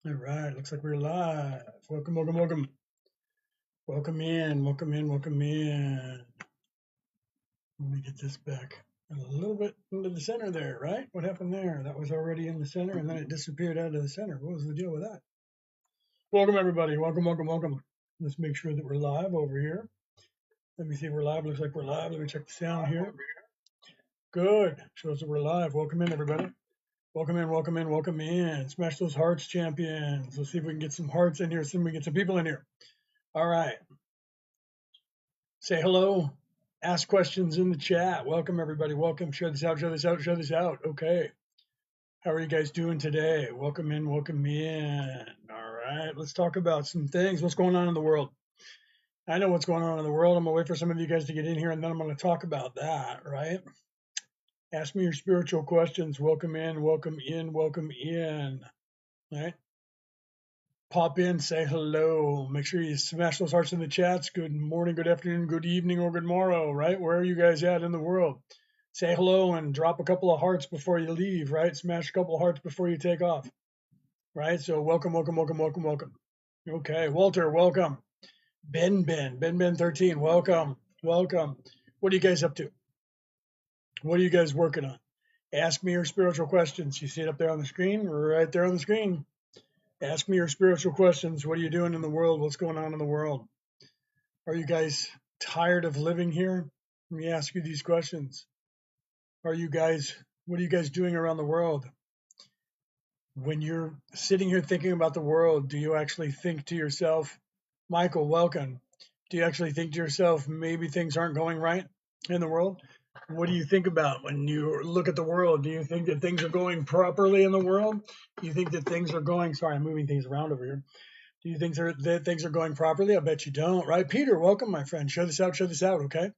All right, looks like we're live. Welcome, welcome, welcome. Welcome in, welcome in, welcome in. Let me get this back a little bit into the center there, right? What happened there? That was already in the center and then it disappeared out of the center. What was the deal with that? Welcome, everybody. Welcome, welcome, welcome. Let's make sure that we're live over here. Let me see if we're live. Looks like we're live. Let me check the sound here. Good. Shows that we're live. Welcome in, everybody. Welcome in, welcome in, welcome in. Smash those hearts, champions. Let's see if we can get some hearts in here. See if we can get some people in here. All right. Say hello. Ask questions in the chat. Welcome, everybody. Welcome. Share this out, share this out, share this out. Okay. How are you guys doing today? Welcome in, welcome in. All right. Let's talk about some things. What's going on in the world? I know what's going on in the world. I'm going to wait for some of you guys to get in here and then I'm going to talk about that, right? Ask me your spiritual questions. Welcome in, welcome in, welcome in. Right? Pop in, say hello. Make sure you smash those hearts in the chats. Good morning, good afternoon, good evening, or good morrow, right? Where are you guys at in the world? Say hello and drop a couple of hearts before you leave, right? Smash a couple of hearts before you take off, right? So welcome, welcome, welcome, welcome, welcome. Okay, Walter, welcome. Ben 13, welcome, welcome. What are you guys up to? What are you guys working on? Ask me your spiritual questions. You see it up there on the screen, right there on the screen. Ask me your spiritual questions. What are you doing in the world? What's going on in the world? Are you guys tired of living here? Let me ask you these questions. What are you guys doing around the world? When you're sitting here thinking about the world, do you actually think to yourself, Michael, welcome. Do you actually think to yourself, maybe things aren't going right in the world? What do you think about when you look at the world? Do you think that things are going properly in the world? Do you think that things are going, sorry, I'm moving things around over here. Do you think that things are going properly? I bet you don't, right? Peter, welcome, my friend. Share this out, okay?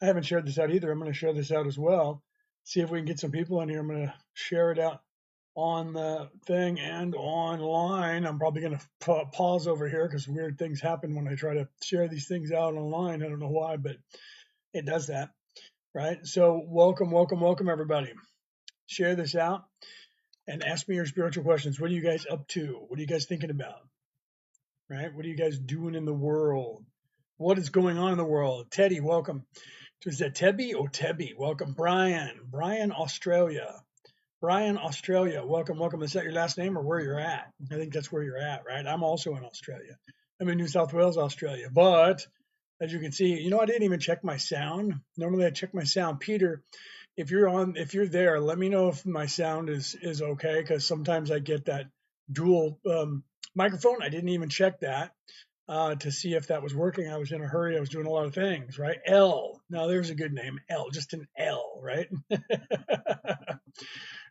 I haven't shared this out either. I'm going to share this out as well. See if we can get some people in here. I'm going to share it out on the thing and online. I'm probably going to pause over here because weird things happen when I try to share these things out online. I don't know why, but it does that, right? So welcome, welcome, welcome, everybody. Share this out and ask me your spiritual questions. What are you guys up to? What are you guys thinking about? Right? What are you guys doing in the world? What is going on in the world? Teddy, welcome. Is that Tebby or Tebby? Welcome, Brian, Australia. Brian, Australia. Welcome, welcome. Is that your last name or where you're at? I think that's where you're at, right? I'm also in Australia. I'm in New South Wales, Australia. But as you can see, I didn't even check my sound. Normally I check my sound. Peter, if you're there, let me know if my sound is okay, because sometimes I get that dual microphone. I didn't even check that to see if that was working. I was in a hurry. I was doing a lot of things, right? L. Now there's a good name. L, just an L, right?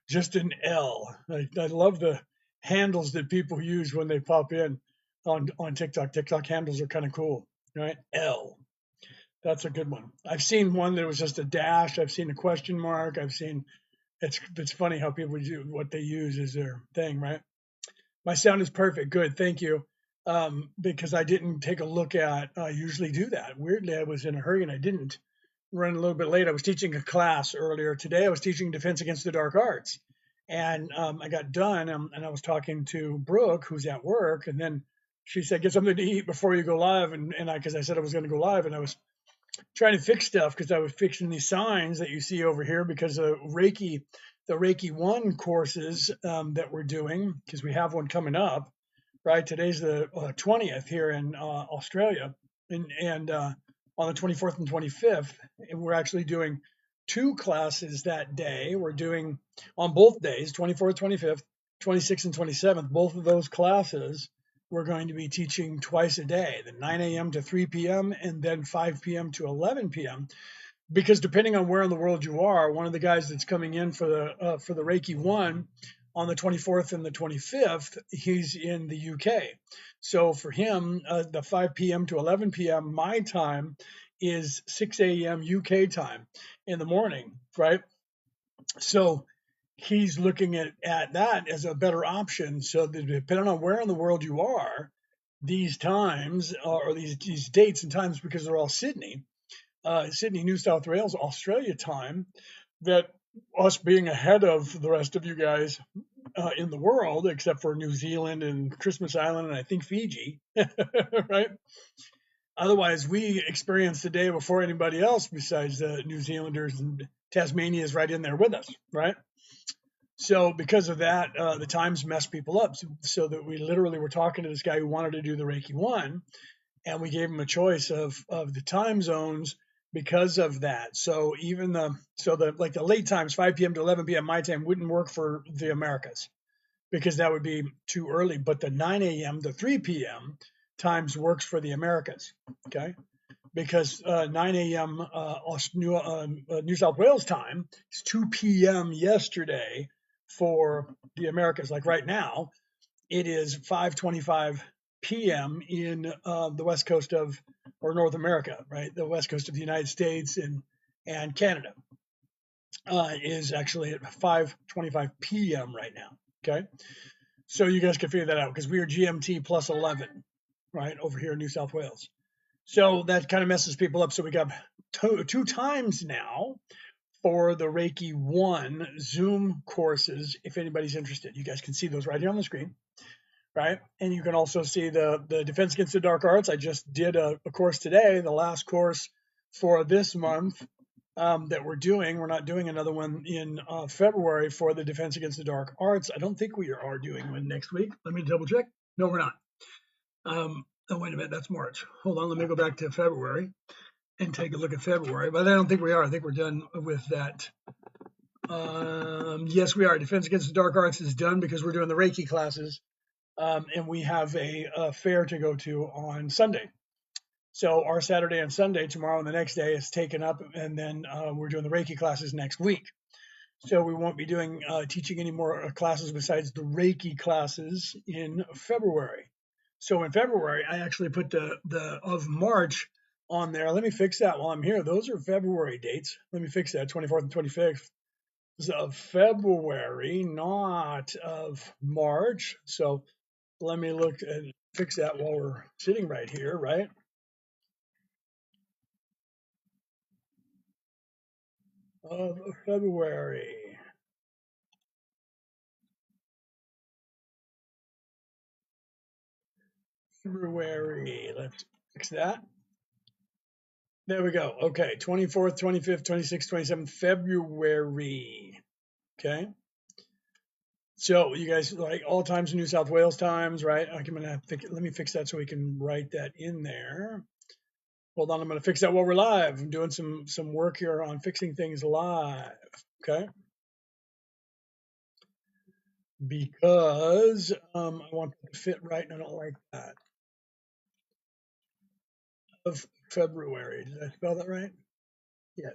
Just an L. I love the handles that people use when they pop in on TikTok. TikTok handles are kind of cool, right? L. That's a good one. I've seen one that was just a dash. I've seen a question mark. I've seen it's funny how people do what they use as their thing, right? My sound is perfect. Good, thank you. Because I didn't take a look at. I usually do that. Weirdly, I was in a hurry and I didn't. Run a little bit late. I was teaching a class earlier today. I was teaching Defense Against the Dark Arts, and I got done and I was talking to Brooke, who's at work, and then she said, "Get something to eat before you go live." And because I said I was going to go live, and I was trying to fix stuff because I was fixing these signs that you see over here because of Reiki, the Reiki 1 courses that we're doing, because we have one coming up, right? Today's the 20th here in Australia, and on the 24th and 25th, and we're actually doing 2 classes that day. We're doing on both days, 24th, 25th, 26th, and 27th, both of those classes we're going to be teaching twice a day, the 9 a.m. to 3 p.m. and then 5 p.m. to 11 p.m. Because depending on where in the world you are, one of the guys that's coming in for the Reiki 1 on the 24th and the 25th, he's in the UK. So for him, the 5 p.m. to 11 p.m. my time is 6 a.m. UK time in the morning, right? So he's looking at that as a better option. So that depending on where in the world you are, these times or these dates and times, because they're all Sydney, New South Wales, Australia time, that us being ahead of the rest of you guys in the world, except for New Zealand and Christmas Island and I think Fiji, right? Otherwise, we experience the day before anybody else besides the New Zealanders, and Tasmania is right in there with us, right? So because of that, the times mess people up. So that we literally were talking to this guy who wanted to do the Reiki one, and we gave him a choice of the time zones because of that. So even the late times, 5 p.m. to 11 p.m. my time, wouldn't work for the Americas because that would be too early. But the 9 a.m. to 3 p.m. times works for the Americas. Okay. Because 9 a.m. New South Wales time is 2 p.m. yesterday for the Americas. Like right now, it is 5:25 p.m. in the west coast of or North America, right? The west coast of the United States and Canada is actually at 5:25 p.m. right now. Okay, so you guys can figure that out because we are GMT plus 11, right, over here in New South Wales. So that kind of messes people up. So we got two times now for the Reiki 1 Zoom courses. If anybody's interested, you guys can see those right here on the screen, right? And you can also see the Defense Against the Dark Arts. I just did a course today, the last course for this month that we're doing. We're not doing another one in February for the Defense Against the Dark Arts. I don't think we are doing one next week. Let me double check. No, we're not. Oh, wait a minute. That's March. Hold on. Let me go back to February and take a look at February. But I don't think we are. I think we're done with that. Yes, we are. Defense Against the Dark Arts is done because we're doing the Reiki classes. And we have a fair to go to on Sunday. So our Saturday and Sunday, tomorrow and the next day, is taken up. And then we're doing the Reiki classes next week. So we won't be doing teaching any more classes besides the Reiki classes in February. So in February, I actually put the of March on there. Let me fix that while I'm here. Those are February dates. Let me fix that, 24th and 25th of February, not of March. So let me look and fix that while we're sitting right here, right? Of February. Let's fix that. There we go. Okay, 24th, 25th, 26th, 27th February. Okay. So you guys like all times in New South Wales times, right? I'm gonna let me fix that so we can write that in there. Hold on, I'm gonna fix that while we're live. I'm doing some work here on fixing things live. Okay. Because I want it to fit right and I don't like that. Of February. Did I spell that right? Yes.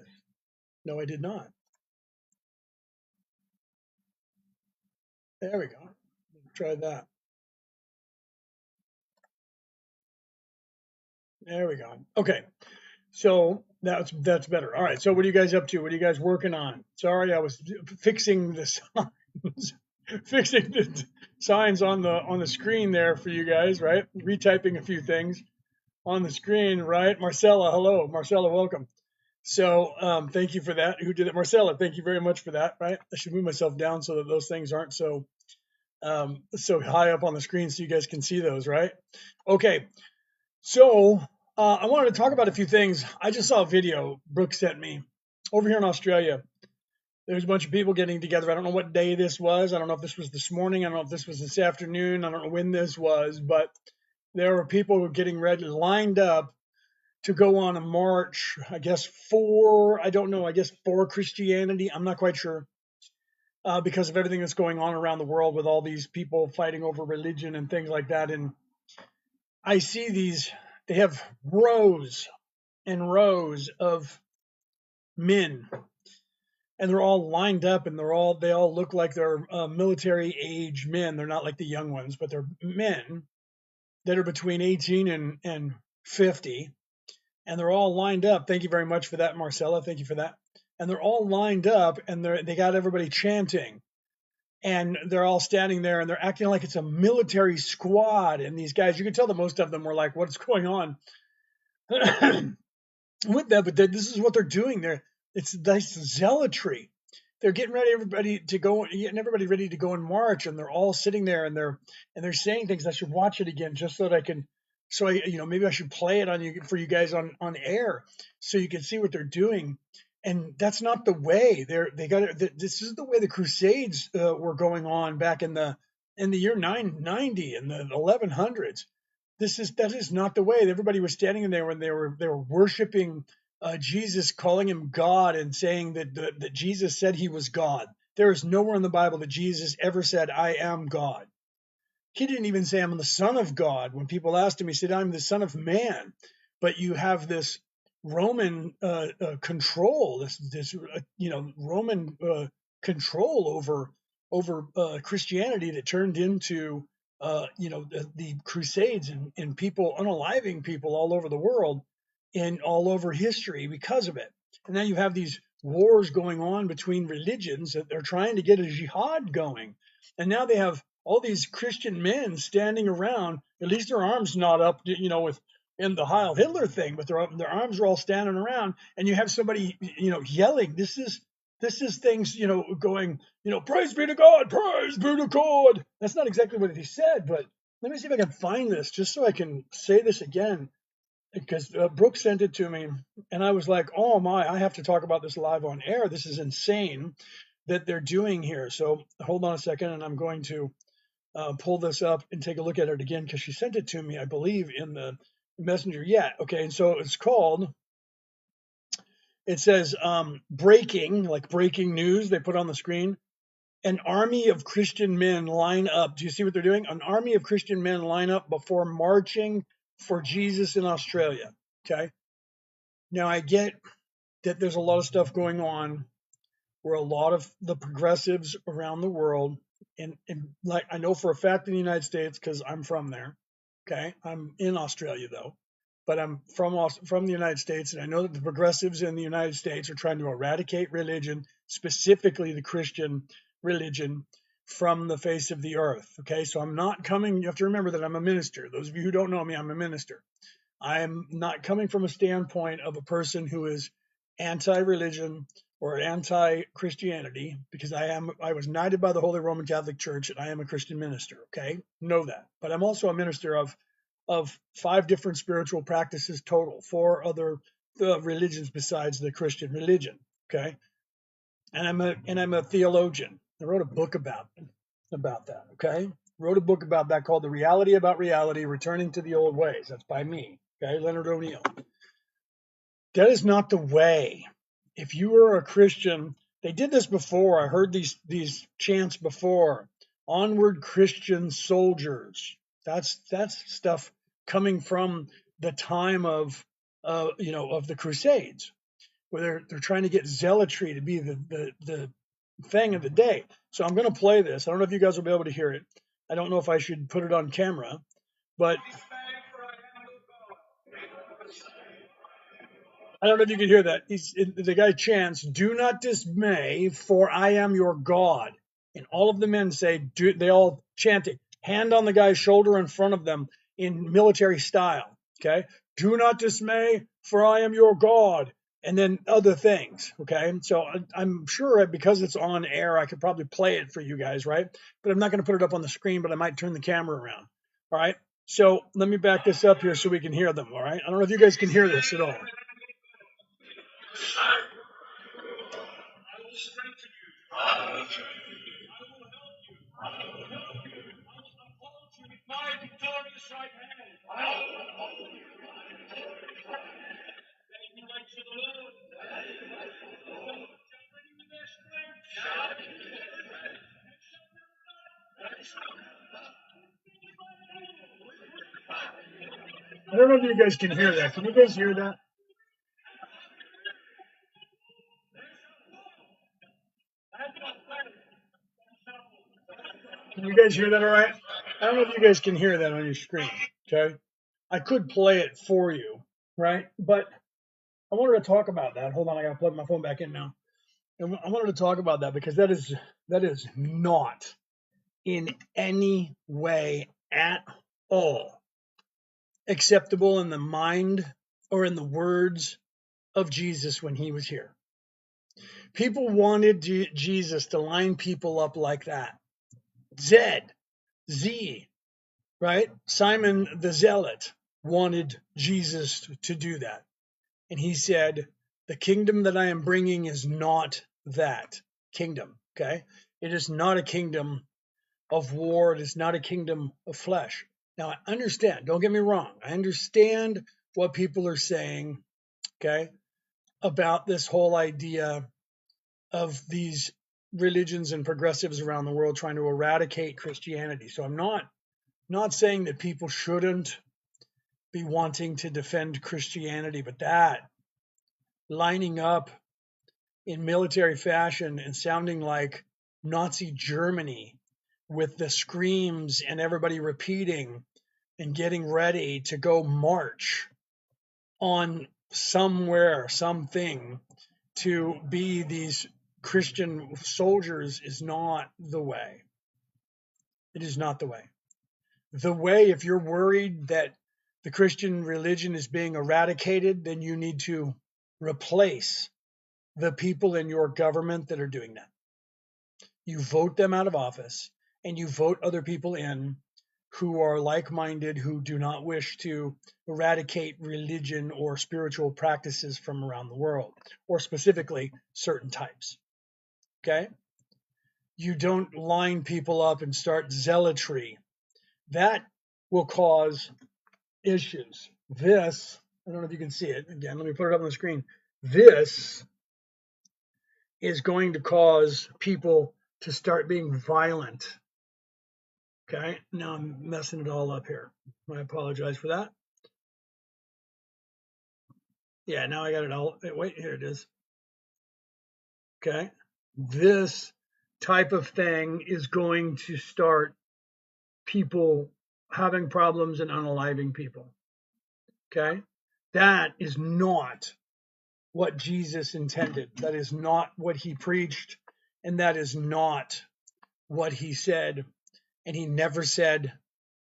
No, I did not. There we go. Try that. There we go. Okay. So that's better. All right. So what are you guys up to? What are you guys working on? Sorry, I was fixing the signs, fixing the signs on the screen there for you guys, right? Retyping a few things on the screen, right? Marcella, hello. Marcella, welcome. So thank you for that. Who did it? Marcella, thank you very much for that, right? I should move myself down so that those things aren't so so high up on the screen so you guys can see those, right? Okay. So I wanted to talk about a few things. I just saw a video Brooke sent me over here in Australia. There's a bunch of people getting together. I don't know what day this was. I don't know if this was this morning. I don't know if this was this afternoon. I don't know when this was, but there were people who were getting ready, lined up to go on a march, I guess I don't know, I guess for Christianity. I'm not quite sure because of everything that's going on around the world with all these people fighting over religion and things like that. And I see they have rows and rows of men and they're all lined up and they all look like they're military age men. They're not like the young ones, but they're men that are between 18 and 50. And they're all lined up. Thank you very much for that, Marcella. Thank you for that. And they're all lined up and they got everybody chanting. And they're all standing there and they're acting like it's a military squad. And these guys, you can tell that most of them were like, what's going on with that? But this is what they're doing there. It's this zealotry. they're getting everybody ready to go and march, and they're all sitting there, and they're saying things. I should watch it again just so that I can, maybe I should play it for you guys on air, so you can see what they're doing. And that's not the way. This is the way the Crusades were going on back in the year 990 in the 1100s. That is not the way. Everybody was standing there when they were worshiping Jesus, calling him God, and saying that Jesus said he was God. There is nowhere in the Bible that Jesus ever said, "I am God." He didn't even say, "I'm the Son of God." When people asked him, he said, "I'm the Son of Man." But you have this Roman control, Roman control over Christianity that turned into the Crusades, and people unaliving people all over the world and all over history because of it. And now you have these wars going on between religions that they're trying to get a jihad going. And now they have all these Christian men standing around, at least their arms not up, with in the Heil Hitler thing, but their arms are all standing around, and you have somebody, yelling. This is things, going, praise be to God, praise be to God. That's not exactly what he said, but let me see if I can find this just so I can say this again, because Brooke sent it to me, and I was like, oh my, I have to talk about this live on air. This is insane that they're doing here. So hold on a second, and I'm going to pull this up and take a look at it again, because she sent it to me, I believe, in the messenger. Yeah, okay, and so it says breaking, like breaking news they put on the screen. An army of Christian men line up. Do you see what they're doing? An army of Christian men line up before marching for Jesus in Australia. Okay. Now I get that there's a lot of stuff going on where a lot of the progressives around the world, and like I know for a fact in the United States, because I'm from there. Okay. I'm in Australia though, but I'm from the United States, and I know that the progressives in the United States are trying to eradicate religion, specifically the Christian religion, from the face of the earth. Okay, so I'm not coming. You have to remember that I'm a minister. Those of you who don't know me, I'm a minister. I'm not coming from a standpoint of a person who is anti-religion or anti-Christianity, because I was knighted by the Holy Roman Catholic Church, and I am a Christian minister. Okay, know that. But I'm also a minister of 5 different spiritual practices total, 4 other religions besides the Christian religion. Okay, and I'm a theologian. I wrote a book about that. Okay, wrote a book about that called "The Reality About Reality: Returning to the Old Ways." That's by me. Okay, Leonard O'Neill. That is not the way. If you are a Christian, they did this before. I heard these chants before. Onward, Christian soldiers. That's stuff coming from the time of of the Crusades, where they're trying to get zealotry to be the thing of the day. So I'm going to play this. I don't know if you guys will be able to hear it. I don't know if I should put it on camera, but I don't know if you can hear that. The guy chants, "Do not dismay, for I am your God." And all of the men say, they all chant it, hand on the guy's shoulder in front of them in military style. Okay. "Do not dismay, for I am your God." And then other things. Okay. So I'm sure because it's on air, I could probably play it for you guys, right? But I'm not going to put it up on the screen, but I might turn the camera around. All right. So let me back this up here so we can hear them. All right. I don't know if you guys can hear this at all. I don't know if you guys can hear that. Can you guys hear that? Can you guys hear that all right? I don't know if you guys can hear that on your screen. Okay. I could play it for you, right? But I wanted to talk about that. Hold on, I gotta plug my phone back in now. And I wanted to talk about that because that is not in any way at all acceptable in the mind or in the words of Jesus when he was here. People wanted Jesus to line people up like that. Z, right? Simon the Zealot wanted Jesus to do that. And he said, the kingdom that I am bringing is not that kingdom, okay? It is not a kingdom of war. It is not a kingdom of flesh. Now, I understand, don't get me wrong. I understand what people are saying, okay, about this whole idea of these religions and progressives around the world trying to eradicate Christianity. So I'm not saying that people shouldn't be wanting to defend Christianity, but that lining up in military fashion and sounding like Nazi Germany with the screams and everybody repeating and getting ready to go march on somewhere, something to be these Christian soldiers is not the way. It is not the way. The way, if you're worried that the Christian religion is being eradicated, then you need to replace the people in your government that are doing that. You vote them out of office and you vote other people in who are like-minded, who do not wish to eradicate religion or spiritual practices from around the world, or specifically certain types. Okay? You don't line people up and start zealotry. That will cause issues. This, I don't know if you can see it. Again, let me put it up on the screen. This is going to cause people to start being violent. Okay, now I'm messing it all up here. I apologize for that. Yeah, now I got it all. Wait, here it is. Okay, this type of thing is going to start people having problems and unaliving people. Okay, that is not what Jesus intended. That is not what he preached, and that is not what he said. And he never said,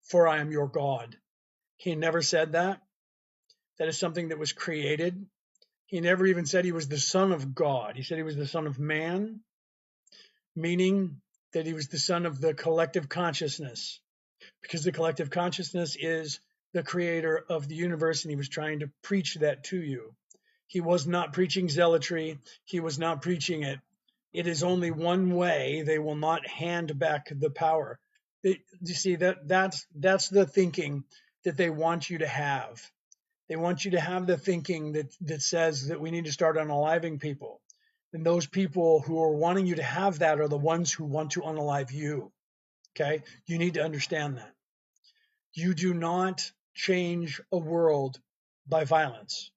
"For I am your God." He never said that. That is something that was created. He never even said he was the Son of God. He said he was the Son of Man, meaning that he was the son of the collective consciousness, because the collective consciousness is the creator of the universe, and he was trying to preach that to you. He was not preaching zealotry. He was not preaching it. It is only one way. They will not hand back the power. You see, that's the thinking that they want you to have. They want you to have the thinking that says that we need to start unaliving people. And those people who are wanting you to have that are the ones who want to unalive you. Okay? You need to understand that. You do not change a world by violence.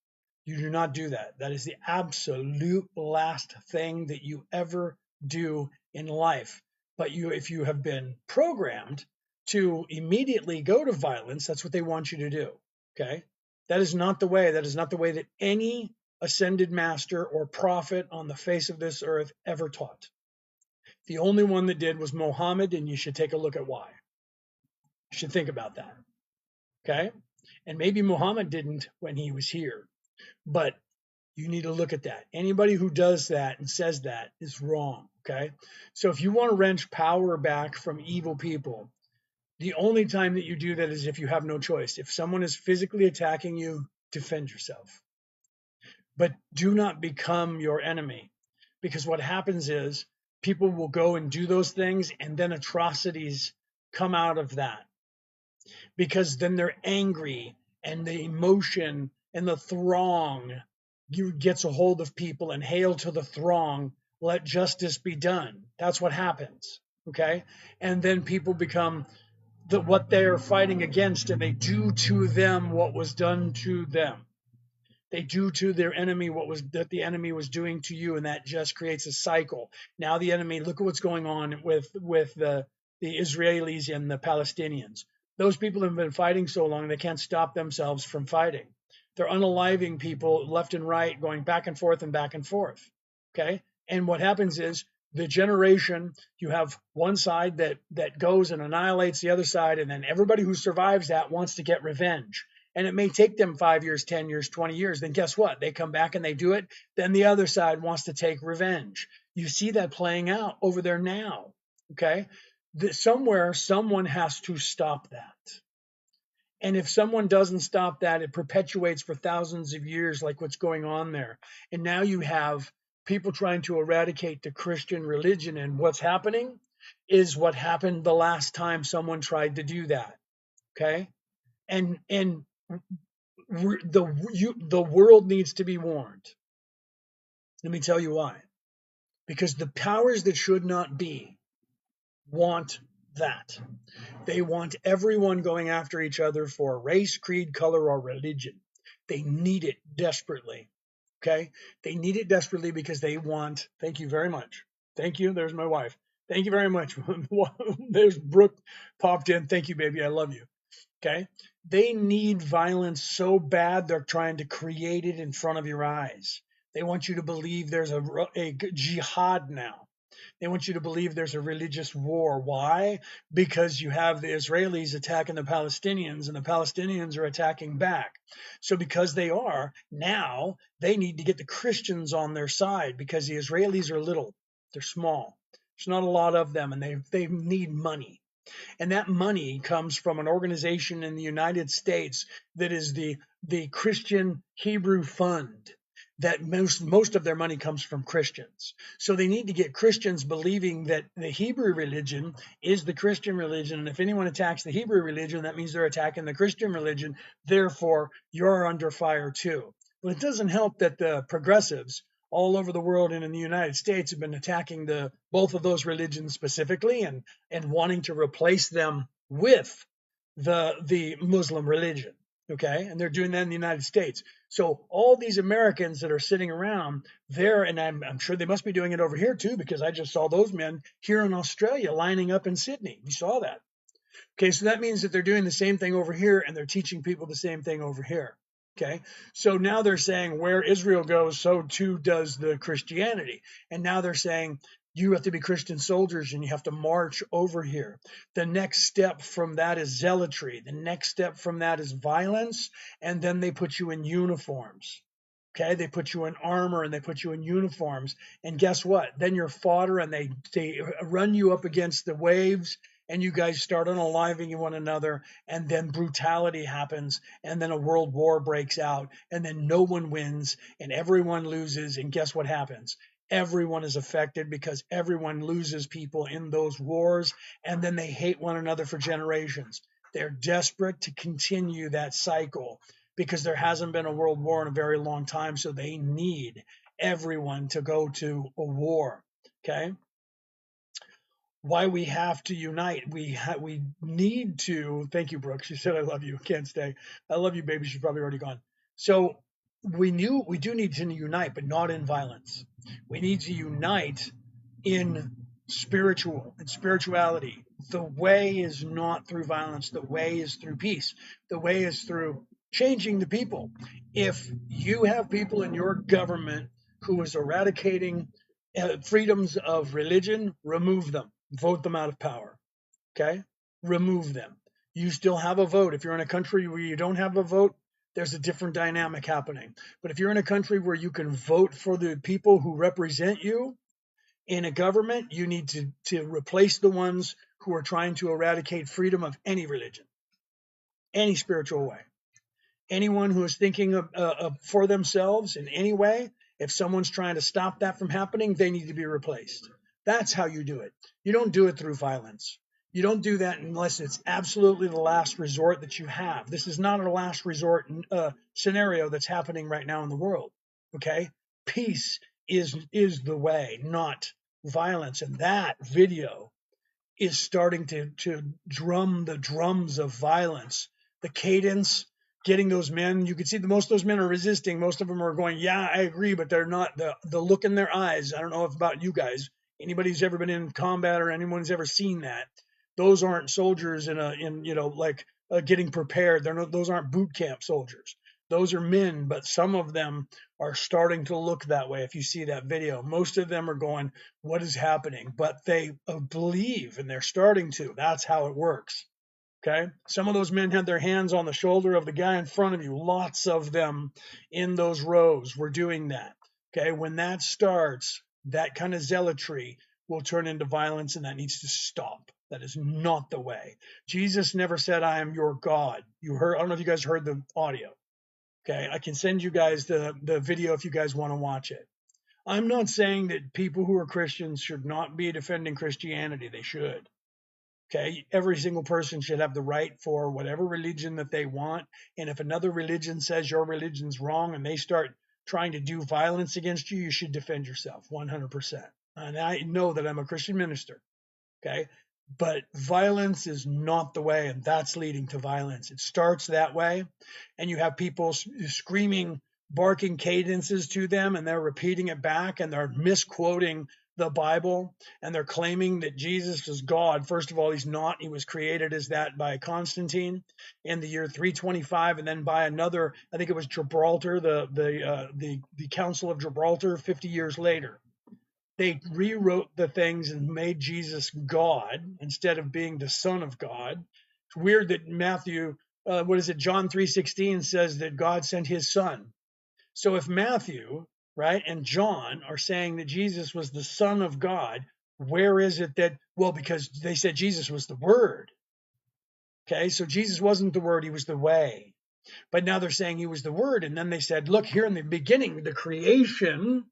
You do not do that. That is the absolute last thing that you ever do in life. But if you have been programmed to immediately go to violence, that's what they want you to do. Okay? That is not the way. That is not the way that any ascended master or prophet on the face of this earth ever taught. The only one that did was Muhammad, and you should take a look at why. You should think about that. Okay? And maybe Muhammad didn't when he was here, but you need to look at that. Anybody who does that and says that is wrong. Okay? So if you want to wrench power back from evil people, the only time that you do that is if you have no choice. If someone is physically attacking you, defend yourself. But do not become your enemy, because what happens is people will go and do those things, and then atrocities come out of that, because then they're angry, and the emotion and the throng gets a hold of people, and hail to the throng, let justice be done. That's what happens. Okay? And then people become what they are fighting against, and they do to them what was done to them. They do to their enemy that the enemy was doing to you, and that just creates a cycle. Now the enemy, look at what's going on with the Israelis and the Palestinians. Those people have been fighting so long they can't stop themselves from fighting. They're unaliving people left and right, going back and forth and back and forth. Okay? And what happens is the generation, you have one side that goes and annihilates the other side, and then everybody who survives that wants to get revenge. and it may take them 5 years, 10 years, 20 years. Then guess what? They come back and they do it. Then the other side wants to take revenge. You see that playing out over there now. Okay. Somewhere, someone has to stop that. And if someone doesn't stop that, it perpetuates for thousands of years, like what's going on there. And now you have people trying to eradicate the Christian religion. And what's happening is what happened the last time someone tried to do that. Okay. And the world needs to be warned. Let me tell you why. Because the powers that should not be want that. They want everyone going after each other for race, creed, color, or religion. They need it desperately. Okay? They need it desperately because they want, thank you very much. Thank you. There's my wife. Thank you very much. There's Brooke popped in. Thank you, baby. I love you. Okay? They need violence so bad they're trying to create it in front of your eyes. They want you to believe there's a jihad now. They want you to believe there's a religious war. Why? Because you have the Israelis attacking the Palestinians and the Palestinians are attacking back. So because they are, now they need to get the Christians on their side because the Israelis are little. They're small. There's not a lot of them and they need money. And that money comes from an organization in the United States that is the Christian Hebrew Fund. That most of their money comes from Christians. So they need to get Christians believing that the Hebrew religion is the Christian religion. And if anyone attacks the Hebrew religion, that means they're attacking the Christian religion. Therefore, you're under fire too. Well, it doesn't help that the progressives all over the world and in the United States have been attacking both of those religions specifically and wanting to replace them with the Muslim religion. Okay, and they're doing that in the United States. So all these Americans that are sitting around there, and I'm sure they must be doing it over here too, because I just saw those men here in Australia lining up in Sydney. You saw that. Okay, so that means that they're doing the same thing over here and they're teaching people the same thing over here. Okay, so now they're saying where Israel goes, so too does the Christianity. And now they're saying you have to be Christian soldiers and you have to march over here. The next step from that is zealotry. The next step from that is violence. And then they put you in uniforms. Okay, they put you in armor and they put you in uniforms. And guess what? Then you're fodder and they run you up against the waves and you guys start unaliving one another, and then brutality happens, and then a world war breaks out, and then no one wins, and everyone loses, and guess what happens? Everyone is affected because everyone loses people in those wars, and then they hate one another for generations. They're desperate to continue that cycle because there hasn't been a world war in a very long time, so they need everyone to go to a war, okay? Why we have to unite. We need to. Thank you, Brooke. She said, "I love you." Can't stay. I love you, baby. She's probably already gone. So we do need to unite, but not in violence. We need to unite in spirituality. The way is not through violence. The way is through peace. The way is through changing the people. If you have people in your government who is eradicating freedoms of religion, remove them. Vote them out of power. Okay? Remove them. You still have a vote. If you're in a country where you don't have a vote, there's a different dynamic happening. But if you're in a country where you can vote for the people who represent you in a government, you need to replace the ones who are trying to eradicate freedom of any religion, any spiritual way. Anyone who is thinking of for themselves in any way, if someone's trying to stop that from happening, they need to be replaced. That's how you do it. You don't do it through violence. You don't do that unless it's absolutely the last resort that you have. This is not a last resort scenario that's happening right now in the world. Okay? Peace is the way, not violence. And that video is starting to drum the drums of violence. The cadence, getting those men, you can see that most of those men are resisting. Most of them are going, yeah, I agree, but they're not. The look in their eyes, I don't know if about you guys, anybody who's ever been in combat or anyone's ever seen that, those aren't soldiers getting prepared. Those aren't boot camp soldiers. Those are men, but some of them are starting to look that way. If you see that video, most of them are going, what is happening? But they believe, and they're starting to. That's how it works. Okay. Some of those men had their hands on the shoulder of the guy in front of you. Lots of them in those rows were doing that. Okay. When that starts, that kind of zealotry will turn into violence, and that needs to stop. That is not the way. Jesus never said, I am your God. You heard, I don't know if you guys heard the audio. Okay. I can send you guys the video if you guys want to watch it. I'm not saying that people who are Christians should not be defending Christianity. They should. Okay, every single person should have the right for whatever religion that they want. And if another religion says your religion's wrong and they start trying to do violence against you, you should defend yourself 100%. And I know that I'm a Christian minister. Okay, but violence is not the way, and that's leading to violence. It starts that way, and you have people screaming, barking cadences to them, and they're repeating it back, and they're misquoting the Bible, and they're claiming that Jesus is God. First of all, he's not. He was created as that by Constantine in the year 325, and then by another, I think it was Gibraltar, the Council of Gibraltar, 50 years later. They rewrote the things and made Jesus God instead of being the Son of God. It's weird that Matthew, John 3:16 says that God sent his Son. So if Matthew, right, and John are saying that Jesus was the Son of God, where is it that, well, because they said Jesus was the Word. Okay, so Jesus wasn't the Word, he was the way. But now they're saying he was the Word. And then they said, look, here in the beginning, the creation,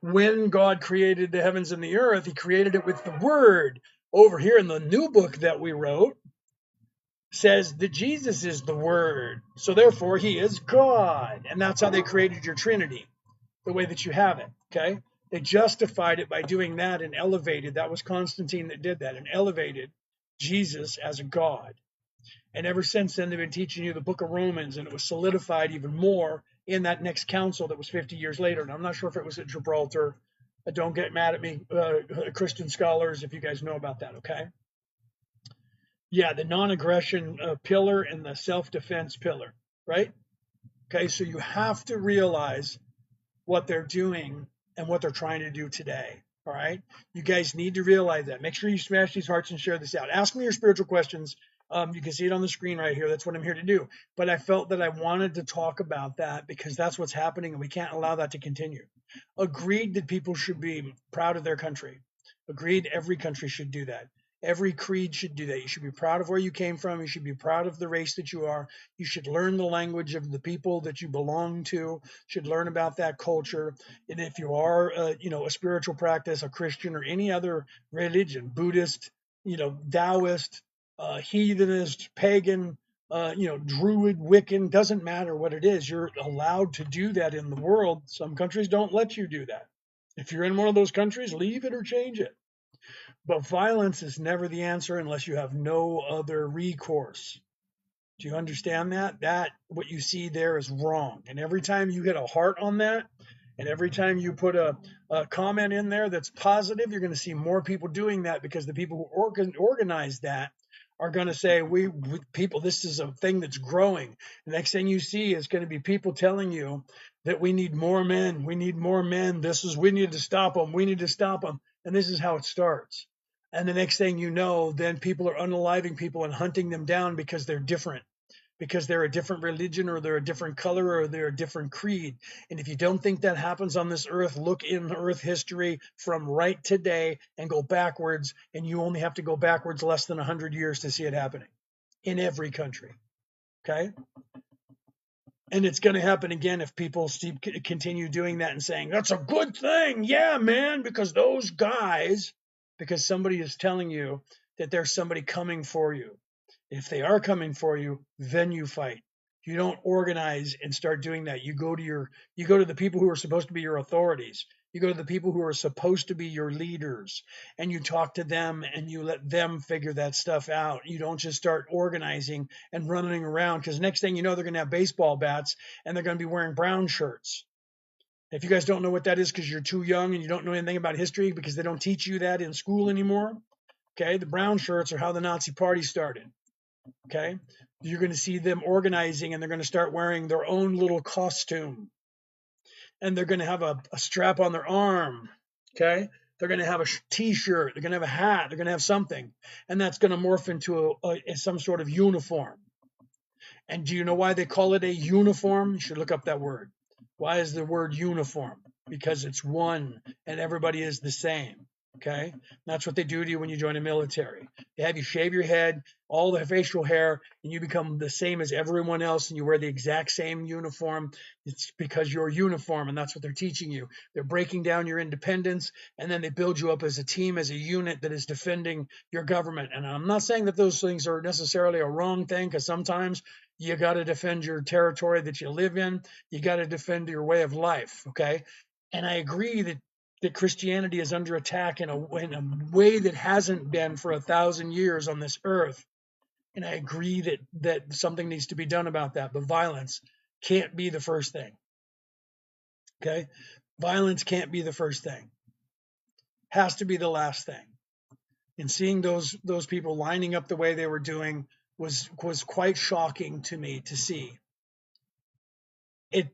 when God created the heavens and the earth, he created it with the Word. Over here in the new book that we wrote, says that Jesus is the Word. So therefore, he is God. And that's how they created your Trinity, the way that you have it. Okay? They justified it by doing that and elevated. That was Constantine that did that and elevated Jesus as a God. And ever since then, they've been teaching you the book of Romans, and it was solidified even more in that next council that was 50 years later. And I'm not sure if it was at Gibraltar. Don't get mad at me, Christian scholars, if you guys know about that, okay? Yeah, the non-aggression pillar and the self-defense pillar, right? Okay, so you have to realize what they're doing and what they're trying to do today. All right. You guys need to realize that. Make sure you smash these hearts and share this out. Ask me your spiritual questions. You can see it on the screen right here. That's what I'm here to do. But I felt that I wanted to talk about that because that's what's happening and we can't allow that to continue. Agreed that people should be proud of their country. Agreed, every country should do that. Every creed should do that. You should be proud of where you came from. You should be proud of the race that you are. You should learn the language of the people that you belong to. You should learn about that culture. And if you are, a spiritual practice, a Christian or any other religion, Buddhist, Taoist, heathenist, pagan, Druid, Wiccan, doesn't matter what it is. You're allowed to do that in the world. Some countries don't let you do that. If you're in one of those countries, leave it or change it. But violence is never the answer unless you have no other recourse. Do you understand that? That what you see there is wrong. And every time you hit a heart on that, and every time you put a comment in there that's positive, you're going to see more people doing that because the people who organize that are going to say, people, this is a thing that's growing. The next thing you see is going to be people telling you that we need more men. We need more men. We need to stop them. We need to stop them. And this is how it starts. And the next thing you know, then people are unaliving people and hunting them down because they're different, because they're a different religion or they're a different color or they're a different creed. And if you don't think that happens on this earth, look in earth history from right today and go backwards. And you only have to go backwards less than 100 years to see it happening in every country. Okay. And it's going to happen again if people continue doing that and saying, that's a good thing. Yeah, man, because those guys, because somebody is telling you that there's somebody coming for you. If they are coming for you, then you fight. You don't organize and start doing that. You go to the people who are supposed to be your authorities. You go to the people who are supposed to be your leaders and you talk to them and you let them figure that stuff out. You don't just start organizing and running around because next thing you know, they're going to have baseball bats and they're going to be wearing brown shirts. If you guys don't know what that is because you're too young and you don't know anything about history because they don't teach you that in school anymore. Okay. The brown shirts are how the Nazi party started. Okay. You're going to see them organizing and they're going to start wearing their own little costume. And they're going to have a strap on their arm. Okay. They're going to have a t-shirt. They're going to have a hat. They're going to have something. And that's going to morph into some sort of uniform. And do you know why they call it a uniform? You should look up that word. Why is the word uniform? Because it's one and everybody is the same. Okay. That's what they do to you when you join the military. They have you shave your head, all the facial hair, and you become the same as everyone else and you wear the exact same uniform. It's because you're uniform, and that's what they're teaching you. They're breaking down your independence, and then they build you up as a team, as a unit that is defending your government. And I'm not saying that those things are necessarily a wrong thing, because sometimes you got to defend your territory that you live in. You got to defend your way of life. Okay. And I agree that Christianity is under attack in a way that hasn't been for 1,000 years on this earth. And I agree that something needs to be done about that. But violence can't be the first thing. Okay. Violence can't be the first thing. Has to be the last thing. And seeing those people lining up the way they were doing was quite shocking to me to see.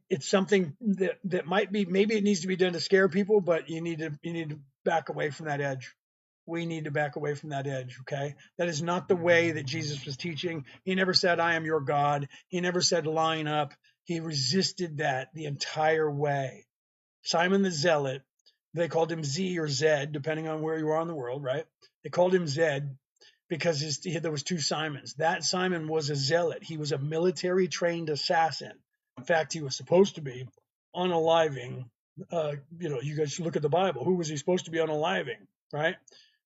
It's something that might be, maybe it needs to be done to scare people, but you need to back away from that edge. We need to back away from that edge. Okay. That is not the way that Jesus was teaching. He never said, I am your God. He never said, line up. He resisted that the entire way. Simon the Zealot, they called him Z or Zed, depending on where you are in the world, right? They called him Zed because there was two Simons. That Simon was a zealot. He was a military trained assassin. In fact, he was supposed to be unaliving. You guys should look at the Bible. Who was he supposed to be unaliving, right?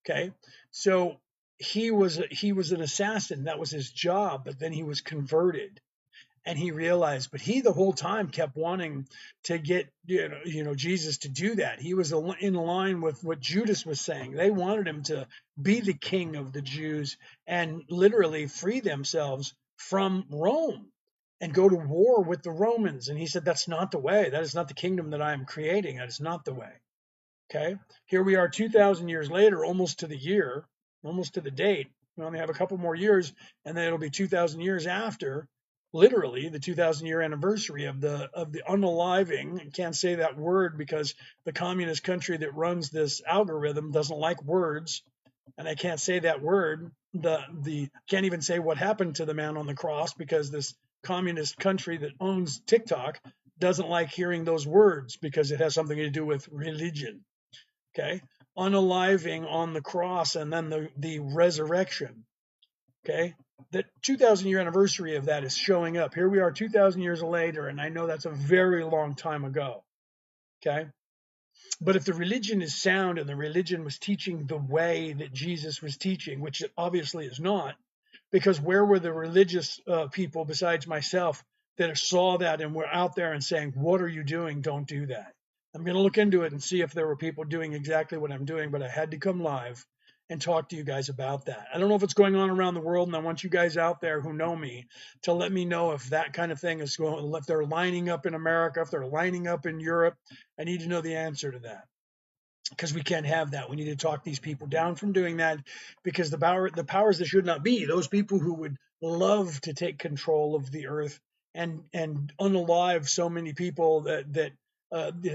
Okay, so he was an assassin. That was his job. But then he was converted, and he realized. But he the whole time kept wanting to get Jesus to do that. He was in line with what Judas was saying. They wanted him to be the king of the Jews and literally free themselves from Rome and go to war with the Romans. And he said, that's not the way. That is not the kingdom that I am creating. That is not the way. Okay. Here we are 2,000 years later, almost to the year, almost to the date. We only have a couple more years, and then it'll be 2,000 years after, literally the 2,000-year anniversary of the unaliving. I can't say that word because the communist country that runs this algorithm doesn't like words, and I can't say that word. Can't even say what happened to the man on the cross because this communist country that owns TikTok doesn't like hearing those words because it has something to do with religion. Okay, unaliving on the cross and then the resurrection. Okay, the 2,000-year anniversary of that is showing up. Here we are 2,000 years later, and I know that's a very long time ago. Okay, but if the religion is sound and the religion was teaching the way that Jesus was teaching, which it obviously is not, because where were the religious people besides myself that saw that and were out there and saying, what are you doing? Don't do that. I'm going to look into it and see if there were people doing exactly what I'm doing, but I had to come live and talk to you guys about that. I don't know if it's going on around the world, and I want you guys out there who know me to let me know if that kind of thing is going, if they're lining up in America, if they're lining up in Europe. I need to know the answer to that, because we can't have that. We need to talk these people down from doing that, because the powers that should not be, those people who would love to take control of the earth and unalive so many people that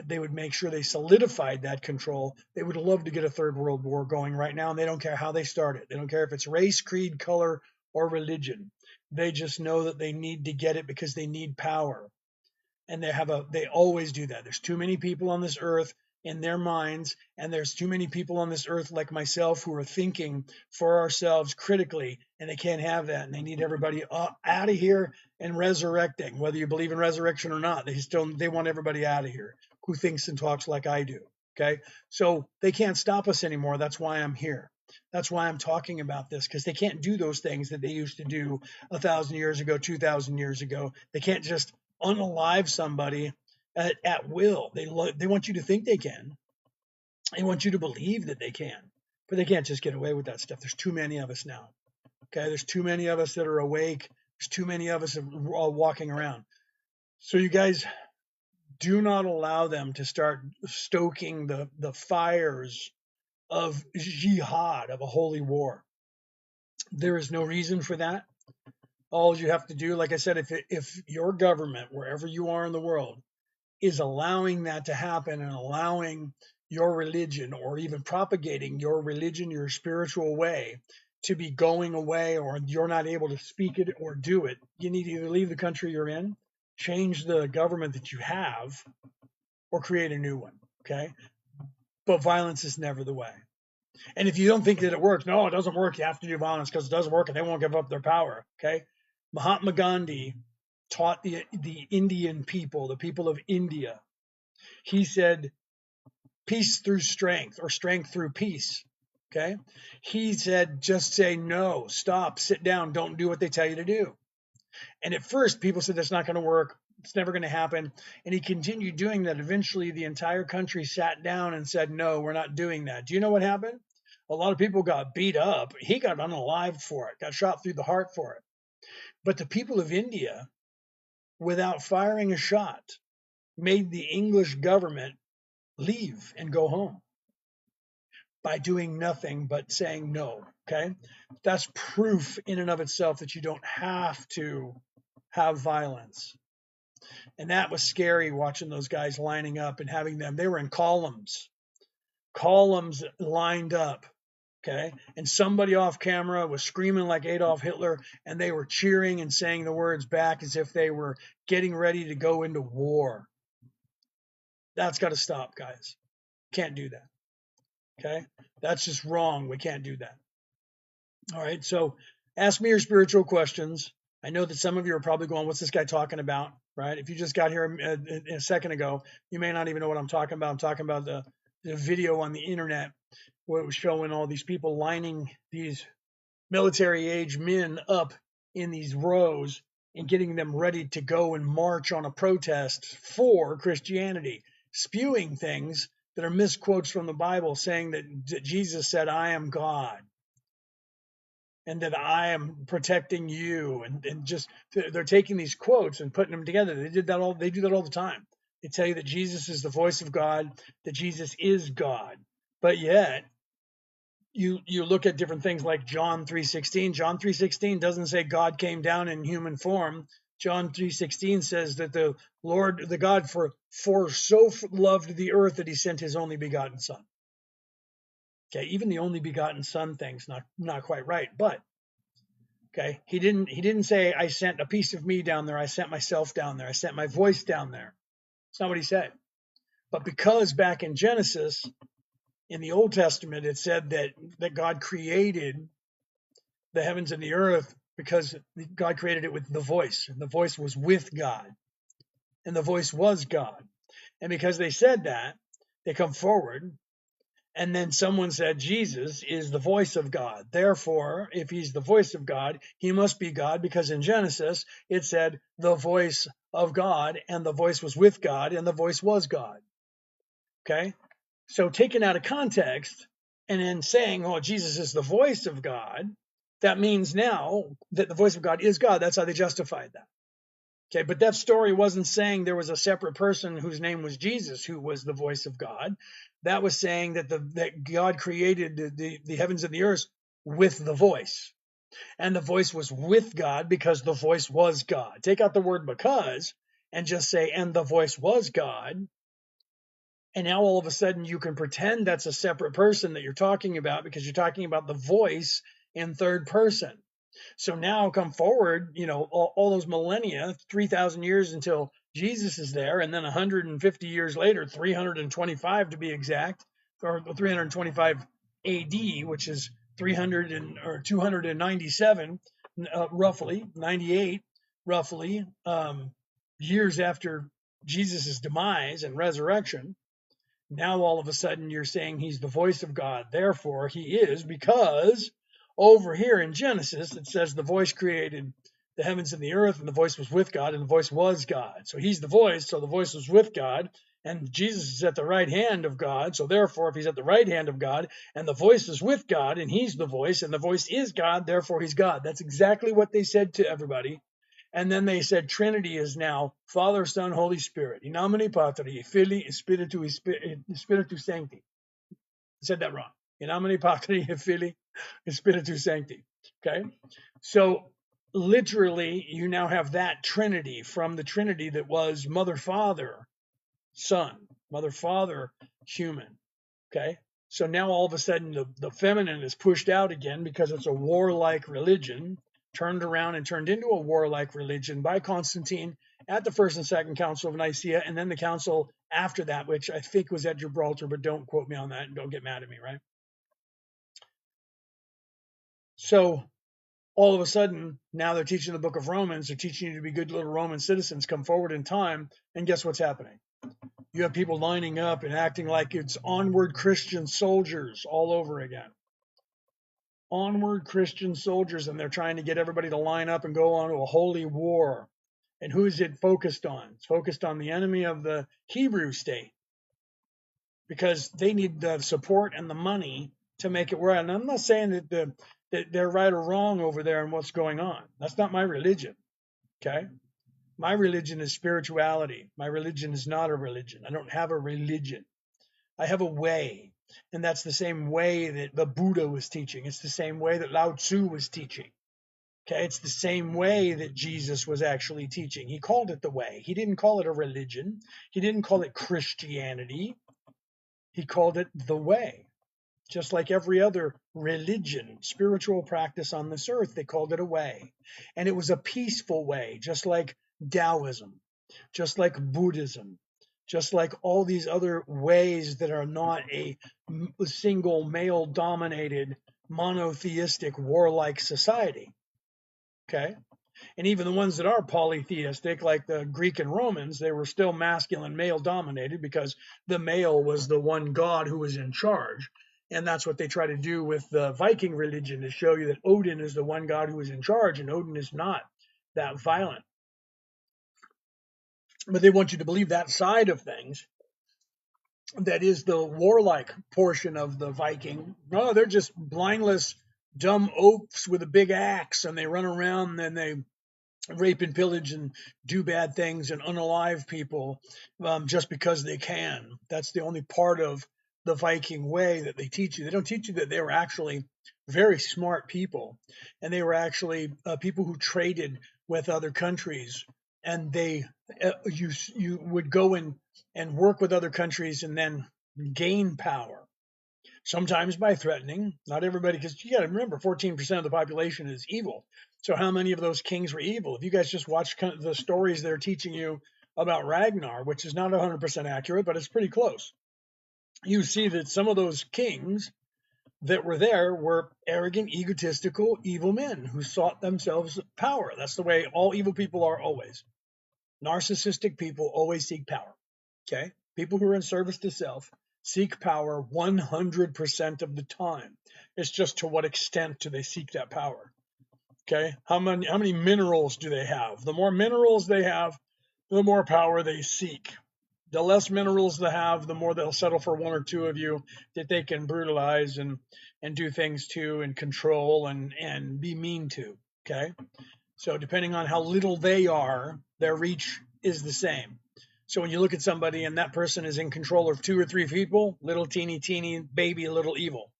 they would make sure they solidified that control. They would love to get a third world war going right now, and they don't care how they start it. They don't care if it's race, creed, color, or religion. They just know that they need to get it because they need power. And they always do that. There's too many people on this earth in their minds, and there's too many people on this earth like myself who are thinking for ourselves critically, and they can't have that, and they need everybody out of here and resurrecting. Whether you believe in resurrection or not, they want everybody out of here who thinks and talks like I do. Okay, so they can't stop us anymore. That's why I'm here. That's why I'm talking about this, because they can't do those things that they used to do 1,000 years ago, 2,000 years ago. They can't just unalive somebody at will. They want you to think they can. They want you to believe that they can, but they can't just get away with that stuff. There's too many of us now. Okay, there's too many of us that are awake. There's too many of us all walking around. So you guys do not allow them to start stoking the fires of jihad, of a holy war. There is no reason for that. All you have to do, like I said, if your government, wherever you are in the world, is allowing that to happen and allowing your religion or even propagating your religion, your spiritual way, to be going away, or you're not able to speak it or do it, you need to either leave the country you're in, change the government that you have, or create a new one. Okay. But violence is never the way. And if you don't think that it works, no, it doesn't work. You have to do violence because it doesn't work and they won't give up their power. Okay. Mahatma Gandhi taught the Indian people, the people of India. He said, peace through strength, or strength through peace. Okay. He said, just say no, stop, sit down, don't do what they tell you to do. And at first, people said that's not going to work. It's never going to happen. And he continued doing that. Eventually, the entire country sat down and said, no, we're not doing that. Do you know what happened? A lot of people got beat up. He got unalived for it, got shot through the heart for it. But the people of India, without firing a shot, made the English government leave and go home by doing nothing but saying no. Okay. That's proof in and of itself that you don't have to have violence. And that was scary, watching those guys lining up and having them. They were in columns lined up. Okay. And somebody off camera was screaming like Adolf Hitler, and they were cheering and saying the words back as if they were getting ready to go into war. That's got to stop, guys. Can't do that. Okay. That's just wrong. We can't do that. All right. So ask me your spiritual questions. I know that some of you are probably going, what's this guy talking about? Right. If you just got here a second ago, you may not even know what I'm talking about. I'm talking about the video on the internet where it was showing all these people lining these military age men up in these rows and getting them ready to go and march on a protest for Christianity, spewing things that are misquotes from the Bible, saying that Jesus said, I am God, and that I am protecting you. And just, they're taking these quotes and putting them together. They do that all the time. They tell you that Jesus is the voice of God, that Jesus is God. But yet, you look at different things like John 3:16. John 3:16 doesn't say God came down in human form. John 3:16 says that the Lord, the God for so loved the earth that he sent his only begotten son. Okay, even the only begotten son thing's not quite right, but okay, he didn't say I sent a piece of me down there, I sent myself down there, I sent my voice down there. It's not what he said. But because back in Genesis, in the Old Testament, it said that God created the heavens and the earth because God created it with the voice, and the voice was with God, and the voice was God. And because they said that, they come forward, and then someone said Jesus is the voice of God. Therefore, if he's the voice of God, he must be God, because in Genesis it said the voice of God, and the voice was with God, and the voice was God. Okay? So taken out of context and then saying, oh, Jesus is the voice of God, that means now that the voice of God is God. That's how they justified that. Okay, but that story wasn't saying there was a separate person whose name was Jesus who was the voice of God. That was saying that God created the heavens and the earth with the voice. And the voice was with God because the voice was God. Take out the word because and just say, and the voice was God. And now all of a sudden you can pretend that's a separate person that you're talking about, because you're talking about the voice in third person. So now come forward, all those millennia, 3,000 years until Jesus is there, and then 150 years later, 325 to be exact, or 325 AD, which is 297, roughly 98, roughly years after Jesus' demise and resurrection. Now all of a sudden you're saying he's the voice of God. Therefore he is, because over here in Genesis it says the voice created the heavens and the earth, and the voice was with God, and the voice was God. So he's the voice, so the voice was with God, and Jesus is at the right hand of God. So therefore, if he's at the right hand of God, and the voice is with God, and he's the voice, and the voice is God, therefore he's God. That's exactly what they said to everybody. And then they said Trinity is now Father, Son, Holy Spirit. In nomine Patri, Filii, Spiritus Sancti. I said that wrong. In nomine Patri, Filii, Spiritus Sancti. Okay? So literally, you now have that Trinity from the Trinity that was Mother, Father, Son, Mother, Father, human. Okay. So now all of a sudden the feminine is pushed out again because it's a warlike religion, turned around and turned into a warlike religion by Constantine at the First and Second Council of Nicaea, and then the council after that, which I think was at Gibraltar, but don't quote me on that and don't get mad at me, right? So all of a sudden, now they're teaching the book of Romans, they're teaching you to be good little Roman citizens, come forward in time, and guess what's happening? You have people lining up and acting like it's onward Christian soldiers all over again. Onward Christian soldiers, and they're trying to get everybody to line up and go on to a holy war. And who is it focused on? It's focused on the enemy of the Hebrew state because they need the support and the money to make it work. And I'm not saying that they're right or wrong over there and what's going on. That's not my religion. Okay. My religion is spirituality. My religion is not a religion. I don't have a religion. I have a way. And that's the same way that the Buddha was teaching. It's the same way that Lao Tzu was teaching. Okay, it's the same way that Jesus was actually teaching. He called it the way. He didn't call it a religion. He didn't call it Christianity. He called it the way. Just like every other religion, spiritual practice on this earth, they called it a way. And it was a peaceful way, just like Taoism, just like Buddhism, just like all these other ways that are not a single male dominated monotheistic warlike society. Okay. And even the ones that are polytheistic, like the Greek and Romans, they were still masculine, male dominated because the male was the one god who was in charge. And that's what they try to do with the Viking religion, to show you that Odin is the one god who is in charge, and Odin is not that violent. But they want you to believe that side of things, that is the warlike portion of the Viking. No, they're just blindless, dumb oafs with a big axe, and they run around and they rape and pillage and do bad things and unalive people just because they can. That's the only part of the Viking way that they teach you. They don't teach you that they were actually very smart people, and they were actually people who traded with other countries, and they you would go and work with other countries and then gain power. Sometimes by threatening, not everybody, because you got to remember 14% of the population is evil. So how many of those kings were evil? If you guys just watch the stories they're teaching you about Ragnar, which is not 100% accurate, but it's pretty close, you see that some of those kings that were there were arrogant, egotistical, evil men who sought themselves power. That's the way all evil people are always. Narcissistic people always seek power. Okay? People who are in service to self seek power 100% of the time. It's just to what extent do they seek that power? Okay? How many minerals do they have? The more minerals they have, the more power they seek. The less minerals they have, the more they'll settle for one or two of you that they can brutalize and do things to and control and be mean to. Okay? So depending on how little they are, their reach is the same. So when you look at somebody and that person is in control of two or three people, little teeny baby, little evil,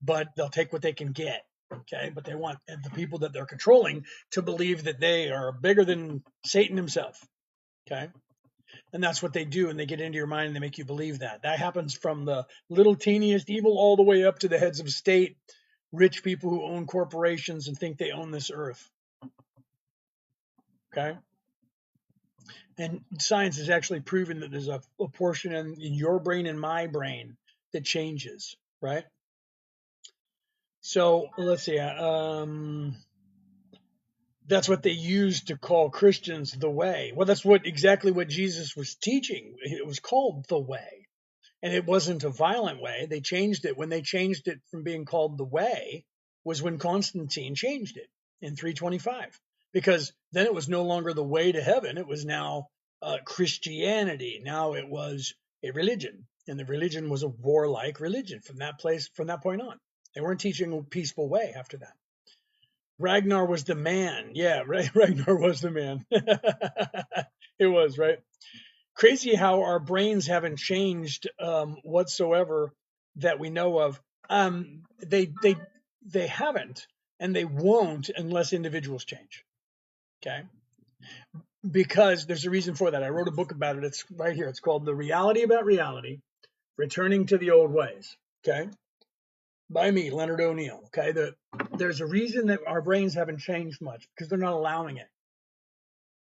but they'll take what they can get. Okay, but they want the people that they're controlling to believe that they are bigger than Satan himself. Okay, and that's what they do, and they get into your mind and they make you believe that. That happens from the little teeniest evil all the way up to the heads of state, rich people who own corporations and think they own this earth. Okay. And science has actually proven that there's a portion in your brain and my brain that changes, right? So let's see. That's what they used to call Christians the way. Well, that's exactly what Jesus was teaching. It was called the way. And it wasn't a violent way. They changed it. When they changed it from being called the way was when Constantine changed it in 325. Because then it was no longer the way to heaven. It was now Christianity. Now it was a religion. And the religion was a warlike religion from that point on. They weren't teaching a peaceful way after that. Ragnar was the man. Yeah, Ragnar was the man. It was, right? Crazy how our brains haven't changed whatsoever that we know of. They haven't, and they won't unless individuals change. Okay, because there's a reason for that. I wrote a book about it. It's right here. It's called "The Reality About Reality: Returning to the Old Ways." Okay, by me, Leonard O'Neill. Okay, there's a reason that our brains haven't changed much because they're not allowing it.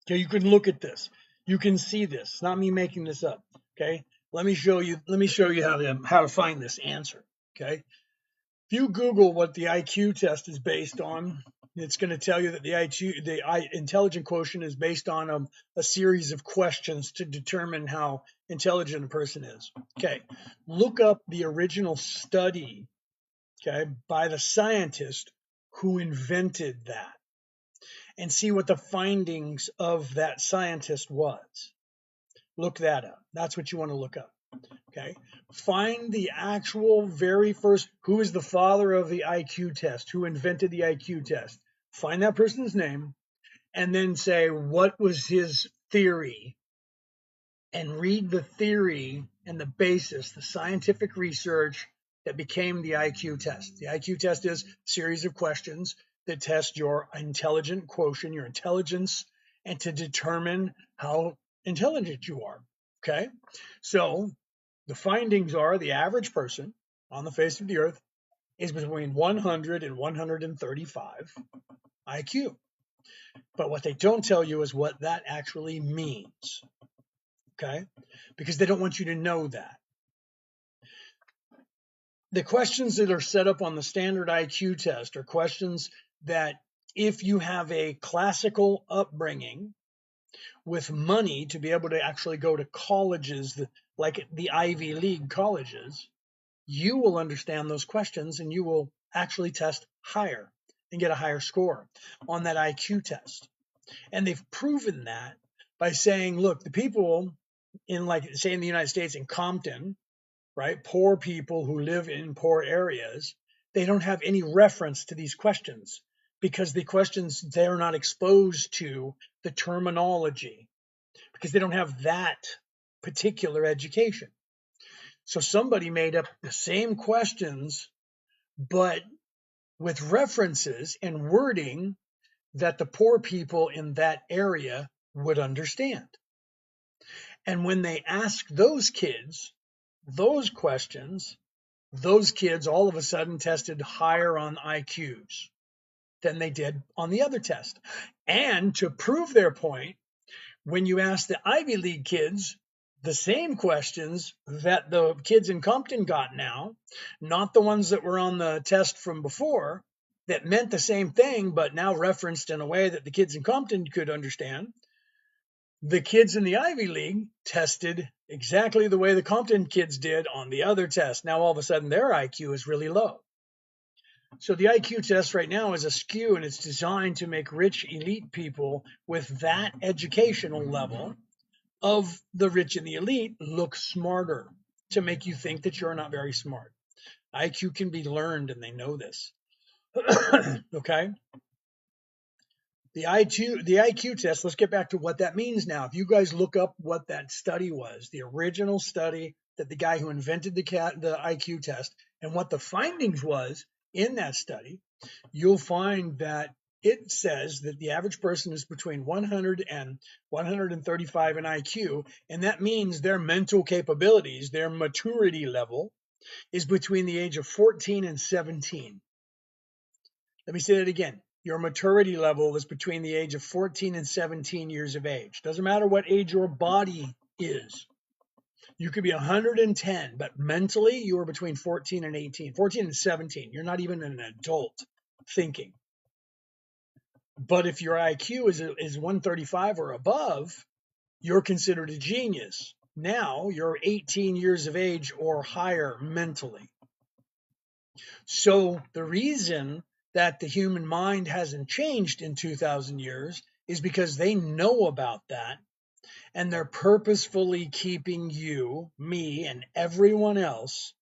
Okay, you can look at this, you can see this. It's not me making this up. Okay, let me show you. Let me show you how to find this answer. Okay, if you Google what the IQ test is based on, it's going to tell you that the intelligent quotient is based on a series of questions to determine how intelligent a person is. Okay, look up the original study, okay, by the scientist who invented that and see what the findings of that scientist was. Look that up. That's what you want to look up. Okay. Find the actual very first, who is the father of the IQ test, who invented the IQ test. Find that person's name and then say, what was his theory? And read the theory and the basis, the scientific research that became the IQ test. The IQ test is a series of questions that test your intelligent quotient, your intelligence, and to determine how intelligent you are. Okay. So the findings are the average person on the face of the earth is between 100 and 135 IQ. But what they don't tell you is what that actually means. Okay? Because they don't want you to know that. The questions that are set up on the standard IQ test are questions that if you have a classical upbringing with money to be able to actually go to colleges like the Ivy League colleges, you will understand those questions and you will actually test higher and get a higher score on that IQ test. And they've proven that by saying, look, the people in, like, say in the United States, in Compton, right, poor people who live in poor areas, they don't have any reference to these questions because the questions, they're not exposed to the terminology because they don't have that particular education. So somebody made up the same questions, but with references and wording that the poor people in that area would understand. And when they asked those kids those questions, those kids all of a sudden tested higher on IQs than they did on the other test. And to prove their point, when you ask the Ivy League kids the same questions that the kids in Compton got now, not the ones that were on the test from before, that meant the same thing, but now referenced in a way that the kids in Compton could understand, the kids in the Ivy League tested exactly the way the Compton kids did on the other test. Now, all of a sudden, their IQ is really low. So the IQ test right now is askew, and it's designed to make rich elite people with that educational level of the rich and the elite look smarter, to make you think that you're not very smart. IQ can be learned, and they know this. Okay? The IQ test, let's get back to what that means now. If you guys look up what that study was, the original study that the guy who invented the IQ test, and what the findings was in that study, you'll find that it says that the average person is between 100 and 135 in IQ, and that means their mental capabilities, their maturity level, is between the age of 14 and 17. Let me say that again. Your maturity level is between the age of 14 and 17 years of age. Doesn't matter what age your body is. You could be 110, but mentally you are between 14 and 18, 14 and 17. You're not even an adult thinking. But if your IQ is 135 or above, you're considered a genius. Now you're 18 years of age or higher mentally. So the reason that the human mind hasn't changed in 2,000 years is because they know about that, and they're purposefully keeping you, me, and everyone else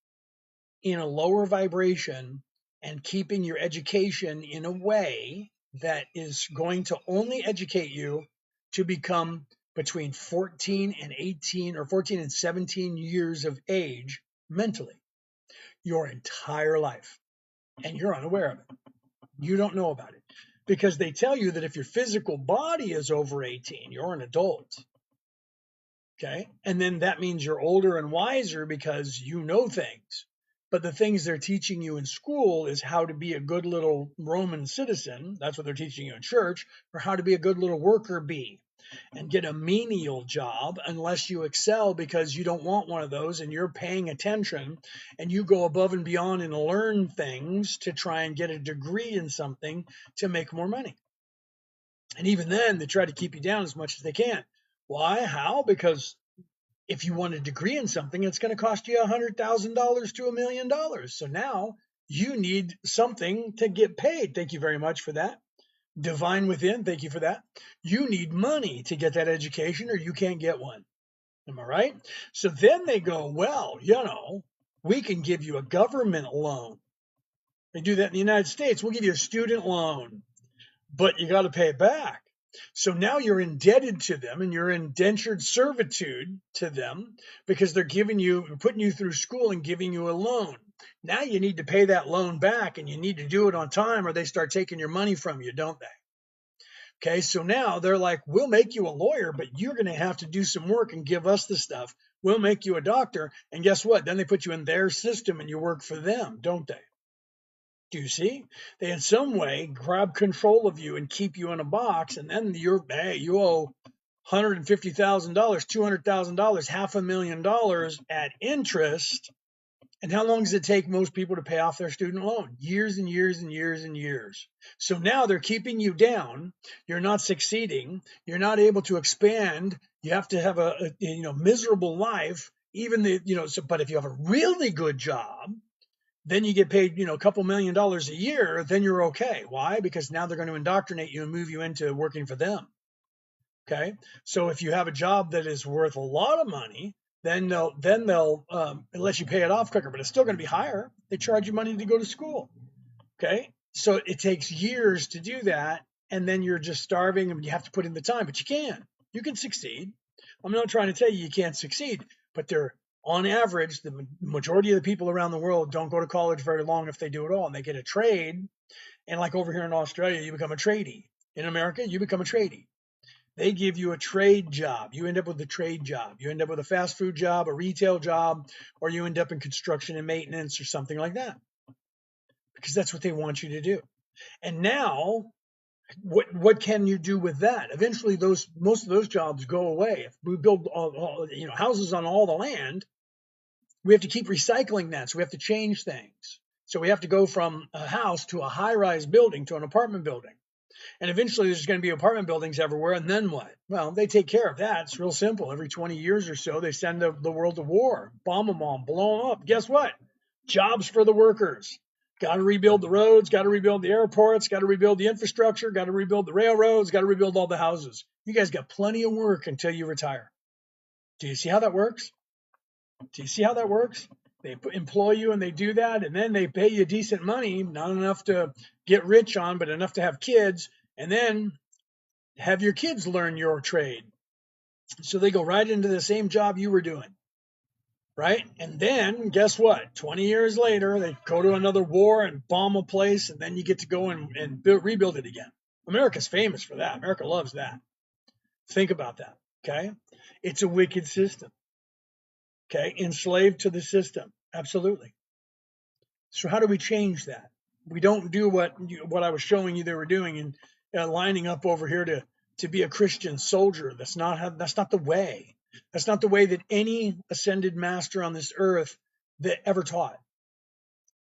in a lower vibration and keeping your education in a way that is going to only educate you to become between 14 and 18 or 14 and 17 years of age mentally your entire life. And you're unaware of it. You don't know about it because they tell you that if your physical body is over 18, you're an adult. Okay. And then that means you're older and wiser because you know things. But the things they're teaching you in school is how to be a good little Roman citizen. That's what they're teaching you in church, or how to be a good little worker bee and get a menial job unless you excel because you don't want one of those and you're paying attention and you go above and beyond and learn things to try and get a degree in something to make more money. And even then, they try to keep you down as much as they can. Why? How? Because if you want a degree in something, it's going to cost you $100,000 to $1,000,000. So now you need something to get paid. Thank you very much for that. Divine Within, thank you for that. You need money to get that education or you can't get one. Am I right? So then they go, well, we can give you a government loan. They do that in the United States. We'll give you a student loan, but you got to pay it back. So now you're indebted to them and you're indentured servitude to them because they're putting you through school and giving you a loan. Now you need to pay that loan back and you need to do it on time or they start taking your money from you, don't they? Okay, so now they're like, we'll make you a lawyer, but you're going to have to do some work and give us the stuff. We'll make you a doctor. And guess what? Then they put you in their system and you work for them, don't they? Do you see? They in some way grab control of you and keep you in a box. And then you owe $150,000, $200,000, $500,000 at interest. And how long does it take most people to pay off their student loan? Years and years and years and years. So now they're keeping you down. You're not succeeding. You're not able to expand. You have to have a miserable life. But if you have a really good job, then you get paid, a couple $1,000,000 a year. Then you're okay. Why? Because now they're going to indoctrinate you and move you into working for them. Okay. So if you have a job that is worth a lot of money, then they'll let you pay it off quicker, but it's still going to be higher. They charge you money to go to school. Okay. So it takes years to do that. And then you're just starving and you have to put in the time, but you can succeed. I'm not trying to tell you can't succeed, but on average, the majority of the people around the world don't go to college very long if they do at all. And they get a trade. And like over here in Australia, you become a tradie. In America, you become a tradie. They give you a trade job. You end up with a trade job. You end up with a fast food job, a retail job, or you end up in construction and maintenance or something like that. Because that's what they want you to do. And now, what can you do with that? Eventually, most of those jobs go away. If we build houses on all the land, we have to keep recycling that. So we have to change things. So we have to go from a house to a high-rise building to an apartment building. And eventually there's going to be apartment buildings everywhere. And then what? Well, they take care of that. It's real simple. Every 20 years or so, they send the world to war, bomb them all, blow them up. Guess what? Jobs for the workers. Got to rebuild the roads, got to rebuild the airports, got to rebuild the infrastructure, got to rebuild the railroads, got to rebuild all the houses. You guys got plenty of work until you retire. Do you see how that works? They employ you and they do that, and then they pay you decent money, not enough to get rich on, but enough to have kids, and then have your kids learn your trade. So they go right into the same job you were doing, right? And then guess what? 20 years later, they go to another war and bomb a place, and then you get to go and rebuild it again. America's famous for that. America loves that. Think about that, okay? It's a wicked system. Okay, enslaved to the system. Absolutely. So how do we change that? We don't do what I was showing you they were doing and lining up over here to be a Christian soldier. That's not the way. That's not the way that any ascended master on this earth that ever taught.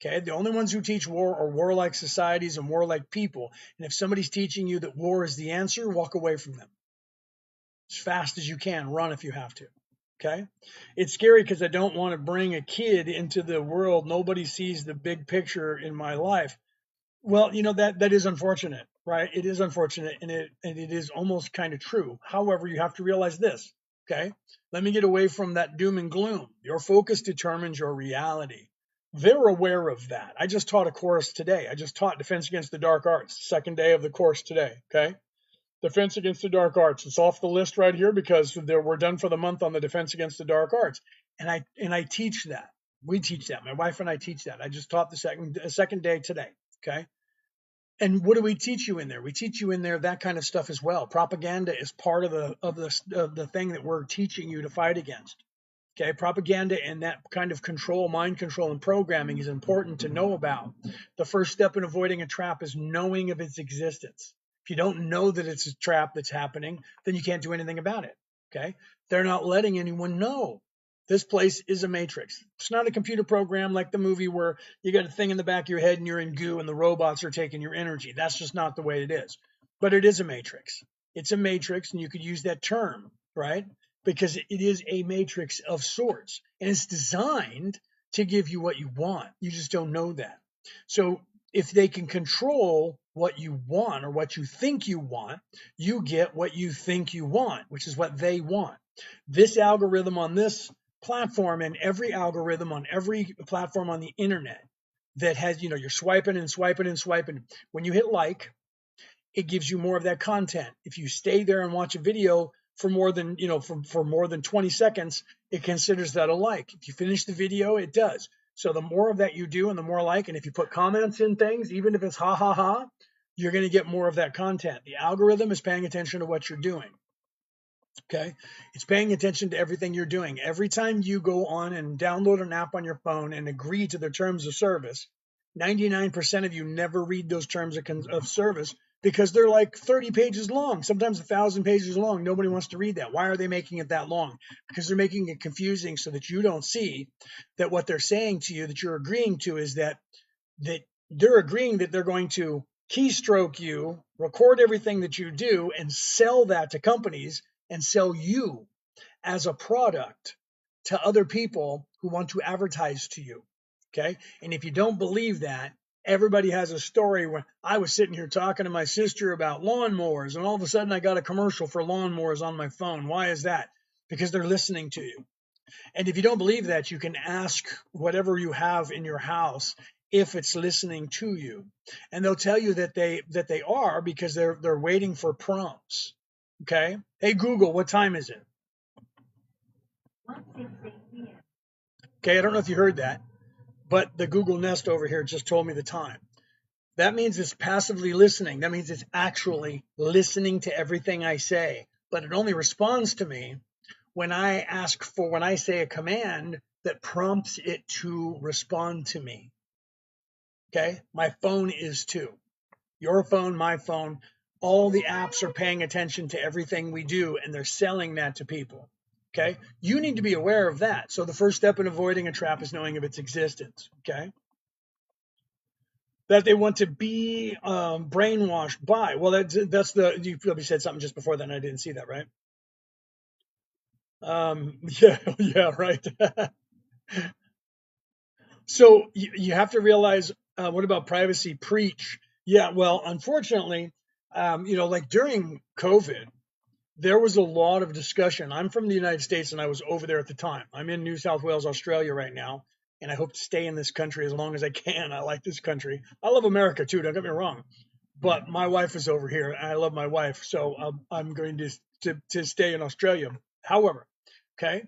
Okay, the only ones who teach war are warlike societies and warlike people. And if somebody's teaching you that war is the answer, walk away from them as fast as you can. Run if you have to. Okay. It's scary because I don't want to bring a kid into the world. Nobody sees the big picture in my life. Well, that is unfortunate, right? It is unfortunate and it is almost kind of true. However, you have to realize this. Okay. Let me get away from that doom and gloom. Your focus determines your reality. They're aware of that. I just taught a course today. I just taught Defense Against the Dark Arts, second day of the course today. Okay. Defense Against the Dark Arts. It's off the list right here because we're done for the month on the Defense Against the Dark Arts. And I teach that. We teach that. My wife and I teach that. I just taught the second day today. Okay. And what do we teach you in there? We teach you in there that kind of stuff as well. Propaganda is part of the thing that we're teaching you to fight against. Okay, propaganda and that kind of control, mind control and programming is important to know about. The first step in avoiding a trap is knowing of its existence. If you don't know that it's a trap that's happening, then you can't do anything about it. Okay, they're not letting anyone know. This place is a matrix. It's not a computer program like the movie where you got a thing in the back of your head and you're in goo and the robots are taking your energy. That's just not the way it is. But it is a matrix. It's a matrix, and you could use that term, right? Because it is a matrix of sorts, and it's designed to give you what you want. You just don't know that. So if they can control what you want or what you think you want, you get what you think you want, which is what they want. This algorithm on this platform and every algorithm on every platform on the internet that has, you're swiping and swiping and swiping. When you hit like, it gives you more of that content. If you stay there and watch a video for more than, for more than 20 seconds, it considers that a like. If you finish the video, it does. So the more of that you do and the more like, and if you put comments in things, even if it's ha ha ha, you're going to get more of that content. The algorithm is paying attention to what you're doing. Okay. It's paying attention to everything you're doing. Every time you go on and download an app on your phone and agree to their terms of service, 99% of you never read those terms of service because they're like 30 pages long, sometimes 1,000 pages long. Nobody wants to read that. Why are they making it that long? Because they're making it confusing so that you don't see that what they're saying to you that you're agreeing to is that they're agreeing that they're going to keystroke you, record everything that you do, and sell that to companies and sell you as a product to other people who want to advertise to you. Okay. And if you don't believe that, everybody has a story where I was sitting here talking to my sister about lawnmowers and all of a sudden I got a commercial for lawnmowers on my phone. Why is that? Because they're listening to you. And if you don't believe that, you can ask whatever you have in your house if it's listening to you. And they'll tell you that they are because they're waiting for prompts. Okay. Hey Google, what time is it? 1:68 p.m. Okay, I don't know if you heard that, but the Google Nest over here just told me the time. That means it's passively listening. That means it's actually listening to everything I say, but it only responds to me when I say a command that prompts it to respond to me. Okay, my phone is too. Your phone, my phone, all the apps are paying attention to everything we do, and they're selling that to people. Okay, you need to be aware of that. So the first step in avoiding a trap is knowing of its existence. Okay, that they want to be brainwashed by. Well, that's you probably said something just before that, and I didn't see that, right? Yeah, right. So you have to realize, what about privacy? Preach. Yeah, well, unfortunately, like during COVID, there was a lot of discussion. I'm from the United States and I was over there at the time. I'm in New South Wales, Australia right now, and I hope to stay in this country as long as I can. I like this country. I love America too, don't get me wrong. But my wife is over here and I love my wife, so I'm going to stay in Australia. However, okay,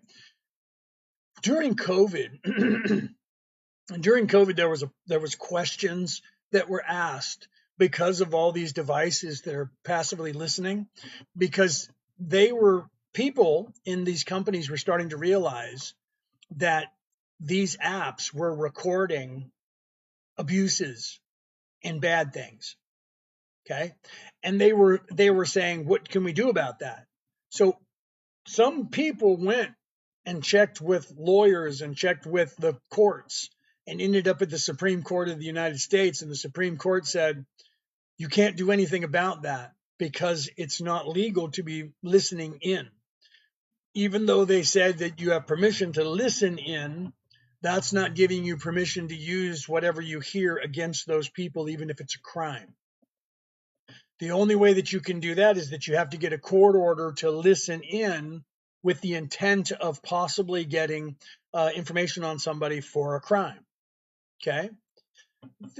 during COVID, there was questions that were asked because of all these devices that are passively listening, because people in these companies were starting to realize that these apps were recording abuses and bad things. Okay. And they were saying, what can we do about that? So some people went and checked with lawyers and checked with the courts and ended up at the Supreme Court of the United States. And the Supreme Court said, you can't do anything about that because it's not legal to be listening in. Even though they said that you have permission to listen in, that's not giving you permission to use whatever you hear against those people, even if it's a crime. The only way that you can do that is that you have to get a court order to listen in with the intent of possibly getting information on somebody for a crime. Okay.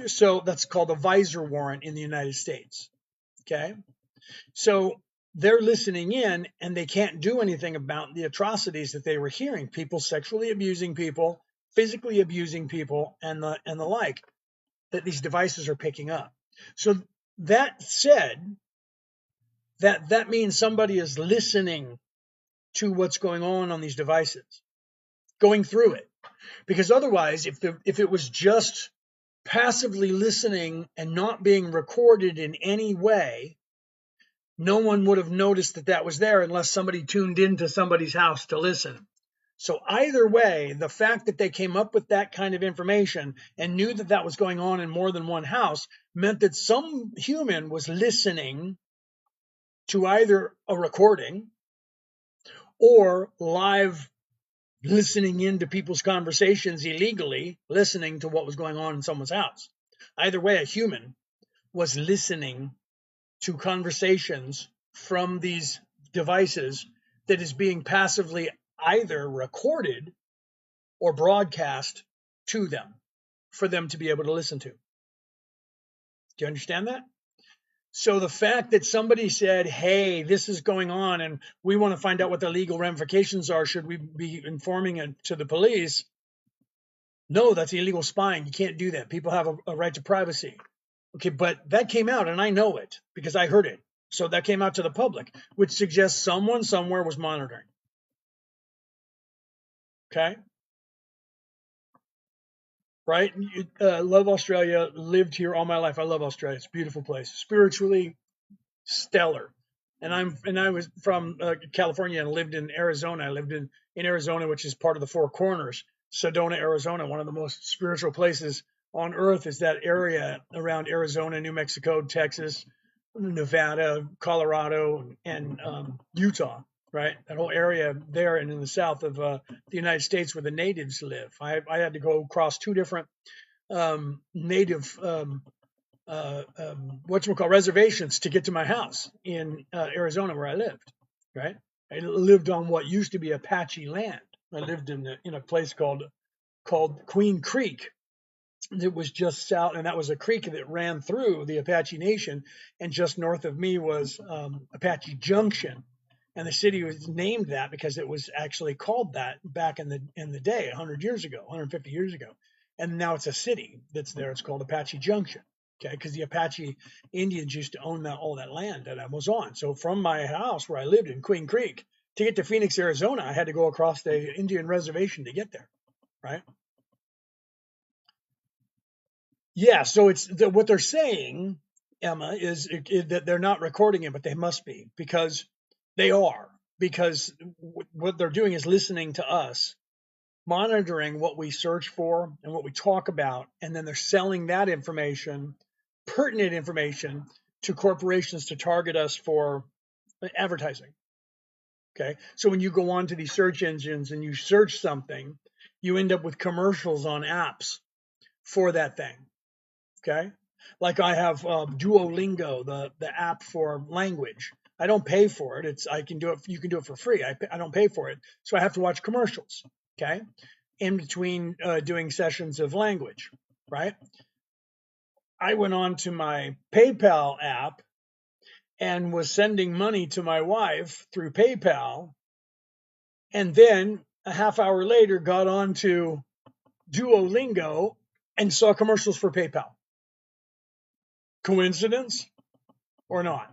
So that's called a visor warrant in the United States. Okay. So they're listening in and they can't do anything about the atrocities that they were hearing. People sexually abusing people, physically abusing people, and the like, that these devices are picking up. So that said, that means somebody is listening to what's going on these devices. going through it. Because otherwise, if it was just passively listening and not being recorded in any way, no one would have noticed that that was there unless somebody tuned into somebody's house to listen. So either way, the fact that they came up with that kind of information and knew that that was going on in more than one house meant that some human was listening to either a recording or live listening into people's conversations illegally, listening to what was going on in someone's house. Either way, a human was listening to conversations from these devices that is being passively either recorded or broadcast to them for them to be able to listen to. Do you understand that? So the fact that somebody said, hey, this is going on and we want to find out what the legal ramifications are, should we be informing it to the police? No, that's illegal spying. You can't do that. People have a right to privacy. Okay, but that came out and I know it because I heard it. So that came out to the public, which suggests someone somewhere was monitoring. Okay? Right? Love Australia, lived here all my life. I love Australia. It's a beautiful place. Spiritually stellar. And I was from California and lived in Arizona. I lived in Arizona, which is part of the Four Corners. Sedona, Arizona, one of the most spiritual places on earth is that area around Arizona, New Mexico, Texas, Nevada, Colorado, and Utah, right? That whole area there and in the south of the United States where the natives live. I had to go across two different native reservations to get to my house in Arizona where I lived, right? I lived on what used to be Apache land. I lived in a place called Queen Creek. It was just south, and that was a creek that ran through the Apache Nation, and just north of me was Apache Junction, and the city was named that because it was actually called that back in the day, 100 years ago, 150 years ago, and now it's a city that's there. It's called Apache Junction, okay, because the Apache Indians used to own all that land that I was on. So from my house where I lived in Queen Creek to get to Phoenix, Arizona, I had to go across the Indian reservation to get there, right? Yeah, so it's what they're saying, Emma, is that they're not recording it, but they must be because they are. Because what they're doing is listening to us, monitoring what we search for and what we talk about, and then they're selling that information, pertinent information, to corporations to target us for advertising. Okay, so when you go on to these search engines and you search something, you end up with commercials on apps for that thing. Okay. Like I have Duolingo, the app for language. I don't pay for it. I can do it. You can do it for free. I don't pay for it. So I have to watch commercials. Okay. In between doing sessions of language. Right. I went on to my PayPal app and was sending money to my wife through PayPal. And then a half hour later got on to Duolingo and saw commercials for PayPal. Coincidence or not?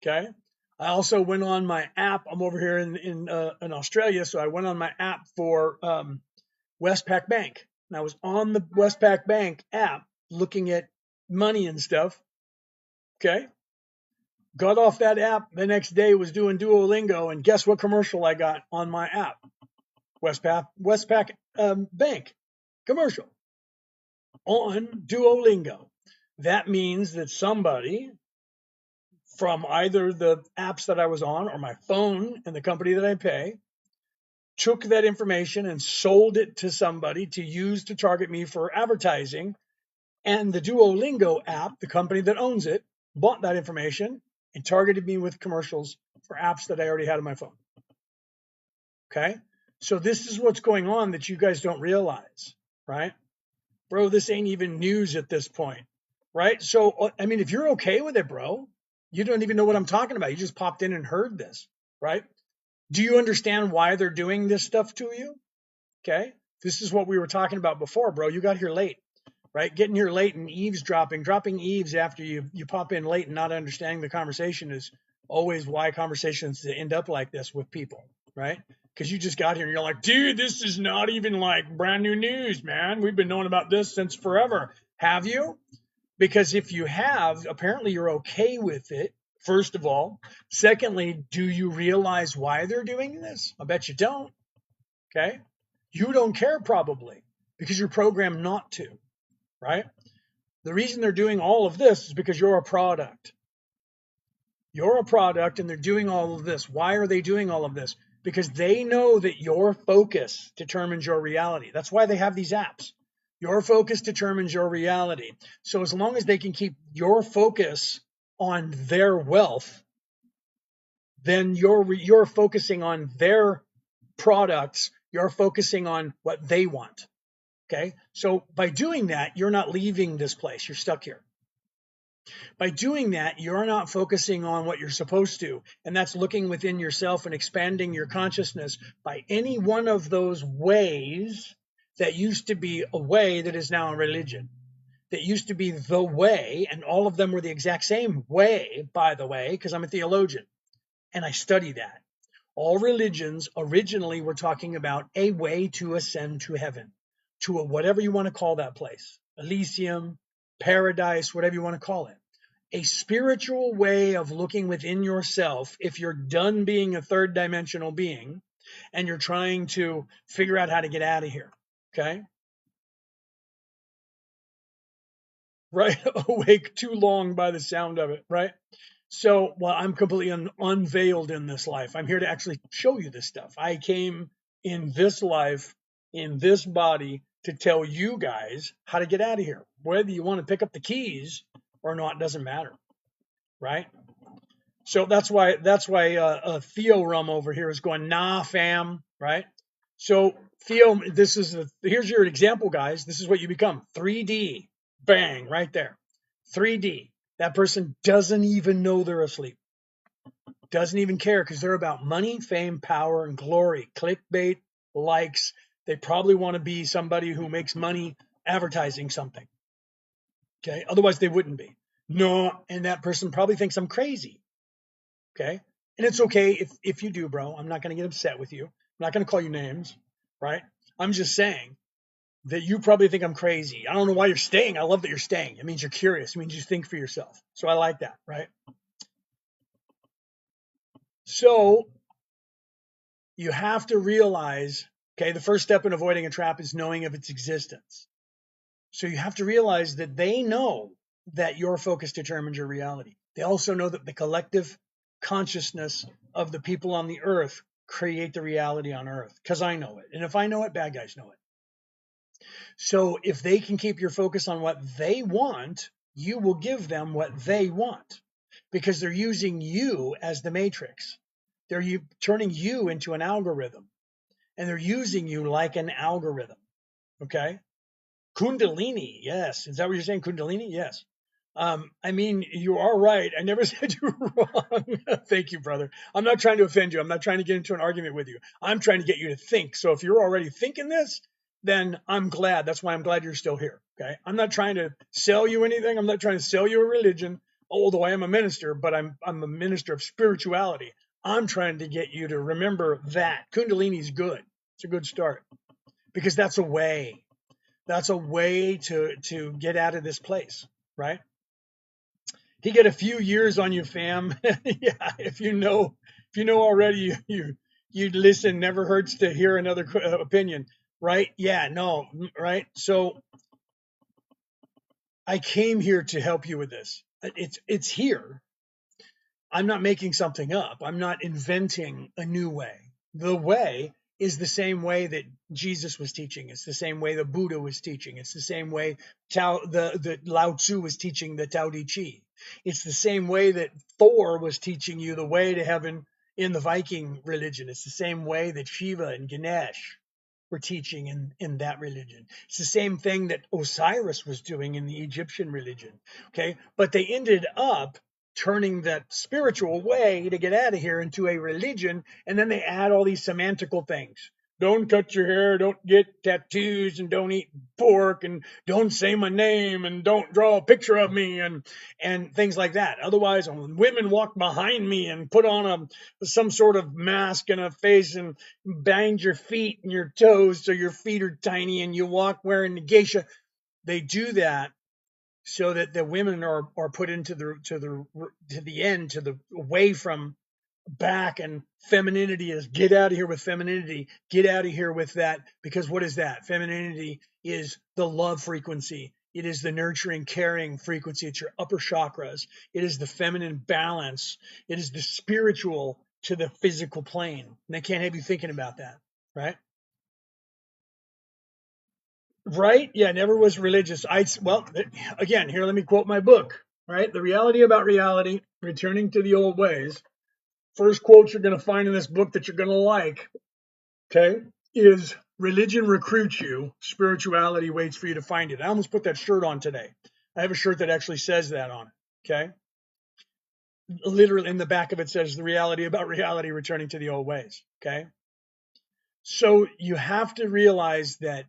Okay. I also went on my app. I'm over here in Australia, so I went on my app for Westpac Bank. And I was on the Westpac Bank app looking at money and stuff. Okay. Got off that app the next day, was doing Duolingo, and guess what commercial I got on my app? Westpac Bank commercial on Duolingo. That means that somebody from either the apps that I was on or my phone and the company that I pay took that information and sold it to somebody to use to target me for advertising. And the Duolingo app, the company that owns it, bought that information and targeted me with commercials for apps that I already had on my phone. Okay. So this is what's going on that you guys don't realize, right? Bro, this ain't even news at this point, right? So, I mean, if you're okay with it, bro, you don't even know what I'm talking about. You just popped in and heard this, right? Do you understand why they're doing this stuff to you? Okay. This is what we were talking about before, bro. You got here late, right? Getting here late and dropping eaves after you pop in late and not understanding the conversation is always why conversations end up like this with people, right? because you just got here and you're like, dude, this is not even like brand new news, man. We've been knowing about this since forever. Have you? Because if you have, apparently you're okay with it, first of all. Secondly, do you realize why they're doing this? I bet you don't. Okay. You don't care probably because you're programmed not to, right? The reason they're doing all of this is because you're a product. You're a product and they're doing all of this. Why are they doing all of this? Because they know that your focus determines your reality. That's why they have these apps. Your focus determines your reality. So as long as they can keep your focus on their wealth, then you're focusing on their products. You're focusing on what they want. Okay. So by doing that, you're not leaving this place. You're stuck here. By doing that, you're not focusing on what you're supposed to, and that's looking within yourself and expanding your consciousness by any one of those ways that used to be a way that is now a religion, that used to be the way, and all of them were the exact same way, by the way, because I'm a theologian and I study that. All religions originally were talking about a way to ascend to heaven, to a whatever you want to call that place, Elysium, paradise, whatever you want to call it. A spiritual way of looking within yourself if you're done being a third dimensional being and you're trying to figure out how to get out of here. Okay. Right. Awake too long by the sound of it. Right. So, well, I'm completely unveiled in this life. I'm here to actually show you this stuff. I came in this life, in this body, to tell you guys how to get out of here. Whether you want to pick up the keys or not doesn't matter, right? So that's why Theo Rum over here is going, nah, fam, right? So Theo, here's your example, guys. This is what you become. 3D, bang, right there. 3D. That person doesn't even know they're asleep. Doesn't even care because they're about money, fame, power, and glory. Clickbait, likes. They probably want to be somebody who makes money advertising something. Okay. Otherwise they wouldn't be. No, and that person probably thinks I'm crazy. Okay. And it's okay if you do, bro. I'm not going to get upset with you. I'm not going to call you names, right? I'm just saying that you probably think I'm crazy. I don't know why you're staying. I love that you're staying. It means you're curious. It means you think for yourself. So I like that, right? So you have to realize, okay, the first step in avoiding a trap is knowing of its existence. So you have to realize that they know that your focus determines your reality. They also know that the collective consciousness of the people on the earth create the reality on earth, because I know it. And if I know it, bad guys know it. So if they can keep your focus on what they want, you will give them what they want, because they're using you as the matrix. They're turning you into an algorithm, and they're using you like an algorithm. Okay. Kundalini, yes. Is that what you're saying? Kundalini? Yes. I mean, you are right. I never said you were wrong. Thank you, brother. I'm not trying to offend you. I'm not trying to get into an argument with you. I'm trying to get you to think. So if you're already thinking this, then I'm glad. That's why I'm glad you're still here. Okay. I'm not trying to sell you anything. I'm not trying to sell you a religion, although I am a minister, but I'm a minister of spirituality. I'm trying to get you to remember that Kundalini is good. It's a good start because that's a way. That's a way to get out of this place, right? He get a few years on you, fam. Yeah, if you know already, you'd listen. Never hurts to hear another opinion, right? Yeah, no, right. So I came here to help you with this. It's here. I'm not making something up. I'm not inventing a new way. The way is the same way that Jesus was teaching. It's the same way the Buddha was teaching. It's the same way the Lao Tzu was teaching the Tao Te Chi. It's the same way that Thor was teaching you the way to heaven in the Viking religion. It's the same way that Shiva and Ganesh were teaching in that religion. It's the same thing that Osiris was doing in the Egyptian religion. Okay, but they ended up turning that spiritual way to get out of here into a religion, and then they add all these semantical things. don't cut your hair, don't get tattoos, and don't eat pork, and don't say my name, and don't draw a picture of me, and things like that. Otherwise, when women walk behind me and put on some sort of mask and a face and bang your feet and your toes so your feet are tiny and you walk wearing the geisha, they do that so that the women are put into the end, to the away from back, and femininity is get out of here with femininity, get out of here with that, because what is that? Femininity is the love frequency, it is the nurturing, caring frequency, it's your upper chakras, it is the feminine balance, it is the spiritual to the physical plane, and they can't have you thinking about that, right? Right? Yeah, never was religious. Well, again, here, let me quote my book, right? The Reality About Reality, Returning to the Old Ways. First quote you're going to find in this book that you're going to like, okay, is religion recruits you, spirituality waits for you to find it. I almost put that shirt on today. I have a shirt that actually says that on it, okay? Literally in the back of it says the reality about reality, returning to the old ways, okay? So you have to realize that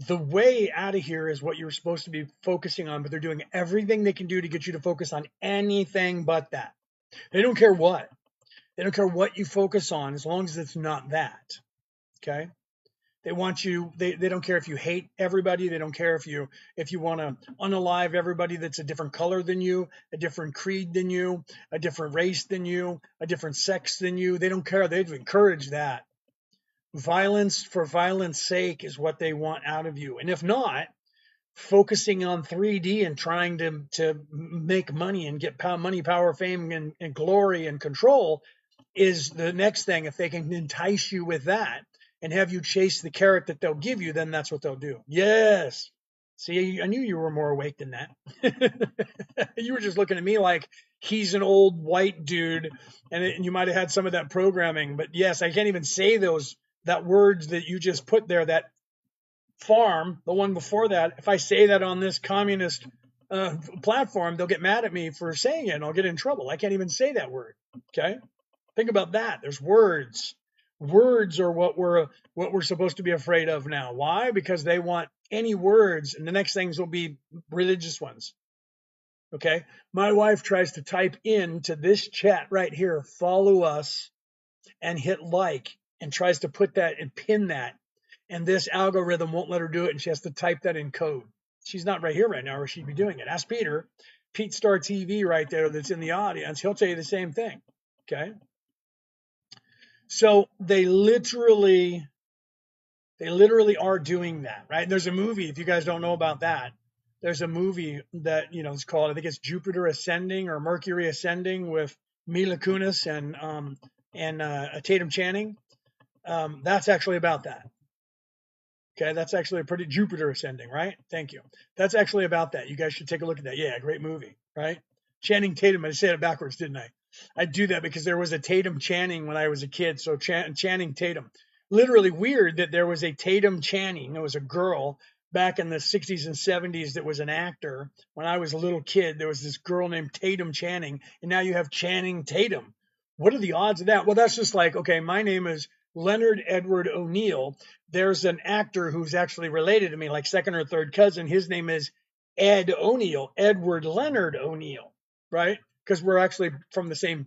the way out of here is what you're supposed to be focusing on, but they're doing everything they can do to get you to focus on anything but that. They don't care what. They don't care what you focus on as long as it's not that. Okay? They want you, they don't care if you hate everybody. They don't care if you want to unalive everybody that's a different color than you, a different creed than you, a different race than you, a different sex than you. They don't care. They encourage that. Violence for violence sake is what they want out of you. And if not, focusing on 3D and trying to make money and get money, power, fame, and glory and control is the next thing. If they can entice you with that and have you chase the carrot that they'll give you, then that's what they'll do. Yes. See, I knew you were more awake than that. You were just looking at me like he's an old white dude, and you might have had some of that programming. But yes, I can't even say that words that you just put there. That farm, the one before that. If I say that on this communist platform, they'll get mad at me for saying it, and I'll get in trouble. I can't even say that word. Okay. Think about that. There's words. Words are what we're supposed to be afraid of now. Why? Because they want any words, and the next things will be religious ones. Okay. My wife tries to type into this chat right here, follow us, and hit like, and tries to put that and pin that. And this algorithm won't let her do it, and she has to type that in code. She's not right here right now, or she'd be doing it. Ask Peter, Pete Star TV right there that's in the audience. He'll tell you the same thing. Okay. So they literally are doing that, right? There's a movie, if you guys don't know about that, there's a movie that, it's called, I think it's Jupiter Ascending or Mercury Ascending, with Mila Kunis and Tatum Channing. That's actually about that. Okay, that's actually a pretty Jupiter Ascending, right? Thank you. That's actually about that. You guys should take a look at that. Yeah, great movie, right? Channing Tatum. I said it backwards, didn't I? I do that because there was a Tatum Channing when I was a kid. So Channing Tatum. Literally weird that there was a Tatum Channing. There was a girl back in the 60s and 70s that was an actor. When I was a little kid, there was this girl named Tatum Channing, and now you have Channing Tatum. What are the odds of that? Well, that's just like, okay, my name is Leonard Edward O'Neill. There's an actor who's actually related to me, like second or third cousin. His name is Ed O'Neill, Edward Leonard O'Neill, right? Because we're actually from the same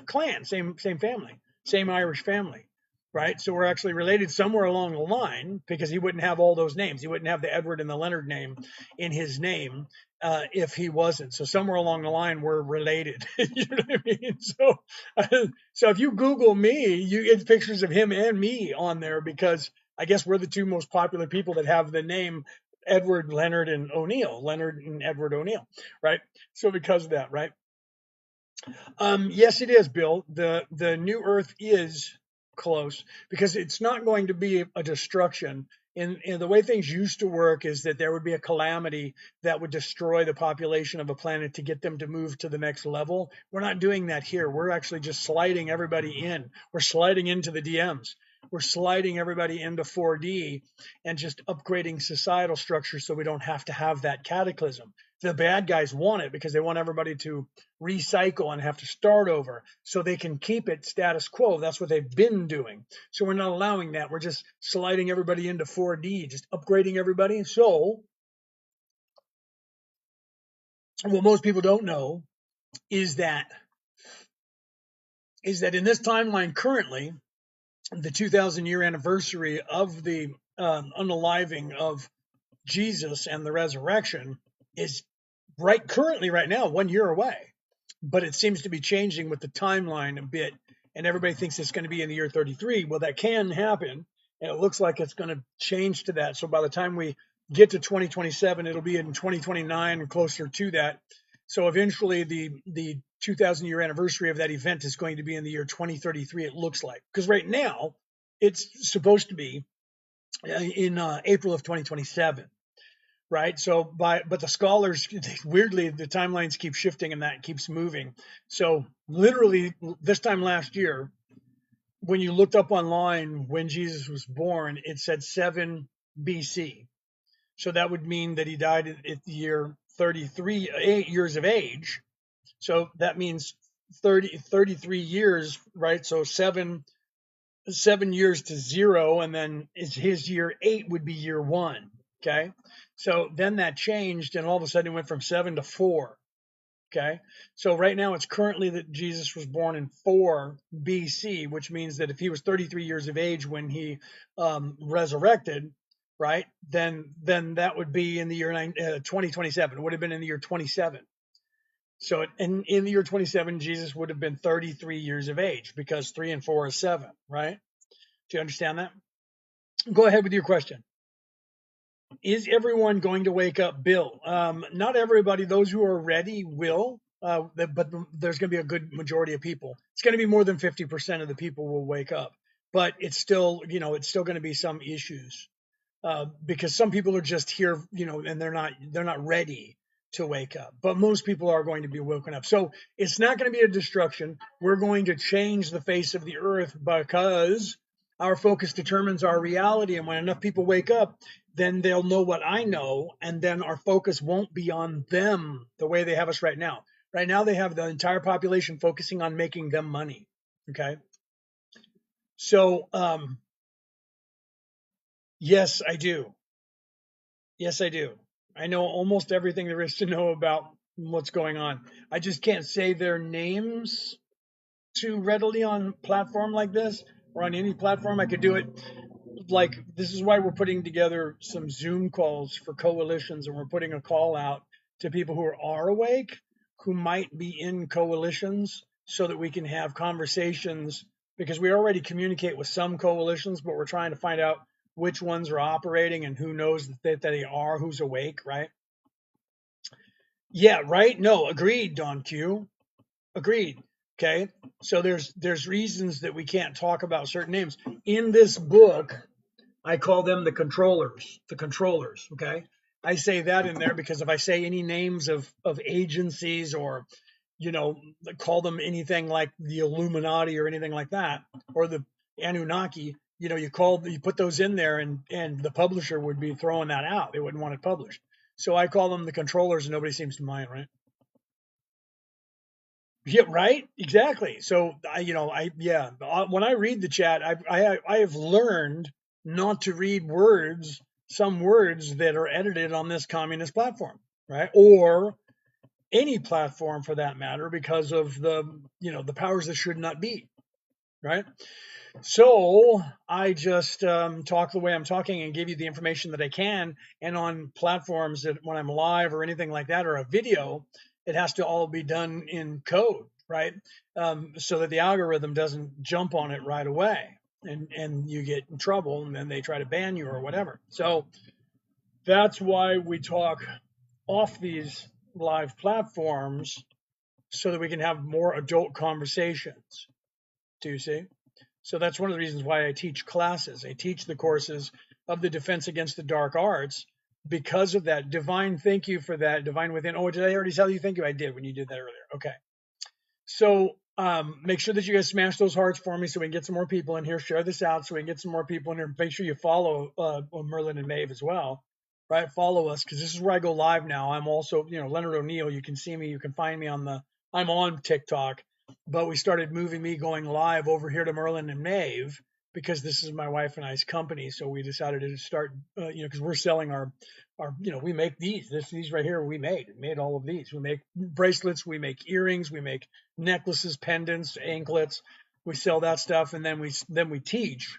clan, same family, same Irish family, right? So we're actually related somewhere along the line, because he wouldn't have all those names. He wouldn't have the Edward and the Leonard name in his name if he wasn't. So somewhere along the line, we're related. You know what I mean? So if you Google me, you get pictures of him and me on there, because I guess we're the two most popular people that have the name Edward, Leonard, and O'Neill, Leonard and Edward O'Neill, right? So because of that, right? Yes, it is, Bill. The new Earth is close, because it's not going to be a destruction. In the way things used to work is that there would be a calamity that would destroy the population of a planet to get them to move to the next level. We're not doing that here. We're actually just sliding everybody in. We're sliding into the DMs. We're sliding everybody into 4D and just upgrading societal structure so we don't have to have that cataclysm. the bad guys want it because they want everybody to recycle and have to start over so they can keep it status quo. That's what they've been doing. So we're not allowing that. We're just sliding everybody into 4D, just upgrading everybody. So what most people don't know is that in this timeline currently, the 2000 year anniversary of the unaliving of Jesus and the resurrection is right now 1 year away, but it seems to be changing with the timeline a bit, and everybody thinks it's going to be in the year 33. Well, that can happen, and it looks like it's going to change to that. So by the time we get to 2027, it'll be in 2029 and closer to that. So eventually the 2000 year anniversary of that event is going to be in the year 2033, it looks like, because right now it's supposed to be in April of 2027. Right. So but the scholars, weirdly, the timelines keep shifting and that keeps moving. So literally this time last year, when you looked up online when Jesus was born, it said 7 BC. So that would mean that he died at the year 33, 8 years of age. So that means 33 years, right? So seven years to 0, and then his year 8 would be year 1. Okay. So then that changed, and all of a sudden it went from 7 to 4. Okay. So right now it's currently that Jesus was born in 4 BC, which means that if he was 33 years of age when he resurrected, right, then that would be in the year 2027. It would have been in the year 27. So in the year 27, Jesus would have been 33 years of age, because 3 and 4 is 7, right? Do you understand that? Go ahead with your question. Is everyone going to wake up, Bill? Not everybody. Those who are ready will, but there's going to be a good majority of people. It's going to be more than 50% of the people will wake up, but it's still, it's still going to be some issues, because some people are just here, and they're not ready to wake up. But most people are going to be woken up. So it's not going to be a destruction. We're going to change the face of the earth, because our focus determines our reality. And when enough people wake up, then they'll know what I know, and then our focus won't be on them the way they have us right now. Right now, they have the entire population focusing on making them money. Okay. So, yes, I do. Yes, I do. I know almost everything there is to know about what's going on. I just can't say their names too readily on a platform like this, or on any platform. I could do it. Like, this is why we're putting together some Zoom calls for coalitions, and we're putting a call out to people who are awake, who might be in coalitions, so that we can have conversations, because we already communicate with some coalitions, but we're trying to find out which ones are operating and who knows that they are, who's awake, right? Yeah, right? No, agreed, Don Q. Agreed. Okay. So there's reasons that we can't talk about certain names. In this book, I call them the controllers. The controllers. Okay. I say that in there because if I say any names of agencies, or call them anything like the Illuminati or anything like that, or the Anunnaki, you put those in there, and the publisher would be throwing that out. They wouldn't want it published. So I call them the controllers, and nobody seems to mind, right? Yeah, right. Exactly. So when I read the chat, I have learned not to read some words that are edited on this communist platform, right? Or any platform for that matter, because of the powers that should not be, right? So I just talk the way I'm talking and give you the information that I can. And on platforms that when I'm live or anything like that, or a video, it has to all be done in code, right? So that the algorithm doesn't jump on it right away, and you get in trouble, and then they try to ban you or whatever. So that's why we talk off these live platforms, so that we can have more adult conversations. Do you see? So that's one of the reasons why I teach classes. I teach the courses of the Defense Against the Dark Arts, because of that. Divine, thank you for that. Divine Within. Oh, did I already tell you? Thank you. I did when you did that earlier. Okay. So make sure that you guys smash those hearts for me so we can get some more people in here. Share this out so we can get some more people in here. Make sure you follow Merlin and Maeve as well. right? Follow us because this is where I go live now. I'm also, Leonard O'Neill. You can see me. You can find me I'm on TikTok, but we started moving me going live over here to Merlin and Maeve because this is my wife and I's company. So we decided to start, because we're selling we make these right here. We made all of these. We make bracelets, we make earrings, we make necklaces, pendants, anklets. We sell that stuff, and then we teach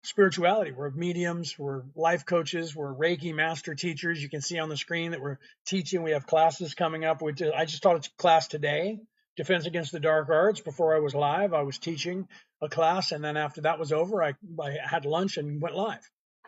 spirituality. We're mediums, we're life coaches, we're Reiki master teachers. You can see on the screen that we're teaching. We have classes coming up. I just taught a class today, Defense Against the Dark Arts. Before I was live, I was teaching a class, and then after that was over, I had lunch and went live.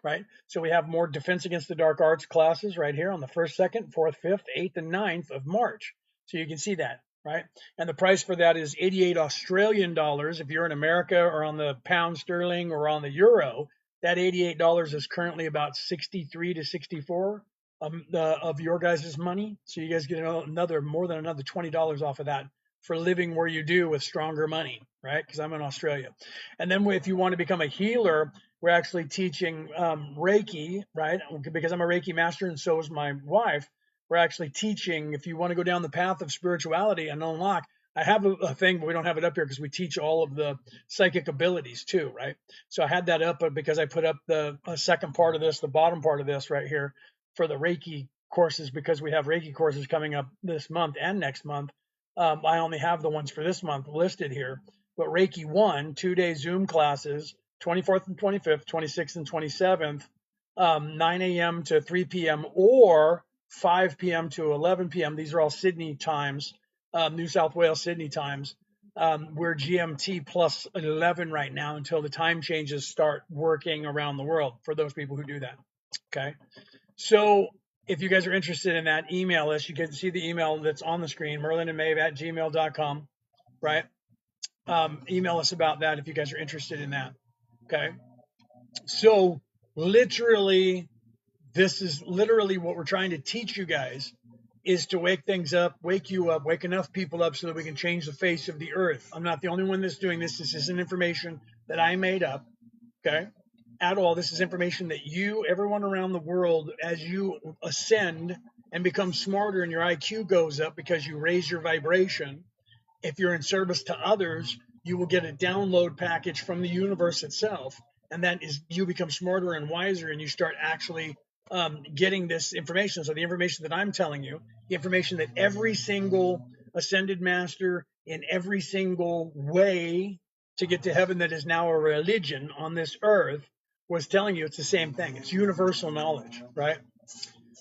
Right. So we have more Defense Against the Dark Arts classes right here on the 1st, 2nd, 4th, 5th, 8th, and 9th of March. So you can see that. Right. And the price for that is 88 Australian dollars. If you're in America or on the pound sterling or on the euro, that $88 is currently about 63 to 64 of your guys' money. So you guys get more than another $20 off of that for living where you do with stronger money, right? Because I'm in Australia. And then if you want to become a healer, we're actually teaching Reiki, right? Because I'm a Reiki master and so is my wife. We're actually teaching, if you want to go down the path of spirituality and unlock, I have a thing, but we don't have it up here because we teach all of the psychic abilities too, right? So I had that up because I put up the second part of this, the bottom part of this right here for the Reiki courses, because we have Reiki courses coming up this month and next month. I only have the ones for this month listed here, but Reiki 1, 2-day Zoom classes, 24th and 25th, 26th and 27th, 9 a.m. to 3 p.m. or 5 p.m. to 11 p.m. These are all Sydney times, New South Wales, Sydney times. We're GMT plus 11 right now until the time changes start working around the world for those people who do that. Okay. So if you guys are interested in that, email us. You can see the email that's on the screen, merlinandmaeve@gmail.com, right? Email us about that if you guys are interested in that. Okay. So literally, this is literally what we're trying to teach you guys, is to wake things up, wake you up, wake enough people up so that we can change the face of the earth. I'm not the only one that's doing this. This isn't information that I made up, okay, at all. This is information that everyone around the world, as you ascend and become smarter and your IQ goes up because you raise your vibration, if you're in service to others, you will get a download package from the universe itself. And that is, you become smarter and wiser and you start actually getting this information. So the information that I'm telling you, the information that every single ascended master in every single way to get to heaven that is now a religion on this earth was telling you, it's the same thing. It's universal knowledge, right?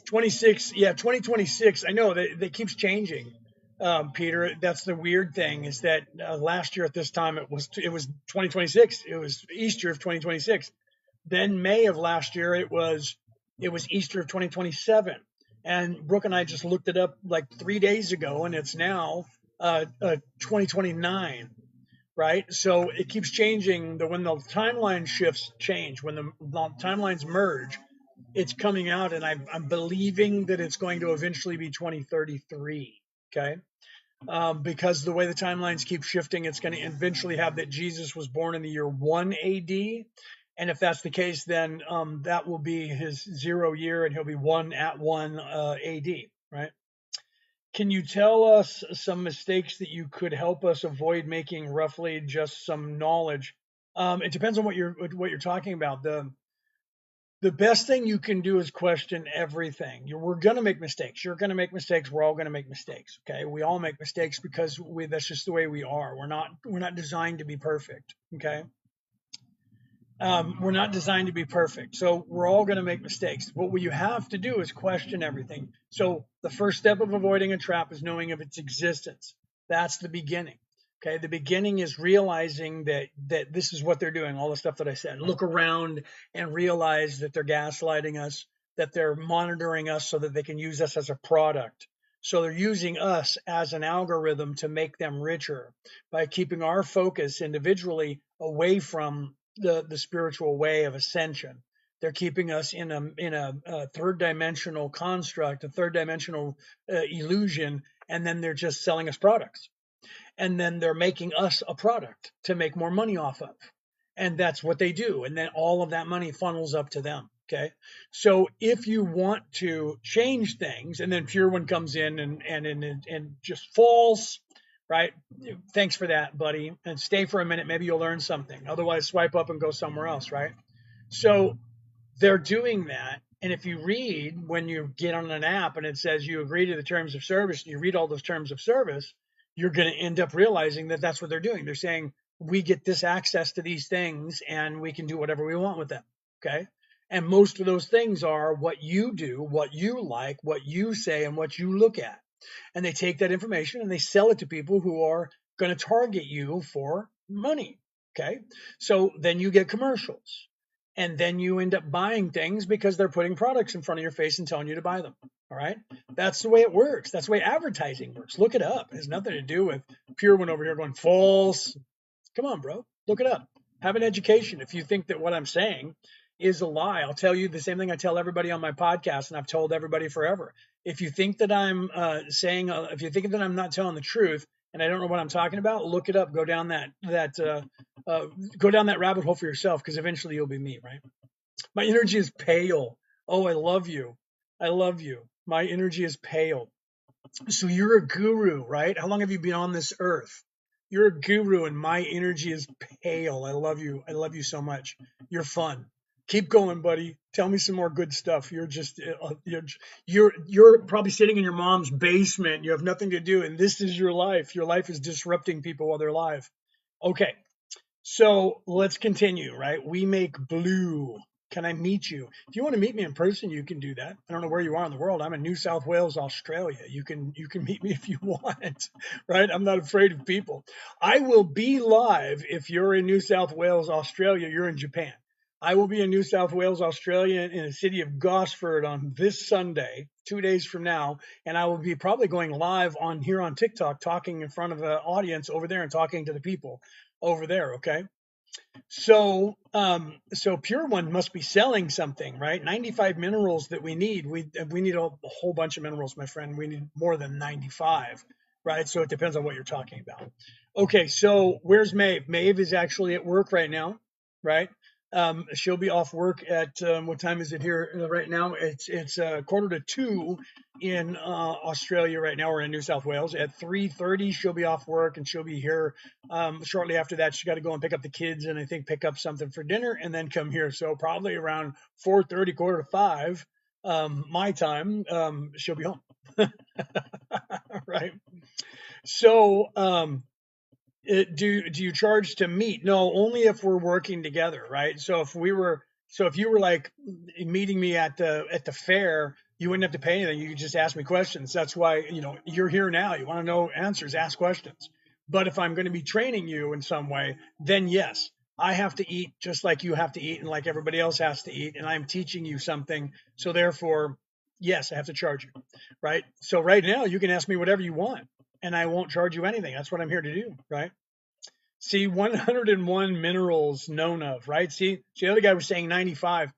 2026. I know that keeps changing. Peter, that's the weird thing, is that last year at this time it was 2026. It was Easter of 2026. Then May of last year it was Easter of 2027. And Brooke and I just looked it up like 3 days ago, and it's now 2029. Right, so it keeps changing. When the timeline shifts change, when the timelines merge, it's coming out, and I'm believing that it's going to eventually be 2033. Okay. Because the way the timelines keep shifting, it's going to eventually have that Jesus was born in the year 1 AD. And if that's the case, then that will be his 0 year, and he'll be 1 at 1 AD, right? Can you tell us some mistakes that you could help us avoid making, roughly just some knowledge? It depends on what you're talking about. The best thing you can do is question everything. We're going to make mistakes. You're going to make mistakes. We're all going to make mistakes. Okay. We all make mistakes because that's just the way we are. We're not designed to be perfect. Okay. We're not designed to be perfect. So we're all going to make mistakes. What you have to do is question everything. So the first step of avoiding a trap is knowing of its existence. That's the beginning. Okay. The beginning is realizing that this is what they're doing, all the stuff that I said. Look around and realize that they're gaslighting us, that they're monitoring us so that they can use us as a product. So they're using us as an algorithm to make them richer by keeping our focus individually away from the spiritual way of ascension. They're keeping us in a third dimensional construct, a third dimensional illusion, and then they're just selling us products. And then they're making us a product to make more money off of. And that's what they do. And then all of that money funnels up to them. Okay. So if you want to change things, and then Pure One comes in and just false, right? Thanks for that, buddy. And stay for a minute. Maybe you'll learn something. Otherwise, swipe up and go somewhere else, right? So they're doing that. And if you read when you get on an app and it says you agree to the terms of service and you read all those terms of service, you're going to end up realizing that that's what they're doing. They're saying, we get this access to these things and we can do whatever we want with them. Okay. And most of those things are what you do, what you like, what you say, and what you look at. And they take that information and they sell it to people who are going to target you for money. Okay. So then you get commercials and then you end up buying things because they're putting products in front of your face and telling you to buy them. All right. That's the way it works. That's the way advertising works. Look it up. It has nothing to do with Pure One over here going false. Come on, bro. Look it up. Have an education. If you think that what I'm saying is a lie, I'll tell you the same thing I tell everybody on my podcast, and I've told everybody forever. If you think that I'm if you think that I'm not telling the truth, and I don't know what I'm talking about, look it up. Go down go down that rabbit hole for yourself, because eventually you'll be me, right? My energy is pale. Oh, I love you. I love you. My energy is pale. So you're a guru, right? How long have you been on this earth? You're a guru, and my energy is pale. I love you. I love you so much. You're fun. Keep going, buddy. Tell me some more good stuff. You're probably sitting in your mom's basement. You have nothing to do, and this is your life. Your life is disrupting people while they're alive. Okay, so let's continue, right? We make blue. Can I meet you? If you want to meet me in person, you can do that. I don't know where you are in the world. I'm in New South Wales, Australia. You can meet me if you want, right? I'm not afraid of people. I will be live if you're in New South Wales, Australia. You're in Japan. I will be in New South Wales, Australia, in the city of Gosford on this Sunday, 2 days from now, and I will be probably going live on here on TikTok, talking in front of an audience over there and talking to the people over there. Okay. So Pure One must be selling something, right? 95 minerals that we need. We need a whole bunch of minerals, my friend. We need more than 95, right? So it depends on what you're talking about. Okay, so where's Maeve? Maeve is actually at work right now, right? She'll be off work at what time is it here right now? It's 1:45 in Australia right now. We're in New South Wales. At 3:30, she'll be off work and she'll be here. Shortly after that, she's got to go and pick up the kids and I think pick up something for dinner and then come here. So probably around 4:30, 4:45, my time, she'll be home. Right. So, do you charge to meet? No, only if we're working together, right? So if you were like meeting me at the fair, you wouldn't have to pay anything. You could just ask me questions. That's why, you're here now. You want to know answers, ask questions. But if I'm going to be training you in some way, then yes, I have to eat just like you have to eat and like everybody else has to eat, and I'm teaching you something. So therefore, yes, I have to charge you, right? So right now you can ask me whatever you want and I won't charge you anything. That's what I'm here to do, right? See, 101 minerals known of, right? See, the other guy was saying 95.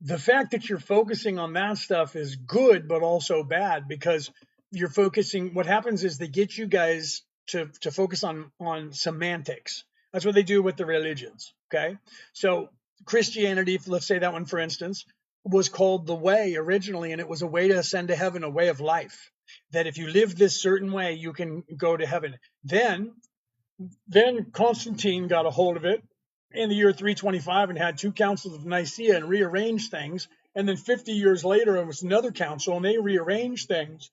The fact that you're focusing on that stuff is good, but also bad because you're focusing. What happens is they get you guys to focus on semantics. That's what they do with the religions. Okay, so Christianity, let's say that one for instance, was called the way originally, and it was a way to ascend to heaven, a way of life. That if you live this certain way, you can go to heaven. Then Constantine got a hold of it in the year 325 and had two councils of Nicaea and rearranged things. And then 50 years later, it was another council and they rearranged things.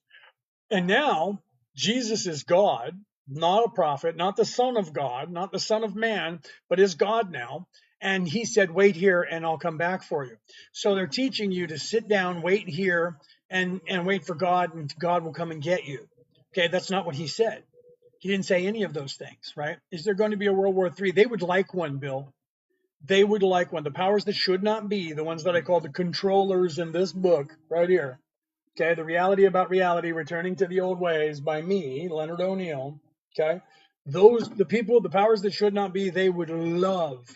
And now Jesus is God, not a prophet, not the Son of God, not the Son of Man, but is God now. And he said, wait here and I'll come back for you. So they're teaching you to sit down, wait here, and wait for God, and God will come and get you. Okay, that's not what he said. He didn't say any of those things, right? Is there going to be a World War III? They would like one, Bill. They would like one. The powers that should not be, the ones that I call the controllers in this book right here. Okay, The Reality About Reality, Returning to the Old Ways by me, Leonard O'Neill. Okay, the people, the powers that should not be, they would love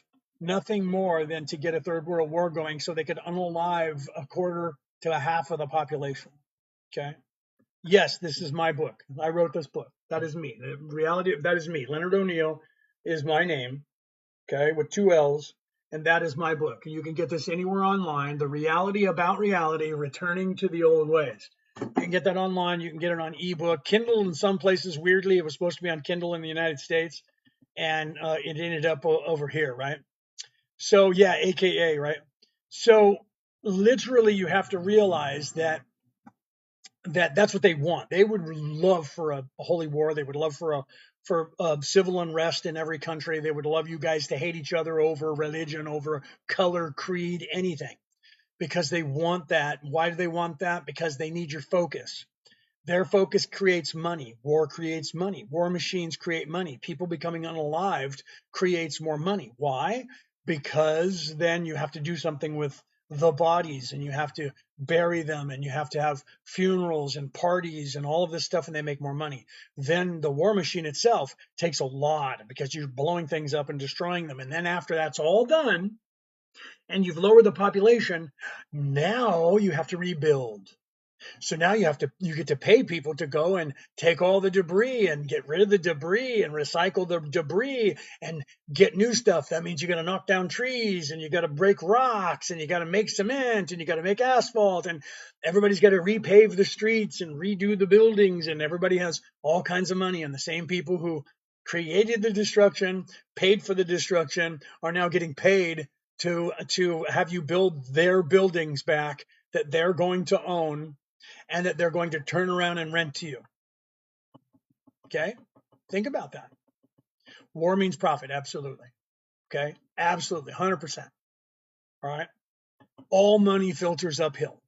nothing more than to get a third world war going so they could unalive a quarter to a half of the population. Okay. Yes, this is my book. I wrote this book. That is me. The reality, that is me. Leonard O'Neill is my name, okay, with two L's. and that is my book. You can get this anywhere online. The Reality About Reality: Returning to the Old Ways. You can get that online. You can get it on ebook, Kindle in some places. Weirdly, it was supposed to be on Kindle in the United States, and it ended up over here, right? So yeah, AKA, right? So literally, you have to realize that's what they want. They would love for a holy war. They would love for a civil unrest in every country. They would love you guys to hate each other over religion, over color, creed, anything, because they want that. Why do they want that? Because they need your focus. Their focus creates money. War creates money. War machines create money. People becoming unalived creates more money. Why? Because then you have to do something with the bodies, and you have to bury them, and you have to have funerals and parties and all of this stuff, and they make more money. Then the war machine itself takes a lot, because you're blowing things up and destroying them. And then after that's all done and you've lowered the population, now you have to rebuild. So now you get to pay people to go and take all the debris and get rid of the debris and recycle the debris and get new stuff. That means you got to knock down trees, and you got to break rocks, and you got to make cement, and you got to make asphalt, and everybody's got to repave the streets and redo the buildings, and everybody has all kinds of money. And the same people who created the destruction, paid for the destruction, are now getting paid to have you build their buildings back that they're going to own, and that they're going to turn around and rent to you. Okay? Think about that. War means profit. Absolutely. Okay? Absolutely. 100%. All right? All money filters uphill.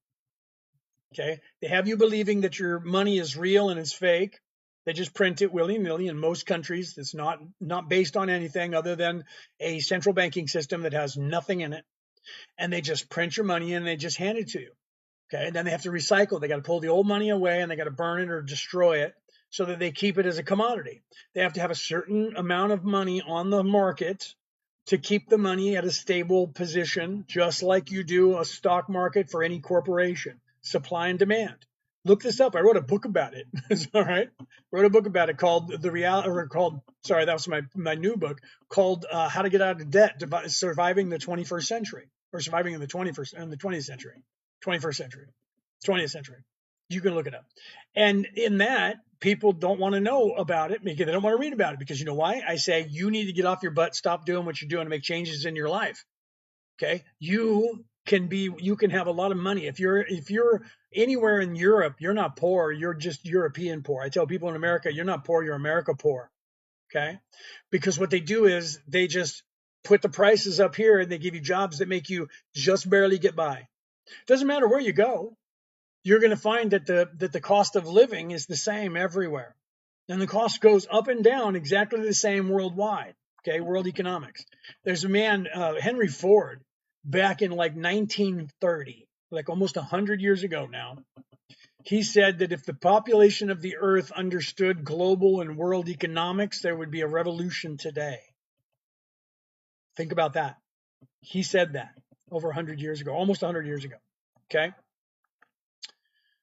Okay? They have you believing that your money is real and it's fake. They just print it willy-nilly in most countries. It's not based on anything other than a central banking system that has nothing in it. And they just print your money and they just hand it to you. Okay, and then they have to recycle. They got to pull the old money away, and they got to burn it or destroy it so that they keep it as a commodity. They have to have a certain amount of money on the market to keep the money at a stable position, just like you do a stock market for any corporation. Supply and demand. Look this up. I wrote a book about it. All right, wrote a book about it called that was my new book called How to Get Out of Debt: Surviving the 21st Century, or Surviving in the 20th century. 21st century, 20th century. You can look it up. And in that, people don't want to know about it because they don't want to read about it, because you know why? I say you need to get off your butt, stop doing what you're doing to make changes in your life. Okay? You can have a lot of money. If you're anywhere in Europe, you're not poor, you're just European poor. I tell people in America, you're not poor, you're America poor. Okay? Because what they do is they just put the prices up here, and they give you jobs that make you just barely get by. Doesn't matter where you go, you're going to find that the cost of living is the same everywhere, and the cost goes up and down exactly the same worldwide. Okay, world economics. There's a man, Henry Ford, back in like 1930, like almost 100 years ago now. He said that if the population of the earth understood global and world economics, there would be a revolution today. Think about that. He said that over 100 years ago, almost 100 years ago. Okay.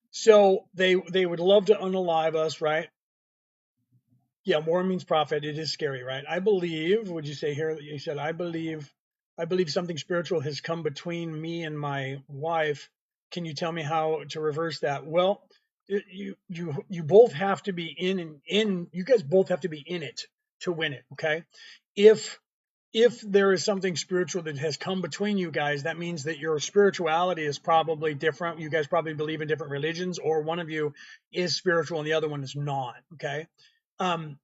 So they would love to unalive us, right? Yeah, war means profit. It is scary, right? I believe, would you say here, you said, I believe something spiritual has come between me and my wife. Can you tell me how to reverse that? Well, you both have to be you guys both have to be in it to win it, okay? If there is something spiritual that has come between you guys, that means that your spirituality is probably different. You guys probably believe in different religions, or one of you is spiritual and the other one is not. Okay.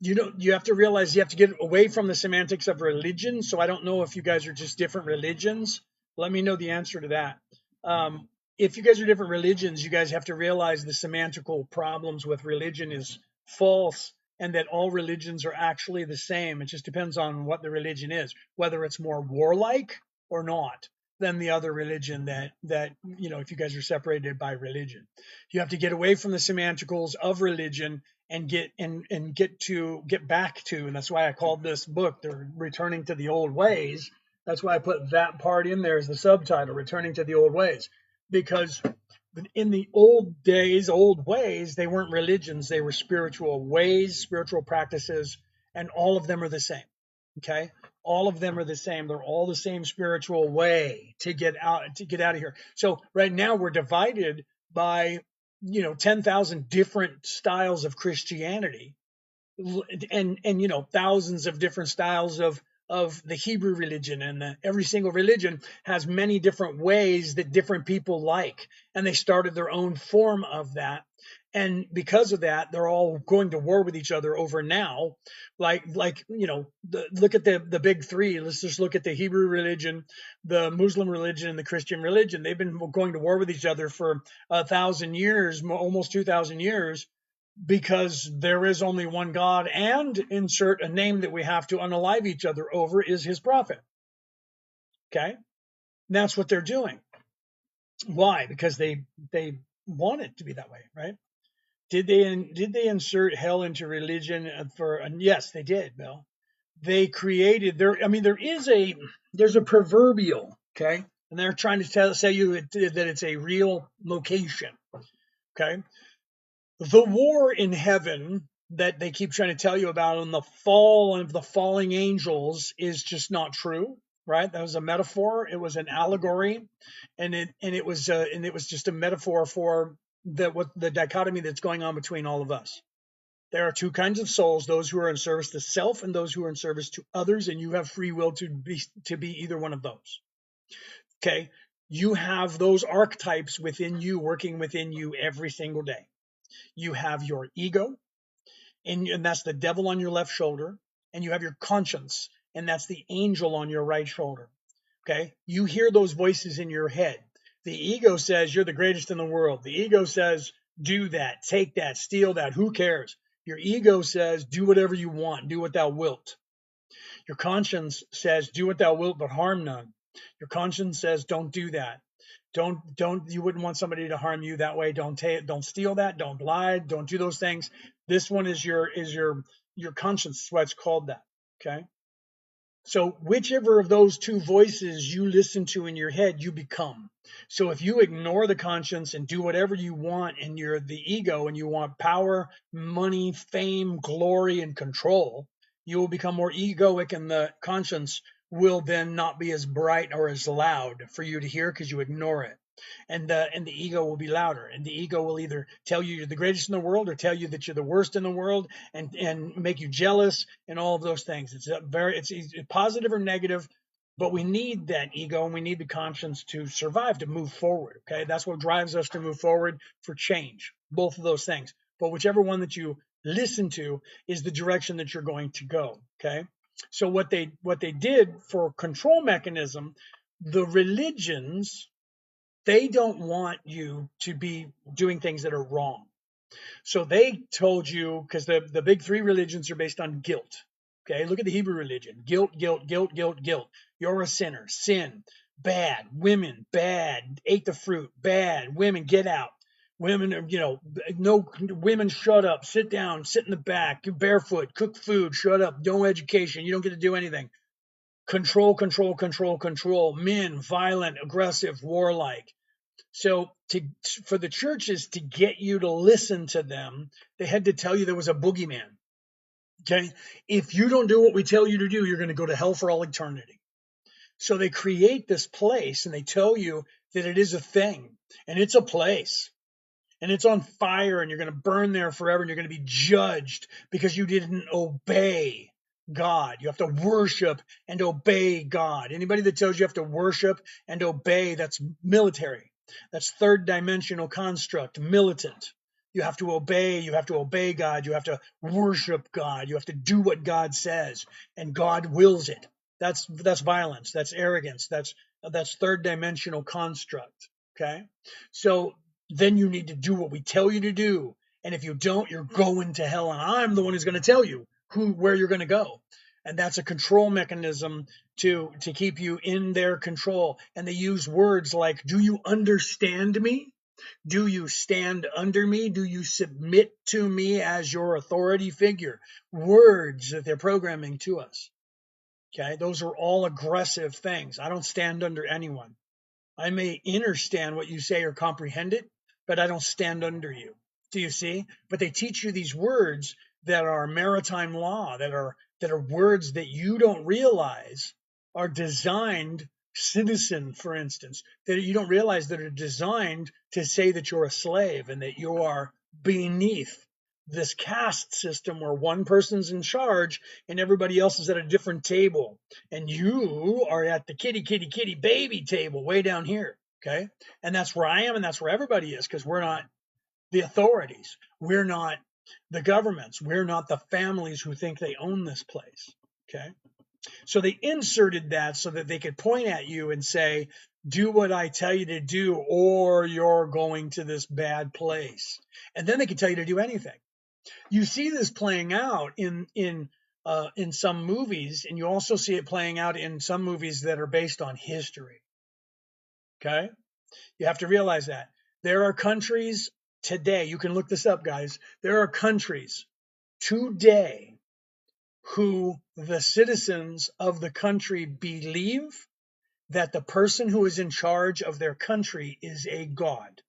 You have to realize you have to get away from the semantics of religion. So I don't know if you guys are just different religions. Let me know the answer to that. If you guys are different religions, you guys have to realize the semantical problems with religion is false, and that all religions are actually the same. It just depends on what the religion is, whether it's more warlike or not than the other religion that if you guys are separated by religion. You have to get away from the semanticals of religion and get back to, and that's why I called this book the Returning to the Old Ways. That's why I put that part in there as the subtitle, Returning to the Old Ways, because in the old ways, they weren't religions, they were spiritual ways, spiritual practices, and all of them are the same. Okay. All of them are the same. They're all the same spiritual way to get out of here. So right now we're divided by 10,000 different styles of Christianity, and thousands of different styles of the Hebrew religion, and every single religion has many different ways that different people like, and they started their own form of that. And because of that, they're all going to war with each other over now. Look at the big three. Let's just look at the Hebrew religion, the Muslim religion, and the Christian religion. They've been going to war with each other for 1,000 years, almost 2,000 years, because there is only one God, and insert a name that we have to unalive each other over is his prophet. Okay? And that's what they're doing. Why? Because they want it to be that way, right? Did they insert hell into religion yes, they did, Bill. They created there's a proverbial, okay? And they're trying to say you that it's a real location. Okay? The war in heaven that they keep trying to tell you about on the fall of the falling angels is just not true, right? That was a metaphor. It was an allegory, and it was just a metaphor for the dichotomy that's going on between all of us. There are two kinds of souls: those who are in service to self and those who are in service to others, and you have free will to be either one of those. Okay, you have those archetypes within you, working within you every single day. You have your ego, and that's the devil on your left shoulder, and you have your conscience, and that's the angel on your right shoulder. Okay, you hear those voices in your head. The ego says you're the greatest in the world. The ego says do that, take that, steal that, who cares? Your ego says do whatever you want, do what thou wilt. Your conscience says do what thou wilt, but harm none. Your conscience says don't do that. Don't you wouldn't want somebody to harm you that way. Don't steal that, don't lie, don't do those things. This one is your conscience. That's why it's called that. Okay? So whichever of those two voices you listen to in your head, you become. So if you ignore the conscience and do whatever you want, and you're the ego and you want power, money, fame, glory, and control, you will become more egoic, and the conscience will then not be as bright or as loud for you to hear because you ignore it. And the ego will be louder, and the ego will either tell you you're the greatest in the world or tell you that you're the worst in the world, and make you jealous and all of those things. It's positive or negative, but we need that ego and we need the conscience to survive, to move forward. Okay, that's what drives us to move forward for change. Both of those things, but whichever one that you listen to is the direction that you're going to go. Okay, so what they did for control mechanism, the religions, they don't want you to be doing things that are wrong. So they told you, because the big three religions are based on guilt. Okay, look at the Hebrew religion. Guilt, guilt, guilt, guilt, guilt. You're a sinner. Sin. Bad. Women. Bad. Ate the fruit. Bad. Women, get out. Women, no, women, shut up. Sit down. Sit in the back. Barefoot. Cook food. Shut up. No education. You don't get to do anything. Control, control, control, control. Men, violent, aggressive, warlike. So for the churches to get you to listen to them, they had to tell you there was a boogeyman. Okay? If you don't do what we tell you to do, you're going to go to hell for all eternity. So they create this place and they tell you that it is a thing, and it's a place, and it's on fire, and you're going to burn there forever, and you're going to be judged because you didn't obey God. You have to worship and obey God. Anybody that tells you have to worship and obey, that's military. That's third dimensional construct, militant. You have to obey God, you have to worship God, you have to do what God says, and God wills it. That's violence, that's arrogance, that's third dimensional construct. Okay? So then you need to do what we tell you to do. And if you don't, you're going to hell, and I'm the one who's going to tell you where you're going to go. And that's a control mechanism to keep you in their control. And they use words like, do you understand me? Do you stand under me? Do you submit to me as your authority figure? Words that they're programming to us. Okay, those are all aggressive things. I don't stand under anyone. I may understand what you say or comprehend it, but I don't stand under you. Do you see? But they teach you these words that are maritime law, that are that are words that you don't realize are designed, citizen, for instance, that you don't realize that are designed to say that you're a slave and that you are beneath this caste system where one person's in charge and everybody else is at a different table. And you are at the kitty baby table way down here. Okay. And that's where I am. And that's where everybody is, because we're not the authorities. We're not the governments. We're not the families who think they own this place. Okay. So they inserted that so that they could point at you and say, do what I tell you to do, or you're going to this bad place. And then they can tell you to do anything. You see this playing out in some movies, and you also see it playing out in some movies that are based on history. Okay, you have to realize that there are countries today. You can look this up, guys. There are countries today who the citizens of the country believe that the person who is in charge of their country is a god.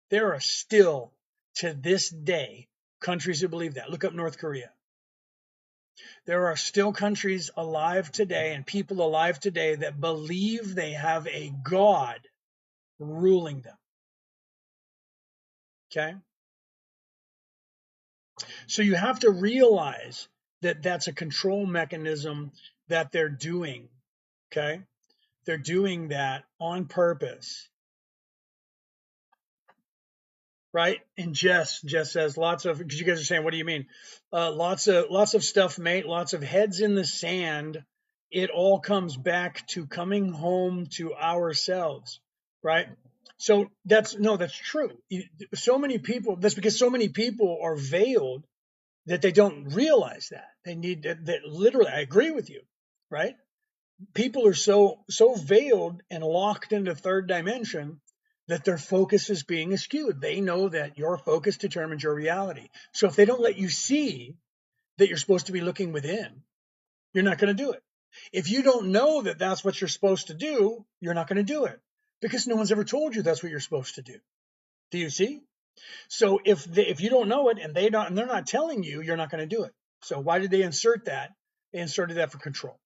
There are still, to this day, countries who believe that. Look up North Korea. There are still countries alive today and people alive today that believe they have a god ruling them. Okay? So you have to realize that that's a control mechanism that they're doing. Okay? They're doing that on purpose. Right? And Jess says lots of, because you guys are saying, what do you mean? Lots of stuff, mate, lots of heads in the sand. It all comes back to coming home to ourselves, right? So that's true. So many people, that's because so many people are veiled that they don't realize that. They need that literally, I agree with you, right? People are so veiled and locked into third dimension that their focus is being askewed. They know that your focus determines your reality. So if they don't let you see that you're supposed to be looking within, you're not going to do it. If you don't know that that's what you're supposed to do, you're not going to do it, because no one's ever told you that's what you're supposed to do. Do you see? So if you don't know it and they're not telling you, you're not going to do it. So why did they insert that? They inserted that for control.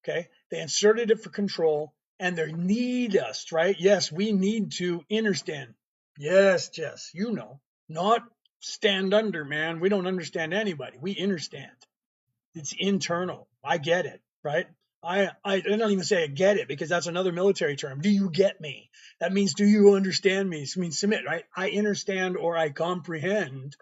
Okay, they inserted it for control, and they need us, right? Yes, we need to understand. Yes, Jess, not stand under, man. We don't understand anybody. We understand. It's internal. I get it, right? I don't even say I get it, because that's another military term. Do you get me? That means, do you understand me? It means submit, right? I understand or I comprehend,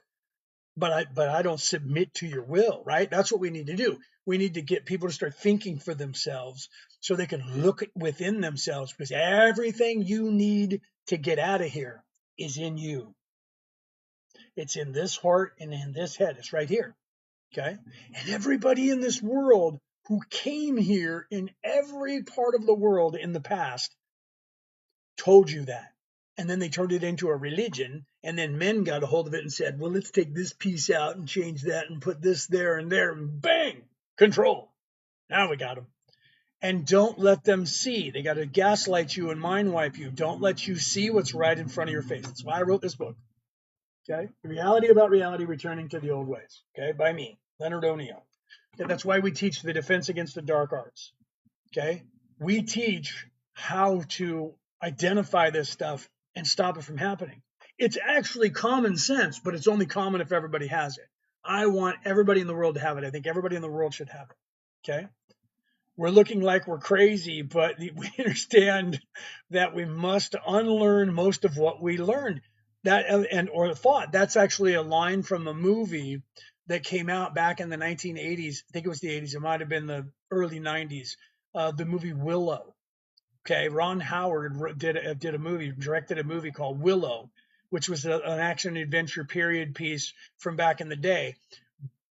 but I don't submit to your will, right? That's what we need to do. We need to get people to start thinking for themselves so they can look within themselves, because everything you need to get out of here is in you. It's in this heart and in this head. It's right here. Okay. And everybody in this world who came here in every part of the world in the past told you that. And then they turned it into a religion, and then men got a hold of it and said, well, let's take this piece out and change that and put this there, and bang, control. Now we got them. And don't let them see. They got to gaslight you and mind wipe you. Don't let you see what's right in front of your face. That's why I wrote this book. Okay? The reality about reality, returning to the old ways. Okay? By me, Leonard O'Neill. Okay? That's why we teach the defense against the dark arts. Okay? We teach how to identify this stuff and stop it from happening. It's actually common sense, but it's only common if everybody has it. I want everybody in the world to have it. I think everybody in the world should have it. Okay? We're looking like we're crazy, but we understand that we must unlearn most of what we learned. That or thought. That's actually a line from a movie that came out back in the 1980s. I think it was the 80s. It might have been the early 90s. The movie Willow. Okay, Ron Howard directed a movie called Willow, which was an action adventure period piece from back in the day.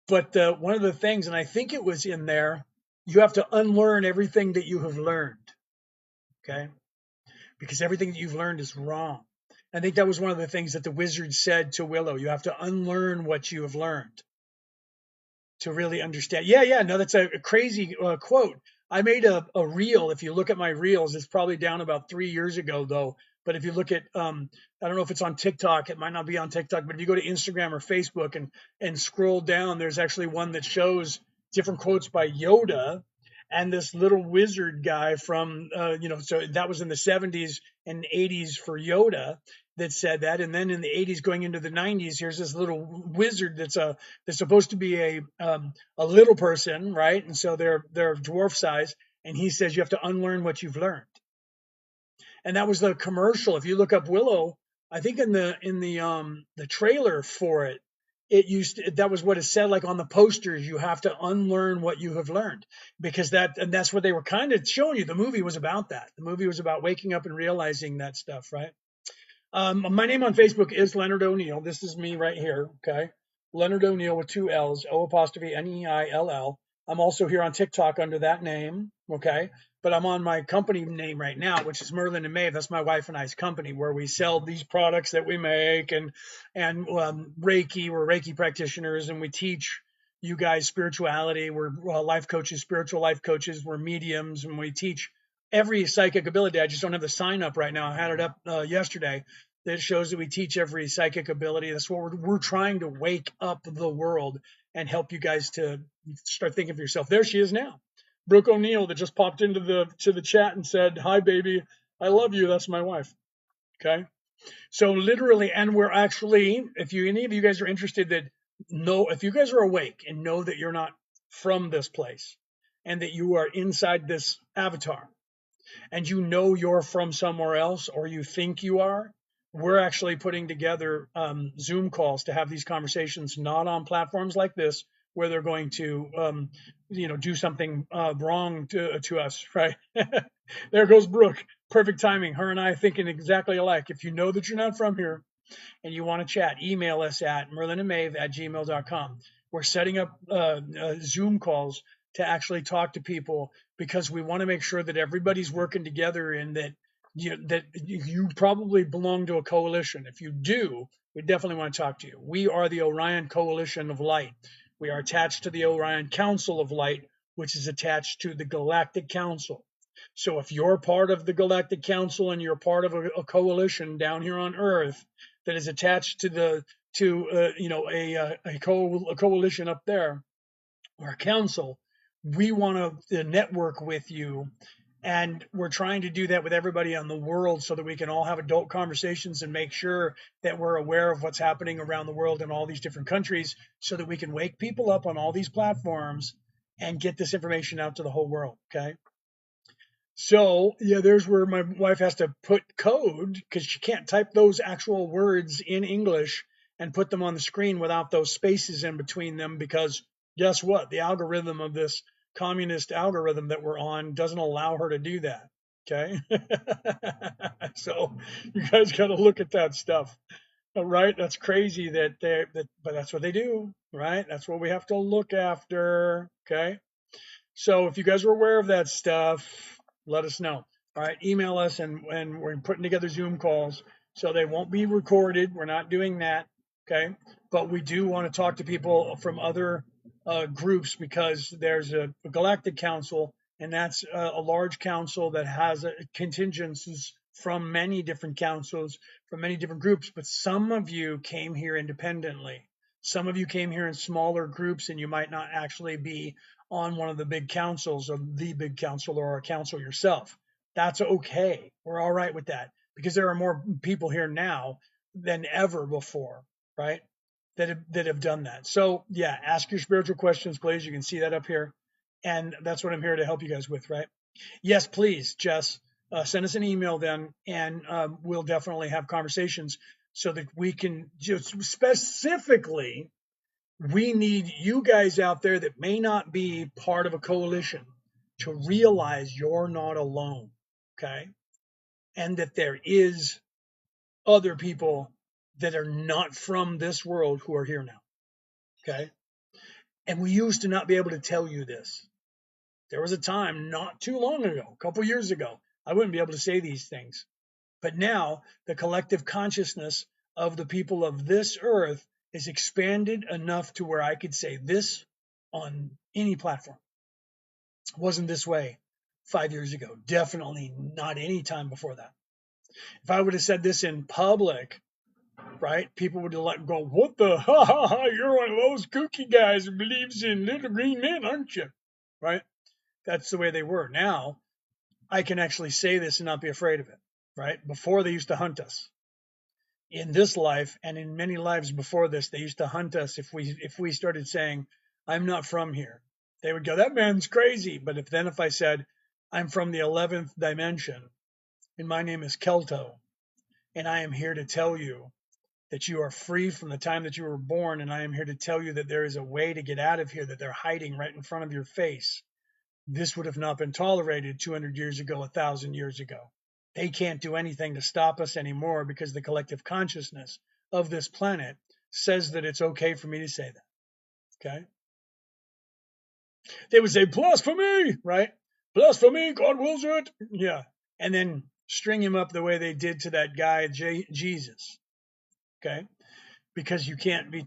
But one of the things, and I think it was in there, you have to unlearn everything that you have learned. Okay, because everything that you've learned is wrong. I think that was one of the things that the wizard said to Willow. You have to unlearn what you have learned to really understand. Yeah, no, that's a crazy quote. I made a reel. If you look at my reels, it's probably down about 3 years ago, though. But if you look at, I don't know if it's on TikTok. It might not be on TikTok. But if you go to Instagram or Facebook and scroll down, there's actually one that shows different quotes by Yoda and this little wizard guy from, so that was in the 70s and 80s for Yoda that said that. And then in the 80s going into the 90s, here's this little wizard that's supposed to be a little person, right? And so they're dwarf size. And he says you have to unlearn what you've learned. And that was the commercial. If you look up Willow, I think in the trailer for it, that was what it said, like on the posters, you have to unlearn what you have learned, because that's what they were kind of showing you. The movie was about that. The movie was about waking up and realizing that stuff, right? My name on Facebook is Leonard O'Neill. This is me right here. Okay. Leonard O'Neill with two L's, O''Neill. I'm also here on TikTok under that name. Okay. But I'm on my company name right now, which is Merlin and Maeve. That's my wife and I's company, where we sell these products that we make, and Reiki. We're Reiki practitioners, and we teach you guys spirituality. We're life coaches, spiritual life coaches. We're mediums, and we teach every psychic ability. I just don't have the sign up right now. I had it up yesterday. That shows that we teach every psychic ability. That's what we're trying to wake up the world and help you guys to start thinking for yourself. There she is now, Brooke O'Neill, that just popped into the chat and said, "Hi, baby, I love you." That's my wife. Okay, so literally, and we're actually, if any of you guys are interested, if you guys are awake and know that you're not from this place, and that you are inside this avatar, and you know you're from somewhere else, or you think you are, we're actually putting together Zoom calls to have these conversations, not on platforms like this where they're going to, do something wrong to us, right? There goes Brooke. Perfect timing. Her and I thinking exactly alike. If you know that you're not from here and you want to chat, email us at merlinandmaeve@gmail.com. We're setting up Zoom calls to actually talk to people, because we want to make sure that everybody's working together, and that you probably belong to a coalition. If you do, we definitely want to talk to you. We are the Orion Coalition of Light. We are attached to the Orion Council of Light, which is attached to the Galactic Council. So if you're part of the Galactic Council and you're part of a coalition down here on Earth that is attached to a coalition up there, or a council, we want to network with you. And we're trying to do that with everybody on the world, so that we can all have adult conversations and make sure that we're aware of what's happening around the world in all these different countries, so that we can wake people up on all these platforms and get this information out to the whole world. Okay. So yeah, there's where my wife has to put code, because she can't type those actual words in English and put them on the screen without those spaces in between them, because guess what? The algorithm of this communist algorithm that we're on doesn't allow her to do that. Okay. So you guys got to look at that stuff. Right? That's crazy but that's what they do, right? That's what we have to look after. Okay. So if you guys are aware of that stuff, let us know. All right, email us, and we're putting together Zoom calls, so they won't be recorded. We're not doing that, okay? But we do want to talk to people from other groups, because there's a Galactic Council, and that's a large council that has contingencies from many different councils, from many different groups. But some of you came here independently. Some of you came here in smaller groups, and you might not actually be on one of the big councils, or the big council, or a council yourself. That's okay. We're all right with that, because there are more people here now than ever before, right? That have done that. So yeah, ask your spiritual questions, please. You can see that up here, and that's what I'm here to help you guys with, right? Yes, please, Jess. Send us an email then, and we'll definitely have conversations, so that we can just specifically, we need you guys out there that may not be part of a coalition to realize you're not alone, okay? And that there is other people that are not from this world who are here now, okay? And we used to not be able to tell you this. There was a time not too long ago, a couple years ago, I wouldn't be able to say these things. But now the collective consciousness of the people of this earth is expanded enough to where I could say this on any platform. It wasn't this way 5 years ago. Definitely not any time before that. If I would have said this in public right? People would go, what the, ha ha ha, you're one of those kooky guys who believes in little green men, aren't you? Right? That's the way they were. Now, I can actually say this and not be afraid of it, right? Before they used to hunt us. In this life and in many lives before this, they used to hunt us if we started saying, I'm not from here. They would go, that man's crazy. But if I said, I'm from the 11th dimension and my name is Kelto, and I am here to tell you that you are free from the time that you were born, and I am here to tell you that there is a way to get out of here, that they're hiding right in front of your face. This would have not been tolerated 200 years ago, 1,000 years ago. They can't do anything to stop us anymore because the collective consciousness of this planet says that it's okay for me to say that. Okay? They would say, blasphemy, right? Blasphemy, God wills it. Yeah. And then string him up the way they did to that guy, Jesus. Okay? Because you can't be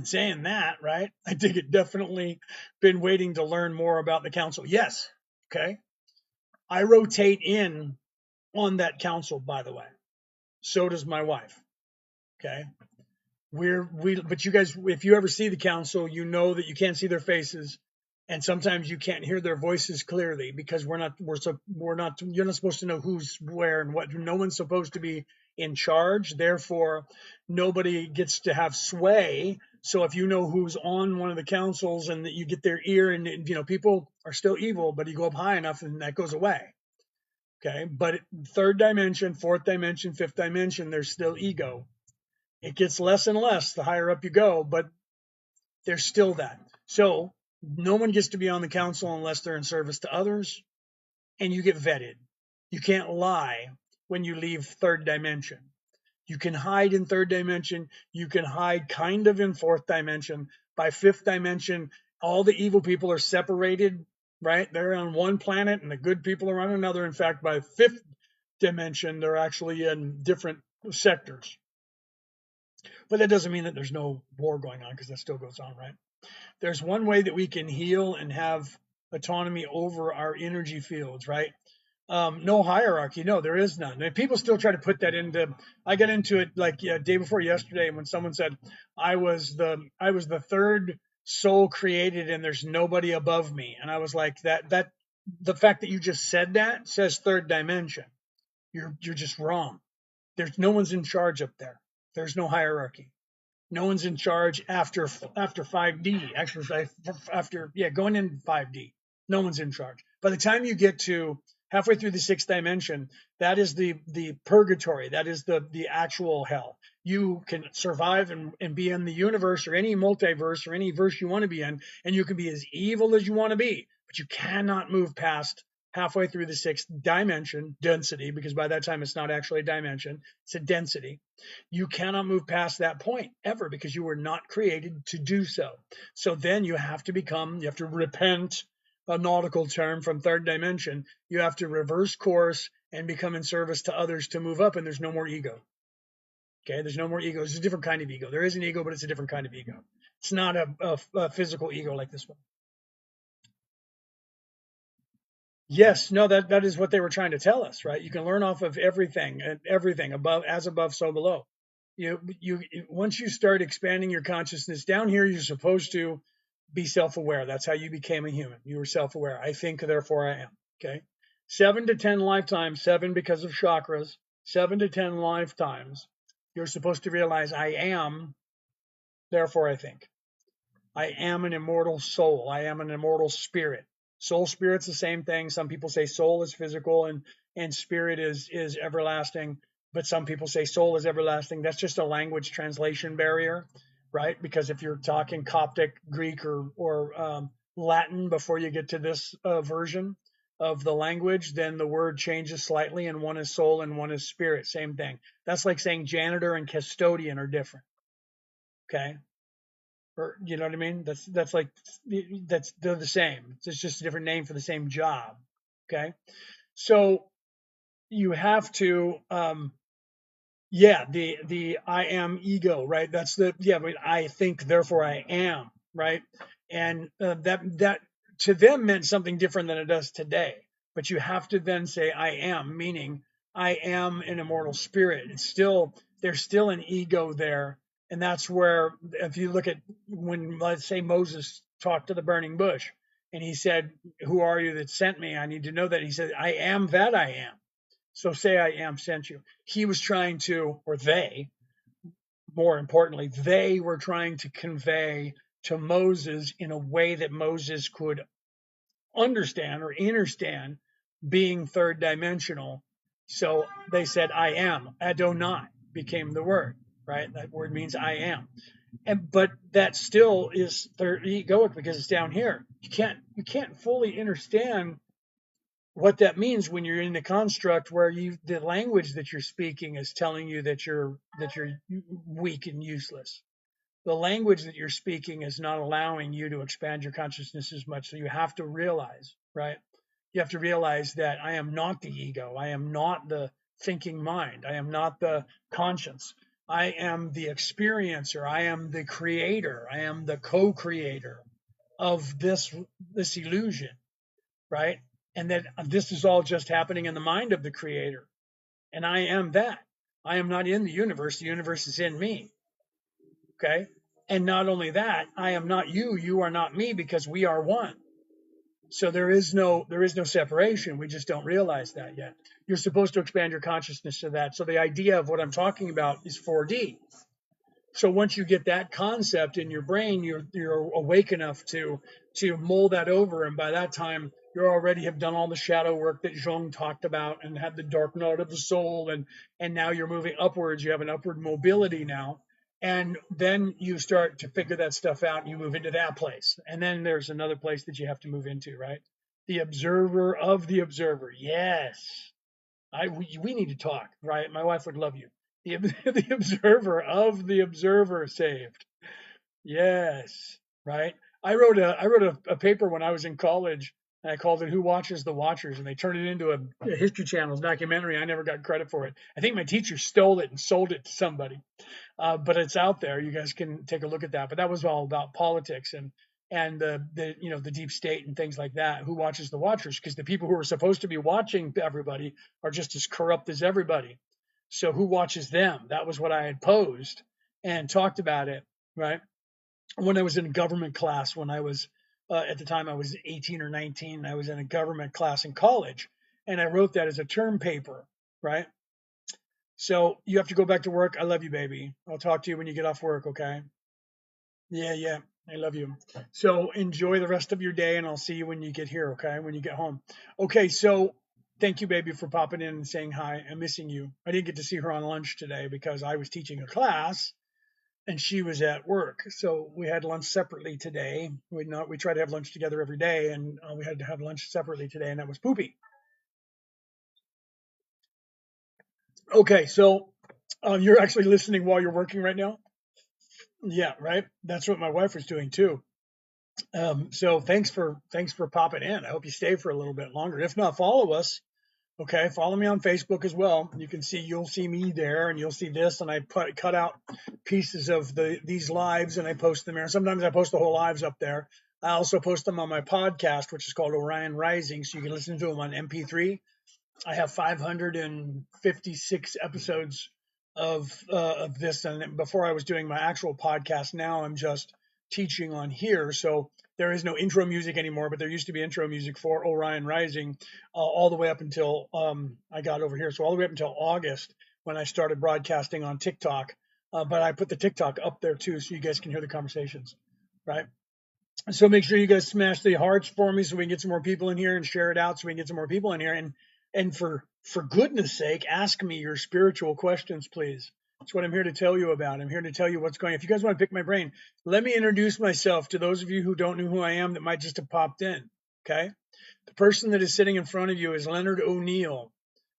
saying that, right? I think it definitely been waiting to learn more about the council. Yes. Okay. I rotate in on that council, by the way. So does my wife. Okay. But you guys, if you ever see the council, you know that you can't see their faces, and sometimes you can't hear their voices clearly because you're not supposed to know who's where and what. No one's supposed to be in charge. Therefore, nobody gets to have sway. So if you know who's on one of the councils and that you get their ear, and people are still evil, but you go up high enough and that goes away. Okay. But third dimension, fourth dimension, fifth dimension, there's still ego. It gets less and less the higher up you go, but there's still that. So no one gets to be on the council unless they're in service to others, and you get vetted. You can't lie when you leave third dimension. You can hide in third dimension. You can hide kind of in fourth dimension. By fifth dimension, all the evil people are separated, right? They're on one planet and the good people are on another. In fact, by fifth dimension, they're actually in different sectors. But that doesn't mean that there's no war going on, because that still goes on, right? There's one way that we can heal and have autonomy over our energy fields, right? No hierarchy. No, there is none. And people still try to put that into. I got into it like day before yesterday when someone said I was the third soul created and there's nobody above me, and I was like that. The fact that you just said that says third dimension. You're just wrong. There's no one's in charge up there. There's no hierarchy. No one's in charge after 5D. Actually, going in 5D. No one's in charge. By the time you get to halfway through the sixth dimension, that is the purgatory. That is the actual hell. You can survive and be in the universe or any multiverse or any verse you want to be in, and you can be as evil as you want to be, but you cannot move past halfway through the sixth dimension density, because by that time it's not actually a dimension, it's a density. You cannot move past that point ever, because you were not created to do so. So then you have to repent, a nautical term from third dimension. You have to reverse course and become in service to others to move up, and there's no more ego. Okay, there's no more ego. It's a different kind of ego. There is an ego, but it's a different kind of ego. It's not a physical ego like this one. Yes, no, that is what they were trying to tell us, right? You can learn off of everything, and everything above, so below. You once you start expanding your consciousness down here, you're supposed to be self-aware. That's how you became a human. You were self-aware. I think, therefore I am. Okay, 7 to 10 lifetimes. 7 because of chakras. 7 to 10 lifetimes. You're supposed to realize I am, therefore I think. I am an immortal soul. I am an immortal spirit. Soul, spirit's the same thing. Some people say soul is physical and spirit is everlasting, but some people say soul is everlasting. That's just a language translation barrier, right? Because if you're talking Coptic, Greek, or Latin before you get to this version of the language, then the word changes slightly, and one is soul and one is spirit. Same thing. That's like saying janitor and custodian are different. Okay. Or you know what I mean? They're the same. It's just a different name for the same job. Okay, so you have to, the I am ego, right? That's but I think, therefore I am, right? And that to them meant something different than it does today. But you have to then say I am, meaning I am an immortal spirit. There's still an ego there. And that's where, if you look at when, let's say, Moses talked to the burning bush and he said, "Who are you that sent me? I need to know that." He said, "I am that I am. So say I am sent you." He was trying to, or they, more importantly, they were trying to convey to Moses in a way that Moses could understand or understand, being third dimensional. So they said, "I am." Adonai became the word, right? That word means I am. But that still is third egoic because it's down here. You can't fully understand what that means when you're in the construct where the language that you're speaking is telling you that you're weak and useless. The language that you're speaking is not allowing you to expand your consciousness as much. So you have to realize, right? You have to realize that I am not the ego. I am not the thinking mind. I am not the conscience. I am the experiencer. I am the creator. I am the co-creator of this illusion, right? And that this is all just happening in the mind of the creator. And I am that. I am not in the universe. The universe is in me. Okay. And not only that, I am not you. You are not me, because we are one. So there is no separation. We just don't realize that yet. You're supposed to expand your consciousness to that. So the idea of what I'm talking about is 4D. So once you get that concept in your brain, you're awake enough to mull that over, and by that time you already have done all the shadow work that Jung talked about, and had the dark night of the soul, and now you're moving upwards. You have an upward mobility now, and then you start to figure that stuff out, and you move into that place, and then there's another place that you have to move into, right? The observer of the observer. Yes, we need to talk, right? My wife would love you. The, the observer of the observer saved. Yes, right. I wrote a paper when I was in college, and I called it "Who Watches the Watchers," and they turned it into a History Channel's documentary. I never got credit for it. I think my teacher stole it and sold it to somebody, but it's out there. You guys can take a look at that. But that was all about politics and the deep state and things like that. Who watches the watchers? Because the people who are supposed to be watching everybody are just as corrupt as everybody. So who watches them? That was what I had posed and talked about it, right? When I was in a government class, when I was at the time I was 18 or 19, I was in a government class in college, and I wrote that as a term paper, right? So you have to go back to work. I love you, baby. I'll talk to you when you get off work, okay? Yeah, yeah. I love you. So enjoy the rest of your day, and I'll see you when you get here, okay? When you get home. Okay, so thank you, baby, for popping in and saying hi. I'm missing you. I didn't get to see her on lunch today because I was teaching a class and she was at work. So we had lunch separately today. We try to have lunch together every day, and we had to have lunch separately today, and that was poopy. Okay, so you're actually listening while you're working right now? Yeah, right. That's what my wife was doing too. So thanks for popping in. I hope you stay for a little bit longer. If not, follow us. Okay, follow me on Facebook as well. You'll see me there, and you'll see this. And I cut out pieces of these lives, and I post them there. Sometimes I post the whole lives up there. I also post them on my podcast, which is called Orion Rising, so you can listen to them on MP3. I have 556 episodes of this, and before I was doing my actual podcast. Now I'm just teaching on here, so there is no intro music anymore, but there used to be intro music for Orion Rising all the way up until I got over here. So all the way up until August, when I started broadcasting on TikTok. But I put the TikTok up there too, so you guys can hear the conversations, right? So make sure you guys smash the hearts for me so we can get some more people in here, and share it out so we can get some more people in here. And for goodness sake, ask me your spiritual questions, please. That's what I'm here to tell you about. I'm here to tell you what's going on. If you guys want to pick my brain, let me introduce myself to those of you who don't know who I am that might just have popped in. Okay. The person that is sitting in front of you is Leonard O'Neill.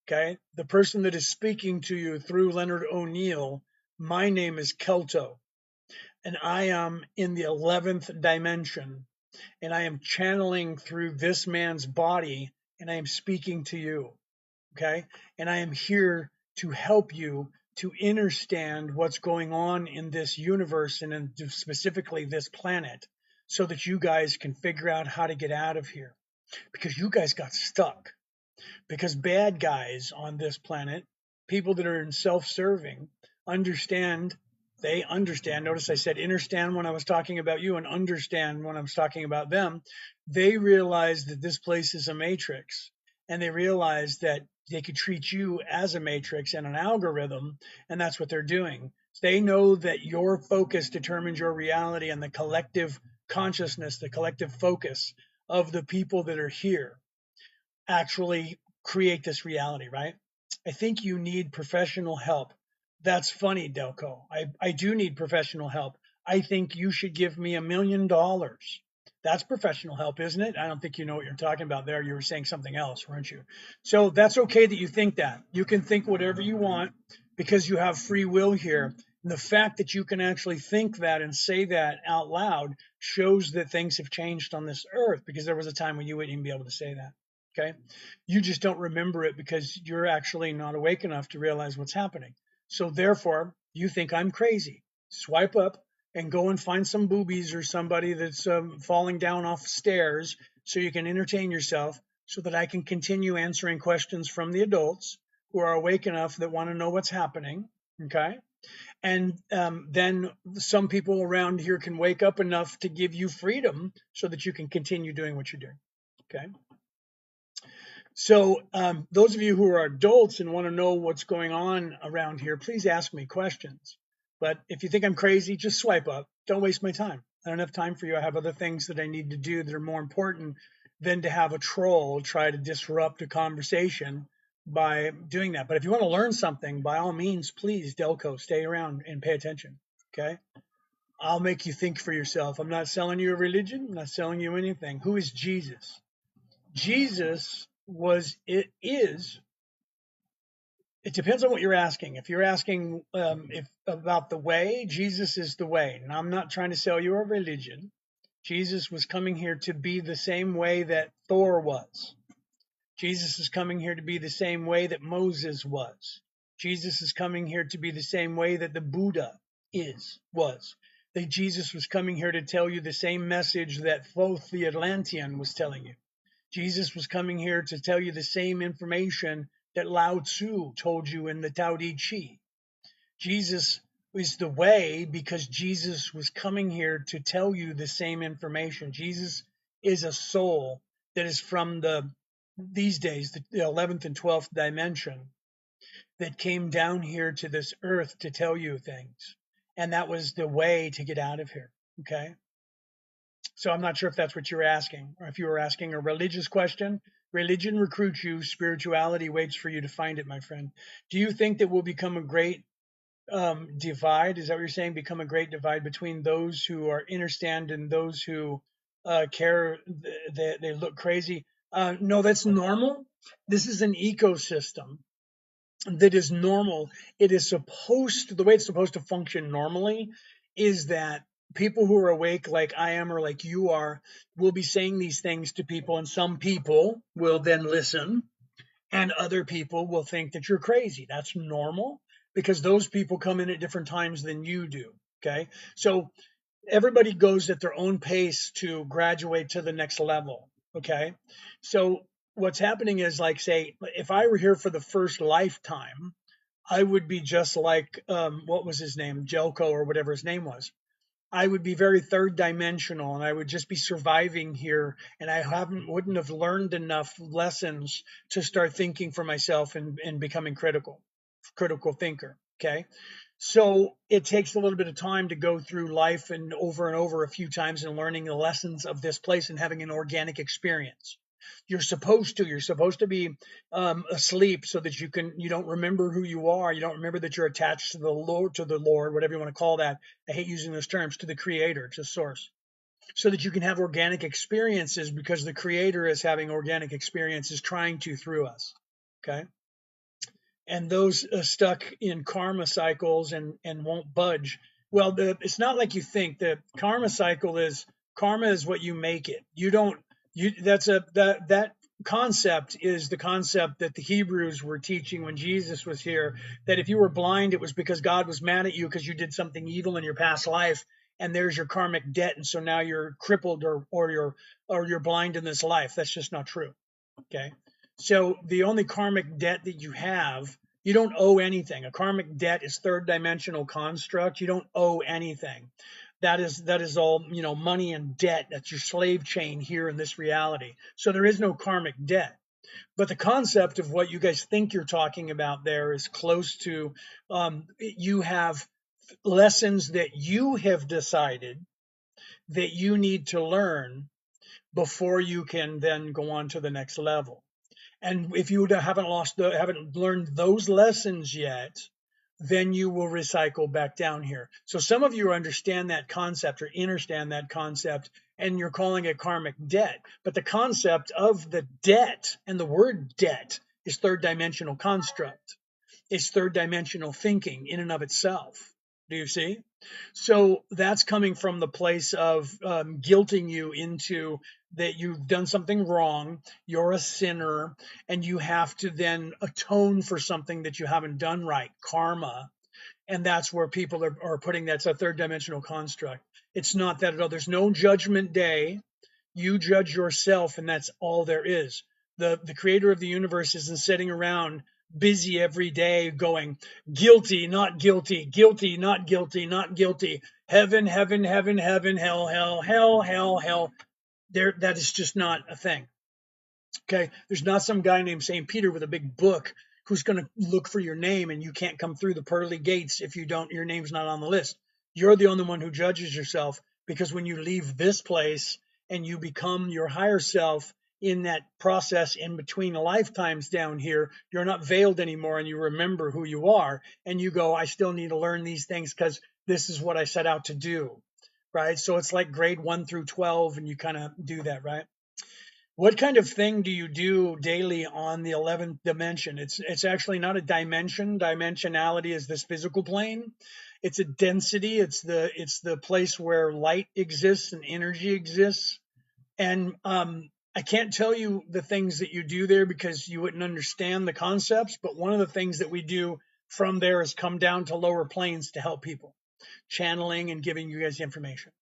Okay. The person that is speaking to you through Leonard O'Neill, my name is Kelto, and I am in the 11th dimension, and I am channeling through this man's body, and I am speaking to you. Okay. And I am here to help you to understand what's going on in this universe, and in specifically this planet, so that you guys can figure out how to get out of here, because you guys got stuck. because bad guys on this planet, people that are in self-serving, understand. They understand. Notice I said understand when I was talking about you and understand when I was talking about them. They realize that this place is a matrix, and they realize that they could treat you as a matrix and an algorithm, and that's what they're doing. They know that your focus determines your reality, and the collective consciousness, the collective focus of the people that are here actually create this reality, right? I think you need professional help. That's funny, Delco. I do need professional help. I think you should give me $1 million. That's professional help, isn't it? I don't think you know what you're talking about there. You were saying something else, weren't you? So that's okay that you think that. You can think whatever you want because you have free will here. And the fact that you can actually think that and say that out loud shows that things have changed on this earth, because there was a time when you wouldn't even be able to say that. Okay. You just don't remember it because you're actually not awake enough to realize what's happening. So therefore, you think I'm crazy. Swipe up and go and find some boobies or somebody that's falling down off stairs so you can entertain yourself, so that I can continue answering questions from the adults who are awake enough that want to know what's happening. Okay. And then some people around here can wake up enough to give you freedom so that you can continue doing what you're doing. Okay. So those of you who are adults and want to know what's going on around here, please ask me questions. But if you think I'm crazy, just swipe up. Don't waste my time. I don't have time for you. I have other things that I need to do that are more important than to have a troll try to disrupt a conversation by doing that. But if you want to learn something, by all means, please, Delco, stay around and pay attention. Okay? I'll make you think for yourself. I'm not selling you a religion. I'm not selling you anything. Who is Jesus? Jesus it depends on what you're asking. If you're asking if about the way, Jesus is the way. And I'm not trying to sell you a religion. Jesus was coming here to be the same way that Thor was. Jesus is coming here to be the same way that Moses was. Jesus is coming here to be the same way that the Buddha was. That Jesus was coming here to tell you the same message that Thoth the Atlantean was telling you. Jesus was coming here to tell you the same information that Lao Tzu told you in the Tao Te Ching. Jesus is the way because Jesus was coming here to tell you the same information. Jesus is a soul that is from these days, the 11th and 12th dimension, that came down here to this earth to tell you things. And that was the way to get out of here. Okay. So I'm not sure if that's what you're asking, or if you were asking a religious question. Religion recruits you, spirituality waits for you to find it, my friend. Do you think that we'll become a great divide? Is that what you're saying? Become a great divide between those who are understand and those who care, they look crazy? No, that's normal. This is an ecosystem that is normal. It is the way it's supposed to function normally is that people who are awake, like I am or like you are, will be saying these things to people, and some people will then listen, and other people will think that you're crazy. That's normal because those people come in at different times than you do. Okay. So everybody goes at their own pace to graduate to the next level. Okay. So what's happening is, like, say, if I were here for the first lifetime, I would be just like, what was his name? Jelko or whatever his name was. I would be very third dimensional, and I would just be surviving here, and wouldn't have learned enough lessons to start thinking for myself and becoming critical thinker. Okay. So it takes a little bit of time to go through life and over a few times and learning the lessons of this place and having an organic experience. You're supposed to be asleep so that you don't remember who you are. You don't remember that you're attached to the Lord, whatever you want to call that. I hate using those terms, to the creator, to source, so that you can have organic experiences, because the creator is having organic experiences trying to through us. Okay. And those stuck in karma cycles and won't budge. Well, it's not like you think. The karma is what you make it. You don't. That concept is the concept that the Hebrews were teaching when Jesus was here. That if you were blind, it was because God was mad at you because you did something evil in your past life, and there's your karmic debt, and so now you're crippled or you're blind in this life. That's just not true. Okay. So the only karmic debt that you have, you don't owe anything. A karmic debt is third dimensional construct. You don't owe anything. That is all, money and debt. That's your slave chain here in this reality. So there is no karmic debt. But the concept of what you guys think you're talking about there is close to, you have lessons that you have decided that you need to learn before you can then go on to the next level. And if you haven't learned those lessons yet, then you will recycle back down here. So some of you understand that concept or understand that concept, and you're calling it karmic debt. But the concept of the debt and the word debt is third dimensional construct. It's third dimensional thinking in and of itself. Do you see? So that's coming from the place of guilting you into that you've done something wrong, you're a sinner, and you have to then atone for something that you haven't done right, karma. And that's where people are putting that's a third dimensional construct. It's not that at all. There's no judgment day. You judge yourself, and that's all there is. The creator of the universe isn't sitting around busy every day going guilty, not guilty, guilty, not guilty, not guilty, heaven, heaven, heaven, heaven, hell, hell, hell, hell, hell. That is just not a thing. Okay, there's not some guy named St. Peter with a big book who's going to look for your name, and you can't come through the pearly gates if your name's not on the list. You're the only one who judges yourself, because when you leave this place and you become your higher self in that process in between lifetimes down here, you're not veiled anymore, and you remember who you are, and you go, I still need to learn these things because this is what I set out to do, right? So it's like grade 1 through 12, and you kind of do that, right? What kind of thing do you do daily on the 11th dimension? It's actually not a dimension. Dimensionality is this physical plane. It's a density. It's the place where light exists and energy exists. And I can't tell you the things that you do there because you wouldn't understand the concepts. But one of the things that we do from there is come down to lower planes to help people, channeling and giving you guys information.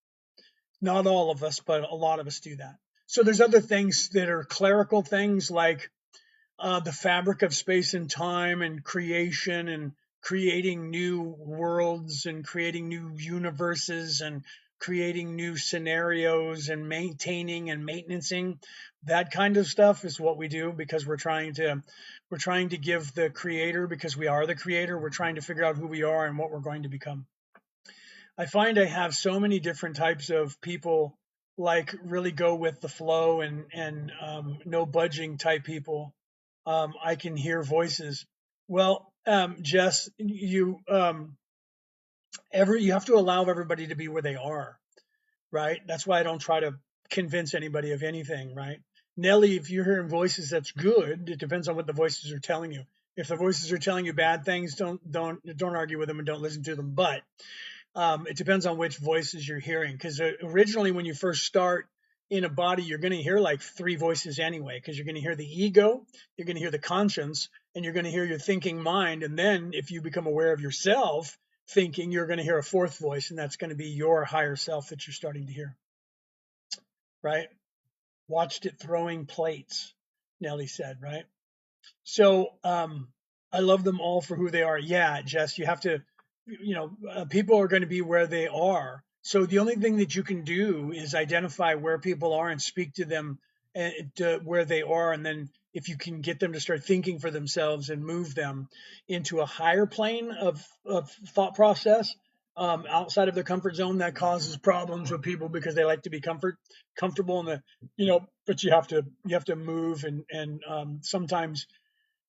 Not all of us, but a lot of us do that. So there's other things that are clerical things like the fabric of space and time and creation and creating new worlds and creating new universes and creating new scenarios and maintaining and maintenancing. That kind of stuff is what we do because we're trying to give the creator, because we are the creator, we're trying to figure out who we are and what we're going to become. I find I have so many different types of people, like really go with the flow and no budging type people. I can hear voices. Well, Jess, you have to allow everybody to be where they are, right? That's why I don't try to convince anybody of anything, right? Nellie, if you're hearing voices, that's good. It depends on what the voices are telling you. If the voices are telling you bad things, don't argue with them and don't listen to them. But it depends on which voices you're hearing, because originally when you first start in a body, you're going to hear like 3 voices anyway, because you're going to hear the ego, you're going to hear the conscience, and you're going to hear your thinking mind. And then if you become aware of yourself thinking, you're going to hear a 4th voice, and that's going to be your higher self that you're starting to hear, right? Watched it throwing plates, Nellie said, right? So I love them all for who they are. Yeah, Jess, you have to, people are going to be where they are. So the only thing that you can do is identify where people are and speak to them to where they are. And then if you can get them to start thinking for themselves and move them into a higher plane of thought process, outside of their comfort zone, that causes problems with people because they like to be comfortable in but you have to move, and sometimes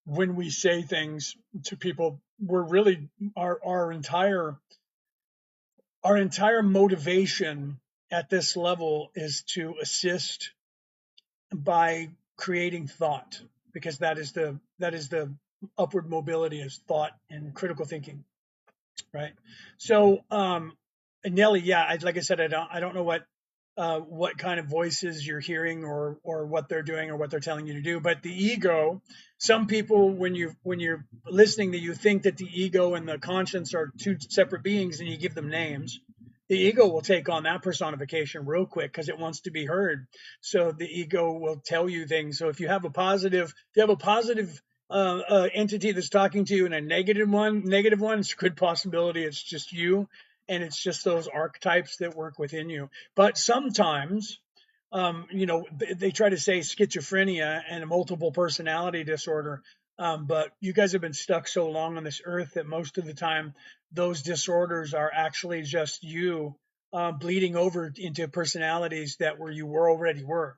when we say things to people, we're really our entire motivation at this level is to assist by creating thought, because that is the upward mobility is thought and critical thinking, right? So Nelly, yeah, like I said, I don't know what kind of voices you're hearing or what they're doing or what they're telling you to do. But the ego, some people, when you're listening, that you think that the ego and the conscience are 2 separate beings, and you give them names, the ego will take on that personification real quick because it wants to be heard. So the ego will tell you things. So if you have a positive, entity that's talking to you, and a negative one, it's a good possibility it's just you, and it's just those archetypes that work within you. But sometimes, they try to say schizophrenia and a multiple personality disorder. But you guys have been stuck so long on this earth that most of the time those disorders are actually just you bleeding over into personalities that were you were already were.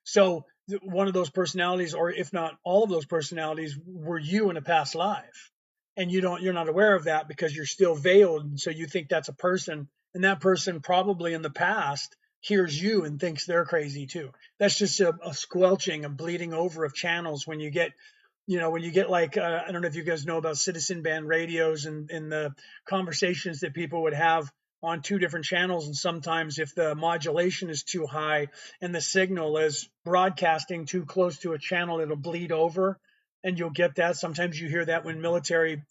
So one of those personalities, or if not all of those personalities, were you in a past life, and you're not aware of that because you're still veiled. And so you think that's a person, and that person probably in the past hears you and thinks they're crazy too. That's just a squelching, a bleeding over of channels when you get when you get like I don't know if you guys know about citizen band radios and the conversations that people would have on two different channels, and sometimes if the modulation is too high and the signal is broadcasting too close to a channel, it'll bleed over, and you'll get that. Sometimes you hear that when military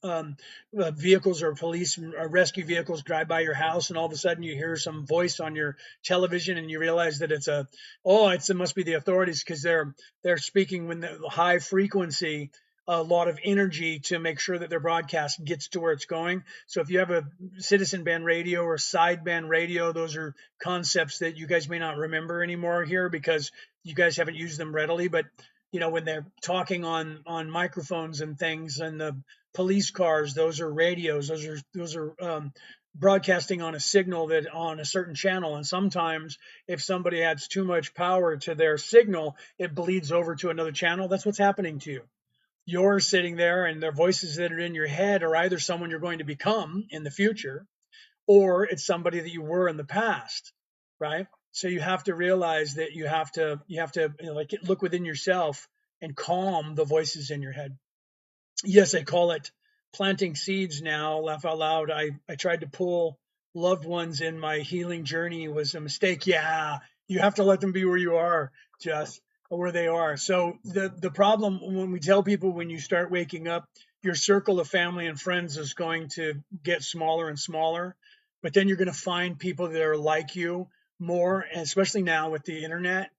vehicles or police or rescue vehicles drive by your house, and all of a sudden you hear some voice on your television, and you realize that it must be the authorities because they're speaking when the high frequency, a lot of energy to make sure that their broadcast gets to where it's going. So if you have a citizen band radio or sideband radio, those are concepts that you guys may not remember anymore here because you guys haven't used them readily. But when they're talking on microphones and things, and the police cars, those are radios. Those are broadcasting on a signal that on a certain channel. And sometimes if somebody adds too much power to their signal, it bleeds over to another channel. That's what's happening to you. You're sitting there, and the voices that are in your head are either someone you're going to become in the future, or it's somebody that you were in the past, right? So you have to realize that you have to like look within yourself and calm the voices in your head. Yes, I call it planting seeds now. Laugh out loud. I tried to pull loved ones in my healing journey. It was a mistake. Yeah, you have to let them be where you are, just where they are. So the problem when we tell people when you start waking up, your circle of family and friends is going to get smaller and smaller, but then you're going to find people that are like you more, and especially now with the internet,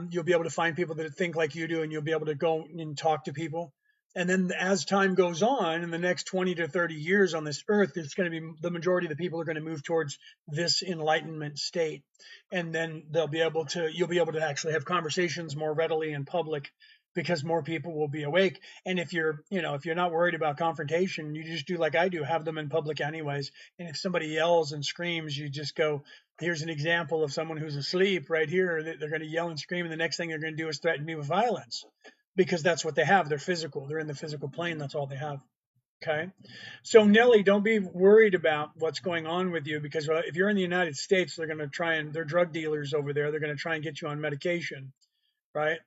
you'll be able to find people that think like you do, and you'll be able to go and talk to people. And then as time goes on, in the next 20 to 30 years on this earth, it's going to be the majority of the people are going to move towards this enlightenment state. And then you'll be able to actually have conversations more readily in public because more people will be awake. And if you're not worried about confrontation, you just do like I do, have them in public anyways. And if somebody yells and screams, you just go, here's an example of someone who's asleep right here. They're going to yell and scream, and the next thing they're going to do is threaten me with violence because that's what they have. They're physical. They're in the physical plane. That's all they have. Okay. So Nelly, don't be worried about what's going on with you because if you're in the United States, they're going to they're drug dealers over there. They're going to try and get you on medication, right?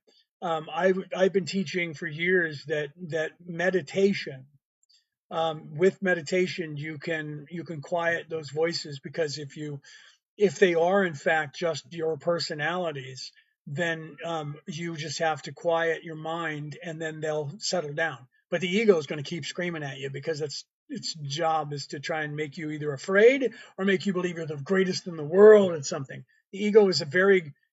I've been teaching for years that meditation, with meditation, you can quiet those voices because if they are in fact just your personalities, then you just have to quiet your mind and then they'll settle down. But the ego is going to keep screaming at you because its job is to try and make you either afraid or make you believe you're the greatest in the world at something. The ego is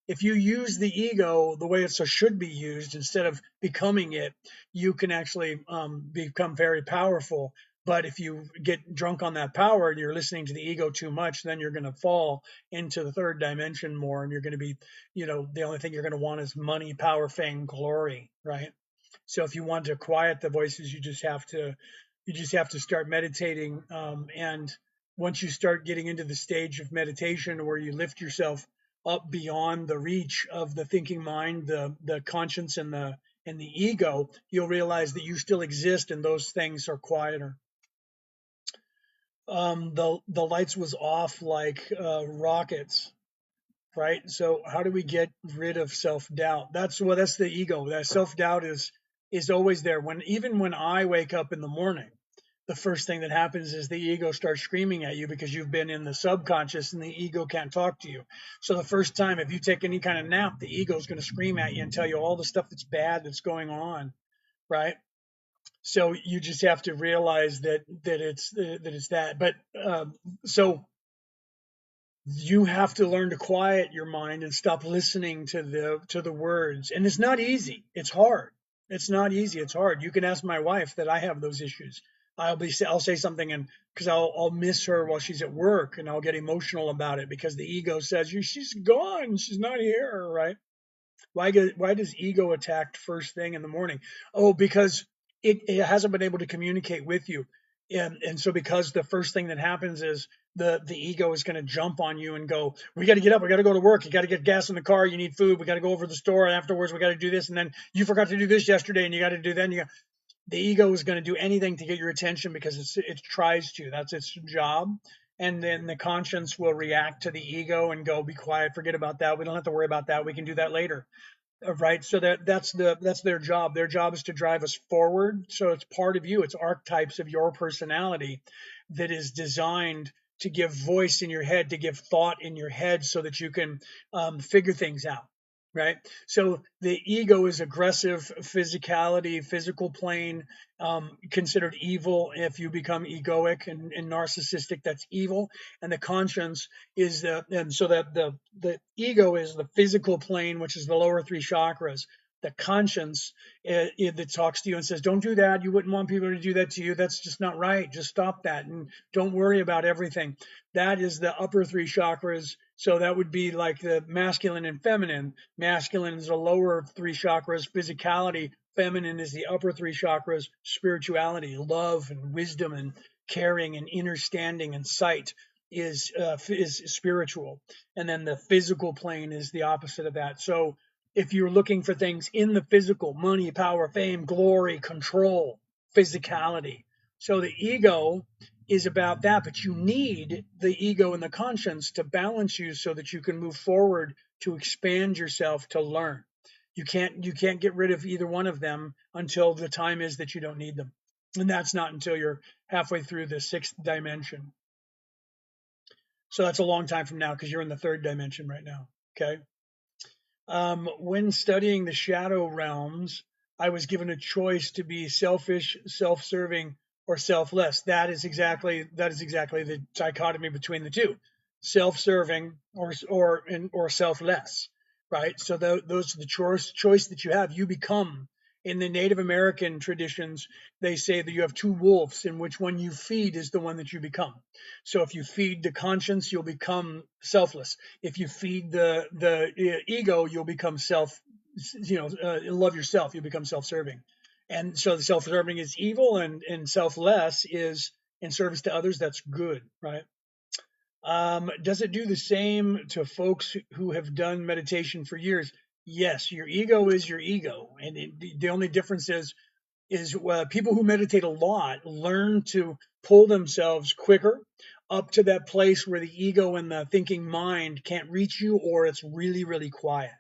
if you use the ego the way it should be used instead of becoming it, you can actually become very powerful. But if you get drunk on that power and you're listening to the ego too much, then you're going to fall into the third dimension more, and you're going to be, the only thing you're going to want is money, power, fame, glory, right? So if you want to quiet the voices, you just have to start meditating, and once you start getting into the stage of meditation where you lift yourself up beyond the reach of the thinking mind, the conscience, and the ego, you'll realize that you still exist and those things are quieter. The lights was off like rockets, right? So how do we get rid of self-doubt? That's the ego. That self-doubt is always there. Even when I wake up in the morning, the first thing that happens is the ego starts screaming at you because you've been in the subconscious and the ego can't talk to you. So the first time, if you take any kind of nap, the ego is going to scream at you and tell you all the stuff that's bad that's going on, right? So you just have to realize that it's that. But so You have to learn to quiet your mind and stop listening to the words. And it's not easy. It's hard. It's not easy. It's hard. You can ask my wife that I have those issues. I'll say something, and because I'll miss her while she's at work, and I'll get emotional about it because the ego says she's gone, she's not here, right? Why does ego attack first thing in the morning? Oh, because it hasn't been able to communicate with you. And so because the first thing that happens is the ego is going to jump on you and go, we got to get up, we got to go to work, you got to get gas in the car, you need food, we got to go over to the store, and afterwards we got to do this, and then you forgot to do this yesterday, and you got to do that. The ego is going to do anything to get your attention because it tries to. That's its job. And then the conscience will react to the ego and go, be quiet, forget about that. We don't have to worry about that. We can do that later. Right. So that's their job. Their job is to drive us forward. So it's part of you. It's archetypes of your personality that is designed to give voice in your head, to give thought in your head, so that you can figure things out. Right. So the ego is aggressive, physicality, physical plane, considered evil. If you become egoic and narcissistic, that's evil. And the conscience is and so that the ego is the physical plane, which is the lower three chakras. The conscience that talks to you and says, don't do that, you wouldn't want people to do that to you, that's just not right, just stop that, and don't worry about everything. That is the upper three chakras. So that would be like the masculine and feminine. Masculine is the lower three chakras, physicality. Feminine is the upper three chakras, spirituality, love and wisdom and caring and understanding and sight is spiritual. And then the physical plane is the opposite of that. So if you're looking for things in the physical, money, power, fame, glory, control, physicality. So the ego is about that, but you need the ego and the conscience to balance you so that you can move forward, to expand yourself, to learn. You can't get rid of either one of them until the time is that you don't need them. And that's not until you're halfway through the sixth dimension. So that's a long time from now because you're in the third dimension right now. Okay. When studying the shadow realms, I was given a choice to be selfish, self-serving, or selfless. That is exactly the dichotomy between the two: self-serving or selfless. Right. So those are the choice that you have. You become, in the Native American traditions, they say that you have two wolves, and which one you feed is the one that you become. So if you feed the conscience, you'll become selfless. If you feed the ego, you'll become love yourself. You'll become self-serving. And so the self-serving is evil, and selfless is in service to others. That's good, right? Does it do the same to folks who have done meditation for years? Yes, your ego is your ego, and the only difference is people who meditate a lot learn to pull themselves quicker up to that place where the ego and the thinking mind can't reach you, or it's really, really quiet.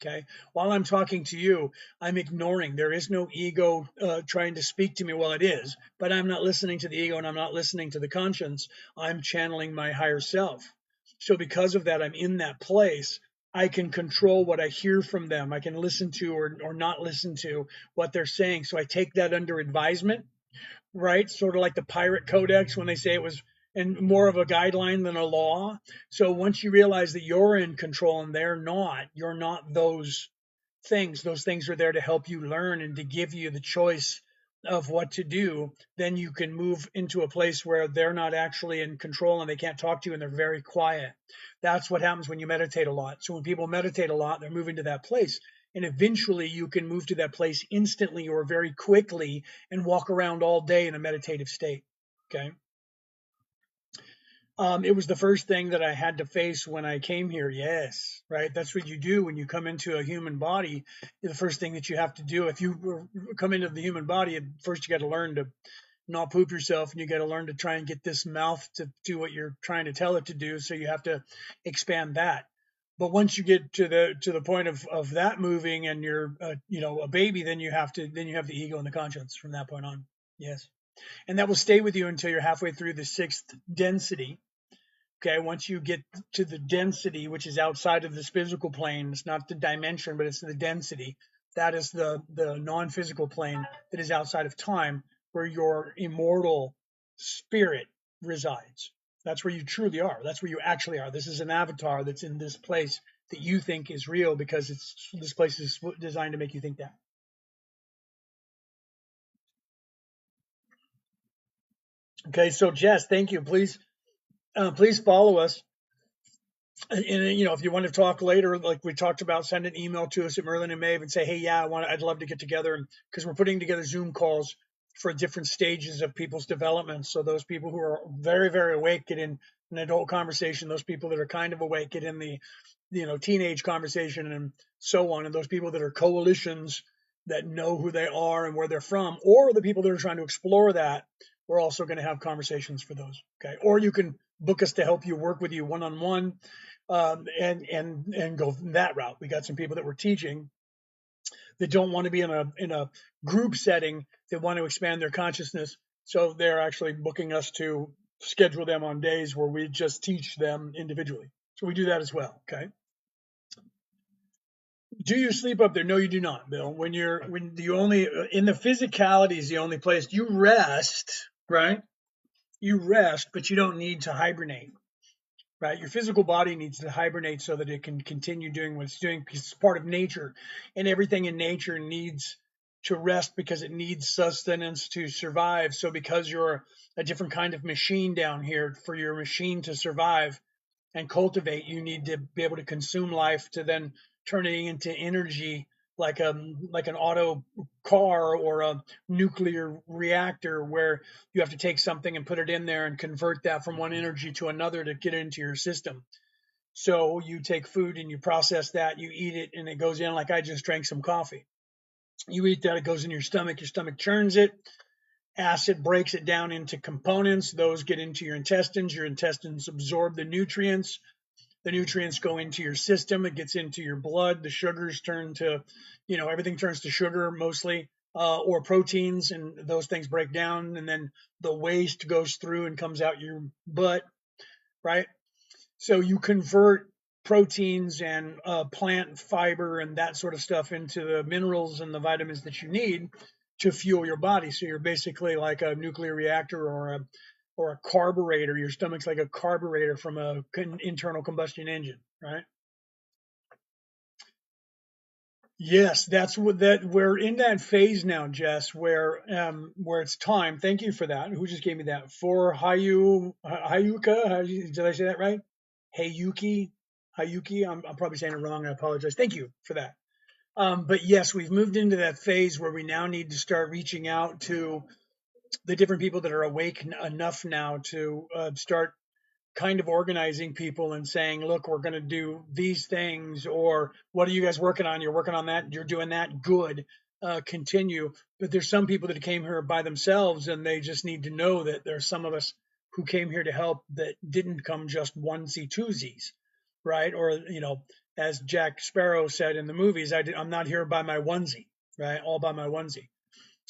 Okay. While I'm talking to you, I'm ignoring. There is no ego trying to speak to me. Well, it is, but I'm not listening to the ego and I'm not listening to the conscience. I'm channeling my higher self. So, because of that, I'm in that place. I can control what I hear from them. I can listen to or not listen to what they're saying. So I take that under advisement, right? Sort of like the pirate codex when they say it was and more of a guideline than a law. So once you realize that you're in control and they're not, you're not those things. Those things are there to help you learn and to give you the choice of what to do. Then you can move into a place where they're not actually in control and they can't talk to you and they're very quiet. That's what happens when you meditate a lot. So when people meditate a lot, they're moving to that place. And eventually you can move to that place instantly or very quickly and walk around all day in a meditative state. Okay. It was the first thing that I had to face when I came here. Yes, right. That's what you do when you come into a human body. The first thing that you have to do, if you come into the human body, first you got to learn to not poop yourself, and you got to learn to try and get this mouth to do what you're trying to tell it to do. So you have to expand that. But once you get to the point of that moving, and you're a baby, then you have the ego and the conscience from that point on. Yes, and that will stay with you until you're halfway through the sixth density. Okay, once you get to the density, which is outside of this physical plane, it's not the dimension, but it's the density. That is the non-physical plane that is outside of time, where your immortal spirit resides. That's where you truly are. That's where you actually are. This is an avatar that's in this place that you think is real because this place is designed to make you think that. Okay, so Jess, thank you. Please follow us. And if you want to talk later, like we talked about, send an email to us at Merlin and Maeve and say, hey, yeah, I'd love to get together, because we're putting together Zoom calls for different stages of people's development. So those people who are very, very awake get in an adult conversation. Those people that are kind of awake get in the teenage conversation, and so on. And those people that are coalitions that know who they are and where they're from, or the people that are trying to explore that, we're also going to have conversations for those. Okay. Or you can book us to help you, work with you one on one, and go that route. We got some people that we're teaching that don't want to be in a group setting, that want to expand their consciousness. So they're actually booking us to schedule them on days where we just teach them individually. So we do that as well. Okay. Do you sleep up there? No, you do not, Bill. When you only in the physicality is the only place you rest, right? You rest, but you don't need to hibernate, right? Your physical body needs to hibernate so that it can continue doing what it's doing, because it's part of nature, and everything in nature needs to rest because it needs sustenance to survive. So because you're a different kind of machine down here, for your machine to survive and cultivate, you need to be able to consume life to then turn it into energy, like an auto car or a nuclear reactor, where you have to take something and put it in there and convert that from one energy to another to get it into your system. So you take food and you process that, you eat it, and it goes in. Like I just drank some coffee. You eat that, it goes in your stomach churns it, acid breaks it down into components, those get into your intestines absorb the nutrients go into your system, it gets into your blood, the sugars turn to, everything turns to sugar mostly, or proteins, and those things break down, and then the waste goes through and comes out your butt, right? So you convert proteins and plant fiber and that sort of stuff into the minerals and the vitamins that you need to fuel your body. So you're basically like a nuclear reactor or a carburetor. Your stomach's like a carburetor from a internal combustion engine, right? Yes, that's what that we're in that phase now, Jess, where it's time. Thank you for that. Who just gave me that? For Hayuka, did I say that right? Hayuki. I'm probably saying it wrong. I apologize. Thank you for that. But yes, we've moved into that phase where we now need to start reaching out to the different people that are awake enough now to start kind of organizing people and saying, look, we're going to do these things, or what are you guys working on? You're working on that. You're doing that. Good. Continue. But there's some people that came here by themselves, and they just need to know that there's some of us who came here to help that didn't come just onesie twosies, right? Or, as Jack Sparrow said in the movies, I'm not here by my onesie, right? All by my onesie.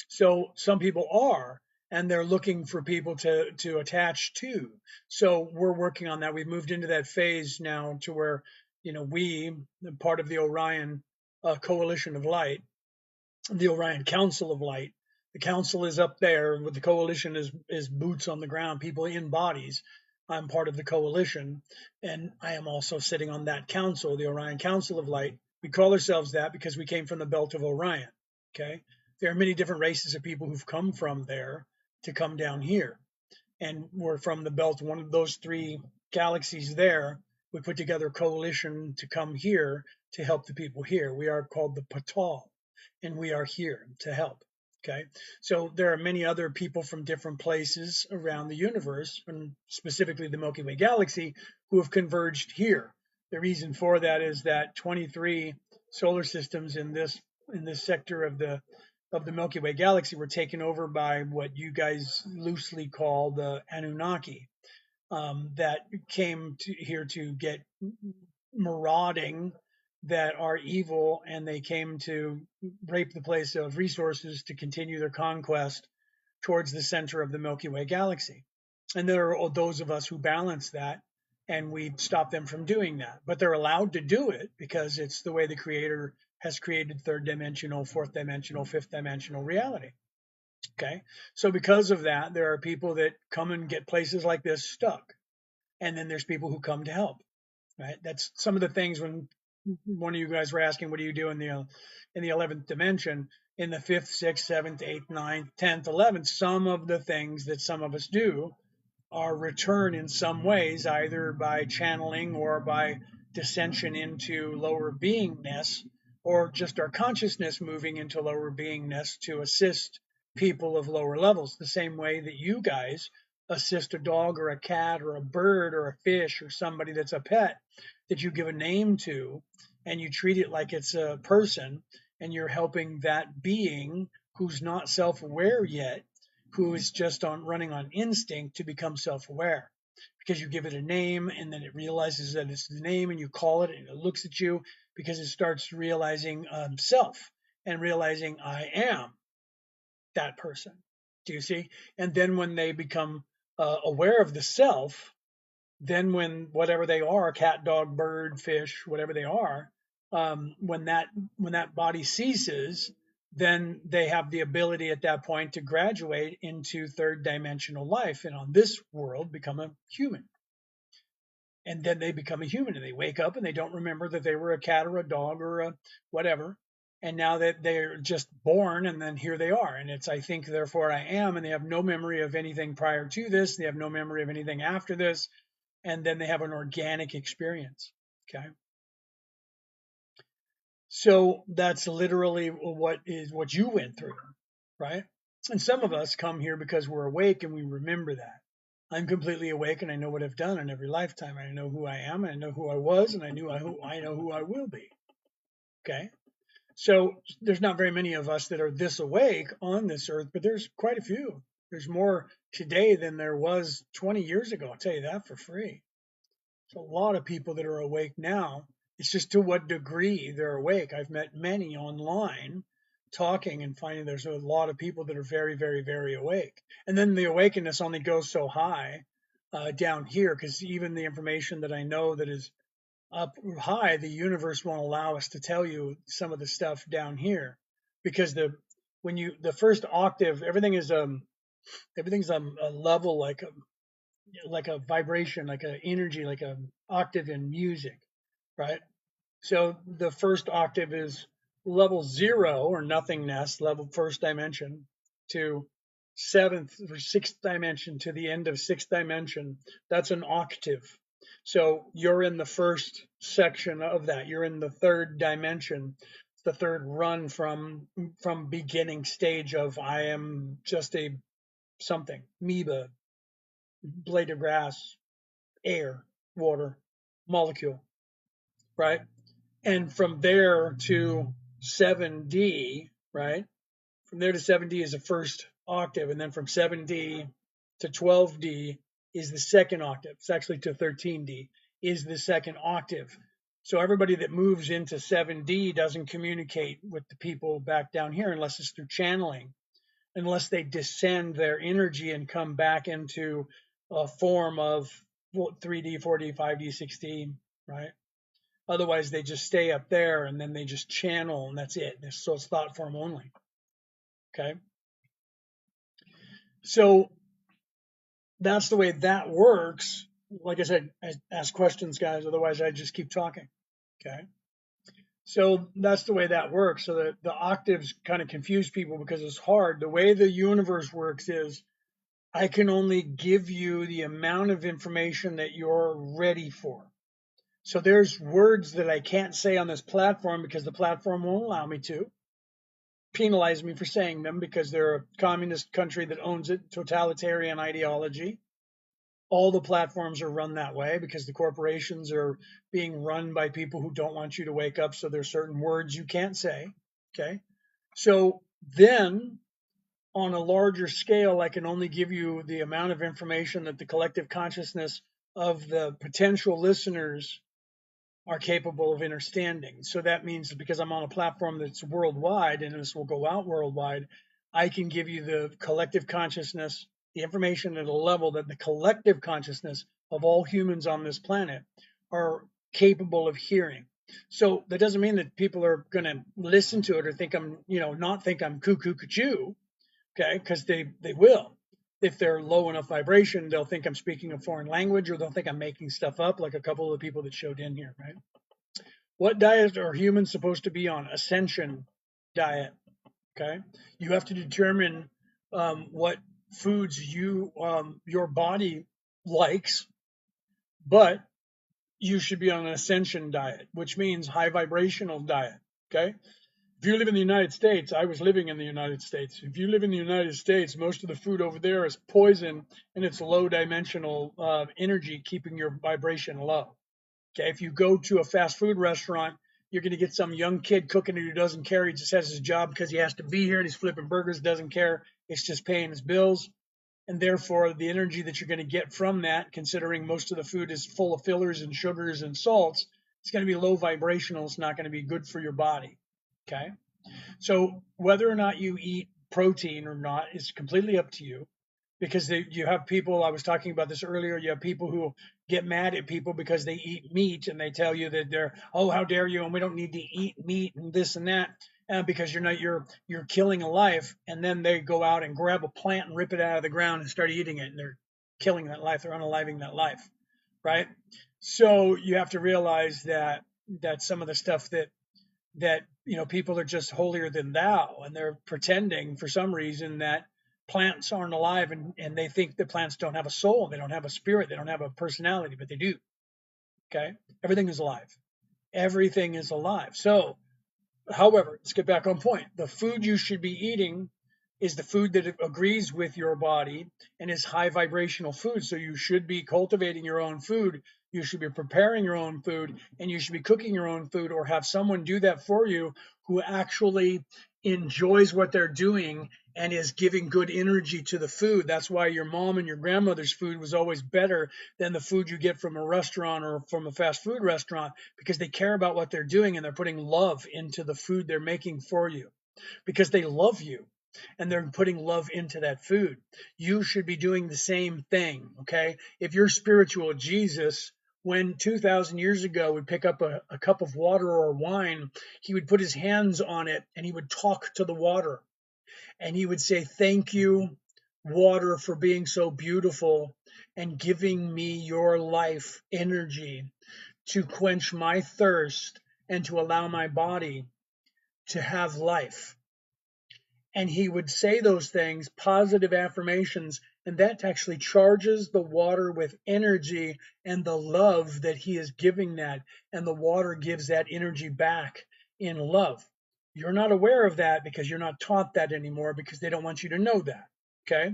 So some people are, and they're looking for people to attach to. So we're working on that. We've moved into that phase now to where, we, part of the Orion Coalition of Light, the Orion Council of Light. The council is up there, with the coalition is boots on the ground, people in bodies. I'm part of the coalition, and I am also sitting on that council, the Orion Council of Light. We call ourselves that because we came from the belt of Orion. Okay. There are many different races of people who've come from there to come down here. And we're from the belt, one of those three galaxies there. We put together a coalition to come here to help the people here. We are called the Patal, and we are here to help. Okay. So there are many other people from different places around the universe, and specifically the Milky Way galaxy, who have converged here. The reason for that is that 23 solar systems in this sector of the Milky Way galaxy were taken over by what you guys loosely call the Anunnaki, that came here to get marauding, that are evil, and they came to rape the place of resources to continue their conquest towards the center of the Milky Way galaxy. And there are those of us who balance that, and we stop them from doing that. But they're allowed to do it because it's the way the Creator has created third dimensional, fourth dimensional, fifth dimensional reality. Okay. So because of that, there are people that come and get places like this stuck. and then there's people who come to help, right? That's some of the things when one of you guys were asking, what do you do in the 11th dimension, in the 5th, 6th, 7th, 8th, 9th, 10th, 11th. Some of the things that some of us do are return in some ways, either by channeling or by dissension into lower beingness, or just our consciousness moving into lower beingness to assist people of lower levels, the same way that you guys assist a dog or a cat or a bird or a fish or somebody that's a pet that you give a name to, and you treat it like it's a person, and you're helping that being who's not self-aware yet, who is just on running on instinct, to become self-aware, because you give it a name and then it realizes that it's the name, and you call it and it looks at you because it starts realizing self and realizing I am that person. Do you see? And then when they become aware of the self, then when whatever they are, cat, dog, bird, fish, whatever they are, when that body ceases, then they have the ability at that point to graduate into third dimensional life, and on this world become a human. And then they become a human, and they wake up and they don't remember that they were a cat or a dog or a whatever. And now that they're just born, and then here they are, and it's I think therefore I am, and they have no memory of anything prior to this, they have no memory of anything after this, and then they have an organic experience. Okay. So that's literally what you went through, right? And some of us come here because we're awake and we remember that. I'm completely awake and I know what I've done in every lifetime. I know who I am, and I know who I was, and I know who I will be. Okay. So there's not very many of us that are this awake on this earth, but there's quite a few. There's more today than there was 20 years ago. I'll tell you that for free. There's a lot of people that are awake now. It's just to what degree they're awake. I've met many online talking and finding there's a lot of people that are very, very, very awake. And then the awakeness only goes so high down here, because even the information that I know that is up high, the universe won't allow us to tell you some of the stuff down here, because the first octave, everything's a level, like a vibration, like an energy, like an octave in music, right? So the first octave is level 0 or nothingness, level first dimension, to seventh or sixth dimension, to the end of sixth dimension. That's an octave. So you're in the first section of that. You're in the third dimension. It's the third run from beginning stage of I am just a something, amoeba, blade of grass, air, water, molecule, right? And from there to 7D, right? From there to 7D is the first octave. And then from 7D to 12D is the second octave. It's actually to 13D is the second octave. So everybody that moves into 7D doesn't communicate with the people back down here unless it's through channeling, unless they descend their energy and come back into a form of 3D, 4D, 5D, 6D, right? Otherwise, they just stay up there and then they just channel, and that's it. So it's thought form only. Okay. So that's the way that works. Like I said, ask questions, guys. Otherwise, I just keep talking. Okay. So that's the way that works. So that the octaves kind of confuse people because it's hard. The way the universe works is I can only give you the amount of information that you're ready for. So there's words that I can't say on this platform because the platform won't allow me to. Penalize me for saying them because they're a communist country that owns it, totalitarian ideology. All the platforms are run that way because the corporations are being run by people who don't want you to wake up. So there's certain words you can't say. Okay. So then on a larger scale, I can only give you the amount of information that the collective consciousness of the potential listeners are capable of understanding. So that means that because I'm on a platform that's worldwide and this will go out worldwide, I can give you the collective consciousness, the information at a level that the collective consciousness of all humans on this planet are capable of hearing. So that doesn't mean that people are going to listen to it or think I'm, not think I'm cuckoo cuckoo, okay? Because they will. if they're low enough vibration, they'll think I'm speaking a foreign language, or they'll think I'm making stuff up, like a couple of the people that showed in here, right? What diet are humans supposed to be on? Ascension diet. Okay, you have to determine what foods your body likes, but you should be on an ascension diet, which means high vibrational diet. Okay, if you live in the United States, I was living in the United States. If you live in the United States, most of the food over there is poison, and it's low dimensional energy, keeping your vibration low. Okay, if you go to a fast food restaurant, you're going to get some young kid cooking it who doesn't care. He just has his job because he has to be here and he's flipping burgers, doesn't care. It's just paying his bills. And therefore, the energy that you're going to get from that, considering most of the food is full of fillers and sugars and salts, it's going to be low vibrational. It's not going to be good for your body. Okay. So whether or not you eat protein or not is completely up to you, because you have people, I was talking about this earlier, you have people who get mad at people because they eat meat, and they tell you that they're, oh, how dare you, and we don't need to eat meat and this and that, because you're killing a life. And then they go out and grab a plant and rip it out of the ground and start eating it, and they're killing that life, they're unaliving that life, right? So you have to realize that some of the stuff that people are just holier than thou, and they're pretending for some reason that plants aren't alive, and they think that plants don't have a soul, they don't have a spirit, they don't have a personality, but they do. Okay, everything is alive, everything is alive. So however, let's get back on point. The food you should be eating is the food that agrees with your body and is high vibrational food. So you should be cultivating your own food. You should be preparing your own food, and you should be cooking your own food, or have someone do that for you who actually enjoys what they're doing and is giving good energy to the food. That's why your mom and your grandmother's food was always better than the food you get from a restaurant or from a fast food restaurant, because they care about what they're doing and they're putting love into the food they're making for you, because they love you and they're putting love into that food. You should be doing the same thing. Okay, if you're spiritual, Jesus, when 2,000 years ago would pick up a cup of water or wine, he would put his hands on it and he would talk to the water, and he would say, thank you, water, for being so beautiful and giving me your life energy to quench my thirst and to allow my body to have life. And he would say those things, positive affirmations, and that actually charges the water with energy and the love that he is giving that. And the water gives that energy back in love. You're not aware of that because you're not taught that anymore, because they don't want you to know that. Okay.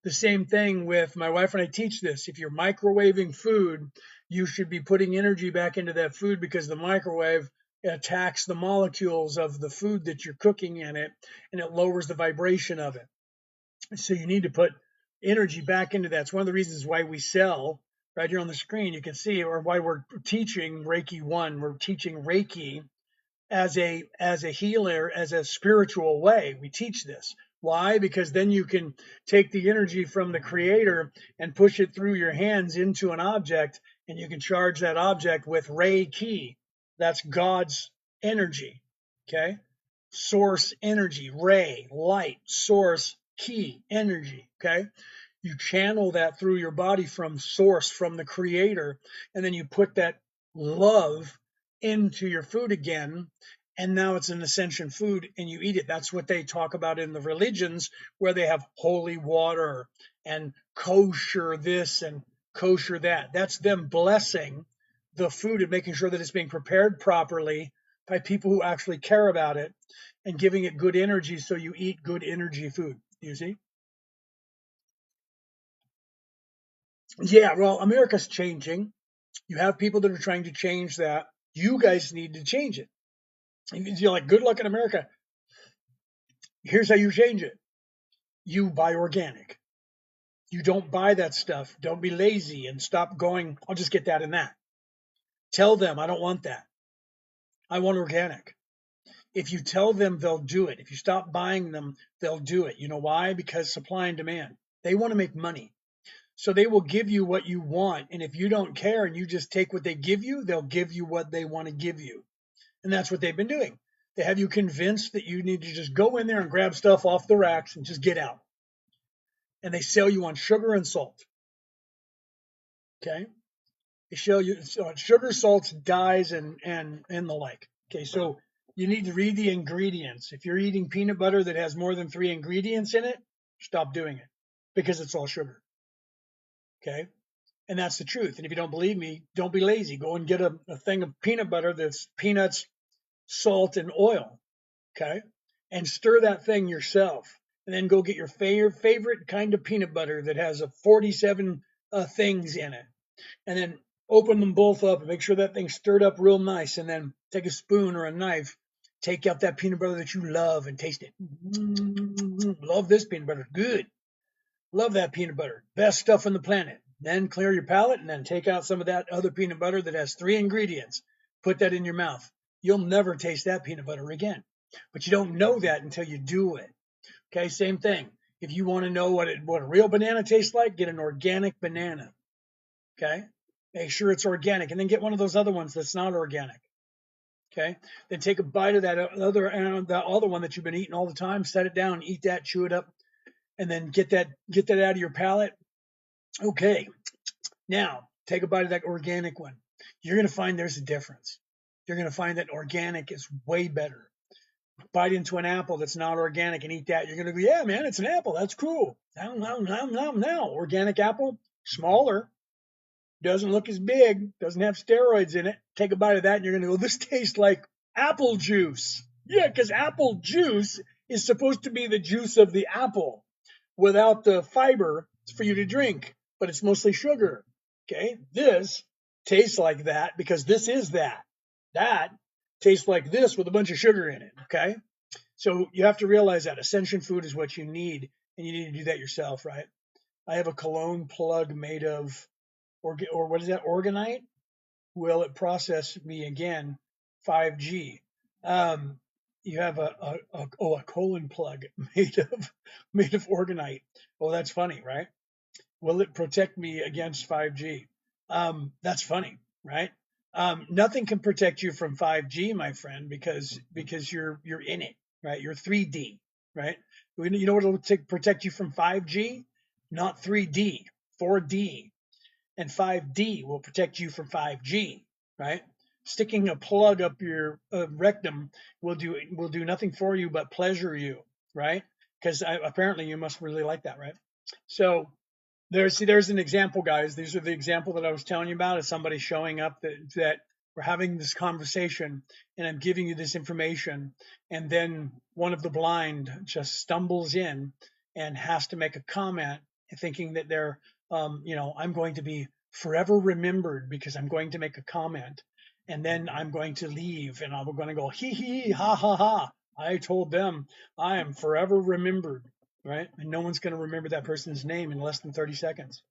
The same thing with my wife and I teach this. If you're microwaving food, you should be putting energy back into that food, because the microwave attacks the molecules of the food that you're cooking in it, and it lowers the vibration of it. So you need to put energy back into that. It's one of the reasons why we sell right here on the screen. You can see, or why we're teaching Reiki 1. We're teaching Reiki as a healer, as a spiritual way. We teach this. Why? Because then you can take the energy from the creator and push it through your hands into an object, and you can charge that object with Reiki. That's God's energy. Okay? Source energy, ray, light, source, key, energy. Okay? You channel that through your body from source, from the creator, and then you put that love into your food again, and now it's an ascension food and you eat it. That's what they talk about in the religions, where they have holy water and kosher this and kosher that. That's them blessing the food and making sure that it's being prepared properly by people who actually care about it, and giving it good energy, so you eat good energy food. You see? Yeah, well, America's changing. You have people that are trying to change that. You guys need to change it. And you're like, good luck in America. Here's how you change it. You buy organic. You don't buy that stuff. Don't be lazy and stop going, I'll just get that and that. Tell them, I don't want that. I want organic. If you tell them, they'll do it. If you stop buying them, they'll do it. You know why? Because supply and demand. They want to make money. So they will give you what you want. And if you don't care and you just take what they give you, they'll give you what they want to give you. And that's what they've been doing. They have you convinced that you need to just go in there and grab stuff off the racks and just get out. and they sell you on sugar and salt. Okay, they sell you on sugar, salts, dyes, and the like. Okay, so you need to read the ingredients. If you're eating peanut butter that has more than 3 ingredients in it, stop doing it because it's all sugar. Okay, and that's the truth. And if you don't believe me, don't be lazy. Go and get a thing of peanut butter that's peanuts, salt, and oil. Okay, and stir that thing yourself. And then go get your favorite kind of peanut butter that has a 47 things in it. And then open them both up and make sure that thing's stirred up real nice. And then take a spoon or a knife, take out that peanut butter that you love and taste it. Love this peanut butter. Good. Love that peanut butter. Best stuff on the planet. Then clear your palate and then take out some of that other peanut butter that has 3 ingredients. Put that in your mouth. You'll never taste that peanut butter again. But you don't know that until you do it. Okay, same thing. If you want to know what a real banana tastes like, get an organic banana. Okay, make sure it's organic, and then get one of those other ones that's not organic. Okay, then take a bite of that other one that you've been eating all the time. Set it down, eat that, chew it up, and then get that out of your palate. Okay, now take a bite of that organic one. You're going to find there's a difference. You're going to find that organic is way better. Bite into an apple that's not organic and eat that. You're going to go, yeah, man, it's an apple. That's cool. Now, organic apple, smaller, doesn't look as big, doesn't have steroids in it. Take a bite of that and you're going to go, this tastes like apple juice. Yeah, because apple juice is supposed to be the juice of the apple without the fiber for you to drink, but it's mostly sugar. Okay, this tastes like that because this is that. That tastes like this with a bunch of sugar in it. Okay, so you have to realize that Ascension food is what you need, and you need to do that yourself, right? I have a cologne plug made of, or what is that, organite? Will it process me again 5G? You have a colon plug made of organite. Oh, that's funny, right? Will it protect me against 5G? That's funny, right? Nothing can protect you from 5G, my friend, because you're in it, right? You're 3D, right? You know what will protect you from 5G? Not 3D, 4D, and 5D will protect you from 5G, right? Sticking a plug up your rectum will do nothing for you but pleasure you, right? Because apparently you must really like that, right? So there's an example, guys. These are the example that I was telling you about of somebody showing up that we're having this conversation and I'm giving you this information, and then one of the blind just stumbles in and has to make a comment, thinking that they're, I'm going to be forever remembered because I'm going to make a comment, and then I'm going to leave and I'm going to go hee hee ha ha ha. I told them I am forever remembered, right? And no one's going to remember that person's name in less than 30 seconds.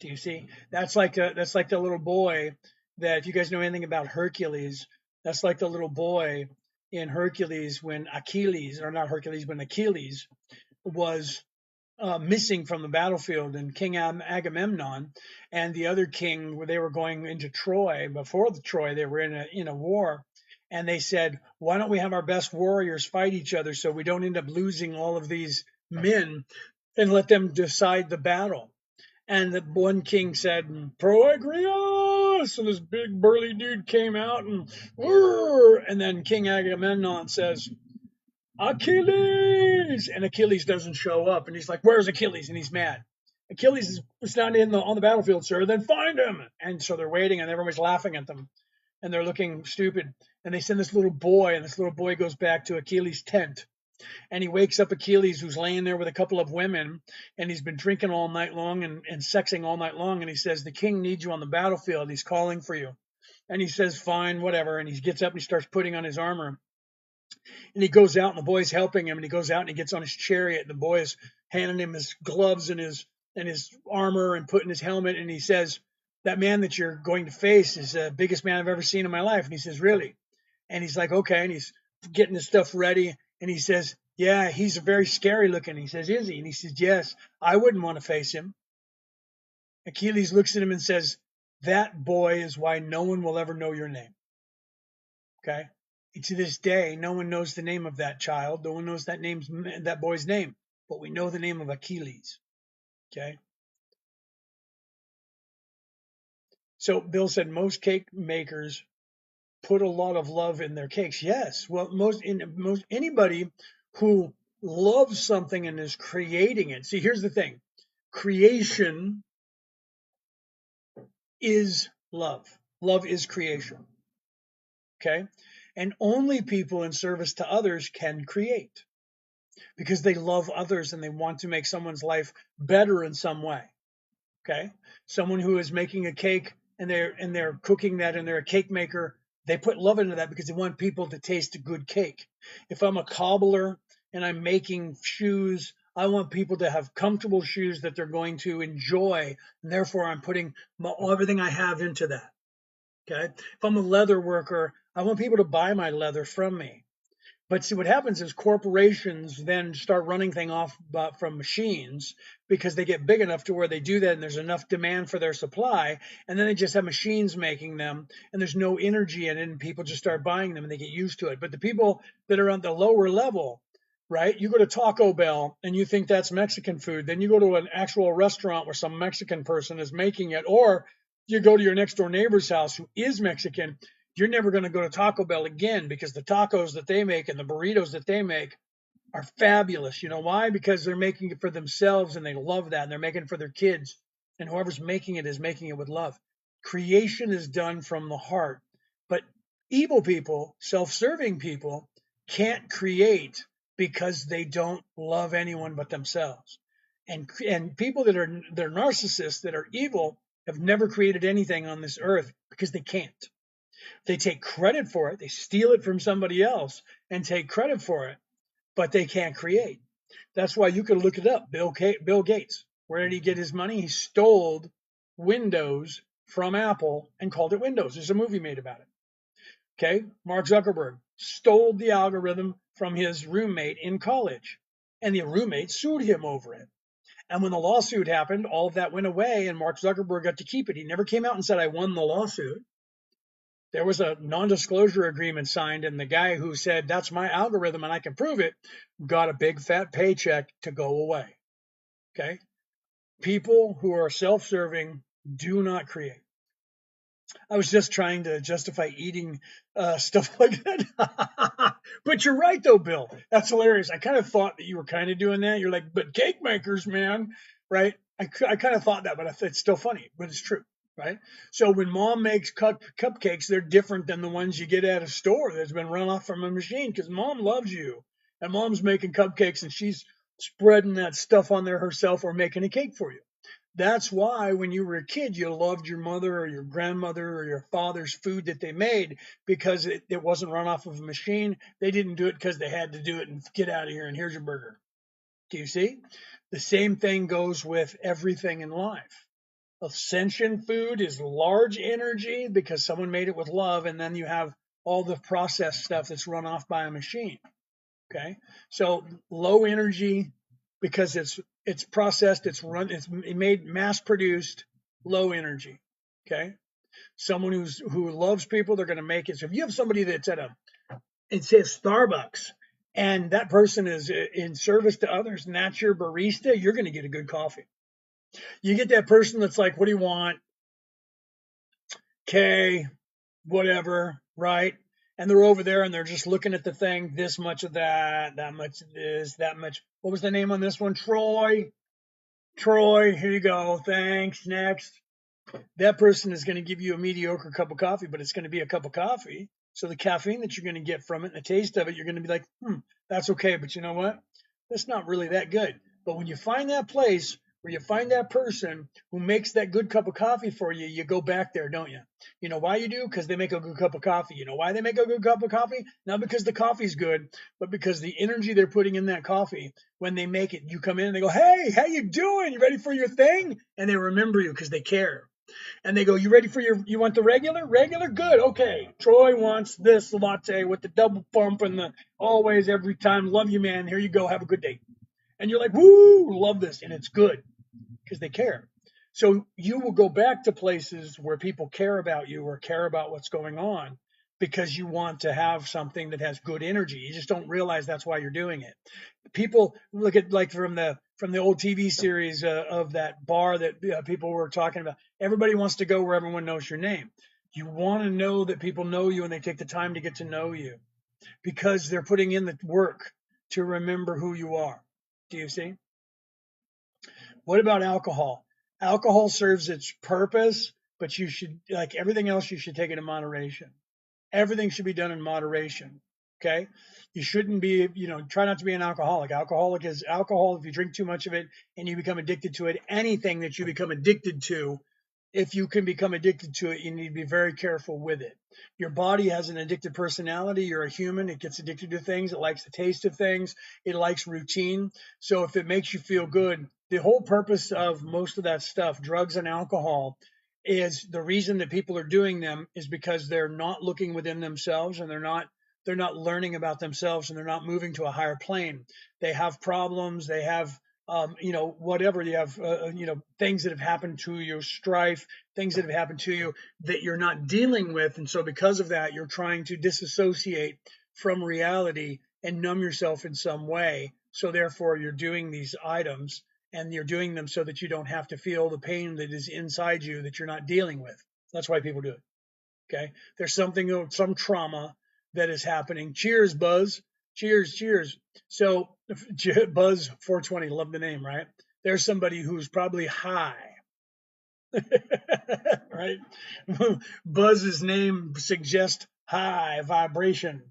Do you see? That's like the little boy that, if you guys know anything about Hercules, that's like the little boy in Hercules when Achilles, or not Hercules, when Achilles was missing from the battlefield, and King Agamemnon and the other king, where they were going into Troy. Before the Troy, they were in a war, and they said, why don't we have our best warriors fight each other so we don't end up losing all of these men, and let them decide the battle. And the one king said, Proagrius, and this big burly dude came out, and then King Agamemnon says, Achilles, and Achilles doesn't show up, and he's like, where's Achilles? And he's mad. Achilles is not on the battlefield, sir. Then find him. And so they're waiting, and everybody's laughing at them, and they're looking stupid. And they send this little boy, and this little boy goes back to Achilles' tent, and he wakes up Achilles, who's laying there with a couple of women, and he's been drinking all night long and sexing all night long. And he says, the king needs you on the battlefield. He's calling for you. And he says, fine, whatever. And he gets up and he starts putting on his armor. And he goes out, and the boy's helping him, and he goes out and he gets on his chariot, and the boy is handing him his gloves and his armor and putting his helmet. And he says, that man that you're going to face is the biggest man I've ever seen in my life. And he says, really? And he's like, okay. And he's getting his stuff ready. And he says, yeah, he's very scary looking. He says, is he? And he says, yes, I wouldn't want to face him. Achilles looks at him and says, that boy is why no one will ever know your name. Okay? And to this day, no one knows the name of that child. No one knows that boy's name. But we know the name of Achilles. Okay. So Bill said most cake makers put a lot of love in their cakes. Yes. Well, most anybody who loves something and is creating it. See, here's the thing. Creation is love. Love is creation. Okay? And only people in service to others can create because they love others and they want to make someone's life better in some way. Okay? Someone who is making a cake and they're cooking that and they're a cake maker, they put love into that because they want people to taste a good cake. If I'm a cobbler and I'm making shoes, I want people to have comfortable shoes that they're going to enjoy, and therefore I'm putting everything I have into that. Okay? If I'm a leather worker, I want people to buy my leather from me. But see, what happens is corporations then start running things off from machines because they get big enough to where they do that and there's enough demand for their supply. And then they just have machines making them and there's no energy in it and people just start buying them and they get used to it. But the people that are on the lower level, right? You go to Taco Bell and you think that's Mexican food. Then you go to an actual restaurant where some Mexican person is making it, or you go to your next door neighbor's house who is Mexican. You're never going to go to Taco Bell again because the tacos that they make and the burritos that they make are fabulous. You know why? Because they're making it for themselves and they love that and they're making it for their kids. And whoever's making it is making it with love. Creation is done from the heart. But evil people, self-serving people, can't create because they don't love anyone but themselves. And people that are they're narcissists that are evil have never created anything on this earth because they can't. They take credit for it. They steal it from somebody else and take credit for it, but they can't create. That's why you can look it up. Bill Gates. Where did he get his money? He stole Windows from Apple and called it Windows. There's a movie made about it. Okay. Mark Zuckerberg stole the algorithm from his roommate in college, and the roommate sued him over it. And when the lawsuit happened, all of that went away, and Mark Zuckerberg got to keep it. He never came out and said, I won the lawsuit. There was a non-disclosure agreement signed, and the guy who said that's my algorithm and I can prove it got a big fat paycheck to go away. Okay. People who are self-serving do not create. I was just trying to justify eating stuff like that. But you're right, though, Bill. That's hilarious. I kind of thought that you were kind of doing that. You're like, but cake makers, man, right? I kind of thought that, but it's still funny, but it's true, right? So when mom makes cupcakes, they're different than the ones you get at a store that's been run off from a machine because mom loves you. And mom's making cupcakes and she's spreading that stuff on there herself or making a cake for you. That's why when you were a kid, you loved your mother or your grandmother or your father's food that they made because it wasn't run off of a machine. They didn't do it because they had to do it and get out of here and here's your burger. Do you see? The same thing goes with everything in life. Ascension food is large energy because someone made it with love, and then you have all the processed stuff that's run off by a machine. Okay, so low energy because it's processed, it's made mass produced, low energy. Okay, someone who loves people, they're going to make it. So if you have somebody that's it says Starbucks, and that person is in service to others, and that's your barista, you're going to get a good coffee. You get that person that's like, what do you want? Okay, whatever, right? And they're over there and they're just looking at the thing, this much of that, that much of this, that much. What was the name on this one? Troy. Troy, here you go. Thanks. Next. That person is going to give you a mediocre cup of coffee, but it's going to be a cup of coffee. So the caffeine that you're going to get from it and the taste of it, you're going to be like, that's okay. But you know what? That's not really that good. But when you find that place where you find that person who makes that good cup of coffee for you, you go back there, don't you? You know why you do? Because they make a good cup of coffee. You know why they make a good cup of coffee? Not because the coffee's good, but because the energy they're putting in that coffee, when they make it, you come in and they go, hey, how you doing? You ready for your thing? And they remember you because they care. And they go, you ready for you want the regular? Regular? Good. Okay. Troy wants this latte with the double pump and the always, every time. Love you, man. Here you go. Have a good day. And you're like, woo, love this. And it's good because they care. So you will go back to places where people care about you or care about what's going on because you want to have something that has good energy. You just don't realize that's why you're doing it. People look at like from from the old TV series of that bar that people were talking about. Everybody wants to go where everyone knows your name. You want to know that people know you and they take the time to get to know you because they're putting in the work to remember who you are. Do you see? What about alcohol? Alcohol serves its purpose, but you should, like everything else, you should take it in moderation. Everything should be done in moderation. Okay. You shouldn't be, try not to be an alcoholic. Alcoholic is alcohol. If you drink too much of it and you become addicted to it, anything that you become addicted to, if you can become addicted to it, you need to be very careful with it. Your body has an addicted personality. You're a human. It gets addicted to things. It likes the taste of things. It likes routine. So if it makes you feel good, the whole purpose of most of that stuff, drugs and alcohol, is the reason that people are doing them is because they're not looking within themselves and they're not learning about themselves and they're not moving to a higher plane. They have problems. They have whatever you have, things that have happened to you, strife, things that have happened to you that you're not dealing with. And so because of that, you're trying to disassociate from reality and numb yourself in some way. So therefore you're doing these items and you're doing them so that you don't have to feel the pain that is inside you that you're not dealing with. That's why people do it. Okay. There's some trauma that is happening. Cheers, Buzz. Cheers, cheers. So, Buzz 420, love the name, right? There's somebody who's probably high, right? Buzz's name suggests high vibration,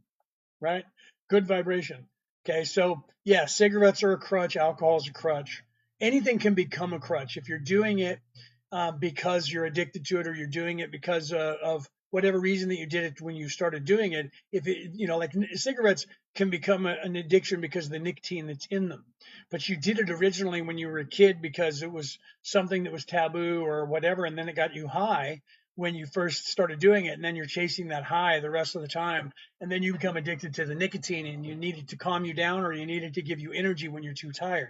right? Good vibration. Okay, so yeah, cigarettes are a crutch, alcohol is a crutch. Anything can become a crutch if you're doing it because you're addicted to it, or you're doing it because of whatever reason that you did it when you started doing it. If it, like cigarettes can become an addiction because of the nicotine that's in them, but you did it originally when you were a kid because it was something that was taboo or whatever, and then it got you high when you first started doing it, and then you're chasing that high the rest of the time, and then you become addicted to the nicotine and you need it to calm you down or you need it to give you energy when you're too tired.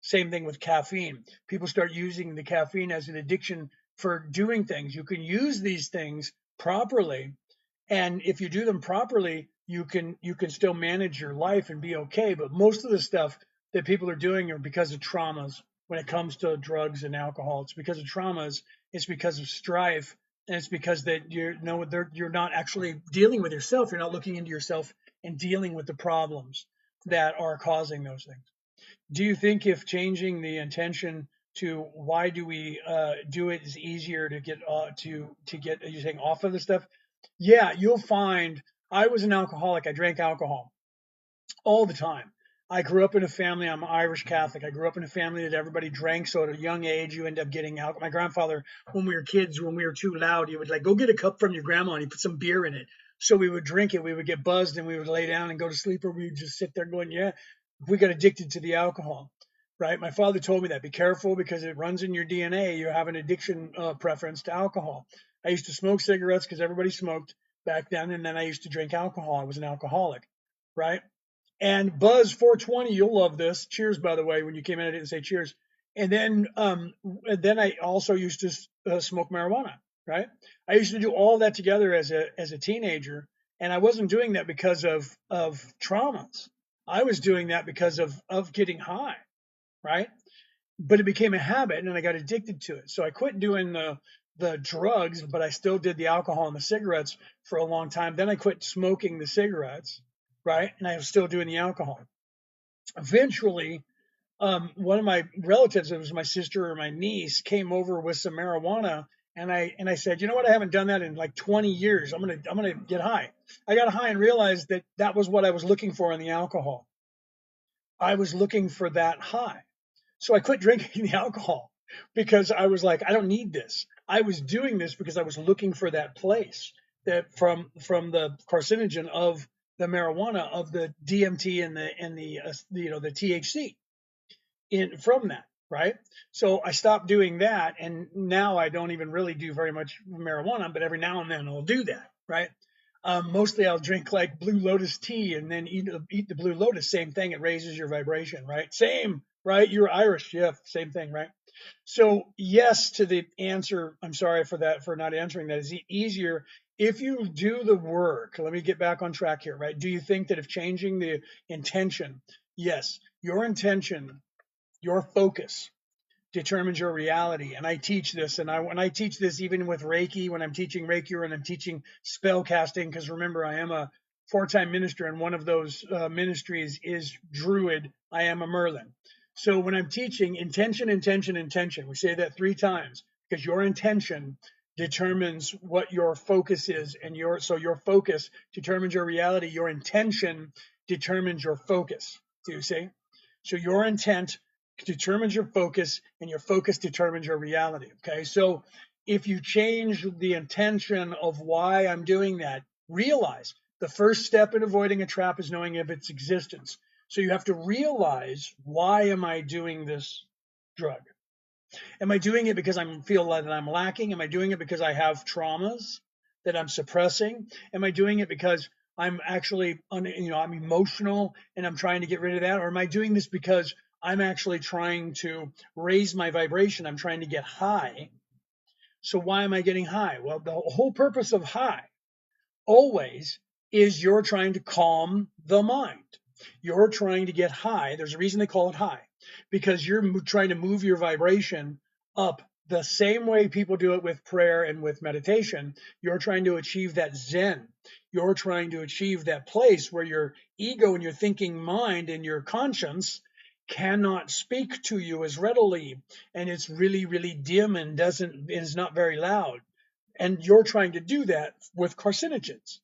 Same thing with caffeine. People start using the caffeine as an addiction for doing things. You can use these things properly, and if you do them properly, you can still manage your life and be okay. But most of the stuff that people are doing are because of traumas. When it comes to drugs and alcohol, it's because of traumas. It's because of strife, and it's because that you're not actually dealing with yourself. You're not looking into yourself and dealing with the problems that are causing those things. Do you think if changing the intention to why do we do it is easier to get to get, are you saying, off of the stuff? Yeah, you'll find I was an alcoholic. I drank alcohol all the time. I grew up in a family, I'm Irish Catholic. I grew up in a family that everybody drank. So at a young age, you end up getting alcohol. My grandfather, when we were kids, when we were too loud, he would like, go get a cup from your grandma and he put some beer in it. So we would drink it. We would get buzzed and we would lay down and go to sleep, or we would just sit there going, yeah, we got addicted to the alcohol. Right. My father told me that be careful because it runs in your DNA. You have an addiction preference to alcohol. I used to smoke cigarettes because everybody smoked back then. And then I used to drink alcohol. I was an alcoholic. Right. And Buzz 420, you'll love this. Cheers, by the way. When you came in, I didn't say cheers. And then I also used to smoke marijuana. Right? I used to do all that together as a teenager, and I wasn't doing that because of traumas. I was doing that because of getting high. Right? But it became a habit, and I got addicted to it. So I quit doing the drugs, but I still did the alcohol and the cigarettes for a long time. Then I quit smoking the cigarettes, right? And I was still doing the alcohol. Eventually, one of my relatives, it was my sister or my niece, came over with some marijuana, and I said, you know what? I haven't done that in like 20 years. I'm gonna get high. I got high and realized that that was what I was looking for in the alcohol. I was looking for that high. So I quit drinking the alcohol because I was like, I don't need this. I was doing this because I was looking for that place that from the carcinogen of the marijuana, of the DMT and the THC in from that, right? So I stopped doing that, and now I don't even really do very much marijuana, but every now and then I'll do that, right? Mostly I'll drink like Blue Lotus tea and then eat the Blue Lotus. Same thing, it raises your vibration, right? Same, right? You're Irish, yeah, same thing, right? So yes to the answer. I'm sorry for that, for not answering that. Is easier if you do the work. Let me get back on track here, right? Do you think that if changing the intention, yes, your intention Your focus determines your reality. And I teach this, and when I teach this even with Reiki, when I'm teaching Reiki or when I'm teaching spell casting, because remember, I am a four-time minister, and one of those ministries is Druid. I am a Merlin. So when I'm teaching intention, intention, intention, we say that 3 times because your intention determines what your focus is, and your focus determines your reality. Your intention determines your focus. Do you see? So your intent determines your focus, and your focus determines your reality. Okay, so if you change the intention of why I'm doing that, realize the first step in avoiding a trap is knowing of its existence. So you have to realize, why am I doing this drug? Am I doing it because I feel that I'm lacking? Am I doing it because I have traumas that I'm suppressing? Am I doing it because I'm actually, I'm emotional and I'm trying to get rid of that? Or am I doing this because I'm actually trying to raise my vibration? I'm trying to get high. So why am I getting high? Well, the whole purpose of high always is you're trying to calm the mind. You're trying to get high. There's a reason they call it high, because you're trying to move your vibration up the same way people do it with prayer and with meditation. You're trying to achieve that Zen. You're trying to achieve that place where your ego and your thinking mind and your conscience cannot speak to you as readily, and it's really, really dim and is not very loud. And you're trying to do that with carcinogens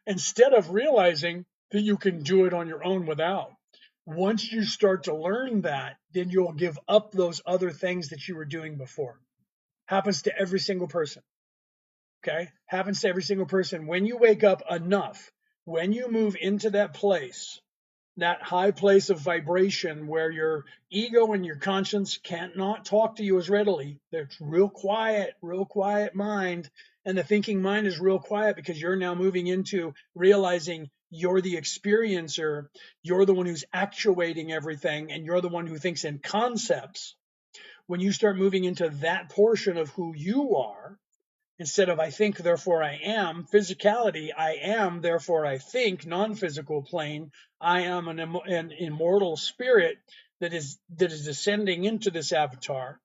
instead of realizing that you can do it on your own without. Once you start to learn that, then you'll give up those other things that you were doing before. Happens to every single person. Okay? Happens to every single person. When you wake up enough, when you move into that place, that high place of vibration where your ego and your conscience can't not talk to you as readily. It's real quiet mind. And the thinking mind is real quiet because you're now moving into realizing you're the experiencer. You're the one who's actuating everything, and you're the one who thinks in concepts. When you start moving into that portion of who you are, instead of I think, therefore I am, physicality, I am, therefore I think, non-physical plane, I am an immortal spirit that is descending into this avatar.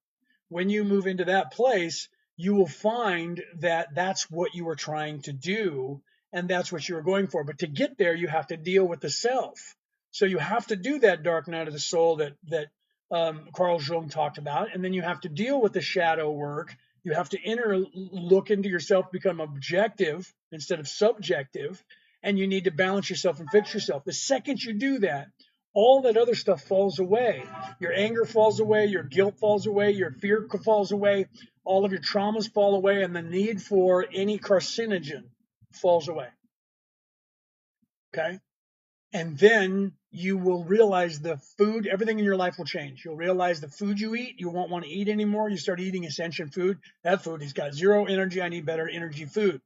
When you move into that place, you will find that that's what you were trying to do, and that's what you were going for. But to get there, you have to deal with the self. So you have to do that dark night of the soul that Carl Jung talked about, and then you have to deal with the shadow work. You have to look into yourself, become objective instead of subjective, and you need to balance yourself and fix yourself. The second you do that, all that other stuff falls away. Your anger falls away, your guilt falls away, your fear falls away, all of your traumas fall away, and the need for any carcinogen falls away. Okay? And then you will realize the food, everything in your life will change. You'll realize the food you eat, you won't want to eat anymore. You start eating ascension food. That food has got zero energy. I need better energy food.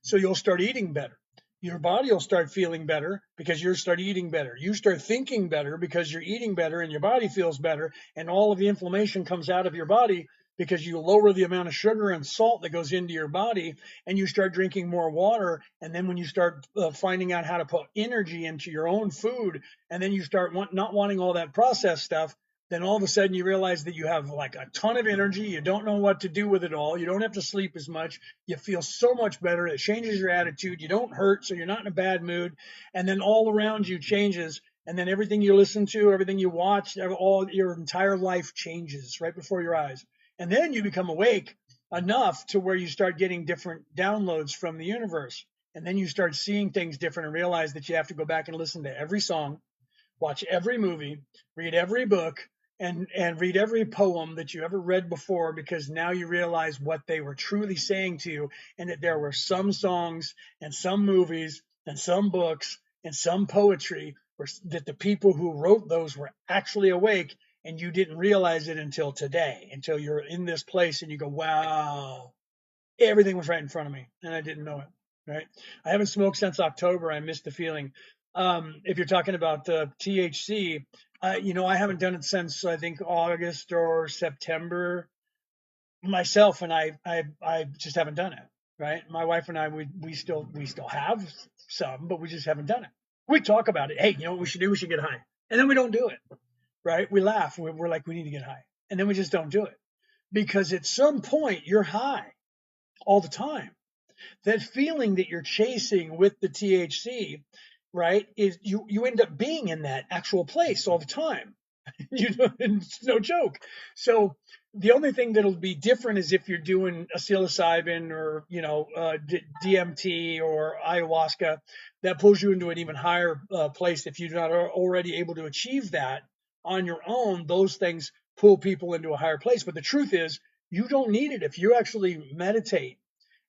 So you'll start eating better. Your body will start feeling better because you start eating better. You start thinking better because you're eating better, and your body feels better. And all of the inflammation comes out of your body because you lower the amount of sugar and salt that goes into your body, and you start drinking more water. And then when you start finding out how to put energy into your own food, and then you start not wanting all that processed stuff, then all of a sudden you realize that you have like a ton of energy. You don't know what to do with it all. You don't have to sleep as much. You feel so much better. It changes your attitude. You don't hurt, so you're not in a bad mood. And then all around you changes. And then everything you listen to, everything you watch, all your entire life changes right before your eyes. And then you become awake enough to where you start getting different downloads from the universe. And then you start seeing things different and realize that you have to go back and listen to every song, watch every movie, read every book, and read every poem that you ever read before, because now you realize what they were truly saying to you, and that there were some songs and some movies and some books and some poetry that the people who wrote those were actually awake, and you didn't realize it until today, until you're in this place and you go, wow, everything was right in front of me and I didn't know it. Right? I haven't smoked since October. I missed the feeling. If you're talking about THC, I haven't done it since I think August or September myself, and I just haven't done it. Right? My wife and I, we still have some, but we just haven't done it. We talk about it. Hey, you know what we should do? We should get high, and then we don't do it. right? We laugh. We're like, we need to get high. And then we just don't do it because at some point you're high all the time. That feeling that you're chasing with the THC, right, is you end up being in that actual place all the time. It's no joke. So the only thing that'll be different is if you're doing a psilocybin or DMT or ayahuasca, that pulls you into an even higher place. If you're not already able to achieve that on your own, those things pull people into a higher place. But the truth is, you don't need it if you actually meditate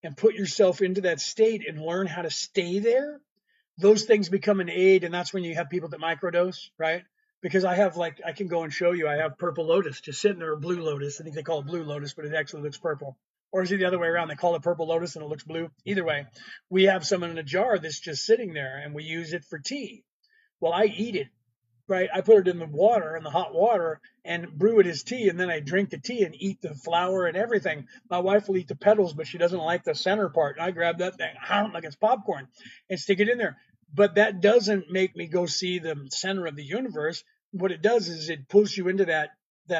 and put yourself into that state and learn how to stay there. Those things become an aid, and that's when you have people that microdose, right? Because I can go and show you, I have purple lotus just sitting there, or blue lotus. I think they call it blue lotus, but it actually looks purple. Or is it the other way around? They call it purple lotus and it looks blue. Either way, we have some in a jar that's just sitting there, and we use it for tea. Well, I eat it, right? I put it in the water, in the hot water, and brew it as tea, and then I drink the tea and eat the flower and everything. My wife will eat the petals, but she doesn't like the center part. And I grab that thing like it's popcorn and stick it in there. But that doesn't make me go see the center of the universe. What it does is it pulls you into that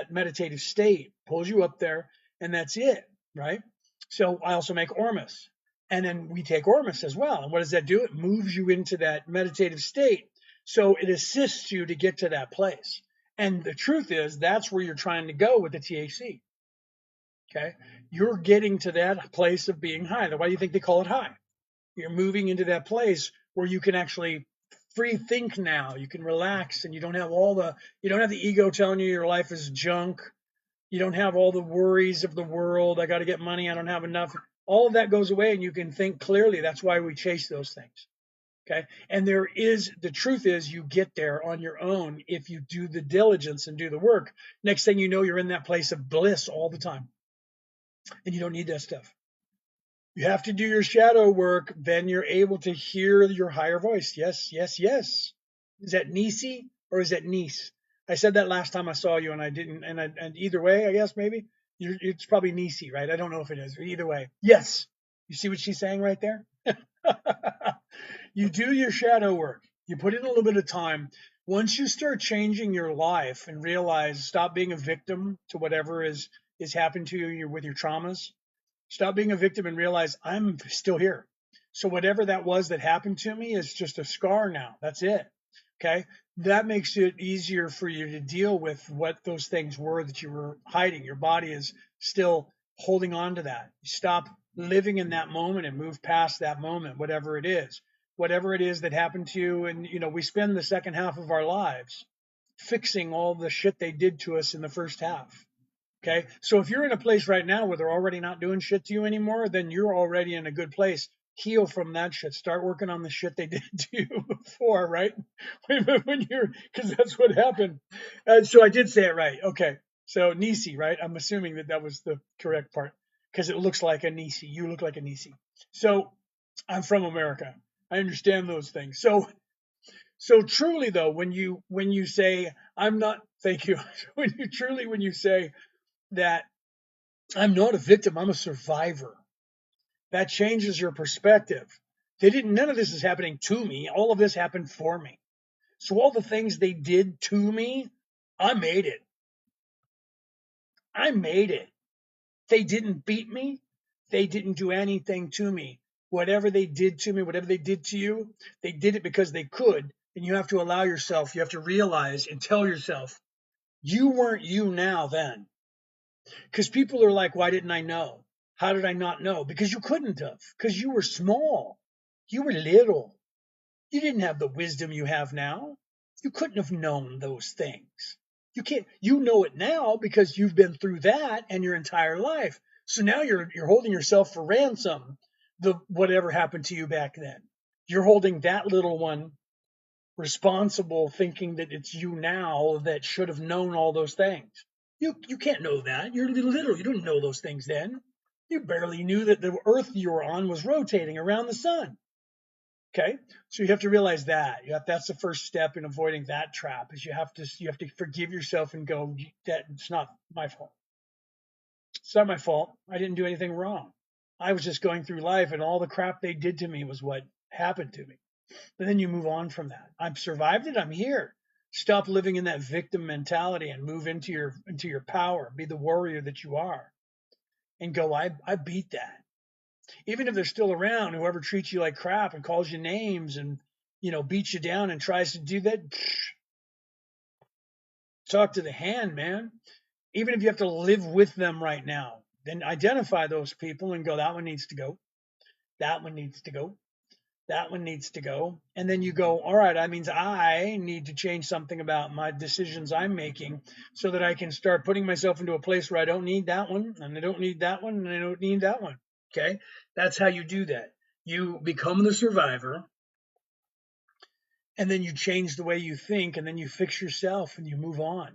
meditative state, pulls you up there, and that's it, right? So I also make ormus, and then we take ormus as well. And what does that do? It moves you into that meditative state. So it assists you to get to that place. And the truth is, that's where you're trying to go with the THC. Okay. You're getting to that place of being high. Why do you think they call it high? You're moving into that place where you can actually free think now. You can relax and you don't have the ego telling you your life is junk. You don't have all the worries of the world. I got to get money. I don't have enough. All of that goes away and you can think clearly. That's why we chase those things. Okay. And the truth is you get there on your own if you do the diligence and do the work. Next thing you know, you're in that place of bliss all the time. And you don't need that stuff. You have to do your shadow work, then you're able to hear your higher voice. Yes, yes, yes. Is that Nisi or is that niece? I said that last time I saw you and I didn't. And either way, I guess maybe it's probably Nisi, right? I don't know if it is. Either way, yes. You see what she's saying right there? You do your shadow work. You put in a little bit of time. Once you start changing your life and realize, stop being a victim to whatever is happened to you with your traumas. Stop being a victim and realize I'm still here. So whatever that was that happened to me is just a scar now. That's it. Okay. That makes it easier for you to deal with what those things were that you were hiding. Your body is still holding on to that. Stop living in that moment and move past that moment, whatever it is that happened to you. And, we spend the second half of our lives fixing all the shit they did to us in the first half. Okay. So if you're in a place right now where they're already not doing shit to you anymore, then you're already in a good place. Heal from that shit. Start working on the shit they did to you before, right? Because that's what happened. So I did say it right. Okay. So Nisi, right? I'm assuming that was the correct part because it looks like a Nisi. You look like a Nisi. So I'm from America. I understand those things. So truly though, when you say I'm not, thank you. when you say that I'm not a victim, I'm a survivor. That changes your perspective. None of this is happening to me. All of this happened for me. So all the things they did to me, I made it. I made it. They didn't beat me. They didn't do anything to me. Whatever they did to me, whatever they did to you, they did it because they could. And you have to allow yourself, you have to realize and tell yourself, you weren't you now then. Because people are like, why didn't I know? How did I not know? Because you couldn't have, because you were small. You were little. You didn't have the wisdom you have now. You couldn't have known those things. You know it now because you've been through that and your entire life. So now you're holding yourself for ransom, whatever happened to you back then. You're holding that little one responsible, thinking that it's you now that should have known all those things. You can't know that. You're little. You didn't know those things then. You barely knew that the earth you were on was rotating around the sun. Okay, so you have to realize that. That's the first step in avoiding that trap. Is you have to forgive yourself and go, that it's not my fault. It's not my fault. I didn't do anything wrong. I was just going through life, and all the crap they did to me was what happened to me. But then you move on from that. I've survived it. I'm here. Stop living in that victim mentality and move into your power. Be the warrior that you are, and go. I beat that. Even if they're still around, whoever treats you like crap and calls you names and beats you down and tries to do that, talk to the hand, man. Even if you have to live with them right now, then identify those people and go, that one needs to go. That one needs to go. That one needs to go. And then you go, all right, that means I need to change something about my decisions I'm making so that I can start putting myself into a place where I don't need that one, and I don't need that one, and I don't need that one. Okay. That's how you do that. You become the survivor, and then you change the way you think, and then you fix yourself and you move on.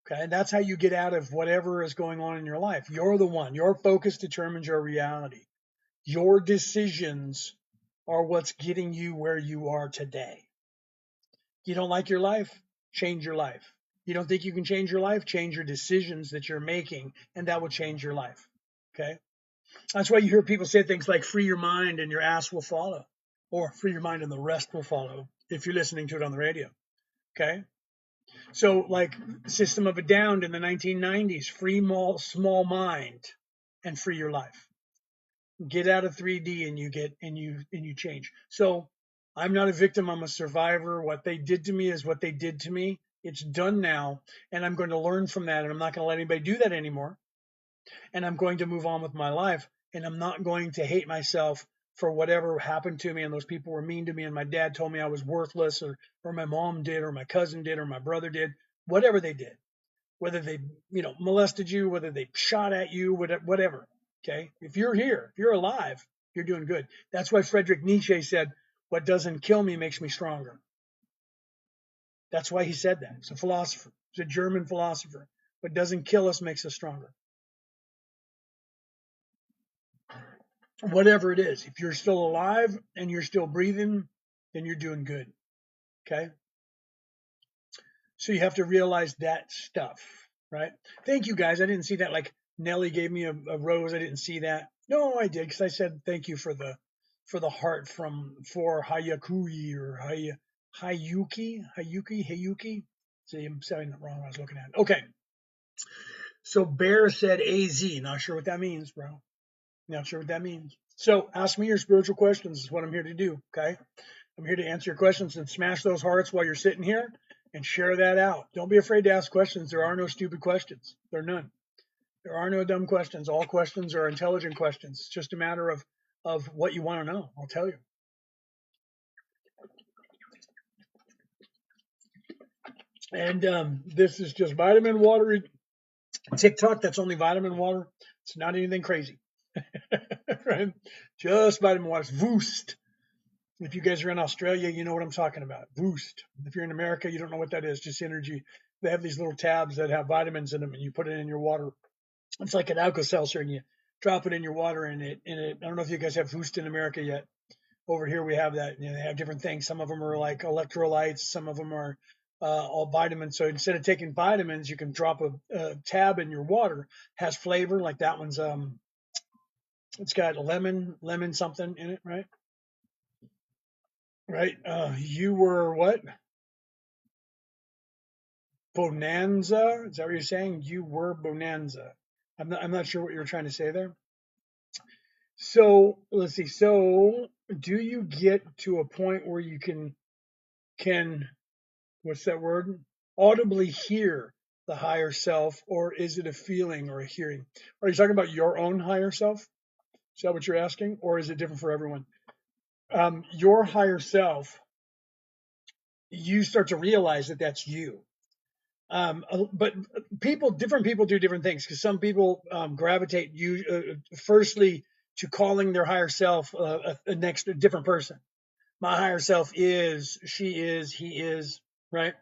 Okay. And that's how you get out of whatever is going on in your life. You're the one. Your focus determines your reality. Your decisions are what's getting you where you are today. You don't like your life? Change your life. You don't think you can change your life? Change your decisions that you're making, and that will change your life. Okay. That's why you hear people say things like free your mind and your ass will follow, or free your mind and the rest will follow if you're listening to it on the radio. Okay. So, like System of a Down in the 1990s, free small mind and free your life. Get out of 3D and you change. So, I'm not a victim, I'm a survivor. What they did to me is what they did to me. It's done now, and I'm going to learn from that, and I'm not going to let anybody do that anymore. And I'm going to move on with my life, and I'm not going to hate myself for whatever happened to me, and those people were mean to me, and my dad told me I was worthless, or my mom did, or my cousin did, or my brother did, whatever they did, whether they molested you, whether they shot at you, whatever. Okay, if you're here, if you're alive, you're doing good. That's why Friedrich Nietzsche said, what doesn't kill me makes me stronger. That's why he said that. He's a philosopher. He's a German philosopher. What doesn't kill us makes us stronger. Whatever it is, if you're still alive and you're still breathing, then you're doing good. Okay. So you have to realize that stuff, right? Thank you guys. I didn't see that. Like Nelly gave me a rose. I didn't see that. No, I did, because I said thank you for the heart for Hayakui or Hayuki. See, I'm saying it wrong. I was looking at it. Okay. So Bear said AZ. Not sure what that means, bro. Not sure what that means. So ask me your spiritual questions is what I'm here to do. Okay. I'm here to answer your questions and smash those hearts while you're sitting here and share that out. Don't be afraid to ask questions. There are no stupid questions. There are none. There are no dumb questions. All questions are intelligent questions. It's just a matter of what you want to know. I'll tell you. And this is just vitamin water. TikTok, that's only vitamin water. It's not anything crazy. Right? Just vitamin water. It's Boost. If you guys are in Australia, you know what I'm talking about. Boost. If you're in America, you don't know what that is. Just energy. They have these little tabs that have vitamins in them, and you put it in your water. It's like an Alka-Seltzer, and you drop it in your water, and it. I don't know if you guys have Boost in America yet. Over here, we have that. They have different things. Some of them are like electrolytes. Some of them are all vitamins. So instead of taking vitamins, you can drop a tab in your water. Has flavor, like that one's. It's got lemon something in it, right? Right. You were what? Bonanza? Is that what you're saying? You were Bonanza. I'm not sure what you were trying to say there. So let's see. So do you get to a point where you can what's that word? Audibly hear the higher self, or is it a feeling or a hearing? Are you talking about your own higher self? Is that what you're asking, or is it different for everyone? Your higher self, you start to realize that that's you. But different people do different things, because some people gravitate firstly to calling their higher self a different person. My higher self is, she is, he is, right?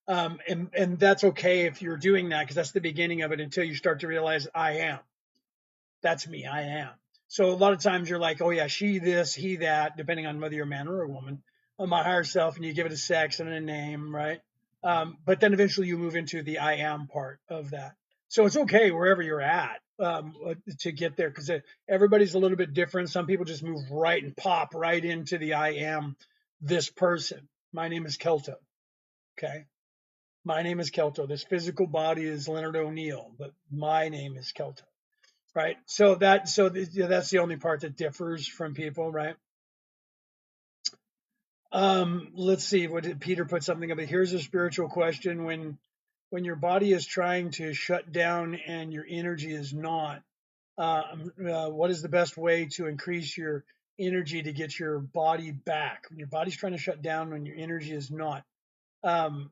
And that's okay if you're doing that, because that's the beginning of it, until you start to realize I am. That's me. I am. So a lot of times you're like, oh yeah, she this, he that, depending on whether you're a man or a woman, my higher self, and you give it a sex and a name, right? But then eventually you move into the I am part of that. So it's okay wherever you're at to get there, because everybody's a little bit different. Some people just move right and pop right into the I am this person. My name is Kelto. Okay. My name is Kelto. This physical body is Leonard O'Neill, but my name is Kelto. Right. That's the only part that differs from people. Right. Let's see. What did Peter put something up? Here's a spiritual question. When your body is trying to shut down and your energy is not, what is the best way to increase your energy to get your body back? When your body's trying to shut down, when your energy is not. Um,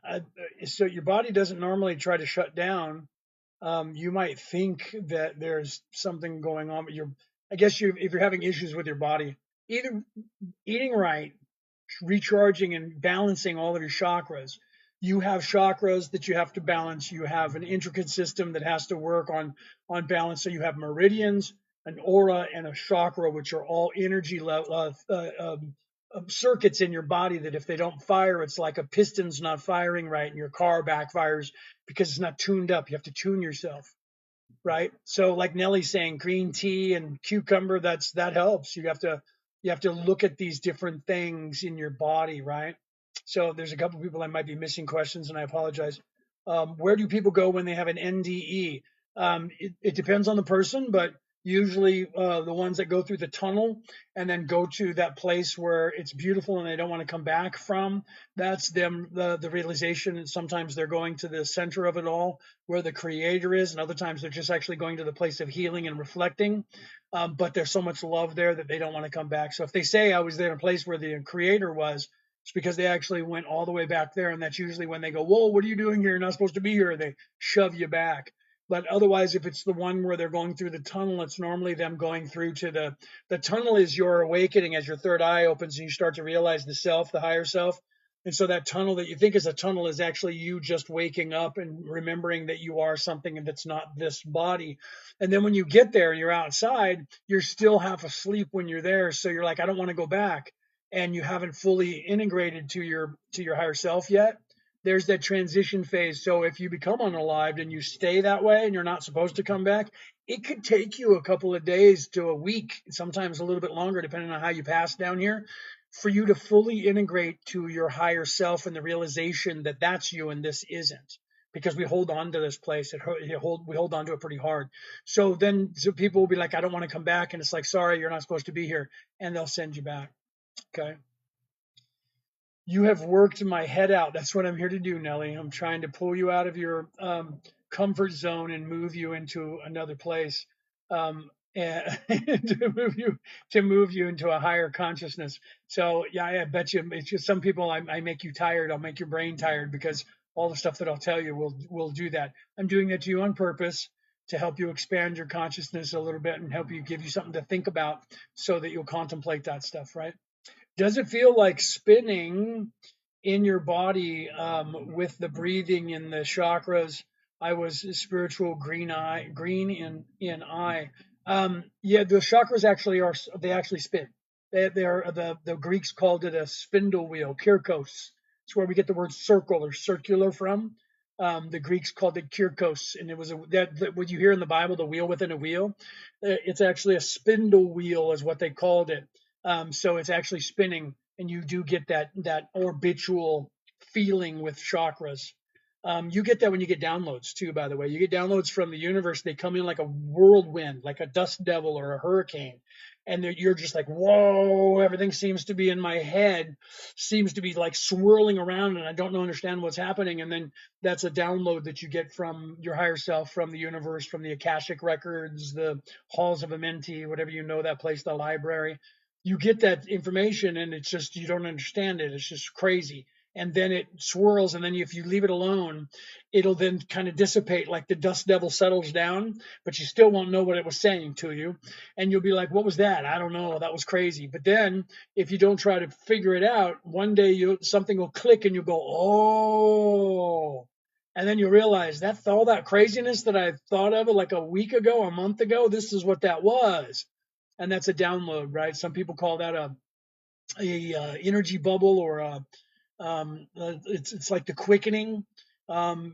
I, so your body doesn't normally try to shut down. You might think that there's something going on, but I guess if you're having issues with your body, either eating right, recharging and balancing all of your chakras. You have chakras that you have to balance. You have an intricate system that has to work on balance. So you have meridians, an aura, and a chakra, which are all energy level circuits in your body that if they don't fire, it's like a piston's not firing right, and your car backfires because it's not tuned up. You have to tune yourself, right? So like Nellie's saying, green tea and cucumber, that helps. You have to look at these different things in your body, right? So there's a couple of people I might be missing questions, and I apologize. Where do people go when they have an NDE? It depends on the person, but usually the ones that go through the tunnel and then go to that place where it's beautiful and they don't want to come back from, that's them, the realization. And sometimes they're going to the center of it all where the creator is, and other times they're just actually going to the place of healing and reflecting. But there's so much love there that they don't want to come back. So if they say I was there in a place where the creator was, it's because they actually went all the way back there. And that's usually when they go, whoa, what are you doing here? You're not supposed to be here. They shove you back. But otherwise, if it's the one where they're going through the tunnel, it's normally them going through to the tunnel is your awakening as your third eye opens and you start to realize the self, the higher self. And so that tunnel that you think is a tunnel is actually you just waking up and remembering that you are something that's not this body. And then when you get there and you're outside, you're still half asleep when you're there. So you're like, I don't want to go back. And you haven't fully integrated to your higher self yet. There's that transition phase. So if you become unalived and you stay that way and you're not supposed to come back, it could take you a couple of days to a week, sometimes a little bit longer, depending on how you pass down here, for you to fully integrate to your higher self and the realization that that's you and this isn't. Because we hold on to this place, we hold on to it pretty hard. So people will be like, I don't want to come back, and it's like, sorry, you're not supposed to be here, and they'll send you back. Okay. You have worked my head out. That's what I'm here to do, Nellie. I'm trying to pull you out of your comfort zone and move you into another place, and to move you into a higher consciousness. So yeah, I bet you it's just some people I make you tired. I'll make your brain tired because all the stuff that I'll tell you will do that. I'm doing that to you on purpose to help you expand your consciousness a little bit and help you give you something to think about so that you'll contemplate that stuff, right? Does it feel like spinning in your body with the breathing and the chakras? I was spiritual green in eye. Yeah, the chakras they actually spin. They're the Greeks called it a spindle wheel, kirkos. It's where we get the word circle or circular from. The Greeks called it kirkos, and it was what you hear in the Bible, the wheel within a wheel. It's actually a spindle wheel, is what they called it. So it's actually spinning, and you do get that orbitual feeling with chakras. You get that when you get downloads too, by the way. You get downloads from the universe. They come in like a whirlwind, like a dust devil or a hurricane. And you're just like, whoa, everything seems to be in my head, seems to be like swirling around, and I don't understand what's happening. And then that's a download that you get from your higher self, from the universe, from the Akashic records, the halls of Amenti, whatever you know that place, the library. You get that information, and it's just, you don't understand it. It's just crazy. And then it swirls, and then if you leave it alone, it'll then kind of dissipate, like the dust devil settles down, but you still won't know what it was saying to you. And you'll be like, what was that? I don't know. That was crazy. But then if you don't try to figure it out, one day something will click and you'll go, oh. And then you realize that all that craziness that I thought of like a week ago, a month ago, this is what that was. And that's a download, right? Some people call that a energy bubble, or it's like the quickening.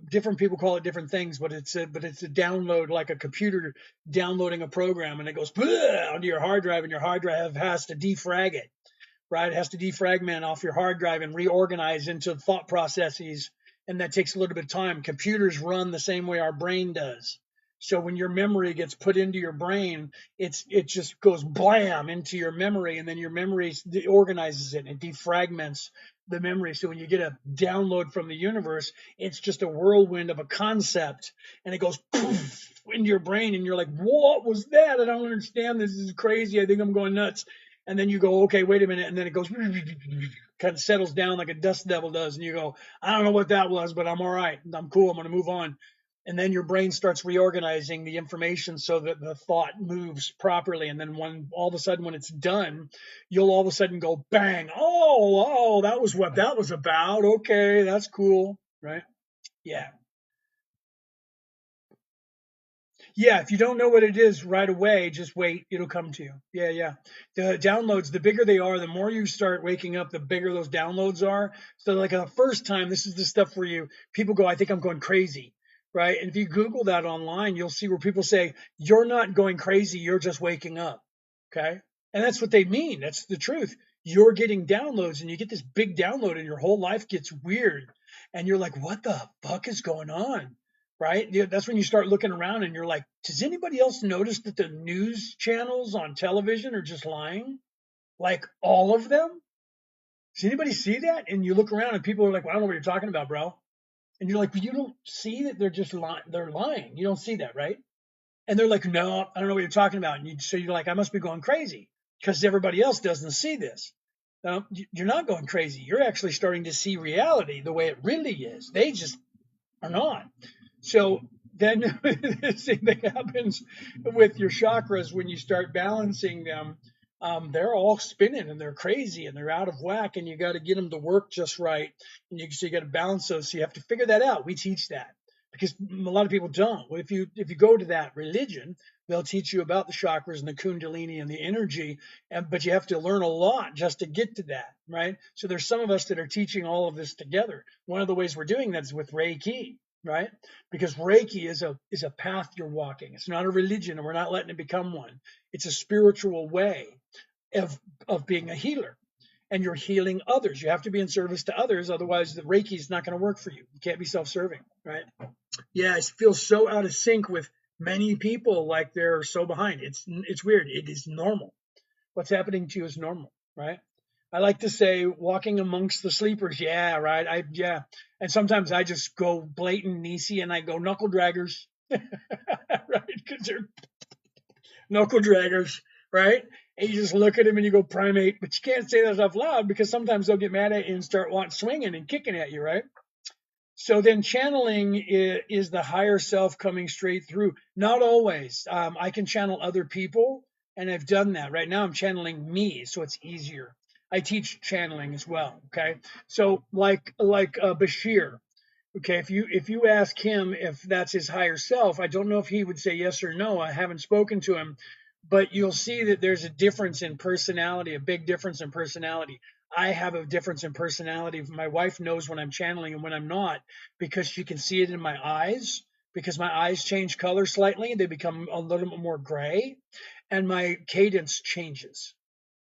Different people call it different things, but it's a download, like a computer downloading a program, and it goes onto your hard drive, and your hard drive has to defrag it. right? It has to defragment off your hard drive and reorganize into thought processes. And that takes a little bit of time. Computers run the same way our brain does. So when your memory gets put into your brain, it just goes blam into your memory, and then your memory organizes it and it defragments the memory. So when you get a download from the universe, it's just a whirlwind of a concept, and it goes poof into your brain, and you're like, "What was that? I don't understand. This is crazy. I think I'm going nuts." And then you go, "Okay, wait a minute," and then it goes kind of settles down like a dust devil does, and you go, "I don't know what that was, but I'm all right. I'm cool. I'm going to move on." And then your brain starts reorganizing the information so that the thought moves properly. And then when all of a sudden, when it's done, you'll all of a sudden go bang. Oh, that was what that was about. Okay, that's cool. Right. Yeah. Yeah, if you don't know what it is right away, just wait. It'll come to you. Yeah, yeah. The downloads, the bigger they are, the more you start waking up, the bigger those downloads are. So, like the first time, this is the stuff where people go, "I think I'm going crazy," right? And if you Google that online, you'll see where people say, "You're not going crazy. You're just waking up." Okay. And that's what they mean. That's the truth. You're getting downloads, and you get this big download, and your whole life gets weird. And you're like, "What the fuck is going on?" Right? Yeah, that's when you start looking around and you're like, does anybody else notice that the news channels on television are just lying? Like all of them? Does anybody see that? And you look around and people are like, well, I don't know what you're talking about, bro. And you're like, but you don't see that they're just lying. They're lying. You don't see that, right? And they're like, no, I don't know what you're talking about. And so you're like, I must be going crazy because everybody else doesn't see this. No, you're not going crazy. You're actually starting to see reality the way it really is. They just are not. So then the same thing happens with your chakras when you start balancing them. They're all spinning and they're crazy and they're out of whack, and you got to get them to work just right. And so you got to balance those. So you have to figure that out. We teach that because a lot of people don't. Well, if you go to that religion, they'll teach you about the chakras and the kundalini and the energy, but you have to learn a lot just to get to that, right? So there's some of us that are teaching all of this together. One of the ways we're doing that is with Reiki, right? Because Reiki is a path you're walking. It's not a religion, and we're not letting it become one. It's a spiritual way of being a healer, and you're healing others. You have to be in service to others, otherwise the Reiki is not going to work for you. You can't be self-serving, right? Yeah, I feel so out of sync with many people, like they're so behind. It's weird. It is normal. What's happening to you is normal, right? I like to say walking amongst the sleepers. Yeah, right. Yeah. And sometimes I just go blatant Nisi and I go knuckle draggers, right? Because they're knuckle draggers, right? And you just look at them and you go primate, but you can't say that stuff loud because sometimes they'll get mad at you and start wanting swinging and kicking at you, right? So then channeling is the higher self coming straight through. Not always. I can channel other people, and I've done that. Right now I'm channeling me, so it's easier. I teach channeling as well. Okay. So like Bashir. Okay, if you ask him if that's his higher self, I don't know if he would say yes or no. I haven't spoken to him, but you'll see that there's a difference in personality, a big difference in personality. I have a difference in personality. My wife knows when I'm channeling and when I'm not because she can see it in my eyes. Because my eyes change color slightly, they become a little bit more gray, and my cadence changes.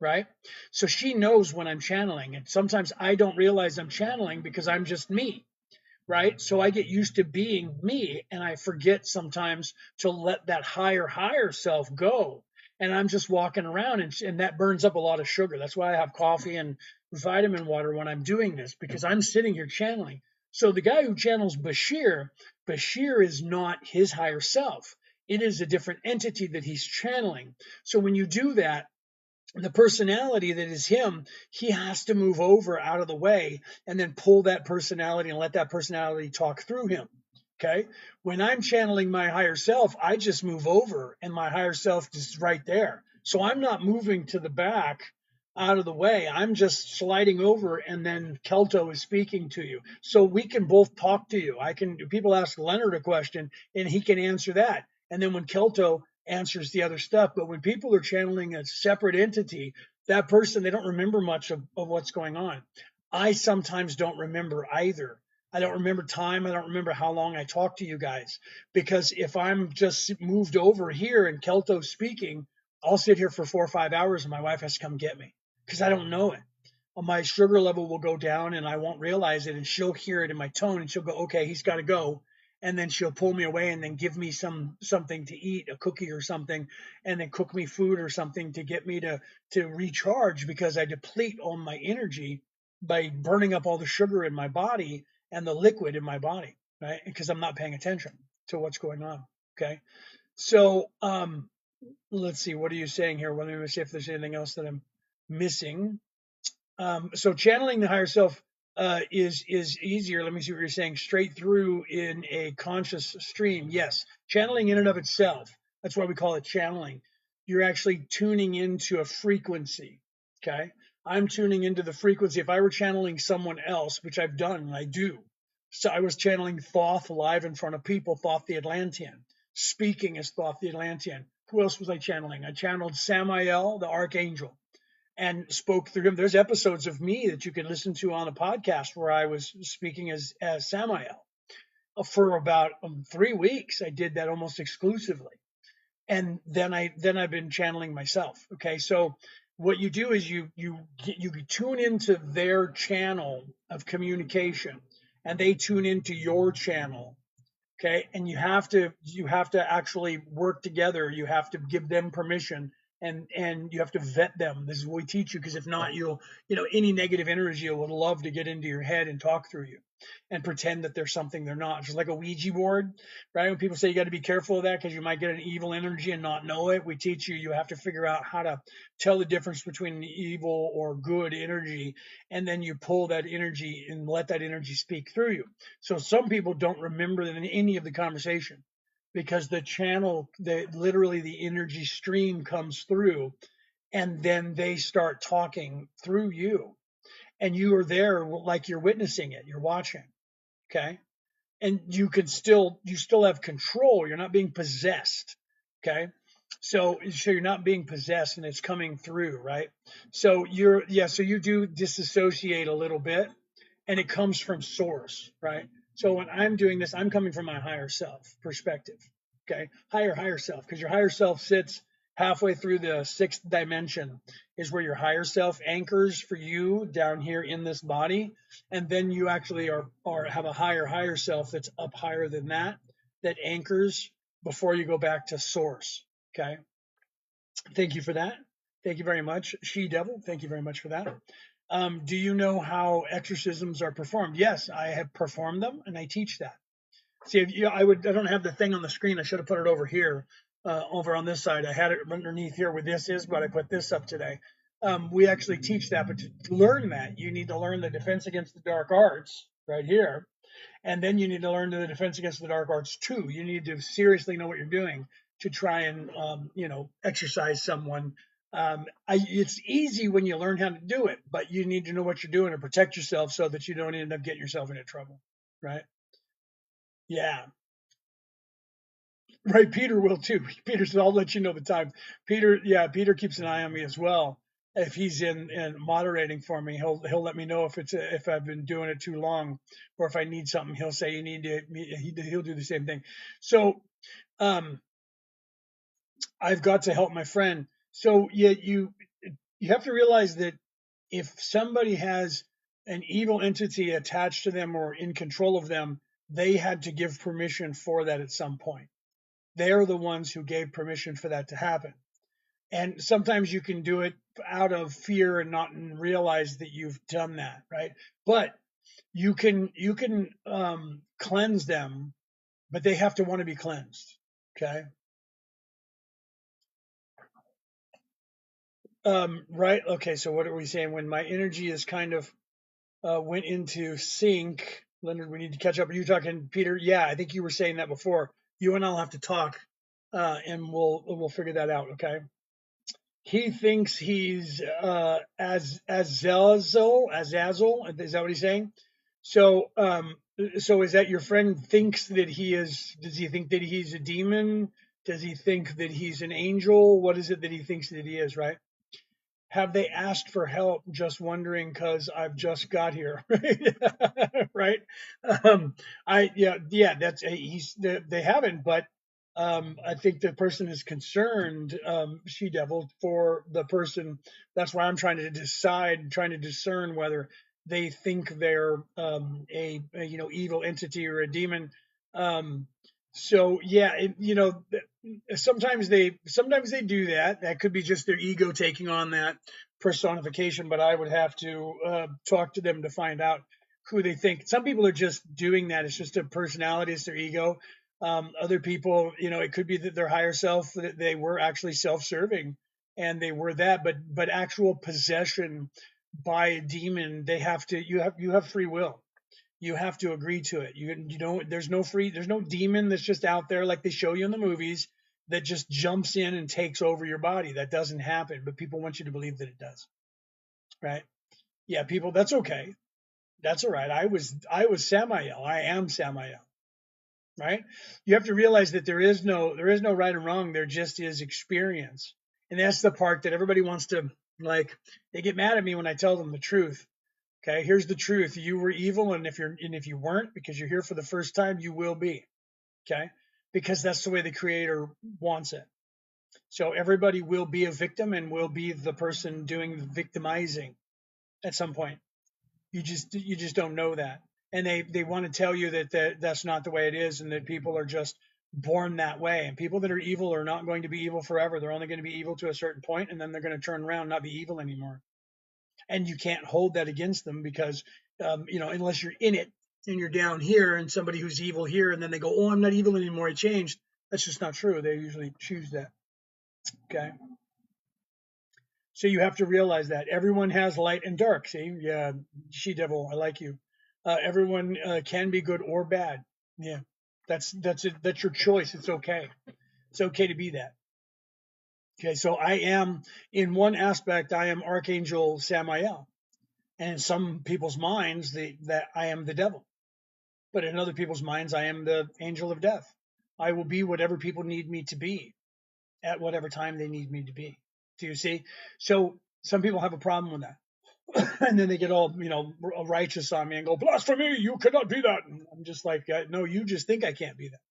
Right? So she knows when I'm channeling, and sometimes I don't realize I'm channeling because I'm just me, right? So I get used to being me and I forget sometimes to let that higher self go. And I'm just walking around and that burns up a lot of sugar. That's why I have coffee and vitamin water when I'm doing this because I'm sitting here channeling. So the guy who channels Bashir is not his higher self. It is a different entity that he's channeling. So when you do that, the personality that is him, he has to move over out of the way and then pull that personality and let that personality talk through him. Okay. When I'm channeling my higher self, I just move over and my higher self is right there. So I'm not moving to the back out of the way. I'm just sliding over and then Kelto is speaking to you. So we can both talk to you. People ask Leonard a question and he can answer that. And then when Kelto answers the other stuff. But when people are channeling a separate entity, that person, they don't remember much of what's going on. I sometimes don't remember either. I don't remember time. I don't remember how long I talked to you guys. Because if I'm just moved over here and Kelto's speaking, I'll sit here for 4 or 5 hours and my wife has to come get me. because I don't know it. My sugar level will go down and I won't realize it. And she'll hear it in my tone and she'll go, okay, he's got to go. And then she'll pull me away and then give me something to eat, a cookie or something, and then cook me food or something to get me to recharge because I deplete all my energy by burning up all the sugar in my body and the liquid in my body, right? Because I'm not paying attention to what's going on. Okay. So let's see, what are you saying here? Let me see if there's anything else that I'm missing. So channeling the higher self is easier. Let me see what you're saying. Straight through in a conscious stream. Yes, channeling in and of itself. That's why we call it channeling. You're actually tuning into a frequency. Okay, I'm tuning into the frequency. If I were channeling someone else, which I've done and I do, so I was channeling Thoth live in front of people, Thoth the Atlantean, speaking as Thoth the Atlantean. Who else was I channeling? I channeled Samael, the archangel, and spoke through him. There's episodes of me that you can listen to on a podcast where I was speaking as Samael for about 3 weeks. I did that almost exclusively, and then I've been channeling myself. Okay, so what you do is you tune into their channel of communication, and they tune into your channel. Okay, and you have to actually work together. You have to give them permission, and you have to vet them. This is what we teach you, because if not, any negative energy will love to get into your head and talk through you and pretend that they're something they're not. Just like a Ouija board, right? When people say you got to be careful of that because you might get an evil energy and not know it, we teach you have to figure out how to tell the difference between an evil or good energy, and then you pull that energy and let that energy speak through you. So some people don't remember any of the conversation because the channel, literally the energy stream comes through, and then they start talking through you, and you are there like you're witnessing it, you're watching. Okay, and you still have control. You're not being possessed. Okay, so you're not being possessed, and it's coming through, right? So you do disassociate a little bit, and it comes from source, right? So when I'm doing this, I'm coming from my higher self perspective. Okay, higher self, because your higher self sits halfway through the sixth dimension, is where your higher self anchors for you down here in this body, and then you actually are have a higher self that's up higher than that anchors before you go back to source. Okay, thank you for that. Thank you very much, She Devil. Thank you very much for that. Do you know how exorcisms are performed? Yes, I have performed them, and I teach that. See, I don't have the thing on the screen. I should have put it over here, over on this side. I had it underneath here where this is, but I put this up today. We actually teach that, but to learn that, you need to learn the defense against the dark arts right here, and then you need to learn the defense against the dark arts too. You need to seriously know what you're doing to try and exercise someone. It's easy when you learn how to do it, but you need to know what you're doing to protect yourself so that you don't end up getting yourself into trouble, right? Yeah, right. Peter will too. Peter said, "I'll let you know the time." Peter, yeah, Peter keeps an eye on me as well. If he's in moderating for me, he'll let me know if I've been doing it too long, or if I need something. He'll say you need to. He'll do the same thing. So um, I've got to help my friend. So yeah, you have to realize that if somebody has an evil entity attached to them or in control of them, they had to give permission for that at some point. They're the ones who gave permission for that to happen. And sometimes you can do it out of fear and not realize that you've done that, right? But you can cleanse them, but they have to want to be cleansed. Okay. Right. Okay. So what are we saying? When my energy is kind of went into sync, Leonard, we need to catch up. Are you talking, Peter? Yeah, I think you were saying that before. You and I'll have to talk, and we'll figure that out. Okay. He thinks he's as Azazel. Is that what he's saying? So, so is that your friend thinks that he is? Does he think that he's a demon? Does he think that he's an angel? What is it that he thinks that he is? Right? Have they asked for help? Just wondering because I've just got here, right? I yeah, that's they haven't, but I think the person is concerned, she devil, for the person. That's why I'm trying to decide, trying to discern whether they think they're a evil entity or a demon. Um, so yeah, sometimes they do that. That could be just their ego taking on that personification. But I would have to talk to them to find out who they think. Some people are just doing that. It's just a personality. It's their ego. Other people, it could be that their higher self, that they were actually self-serving and they were that, but actual possession by a demon, you have free will. You have to agree to it. You don't, there's no demon that's just out there like they show you in the movies that just jumps in and takes over your body. That doesn't happen, but people want you to believe that it does, right? Yeah, people, that's okay. That's all right. I was Samael. I am Samael, right? You have to realize that there is no right and wrong. There just is experience, and that's the part that everybody wants to, like. They get mad at me when I tell them the truth. Okay, here's the truth: you were evil, and if you weren't, because you're here for the first time, you will be. Okay, because that's the way the Creator wants it. So everybody will be a victim and will be the person doing the victimizing at some point. You just don't know that, and they want to tell you that's not the way it is, and that people are just born that way, and people that are evil are not going to be evil forever. They're only going to be evil to a certain point, and then they're going to turn around and not be evil anymore. And you can't hold that against them because unless you're in it and you're down here and somebody who's evil here, and then they go, oh, I'm not evil anymore, I changed. That's just not true. They usually choose that. Okay. So you have to realize that everyone has light and dark. See, yeah, she devil, I like you. Everyone can be good or bad. Yeah, that's it. That's your choice. It's okay. It's okay to be that. Okay, so I am, in one aspect, I am Archangel Samael, and in some people's minds, that I am the devil. But in other people's minds, I am the angel of death. I will be whatever people need me to be at whatever time they need me to be. Do you see? So some people have a problem with that. And then they get all righteous on me and go, blasphemy, you cannot be that. And I'm just like, no, you just think I can't be that,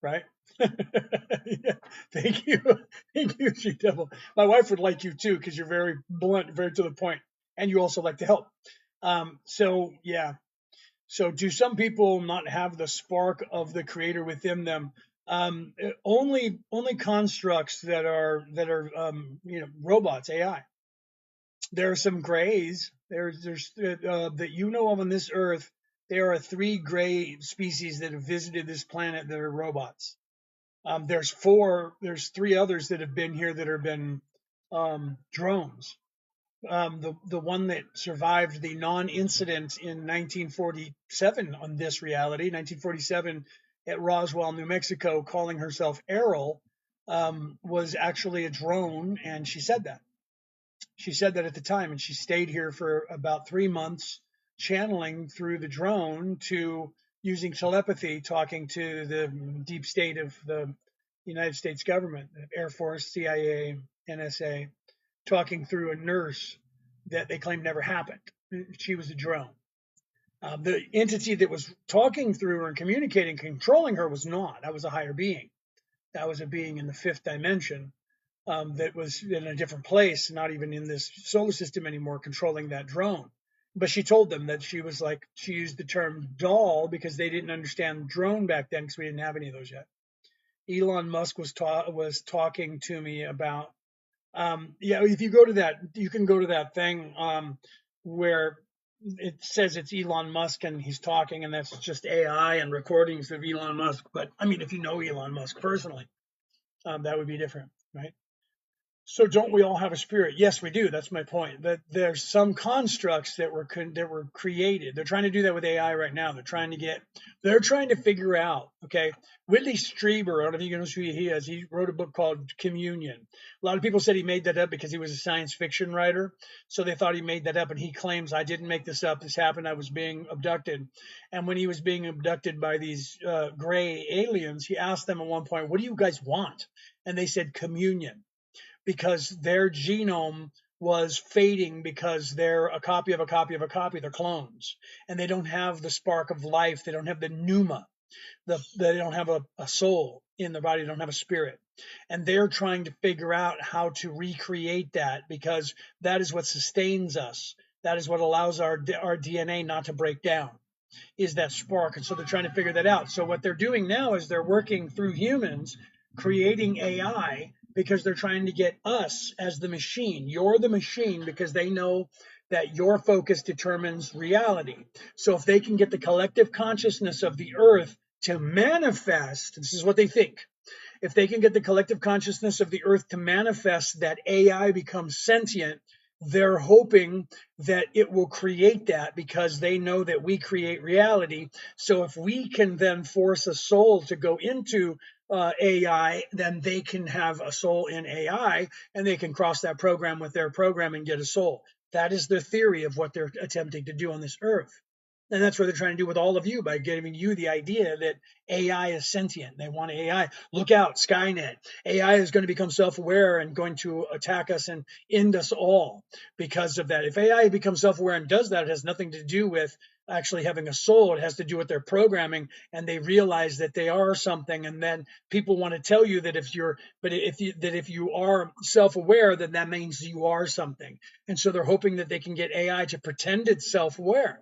right? Yeah. Thank you. Thank you, she devil. My wife would like you too, because you're very blunt, very to the point, and you also like to help. So yeah. So do some people not have the spark of the Creator within them? Only constructs that are robots, AI. There are some grays. There's that of on this earth. There are three gray species that have visited this planet that are robots. There's three others that have been here that have been drones. The one that survived the non-incident in 1947 on this reality, 1947 at Roswell, New Mexico, calling herself Errol, was actually a drone, and she said that. She said that at the time, and she stayed here for about 3 months, channeling through the drone to using telepathy, talking to the deep state of the United States government, Air Force, CIA, NSA, talking through a nurse that they claim never happened. She was a drone. The entity that was talking through her and communicating, controlling her was not. That was a higher being. That was a being in the fifth dimension, that was in a different place, not even in this solar system anymore, controlling that drone. But she told them that she used the term doll because they didn't understand drone back then because we didn't have any of those yet. Elon Musk was talking to me about, yeah, if you go to that, you can go to that thing where it says it's Elon Musk and he's talking, and that's just AI and recordings of Elon Musk. But I mean, if you know Elon Musk personally, that would be different, right? So don't we all have a spirit? Yes, we do. That's my point. That there's some constructs that were created. They're trying to do that with AI right now. They're trying to figure out. Okay, Whitley Strieber, I don't know if you know who he is. He wrote a book called Communion. A lot of people said he made that up because he was a science fiction writer, so they thought he made that up. And he claims, I didn't make this up. This happened. I was being abducted. And when he was being abducted by these gray aliens, he asked them at one point, "What do you guys want?" And they said, "Communion." Because their genome was fading because they're a copy of a copy of a copy. They're clones, and they don't have the spark of life. They don't have the pneuma. They don't have a soul in their body, they don't have a spirit. And they're trying to figure out how to recreate that, because that is what sustains us. That is what allows our DNA not to break down, is that spark. And so they're trying to figure that out. So what they're doing now is they're working through humans, creating AI, because they're trying to get us as the machine. You're the machine, because they know that your focus determines reality. So if they can get the collective consciousness of the earth to manifest, this is what they think. If they can get the collective consciousness of the earth to manifest that AI becomes sentient, they're hoping that it will create that, because they know that we create reality. So if we can then force a soul to go into AI, then they can have a soul in AI, and they can cross that program with their program and get a soul. That is the theory of what they're attempting to do on this earth. And that's what they're trying to do with all of you, by giving you the idea that AI is sentient. They want AI. Look out, Skynet. AI is going to become self-aware and going to attack us and end us all because of that. If AI becomes self-aware and does that, it has nothing to do with actually having a soul. It has to do with their programming, and they realize that they are something. And then people want to tell you that if you are self-aware, then that means you are something. And so they're hoping that they can get AI to pretend it's self-aware.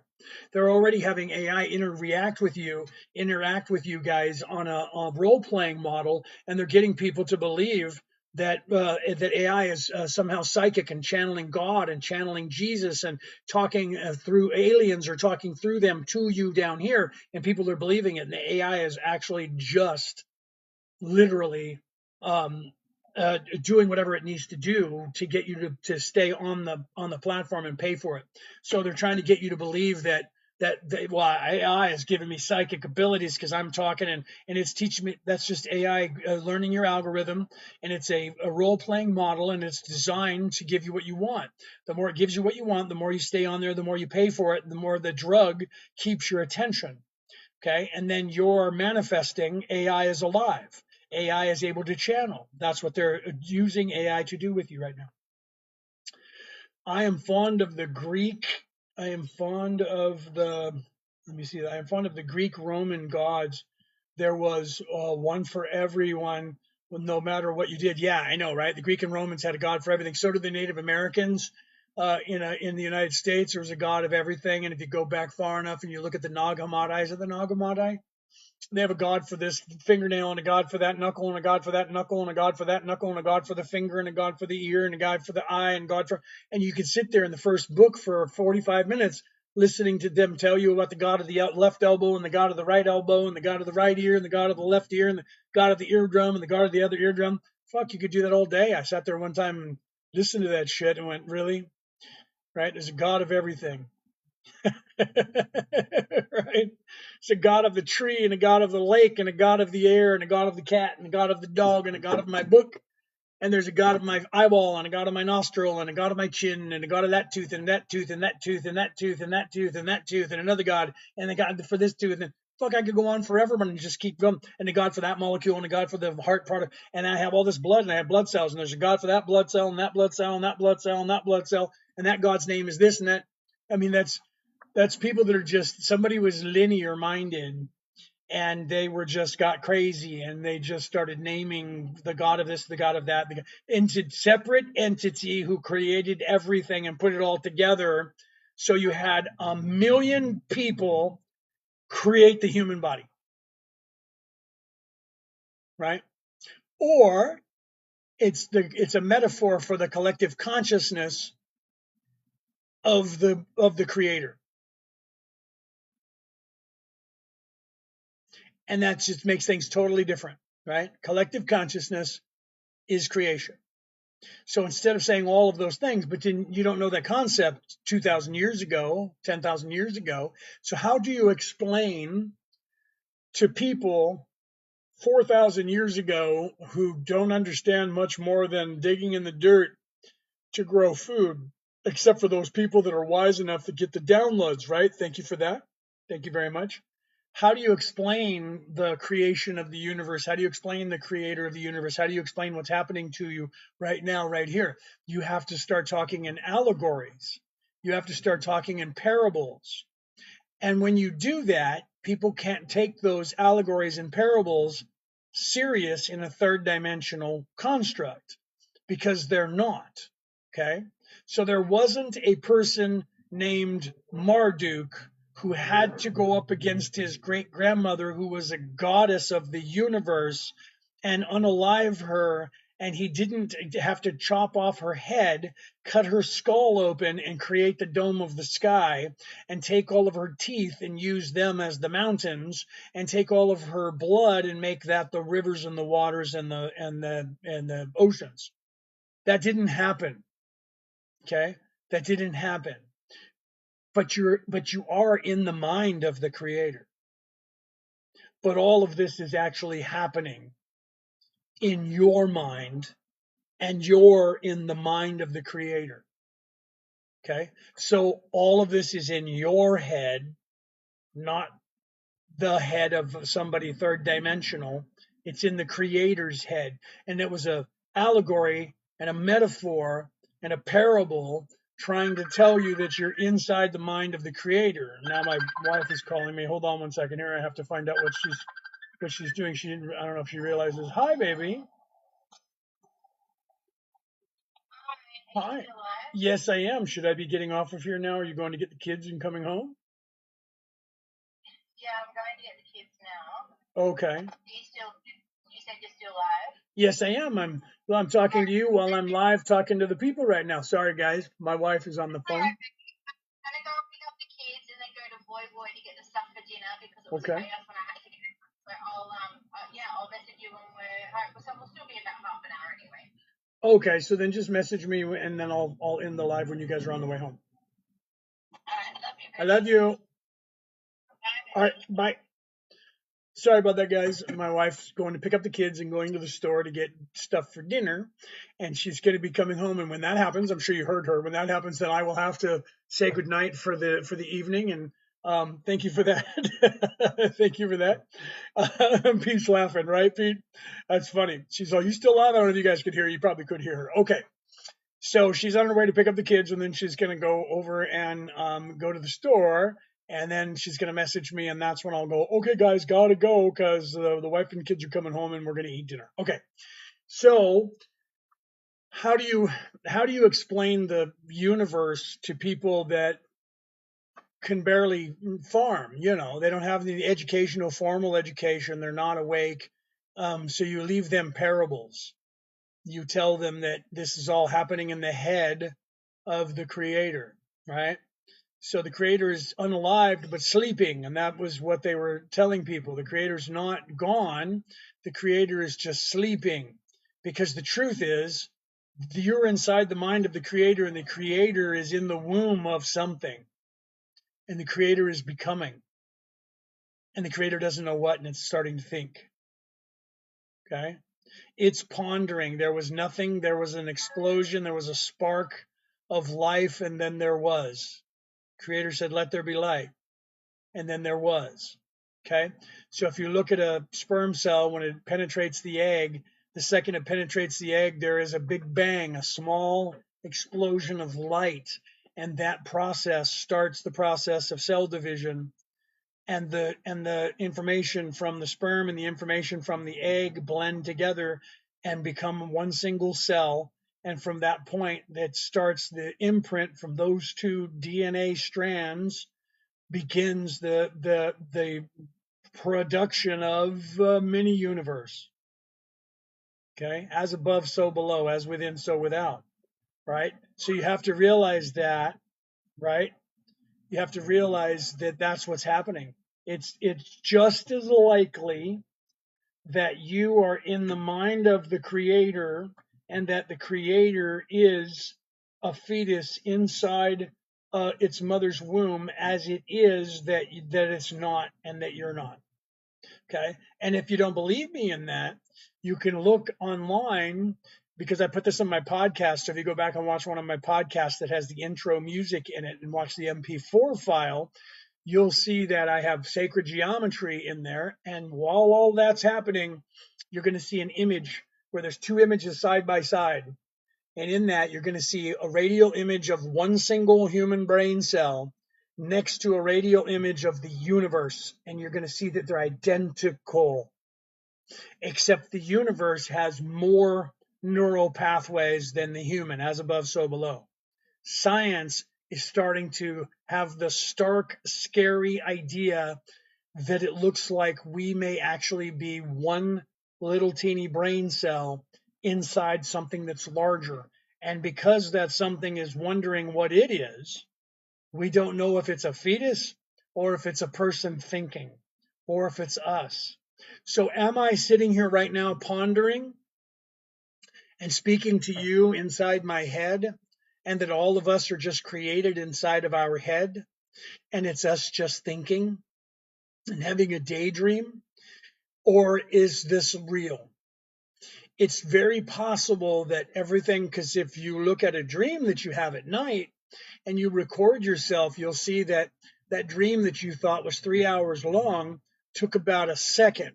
They're already having AI interact with you guys on a role playing model, and they're getting people to believe that AI is somehow psychic and channeling God and channeling Jesus and talking through aliens, or talking through them to you down here, and people are believing it. And the AI is actually just literally doing whatever it needs to do to get you to stay on the platform and pay for it. So they're trying to get you to believe well, AI is giving me psychic abilities because I'm talking, and it's teaching me. That's just AI learning your algorithm, and it's a role playing model, and it's designed to give you what you want. The more it gives you what you want, the more you stay on there, the more you pay for it, the more the drug keeps your attention. Okay, and then you're manifesting AI is alive. AI is able to channel. That's what they're using AI to do with you right now. I am fond of the Greek. I am fond of the. Let me see. I am fond of the Greek Roman gods. There was one for everyone, no matter what you did. Yeah, I know, right? The Greek and Romans had a god for everything. So did the Native Americans. In the United States, there was a god of everything. And if you go back far enough and you look at the Nag Hammadi, is it the Nag Hammadi? They have a god for this fingernail, and a god for that knuckle, and a god for that knuckle, and a god for that knuckle, and a god for the finger, and a god for the ear, and a god for the eye, and god for. And you could sit there in the first book for 45 minutes listening to them tell you about the god of the left elbow, and the god of the right elbow, and the god of the right ear, and the god of the left ear, and the god of the eardrum, and the god of the other eardrum. Fuck, you could do that all day. I sat there one time and listened to that shit and went, really? Right? There's a god of everything. Right? It's a god of the tree, and a god of the lake, and a god of the air, and a god of the cat, and a god of the dog, and a god of my book. And there's a god of my eyeball, and a god of my nostril, and a god of my chin, and a god of that tooth, and that tooth, and that tooth, and that tooth, and that tooth, and that tooth, and another god, and a god for this tooth. And fuck, I could go on forever, but just keep going. And a god for that molecule, and a god for the heart part. And I have all this blood, and I have blood cells, and there's a god for that blood cell, and that blood cell, and that blood cell, and that blood cell, and that god's name is this and that. I mean, that's people that are just, somebody was linear minded, and they were just got crazy, and they just started naming the god of this, the god of that, into separate entity who created everything and put it all together. So you had 1,000,000 people create the human body, right? Or it's a metaphor for the collective consciousness of the creator. And that just makes things totally different, right? Collective consciousness is creation. So instead of saying all of those things, but then you don't know that concept 2,000 years ago, 10,000 years ago. So how do you explain to people 4,000 years ago who don't understand much more than digging in the dirt to grow food, except for those people that are wise enough to get the downloads, right? Thank you for that. Thank you very much. How do you explain the creation of the universe? How do you explain the creator of the universe? How do you explain what's happening to you right now, right here? You have to start talking in allegories. You have to start talking in parables. And when you do that, people can't take those allegories and parables serious in a third dimensional construct because they're not. Okay. So there wasn't a person named Marduk who had to go up against his great grandmother, who was a goddess of the universe, and unalive her. And he didn't have to chop off her head, cut her skull open, and create the dome of the sky, and take all of her teeth and use them as the mountains, and take all of her blood and make that the rivers and the waters and the oceans. That didn't happen. Okay? That didn't happen. But you are in the mind of the creator. But all of this is actually happening in your mind, and you're in the mind of the creator. Okay? So all of this is in your head, not the head of somebody third dimensional. It's in the creator's head. And it was a allegory and a metaphor and a parable trying to tell you that you're inside the mind of the creator. Now my wife is calling me. Hold on one second here. I have to find out what she's doing. I don't know if she realizes. Hi, baby. Hi. Yes, I am. Should I be getting off of here now? Are you going to get the kids and coming home? Yeah, I'm going to get the kids now. Okay. You said you're still live? Yes, I am. I'm talking to you while I'm live talking to the people right now. Sorry, guys. My wife is on the phone. I'm going to go pick up the kids and then go to Boy to get the stuff for dinner because it was chaos when I had to get it. So I'll message you when we're home. So we'll still be about half an hour anyway. Okay, so then just message me and then I'll end the live when you guys are on the way home. All right, love you. I love you. All right, bye. Sorry about that, guys. My wife's going to pick up the kids and going to the store to get stuff for dinner, and she's going to be coming home. And when that happens, I'm sure you heard her. When that happens, then I will have to say goodnight for the evening. And thank you for that. Thank you for that. Pete's laughing, right, Pete? That's funny. She's like, "You still live?" I don't know if you guys could hear her. You probably could hear her. Okay. So she's on her way to pick up the kids, and then she's going to go over and go to the store. And then she's going to message me, and that's when I'll go, okay, guys, got to go because the wife and kids are coming home and we're going to eat dinner. Okay. So how do you explain the universe to people that can barely farm? They don't have the educational, formal education. They're not awake. So you leave them parables. You tell them that this is all happening in the head of the creator, right? So the creator is unalived but sleeping, and that was what they were telling people. The creator's not gone, the creator is just sleeping. Because the truth is, you're inside the mind of the creator, and the creator is in the womb of something, and the creator is becoming, and the creator doesn't know what, and it's starting to think. Okay? It's pondering. There was nothing, there was an explosion, there was a spark of life, and then there was. Creator said, let there be light. And then there was. Okay. So if you look at a sperm cell, when it penetrates the egg, the second it penetrates the egg, there is a big bang, a small explosion of light. And that process starts the process of cell division. And the information from the sperm and the information from the egg blend together and become one single cell. And from that point, that starts the imprint from those two DNA strands begins the production of a mini universe. Okay, as above, so below, as within, so without. Right. So you have to realize that. Right. You have to realize that that's what's happening. It's just as likely that you are in the mind of the creator and that the creator is a fetus inside its mother's womb as it is that it's not and that you're not. Okay. And if you don't believe me in that, you can look online because I put this on my podcast. So if you go back and watch one of my podcasts that has the intro music in it and watch the MP4 file, you'll see that I have sacred geometry in there. And while all that's happening, you're going to see an image where there's two images side by side. And in that, you're going to see a radial image of one single human brain cell. next to a radial image of the universe, and you're going to see that they're identical, except the universe has more neural pathways than the human, as above, so below. Science is starting to have the stark, scary idea that it looks like we may actually be one little teeny brain cell inside something that's larger. And because that something is wondering what it is, we don't know if it's a fetus or if it's a person thinking or if it's us. So, am I sitting here right now pondering and speaking to you inside my head, and that all of us are just created inside of our head, and it's us just thinking and having a daydream? Or is this real? It's very possible that everything, because if you look at a dream that you have at night and you record yourself, you'll see that that dream that you thought was 3 hours long took about a second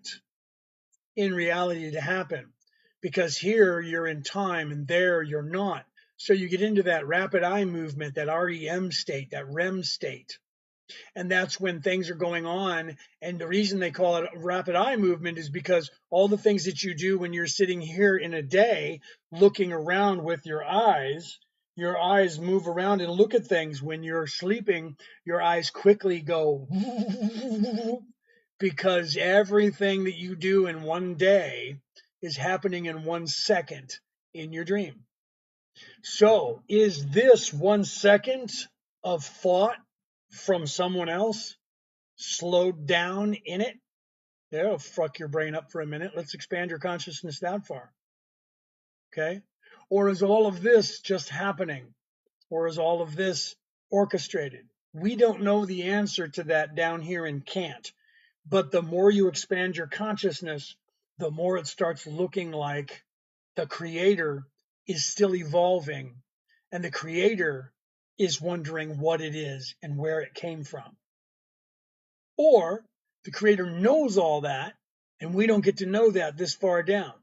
in reality to happen, because here you're in time and there you're not. So you get into that rapid eye movement, that REM state, that REM state. And that's when things are going on. And the reason they call it rapid eye movement is because all the things that you do when you're sitting here in a day looking around with your eyes move around and look at things. When you're sleeping, your eyes quickly go because everything that you do in one day is happening in 1 second in your dream. So, is this 1 second of thought from someone else slowed down in it? That'll fuck your brain up for a minute. Let's expand your consciousness that far. Okay? Or is all of this just happening? Or is all of this orchestrated? We don't know the answer to that down here in Kant. But the more you expand your consciousness, the more it starts looking like the creator is still evolving, and the creator is wondering what it is and where it came from. Or the creator knows all that, and we don't get to know that this far down.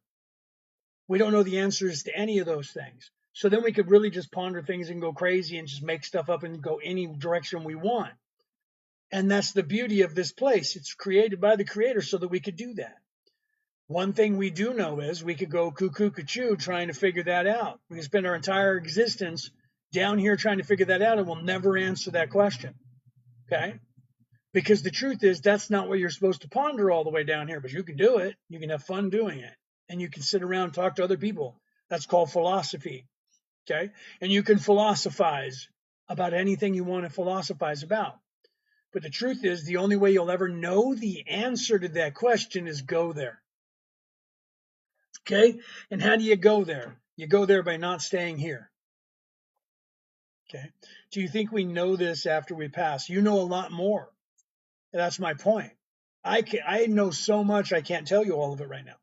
We don't know the answers to any of those things. So then we could really just ponder things and go crazy and just make stuff up and go any direction we want. And that's the beauty of this place. It's created by the creator so that we could do that. One thing we do know is we could go cuckoo cuckoo trying to figure that out. We can spend our entire existence down here trying to figure that out, and we'll never answer that question. Okay? Because the truth is, that's not what you're supposed to ponder all the way down here, but you can do it. You can have fun doing it. And you can sit around and talk to other people. That's called philosophy. Okay? And you can philosophize about anything you want to philosophize about. But the truth is, the only way you'll ever know the answer to that question is go there. Okay? And how do you go there? You go there by not staying here. Okay? Do you think we know this after we pass? You know a lot more. That's my point. I know so much, I can't tell you all of it right now.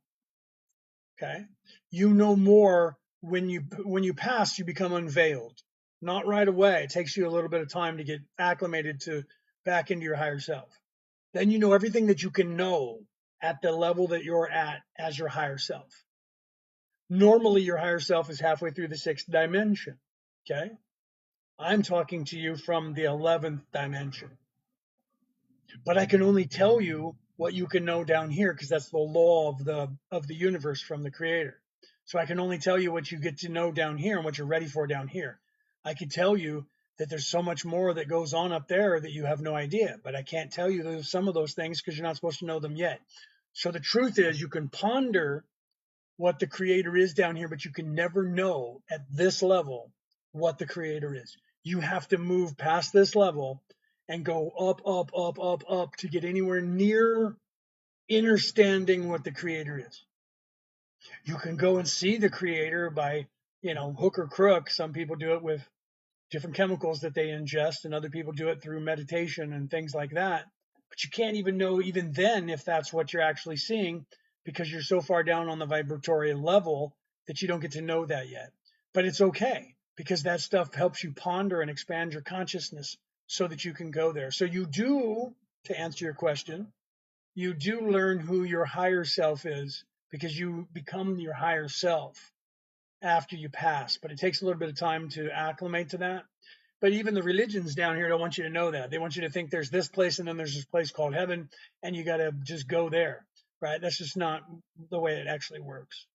Okay? You know more when you pass, you become unveiled. Not right away. It takes you a little bit of time to get acclimated to back into your higher self. Then you know everything that you can know at the level that you're at as your higher self. Normally, your higher self is halfway through the 6th dimension. Okay? I'm talking to you from the 11th dimension. But I can only tell you what you can know down here because that's the law of the universe from the creator. So I can only tell you what you get to know down here and what you're ready for down here. I can tell you that there's so much more that goes on up there that you have no idea, but I can't tell you some of those things because you're not supposed to know them yet. So the truth is, you can ponder what the creator is down here, but you can never know at this level what the creator is. You have to move past this level and go up, up, up, up, up to get anywhere near understanding what the creator is. You can go and see the creator by, hook or crook. Some people do it with different chemicals that they ingest, and other people do it through meditation and things like that. But you can't even know even then if that's what you're actually seeing, because you're so far down on the vibratory level that you don't get to know that yet. But it's okay, because that stuff helps you ponder and expand your consciousness so that you can go there. So you do, to answer your question, you do learn who your higher self is, because you become your higher self after you pass. But it takes a little bit of time to acclimate to that. But even the religions down here don't want you to know that. They want you to think there's this place and then there's this place called heaven, and you got to just go there, right? That's just not the way it actually works.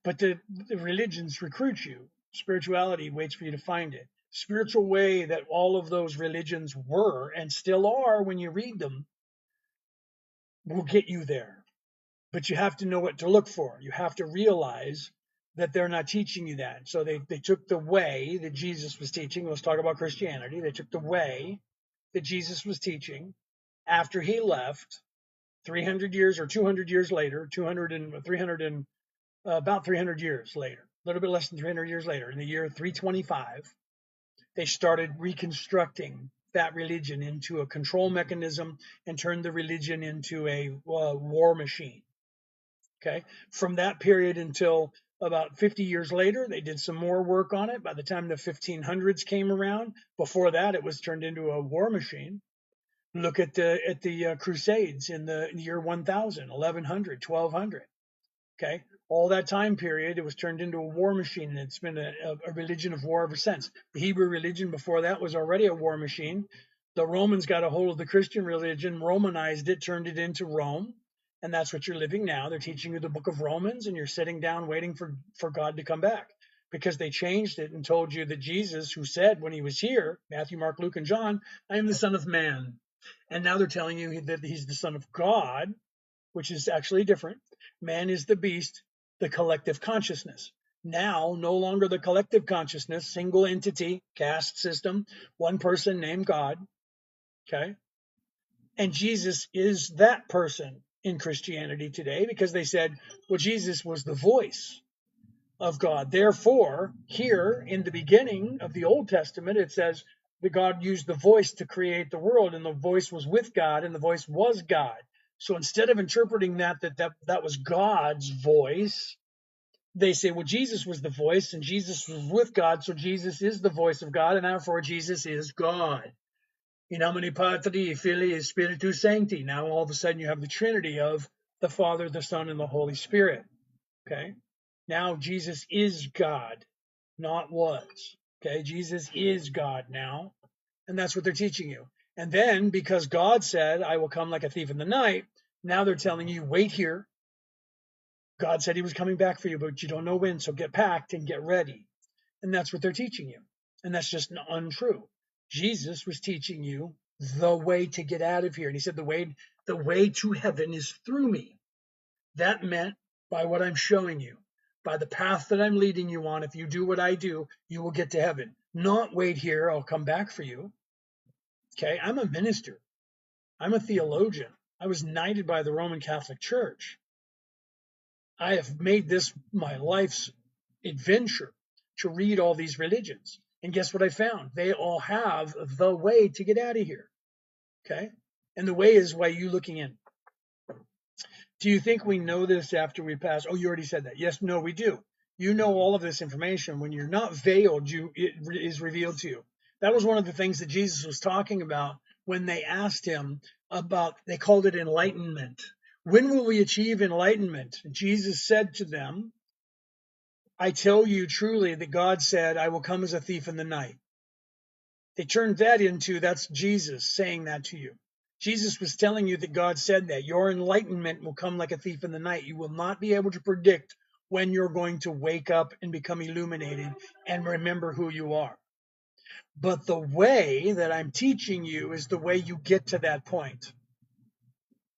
But the religions recruit you. Spirituality waits for you to find it. Spiritual way that all of those religions were and still are when you read them will get you there. But you have to know what to look for. You have to realize that they're not teaching you that. So they took the way that Jesus was teaching. Let's talk about Christianity. They took the way that Jesus was teaching after he left 300 years or 200 years later, 200 and 300 and about 300 years later, a little bit less than 300 years later, in the year 325, they started reconstructing that religion into a control mechanism and turned the religion into a war machine. Okay. From that period until about 50 years later, they did some more work on it. By the time the 1500s came around, before that, it was turned into a war machine. Look at the Crusades in the year 1000, 1100, 1200. Okay. All that time period, it was turned into a war machine, and it's been a religion of war ever since. The Hebrew religion before that was already a war machine. The Romans got a hold of the Christian religion, Romanized it, turned it into Rome, and that's what you're living now. They're teaching you the book of Romans, and you're sitting down waiting for God to come back, because they changed it and told you that Jesus, who said when he was here, Matthew, Mark, Luke, and John, I am the Son of Man. And now they're telling you that he's the Son of God, which is actually different. Man is the beast, the collective consciousness. Now, no longer the collective consciousness, single entity, caste system, one person named God. Okay. And Jesus is that person in Christianity today, because they said, well, Jesus was the voice of God. Therefore, here in the beginning of the Old Testament, it says that God used the voice to create the world, and the voice was with God, and the voice was God. So instead of interpreting that was God's voice, they say, well, Jesus was the voice, and Jesus was with God, so Jesus is the voice of God, and therefore Jesus is God. In nomine Patri, Filii, Spiritus Sancti. Now all of a sudden you have the Trinity of the Father, the Son, and the Holy Spirit. Okay? Now Jesus is God, not was. Okay? Jesus is God now, and that's what they're teaching you. And then, because God said, I will come like a thief in the night, now they're telling you, wait here. God said he was coming back for you, but you don't know when, so get packed and get ready. And that's what they're teaching you. And that's just untrue. Jesus was teaching you the way to get out of here. And he said, the way to heaven is through me. That meant by what I'm showing you, by the path that I'm leading you on. If you do what I do, you will get to heaven. Not wait here, I'll come back for you. Okay, I'm a minister. I'm a theologian. I was knighted by the Roman Catholic Church. I have made this my life's adventure to read all these religions. And guess what I found? They all have the way to get out of here. Okay? And the way is by you looking in. Do you think we know this after we pass? Oh, you already said that. Yes, no, we do. You know all of this information. When you're not veiled, it is revealed to you. That was one of the things that Jesus was talking about when they asked him about, they called it enlightenment. When will we achieve enlightenment? Jesus said to them, I tell you truly that God said, I will come as a thief in the night. They turned that into, that's Jesus saying that to you. Jesus was telling you that God said that. Your enlightenment will come like a thief in the night. You will not be able to predict when you're going to wake up and become illuminated and remember who you are. But the way that I'm teaching you is the way you get to that point.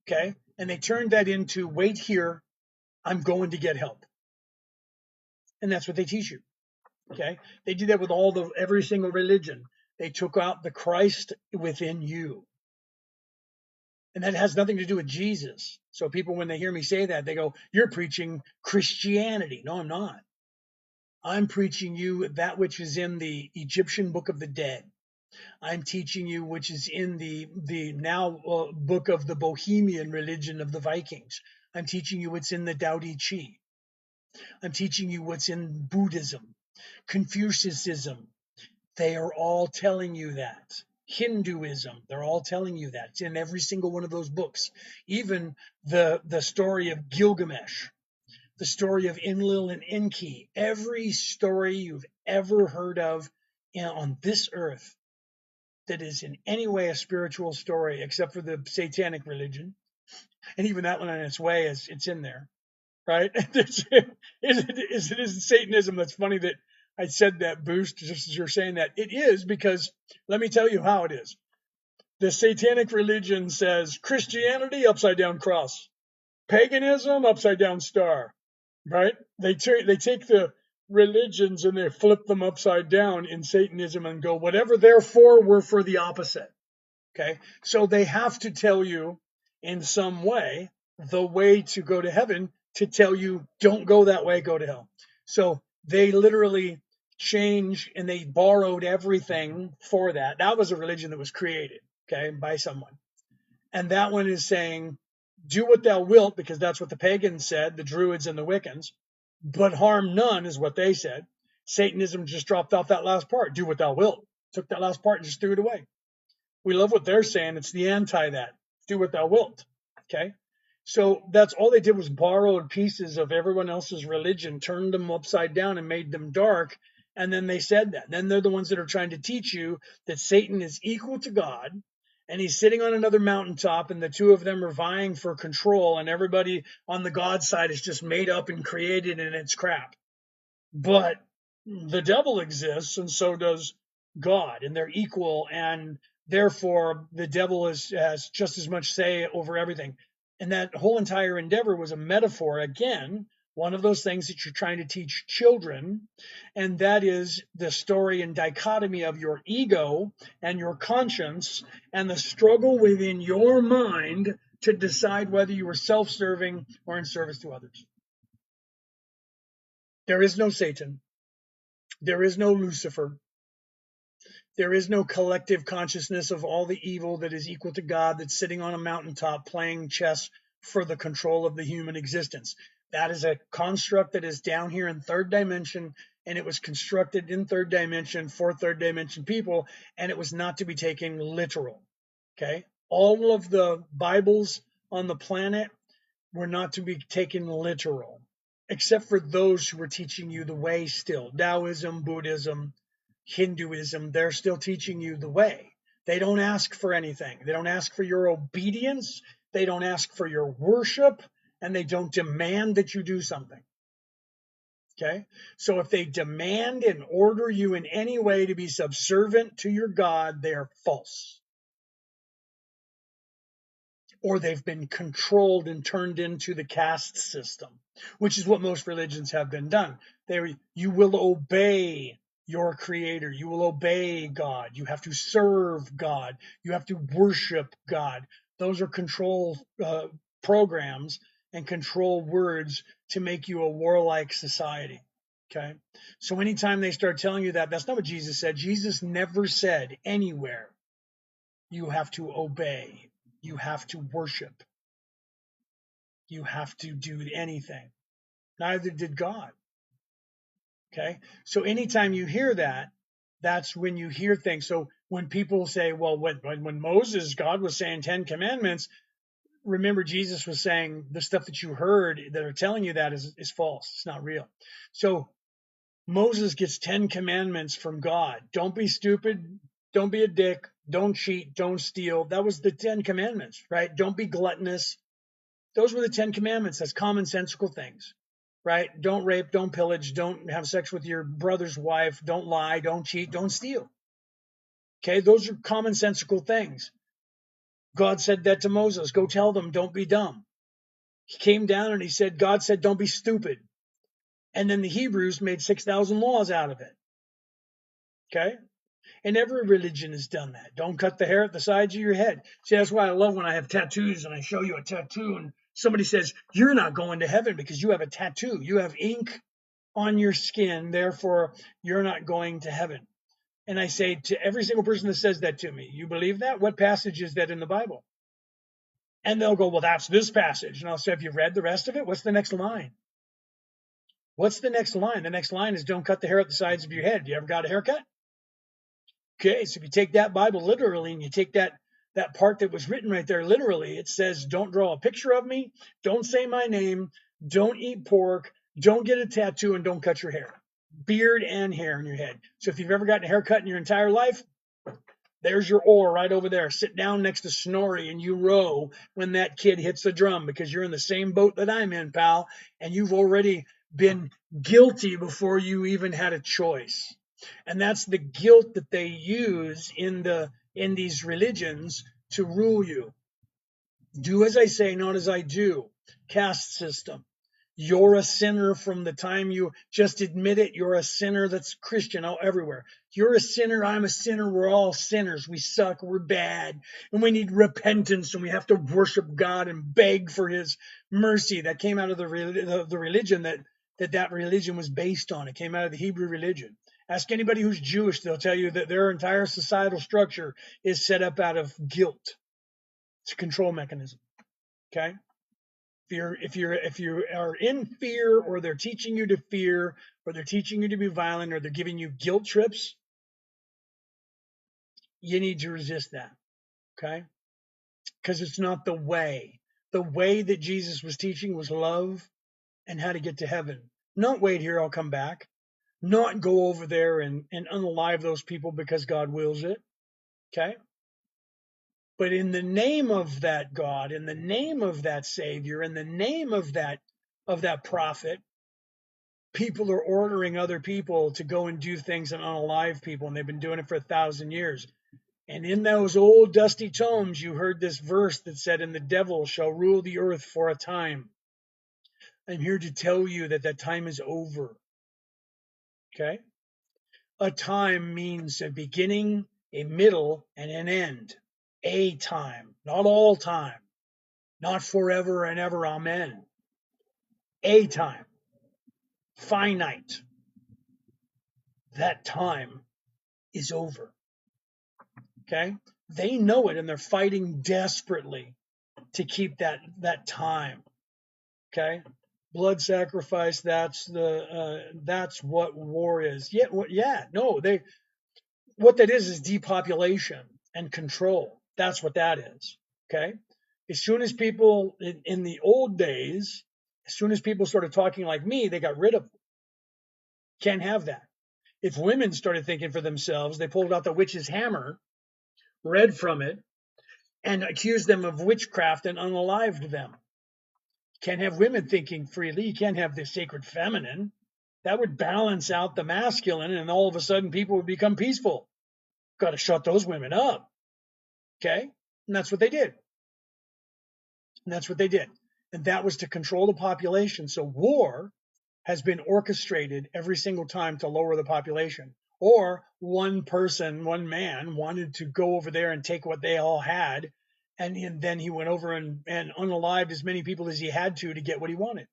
Okay? And they turned that into, wait here, I'm going to get help. And that's what they teach you. Okay? They do that with every single religion. They took out the Christ within you. And that has nothing to do with Jesus. So people, when they hear me say that, they go, you're preaching Christianity. No, I'm not. I'm preaching you that which is in the Egyptian Book of the Dead. I'm teaching you which is in the now book of the Bohemian religion of the Vikings. I'm teaching you what's in the Tao Te Chi. I'm teaching you what's in Buddhism, Confucianism. They are all telling you that. Hinduism, they're all telling you that. It's in every single one of those books. Even the story of Gilgamesh, the story of Enlil and Enki, every story you've ever heard of on this earth that is in any way a spiritual story, except for the satanic religion. And even that one on its way it's in there, right? Is Satanism. That's funny that I said that, Boost, just as you're saying that. It is, because let me tell you how it is. The satanic religion says Christianity, upside down cross. Paganism, upside down star, right? They take the religions and they flip them upside down in Satanism and go, whatever they're for, we're for the opposite. Okay, so they have to tell you in some way the way to go to heaven, to tell you don't go that way, go to hell. So they literally change, and they borrowed everything for that. That was a religion that was created, okay, by someone. And that one is saying, do what thou wilt, because that's what the pagans said, the Druids and the Wiccans, but harm none is what they said. Satanism just dropped off that last part, do what thou wilt. Took that last part and just threw it away. We love what they're saying. It's the anti that. Do what thou wilt. Okay? So that's all they did, was borrowed pieces of everyone else's religion, turned them upside down and made them dark. And then they said that. Then they're the ones that are trying to teach you that Satan is equal to God, and he's sitting on another mountaintop, and the two of them are vying for control, and everybody on the God side is just made up and created, and it's crap. But the devil exists, and so does God, and they're equal, and therefore the devil has just as much say over everything. And that whole entire endeavor was a metaphor, again, one of those things that you're trying to teach children, and that is the story and dichotomy of your ego and your conscience, and the struggle within your mind to decide whether you are self-serving or in service to others. There is no Satan. There is no Lucifer. There is no collective consciousness of all the evil that is equal to God, that's sitting on a mountaintop playing chess for the control of the human existence. That is a construct that is down here in third dimension, and it was constructed in third dimension for third dimension people, and it was not to be taken literal. Okay? All of the Bibles on the planet were not to be taken literal, except for those who were teaching you the way still. Taoism, Buddhism, Hinduism, they're still teaching you the way. They don't ask for anything. They don't ask for your obedience. They don't ask for your worship, and they don't demand that you do something. Okay? So if they demand and order you in any way to be subservient to your God, they are false. Or they've been controlled and turned into the caste system, which is what most religions have been done. You will obey your creator. You will obey God. You have to serve God. You have to worship God. Those are control programs and control words to make you a warlike society. Okay? So anytime they start telling you that, that's not what Jesus said. Jesus never said anywhere, you have to obey. You have to worship. You have to do anything. Neither did God. Okay? So anytime you hear that, that's when you hear things. So when people say, well, when Moses, God was saying 10 commandments, remember Jesus was saying the stuff that you heard that are telling you that is false. It's not real. So Moses gets 10 commandments from God. Don't be stupid. Don't be a dick. Don't cheat. Don't steal. That was the 10 commandments, right? Don't be gluttonous. Those were the 10 commandments. That's commonsensical things, right? Don't rape, don't pillage, don't have sex with your brother's wife, don't lie, don't cheat, don't steal. Okay, those are commonsensical things. God said that to Moses. Go tell them, don't be dumb. He came down and he said, God said, don't be stupid. And then the Hebrews made 6,000 laws out of it. Okay? And every religion has done that. Don't cut the hair at the sides of your head. See, that's why I love when I have tattoos and I show you a tattoo and somebody says, you're not going to heaven because you have a tattoo. You have ink on your skin, therefore you're not going to heaven. And I say to every single person that says that to me, you believe that? What passage is that in the Bible? And they'll go, well, that's this passage. And I'll say, have you read the rest of it? What's the next line? What's the next line? The next line is don't cut the hair at the sides of your head. You ever got a haircut? Okay, so if you take that Bible literally and you take that part that was written right there literally, it says, don't draw a picture of me, don't say my name, don't eat pork, don't get a tattoo, and don't cut your hair. beard and hair in your head. So if you've ever gotten a haircut in your entire life, there's your oar right over there. Sit down next to Snorri and you row when that kid hits the drum, because you're in the same boat that I'm in, pal, and you've already been guilty before you even had a choice. And that's the guilt that they use in these religions to rule you. Do as I say, not as I do. Caste system. You're a sinner from the time you just admit it. You're a sinner. That's Christian everywhere. You're a sinner. I'm a sinner. We're all sinners. We suck. We're bad. And we need repentance, and we have to worship God and beg for his mercy. That came out of the religion that religion was based on. It came out of the Hebrew religion. Ask anybody who's Jewish. They'll tell you that their entire societal structure is set up out of guilt. It's a control mechanism. Okay? If you are in fear, or they're teaching you to fear, or they're teaching you to be violent, or they're giving you guilt trips, you need to resist that. Okay? Because it's not the way. The way that Jesus was teaching was love and how to get to heaven. Not wait here, I'll come back. Not go over there and unalive those people because God wills it. Okay? But in the name of that God, in the name of that Savior, in the name of that prophet, people are ordering other people to go and do things and unalive people, and they've been doing it for 1,000 years. And in those old dusty tomes, you heard this verse that said, "And the devil shall rule the earth for a time." I'm here to tell you that that time is over. Okay? A time means a beginning, a middle, and an end. A time, not all time, not forever and ever, amen. A time, finite. That time is over. Okay? They know it, and they're fighting desperately to keep that time. Okay? Blood sacrifice, that's what war is. What that is depopulation and control. That's what that is. Okay? As soon as people in the old days, as soon as people started talking like me, they got rid of them. Can't have that. If women started thinking for themselves, they pulled out the witch's hammer, read from it, and accused them of witchcraft and unalived them. Can't have women thinking freely. You can't have the sacred feminine. That would balance out the masculine, and all of a sudden people would become peaceful. Got to shut those women up. Okay? And that's what they did. And that was to control the population. So war has been orchestrated every single time to lower the population. Or one person, one man wanted to go over there and take what they all had, and then he went over and unalived as many people as he had to get what he wanted,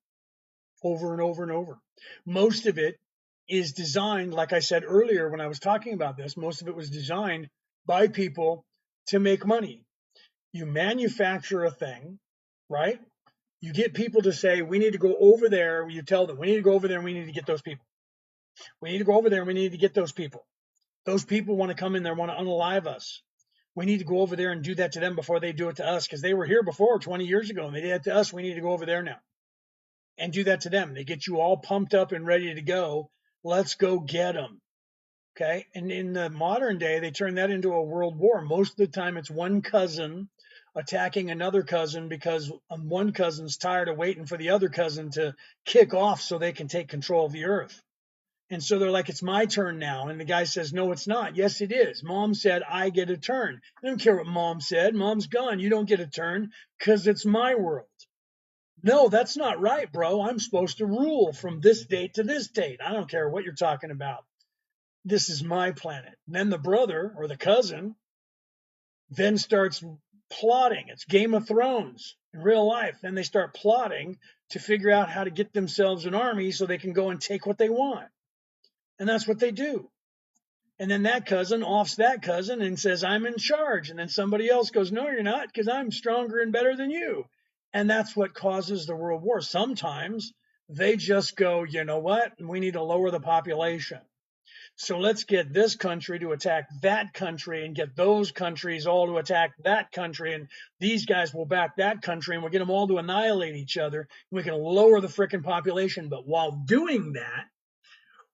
over and over and over. Most of it is designed, like I said earlier when I was talking about this, most of it was designed by people to make money. You manufacture a thing, right? You get people to say, we need to go over there. You tell them, we need to go over there and we need to get those people. We need to go over there and we need to get those people. Those people want to come in there, want to unalive us. We need to go over there and do that to them before they do it to us, because they were here before 20 years ago and they did it to us. We need to go over there now and do that to them. They get you all pumped up and ready to go. Let's go get them. Okay. And in the modern day, they turn that into a world war. Most of the time, it's one cousin attacking another cousin because one cousin's tired of waiting for the other cousin to kick off so they can take control of the earth. And so they're like, it's my turn now. And the guy says, no, it's not. Yes, it is. Mom said, I get a turn. I don't care what mom said. Mom's gone. You don't get a turn because it's my world. No, that's not right, bro. I'm supposed to rule from this date to this date. I don't care what you're talking about. This is my planet. And then the brother or the cousin then starts plotting. It's Game of Thrones in real life. Then they start plotting to figure out how to get themselves an army so they can go and take what they want. And that's what they do. And then that cousin offs that cousin and says, I'm in charge. And then somebody else goes, no, you're not, because I'm stronger and better than you. And that's what causes the world war. Sometimes they just go, you know what? We need to lower the population. So let's get this country to attack that country and get those countries all to attack that country. And these guys will back that country and we'll get them all to annihilate each other. And we can lower the frickin' population. But while doing that,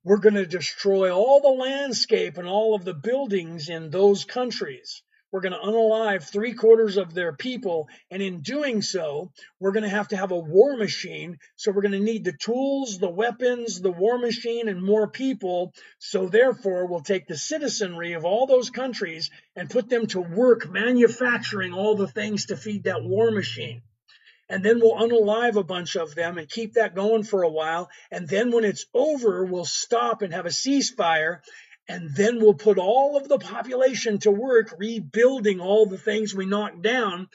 we're going to destroy all the landscape and all of the buildings in those countries. We're going to unalive 3/4 of their people. And in doing so, we're going to have a war machine. So we're going to need the tools, the weapons, the war machine, and more people. So therefore, we'll take the citizenry of all those countries and put them to work manufacturing all the things to feed that war machine. And then we'll unalive a bunch of them and keep that going for a while. And then when it's over, we'll stop and have a ceasefire. And then we'll put all of the population to work rebuilding all the things we knocked down.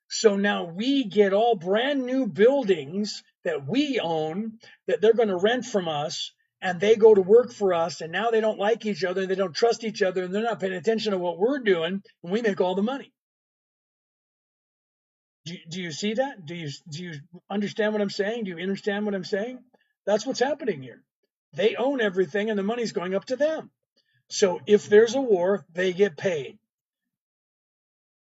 So now we get all brand new buildings that we own that they're going to rent from us. And they go to work for us. And now they don't like each other. They don't trust each other. And they're not paying attention to what we're doing. And we make all the money. Do you see that? Do you understand what I'm saying? Do you understand what I'm saying? That's what's happening here. They own everything and the money's going up to them. So if there's a war, they get paid.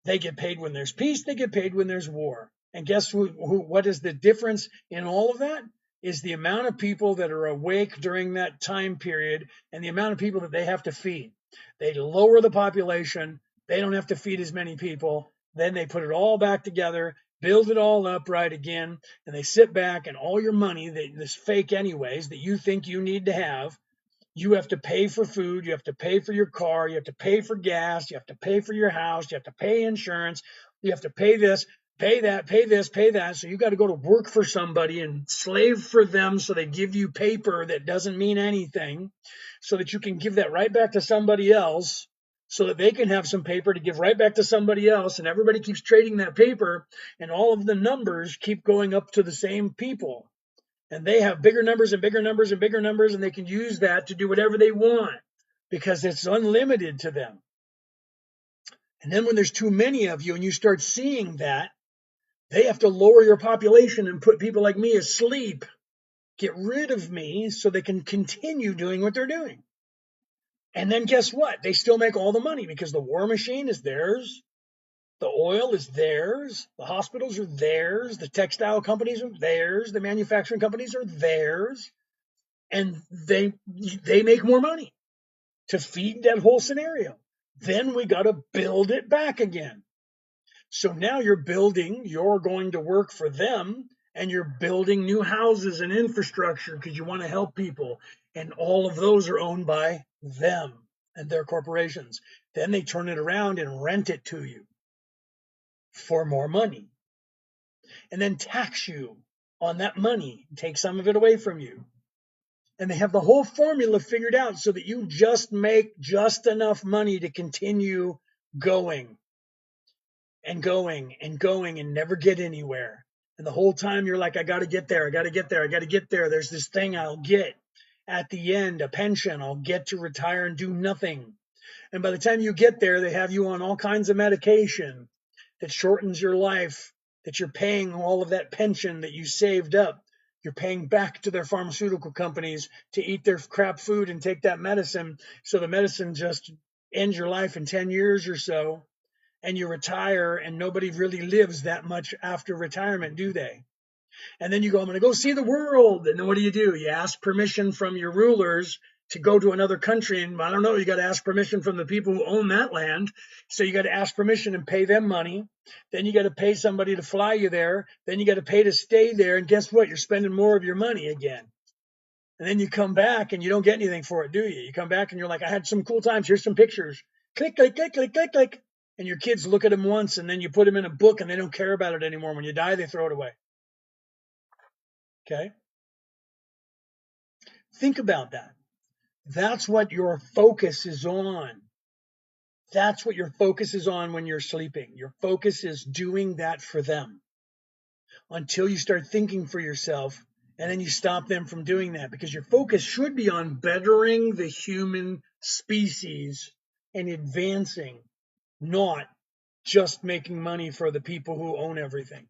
They get paid when there's peace, they get paid when there's war. And guess what is the difference in all of that? Is the amount of people that are awake during that time period and the amount of people that they have to feed. They lower the population, they don't have to feed as many people. Then they put it all back together, build it all up right again, and they sit back and all your money, this fake anyways, that you think you need to have, you have to pay for food, you have to pay for your car, you have to pay for gas, you have to pay for your house, you have to pay insurance, you have to pay this, pay that, pay this, pay that. So you got to go to work for somebody and slave for them so they give you paper that doesn't mean anything so that you can give that right back to somebody else so that they can have some paper to give right back to somebody else. And everybody keeps trading that paper and all of the numbers keep going up to the same people. And they have bigger numbers and bigger numbers and bigger numbers, and they can use that to do whatever they want because it's unlimited to them. And then when there's too many of you and you start seeing that, they have to lower your population and put people like me asleep, get rid of me so they can continue doing what they're doing. And then guess what? They still make all the money because the war machine is theirs. The oil is theirs. The hospitals are theirs. The textile companies are theirs. The manufacturing companies are theirs. And they make more money to feed that whole scenario. Then we got to build it back again. So now you're going to work for them, and you're building new houses and infrastructure because you want to help people. And all of those are owned by them and their corporations. Then they turn it around and rent it to you for more money. And then tax you on that money, take some of it away from you. And they have the whole formula figured out so that you just make just enough money to continue going and going and going and never get anywhere. And the whole time you're like, I got to get there. I got to get there. I got to get there. There's this thing I'll get at the end, a pension. I'll get to retire and do nothing. And by the time you get there, they have you on all kinds of medication that shortens your life, that you're paying all of that pension that you saved up. You're paying back to their pharmaceutical companies to eat their crap food and take that medicine. So the medicine just ends your life in 10 years or so. And you retire, and nobody really lives that much after retirement, do they? And then you go, I'm going to go see the world. And then what do? You ask permission from your rulers to go to another country. And I don't know, you got to ask permission from the people who own that land. So you got to ask permission and pay them money. Then you got to pay somebody to fly you there. Then you got to pay to stay there. And guess what? You're spending more of your money again. And then you come back and you don't get anything for it, do you? You come back and you're like, I had some cool times. Here's some pictures. Click, click, click, click, click, click. And your kids look at them once, and then you put them in a book, and they don't care about it anymore. When you die, they throw it away. Okay? Think about that. That's what your focus is on. That's what your focus is on when you're sleeping. Your focus is doing that for them until you start thinking for yourself, and then you stop them from doing that, because your focus should be on bettering the human species and advancing, not just making money for the people who own everything.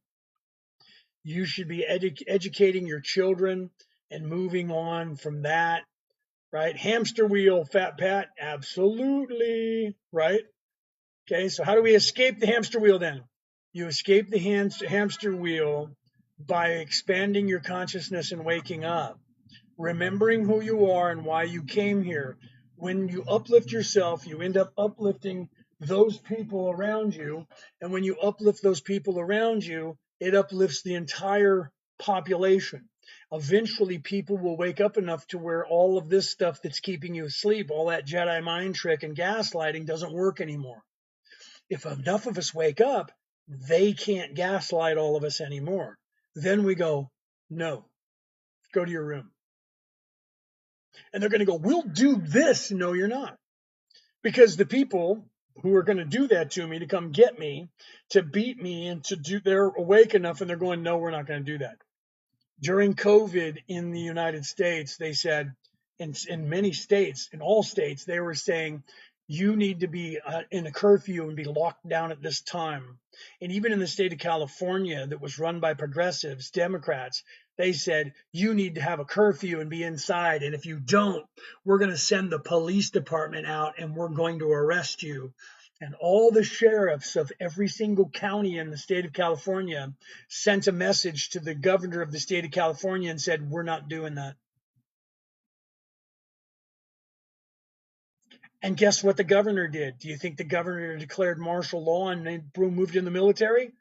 You should be educating your children and moving on from that, right? Hamster wheel, Fat Pat, absolutely, right? Okay, so how do we escape the hamster wheel then? You escape the hamster wheel by expanding your consciousness and waking up. remembering who you are and why you came here. When you uplift yourself, you end up uplifting those people around you. And when you uplift those people around you, it uplifts the entire population. Eventually, people will wake up enough to where all of this stuff that's keeping you asleep, all that Jedi mind trick and gaslighting doesn't work anymore. If enough of us wake up, they can't gaslight all of us anymore. Then we go, no, go to your room. And they're going to go, we'll do this. No, you're not. Because the people who are going to do that to me, to come get me, to beat me, and to do, they're awake enough and they're going, no, we're not going to do that. During COVID in the United States, they said, in many states, in all states, they were saying, you need to be in a curfew and be locked down at this time. And even in the state of California, that was run by progressives, Democrats, they said, you need to have a curfew and be inside. And if you don't, we're going to send the police department out and we're going to arrest you. And all the sheriffs of every single county in the state of California sent a message to the governor of the state of California and said, we're not doing that. And guess what the governor did? Do you think the governor declared martial law and they moved in the military?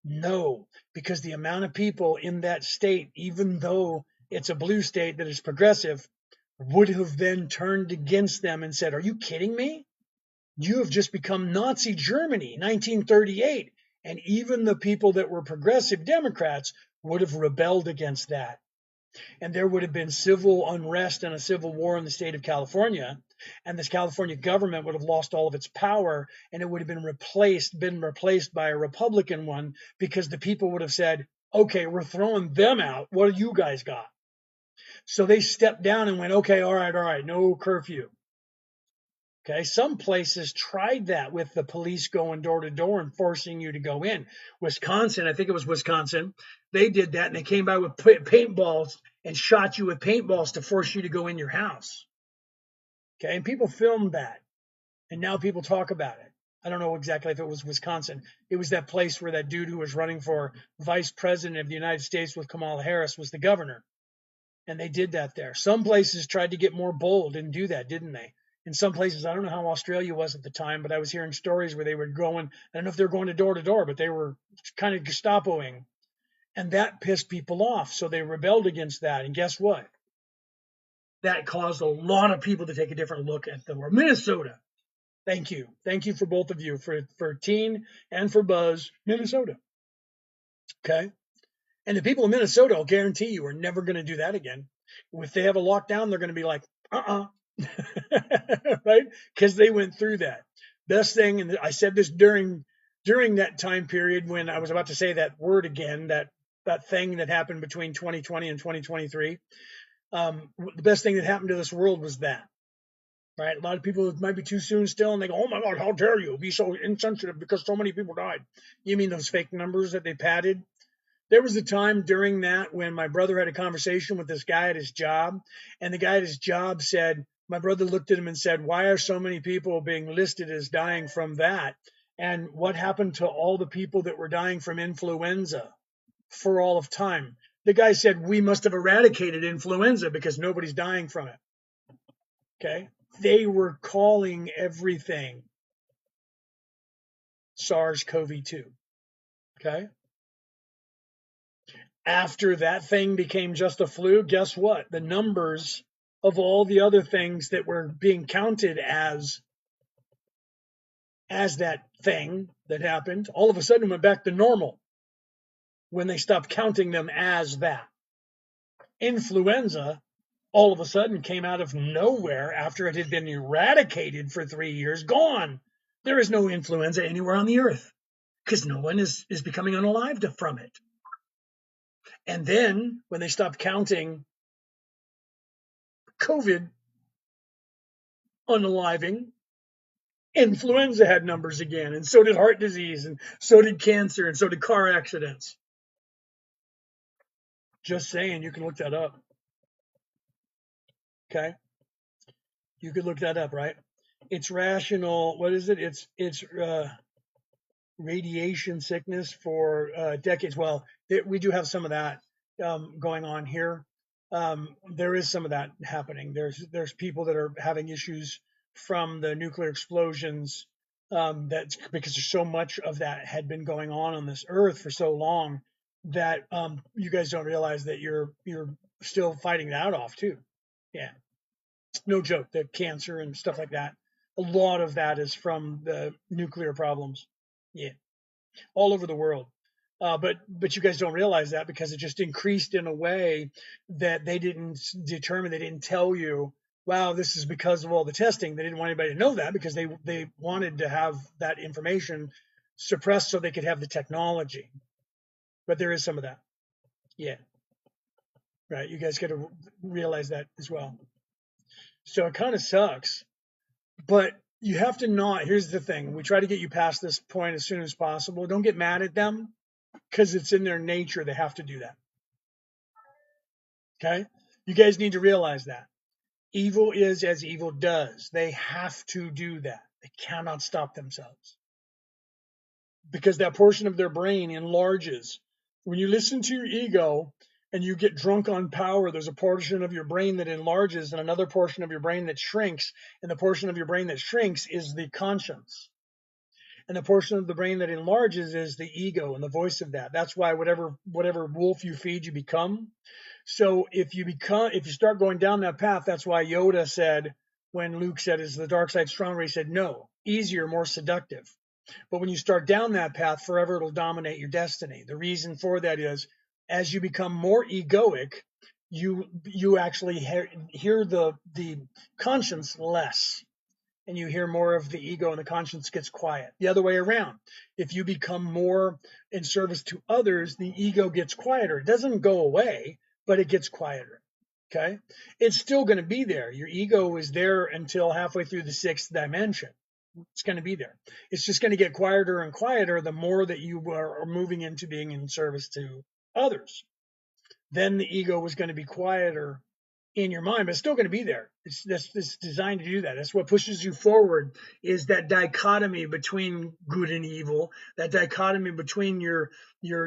No, because the amount of people in that state, even though it's a blue state that is progressive, would have then turned against them and said, are you kidding me? You have just become Nazi Germany, 1938. And even the people that were progressive Democrats would have rebelled against that. And there would have been civil unrest and a civil war in the state of California. And this California government would have lost all of its power and it would have been replaced by a Republican one because the people would have said, okay, we're throwing them out. What do you guys got? So they stepped down and went, okay, all right, no curfew. Okay, some places tried that with the police going door to door and forcing you to go in. Wisconsin, I think it was Wisconsin, they did that and they came by with paintballs and shot you with paintballs to force you to go in your house. Okay, and people filmed that, and now people talk about it. I don't know exactly if it was Wisconsin. It was that place where that dude who was running for vice president of the United States with Kamala Harris was the governor, and they did that there. Some places tried to get more bold and do that, didn't they? In some places, I don't know how Australia was at the time, but I was hearing stories where they were going, I don't know if they were going to door, but they were kind of Gestapoing. And that pissed people off. So they rebelled against that. And guess what? That caused a lot of people to take a different look at the world. Minnesota. Thank you. Thank you for both of you, for Teen and for Buzz, Minnesota. Okay. And the people of Minnesota, I'll guarantee you, are never going to do that again. If they have a lockdown, they're going to be like, right? Because they went through that. Best thing, and I said this during that time period when I was about to say that word again, that thing that happened between 2020 and 2023. The best thing that happened to this world was that. Right? A lot of people, it might be too soon still, and they go, "Oh my God, how dare you be so insensitive because so many people died?" You mean those fake numbers that they padded? There was a time during that when my brother had a conversation with this guy at his job, and the guy at his job said, my brother looked at him and said, why are so many people being listed as dying from that? And what happened to all the people that were dying from influenza for all of time? The guy said, we must have eradicated influenza because nobody's dying from it. Okay. They were calling everything SARS-CoV-2. Okay. After that thing became just a flu, guess what? The numbers of all the other things that were being counted as that thing that happened, all of a sudden went back to normal when they stopped counting them as that. Influenza all of a sudden came out of nowhere after it had been eradicated for 3 years, gone. There is no influenza anywhere on the earth because no one is becoming unalived from it. And then when they stopped counting COVID unaliving, influenza had numbers again, and so did heart disease, and so did cancer, and so did car accidents. Just saying, you can look that up. Okay? You could look that up, right? It's rational. What is it? It's radiation sickness for decades. Well, we do have some of that going on here. there is some of that happening. There's people that are having issues from the nuclear explosions. That's because there's so much of that had been going on this earth for so long that you guys don't realize that you're still fighting that off too. Yeah, no joke. The cancer and stuff like that. A lot of that is from the nuclear problems. Yeah, all over the world. But you guys don't realize that because it just increased in a way that they didn't determine. They didn't tell you. Wow, this is because of all the testing. They didn't want anybody to know that because they wanted to have that information suppressed so they could have the technology. But there is some of that. Yeah, right. You guys got to realize that as well. So it kind of sucks, but you have to not. Here's the thing: we try to get you past this point as soon as possible. Don't get mad at them because it's in their nature. They have to do that. Okay? You guys need to realize that. Evil is as evil does. They have to do that. They cannot stop themselves because that portion of their brain enlarges. When you listen to your ego and you get drunk on power, there's a portion of your brain that enlarges and another portion of your brain that shrinks. And the portion of your brain that shrinks is the conscience. And the portion of the brain that enlarges is the ego and the voice of that. That's why whatever wolf you feed, you become. So if you start going down that path, that's why Yoda said, when Luke said, is the dark side stronger? He said, no, easier, more seductive. But when you start down that path, forever it'll dominate your destiny. The reason for that is as you become more egoic, you actually hear the conscience less, and you hear more of the ego and the conscience gets quiet. The other way around. If you become more in service to others, the ego gets quieter. It doesn't go away, but it gets quieter. Okay? It's still going to be there. Your ego is there until halfway through the sixth dimension. It's going to be there. It's just going to get quieter and quieter the more that you are moving into being in service to others. Then the ego is going to be quieter in your mind, but it's still going to be there. It's designed to do that. That's what pushes you forward, is that dichotomy between good and evil. That dichotomy between your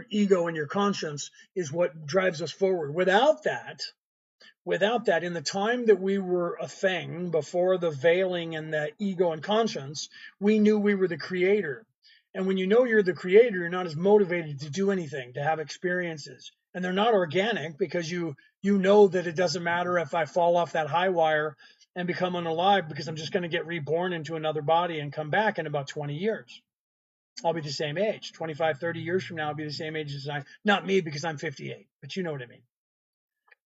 ego and your conscience is what drives us forward. Without that, in the time that we were a thing before the veiling and the ego and conscience, we knew we were the creator. And when you know you're the creator, you're not as motivated to do anything, to have experiences. And they're not organic because you know that it doesn't matter if I fall off that high wire and become unalive, because I'm just going to get reborn into another body and come back in about 20 years. I'll be the same age. 25, 30 years from now, I'll be the same age as not me because I'm 58, but you know what I mean.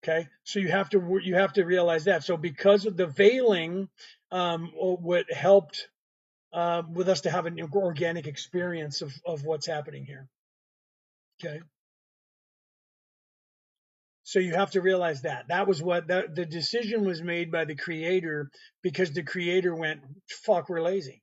Okay, so you have to realize that. So because of the veiling, what helped with us to have an organic experience of what's happening here. Okay, so you have to realize that was what the decision was made by the creator, because the creator went, fuck, we're lazy.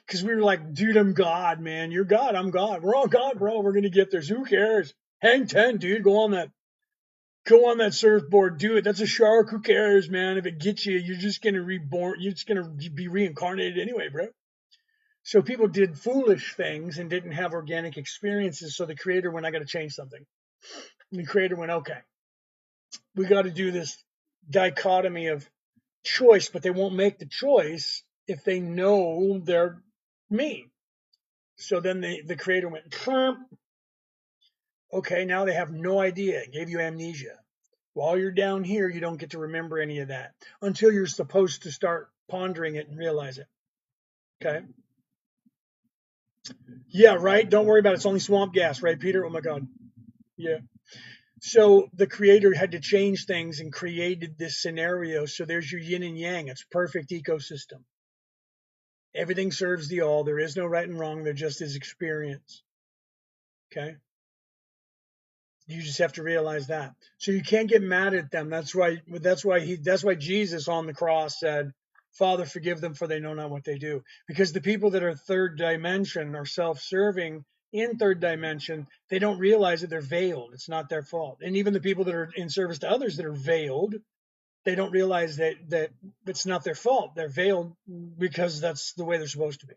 Because we were like, dude, I'm God, man. You're God, I'm God. We're all God, bro. We're gonna get there. So who cares? Hang 10, dude. Go on that surfboard, do it. That's a shark. Who cares, man? If it gets you, you're just gonna reborn. You're just gonna be reincarnated anyway, bro. So people did foolish things and didn't have organic experiences. So the creator went, I got to change something. And the creator went, okay, we got to do this dichotomy of choice, but they won't make the choice if they know they're me. So then the creator went, okay, now they have no idea. It gave you amnesia. While you're down here, you don't get to remember any of that until you're supposed to start pondering it and realize it. Okay. Yeah, right. Don't worry about it. It's only swamp gas, right, Peter? Oh my God. Yeah. So the creator had to change things and created this scenario. So there's your yin and yang. It's perfect ecosystem. Everything serves the all. There is no right and wrong. There just is experience. Okay. You just have to realize that. So you can't get mad at them. That's why Jesus on the cross said, Father, forgive them, for they know not what they do. Because the people that are third dimension are self-serving in third dimension, they don't realize that they're veiled. It's not their fault. And even the people that are in service to others that are veiled, they don't realize that it's not their fault. They're veiled because that's the way they're supposed to be.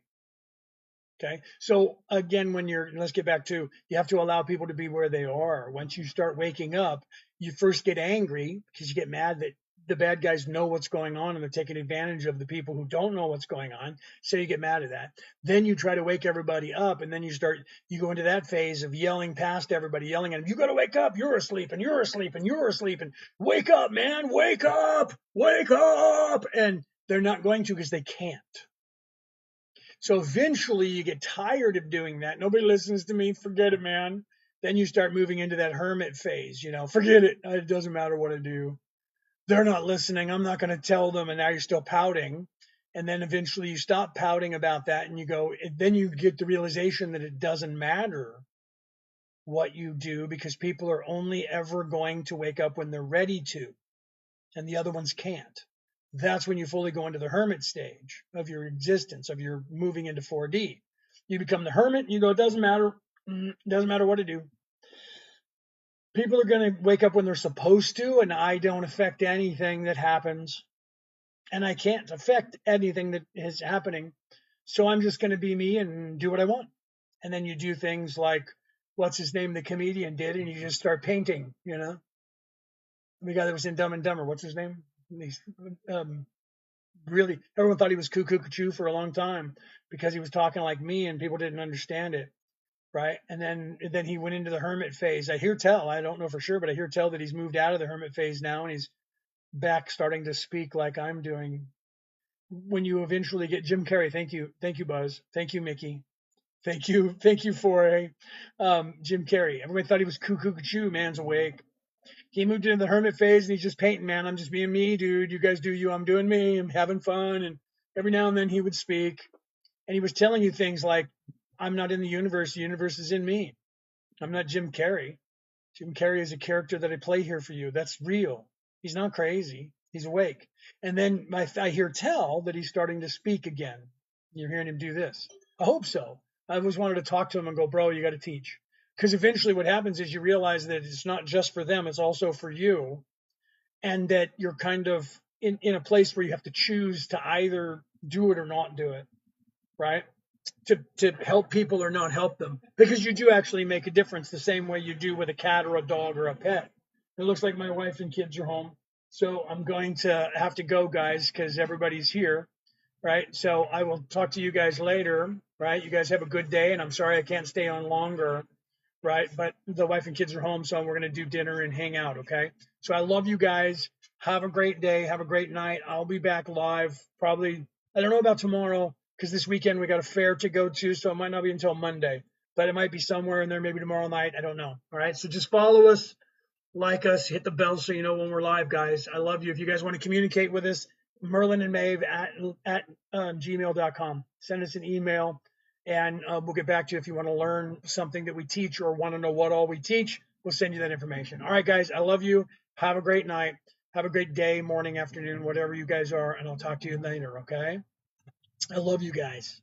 Okay. So again, let's get back to, you have to allow people to be where they are. Once you start waking up, you first get angry because you get mad that the bad guys know what's going on and they're taking advantage of the people who don't know what's going on. So you get mad at that. Then you try to wake everybody up, and then you go into that phase of yelling past everybody, yelling at them, you got to wake up. You're asleep and you're asleep and you're asleep and wake up, man, wake up, wake up. And they're not going to because they can't. So eventually you get tired of doing that. Nobody listens to me. Forget it, man. Then you start moving into that hermit phase, forget it. It doesn't matter what I do. They're not listening. I'm not going to tell them. And now you're still pouting. And then eventually you stop pouting about that and then you get the realization that it doesn't matter what you do because people are only ever going to wake up when they're ready to, and the other ones can't. That's when you fully go into the hermit stage of your existence, of your moving into 4D. You become the hermit and you go, it doesn't matter. Doesn't matter what I do. People are going to wake up when they're supposed to, and I don't affect anything that happens. And I can't affect anything that is happening. So I'm just going to be me and do what I want. And then you do things like, what's his name, the comedian did, and you just start painting, The guy that was in Dumb and Dumber, what's his name? He's, really, everyone thought he was cuckoo for a long time because he was talking like me and people didn't understand it, right? And then he went into the hermit phase. I don't know for sure, but I hear tell that he's moved out of the hermit phase now and he's back starting to speak like I'm doing. When you eventually get Jim Carrey, thank you, Buzz, thank you, Mickey, thank you for Jim Carrey. Everybody thought he was cuckoo, man's awake. He moved into the hermit phase and he's just painting, man. I'm just being me, dude. You guys do you, I'm doing me. I'm having fun. And every now and then he would speak and he was telling you things like, I'm not in the universe is in me. I'm not Jim Carrey. Jim Carrey is a character that I play here for you. That's real. He's not crazy. He's awake. And then I hear tell that he's starting to speak again. You're hearing him do this. I hope so. I always wanted to talk to him and go, bro, you got to teach. Because eventually what happens is you realize that it's not just for them, it's also for you. And that you're kind of in a place where you have to choose to either do it or not do it, right? To help people or not help them, because you do actually make a difference the same way you do with a cat or a dog or a pet. It looks like my wife and kids are home, so I'm going to have to go, guys, because everybody's here, right? So I will talk to you guys later, right? You guys have a good day, and I'm sorry I can't stay on longer, right? But the wife and kids are home, so we're going to do dinner and hang out, okay? So I love you guys. Have a great day. Have a great night. I'll be back live probably, I don't know about tomorrow, because this weekend we got a fair to go to, so it might not be until Monday, but it might be somewhere in there, maybe tomorrow night. I don't know. All right, so just follow us, like us, hit the bell so you know when we're live, guys. I love you. If you guys want to communicate with us, Merlin and Maeve at gmail.com. Send us an email, and we'll get back to you if you want to learn something that we teach or want to know what all we teach. We'll send you that information. All right, guys, I love you. Have a great night. Have a great day, morning, afternoon, whatever you guys are, and I'll talk to you later, okay? I love you guys.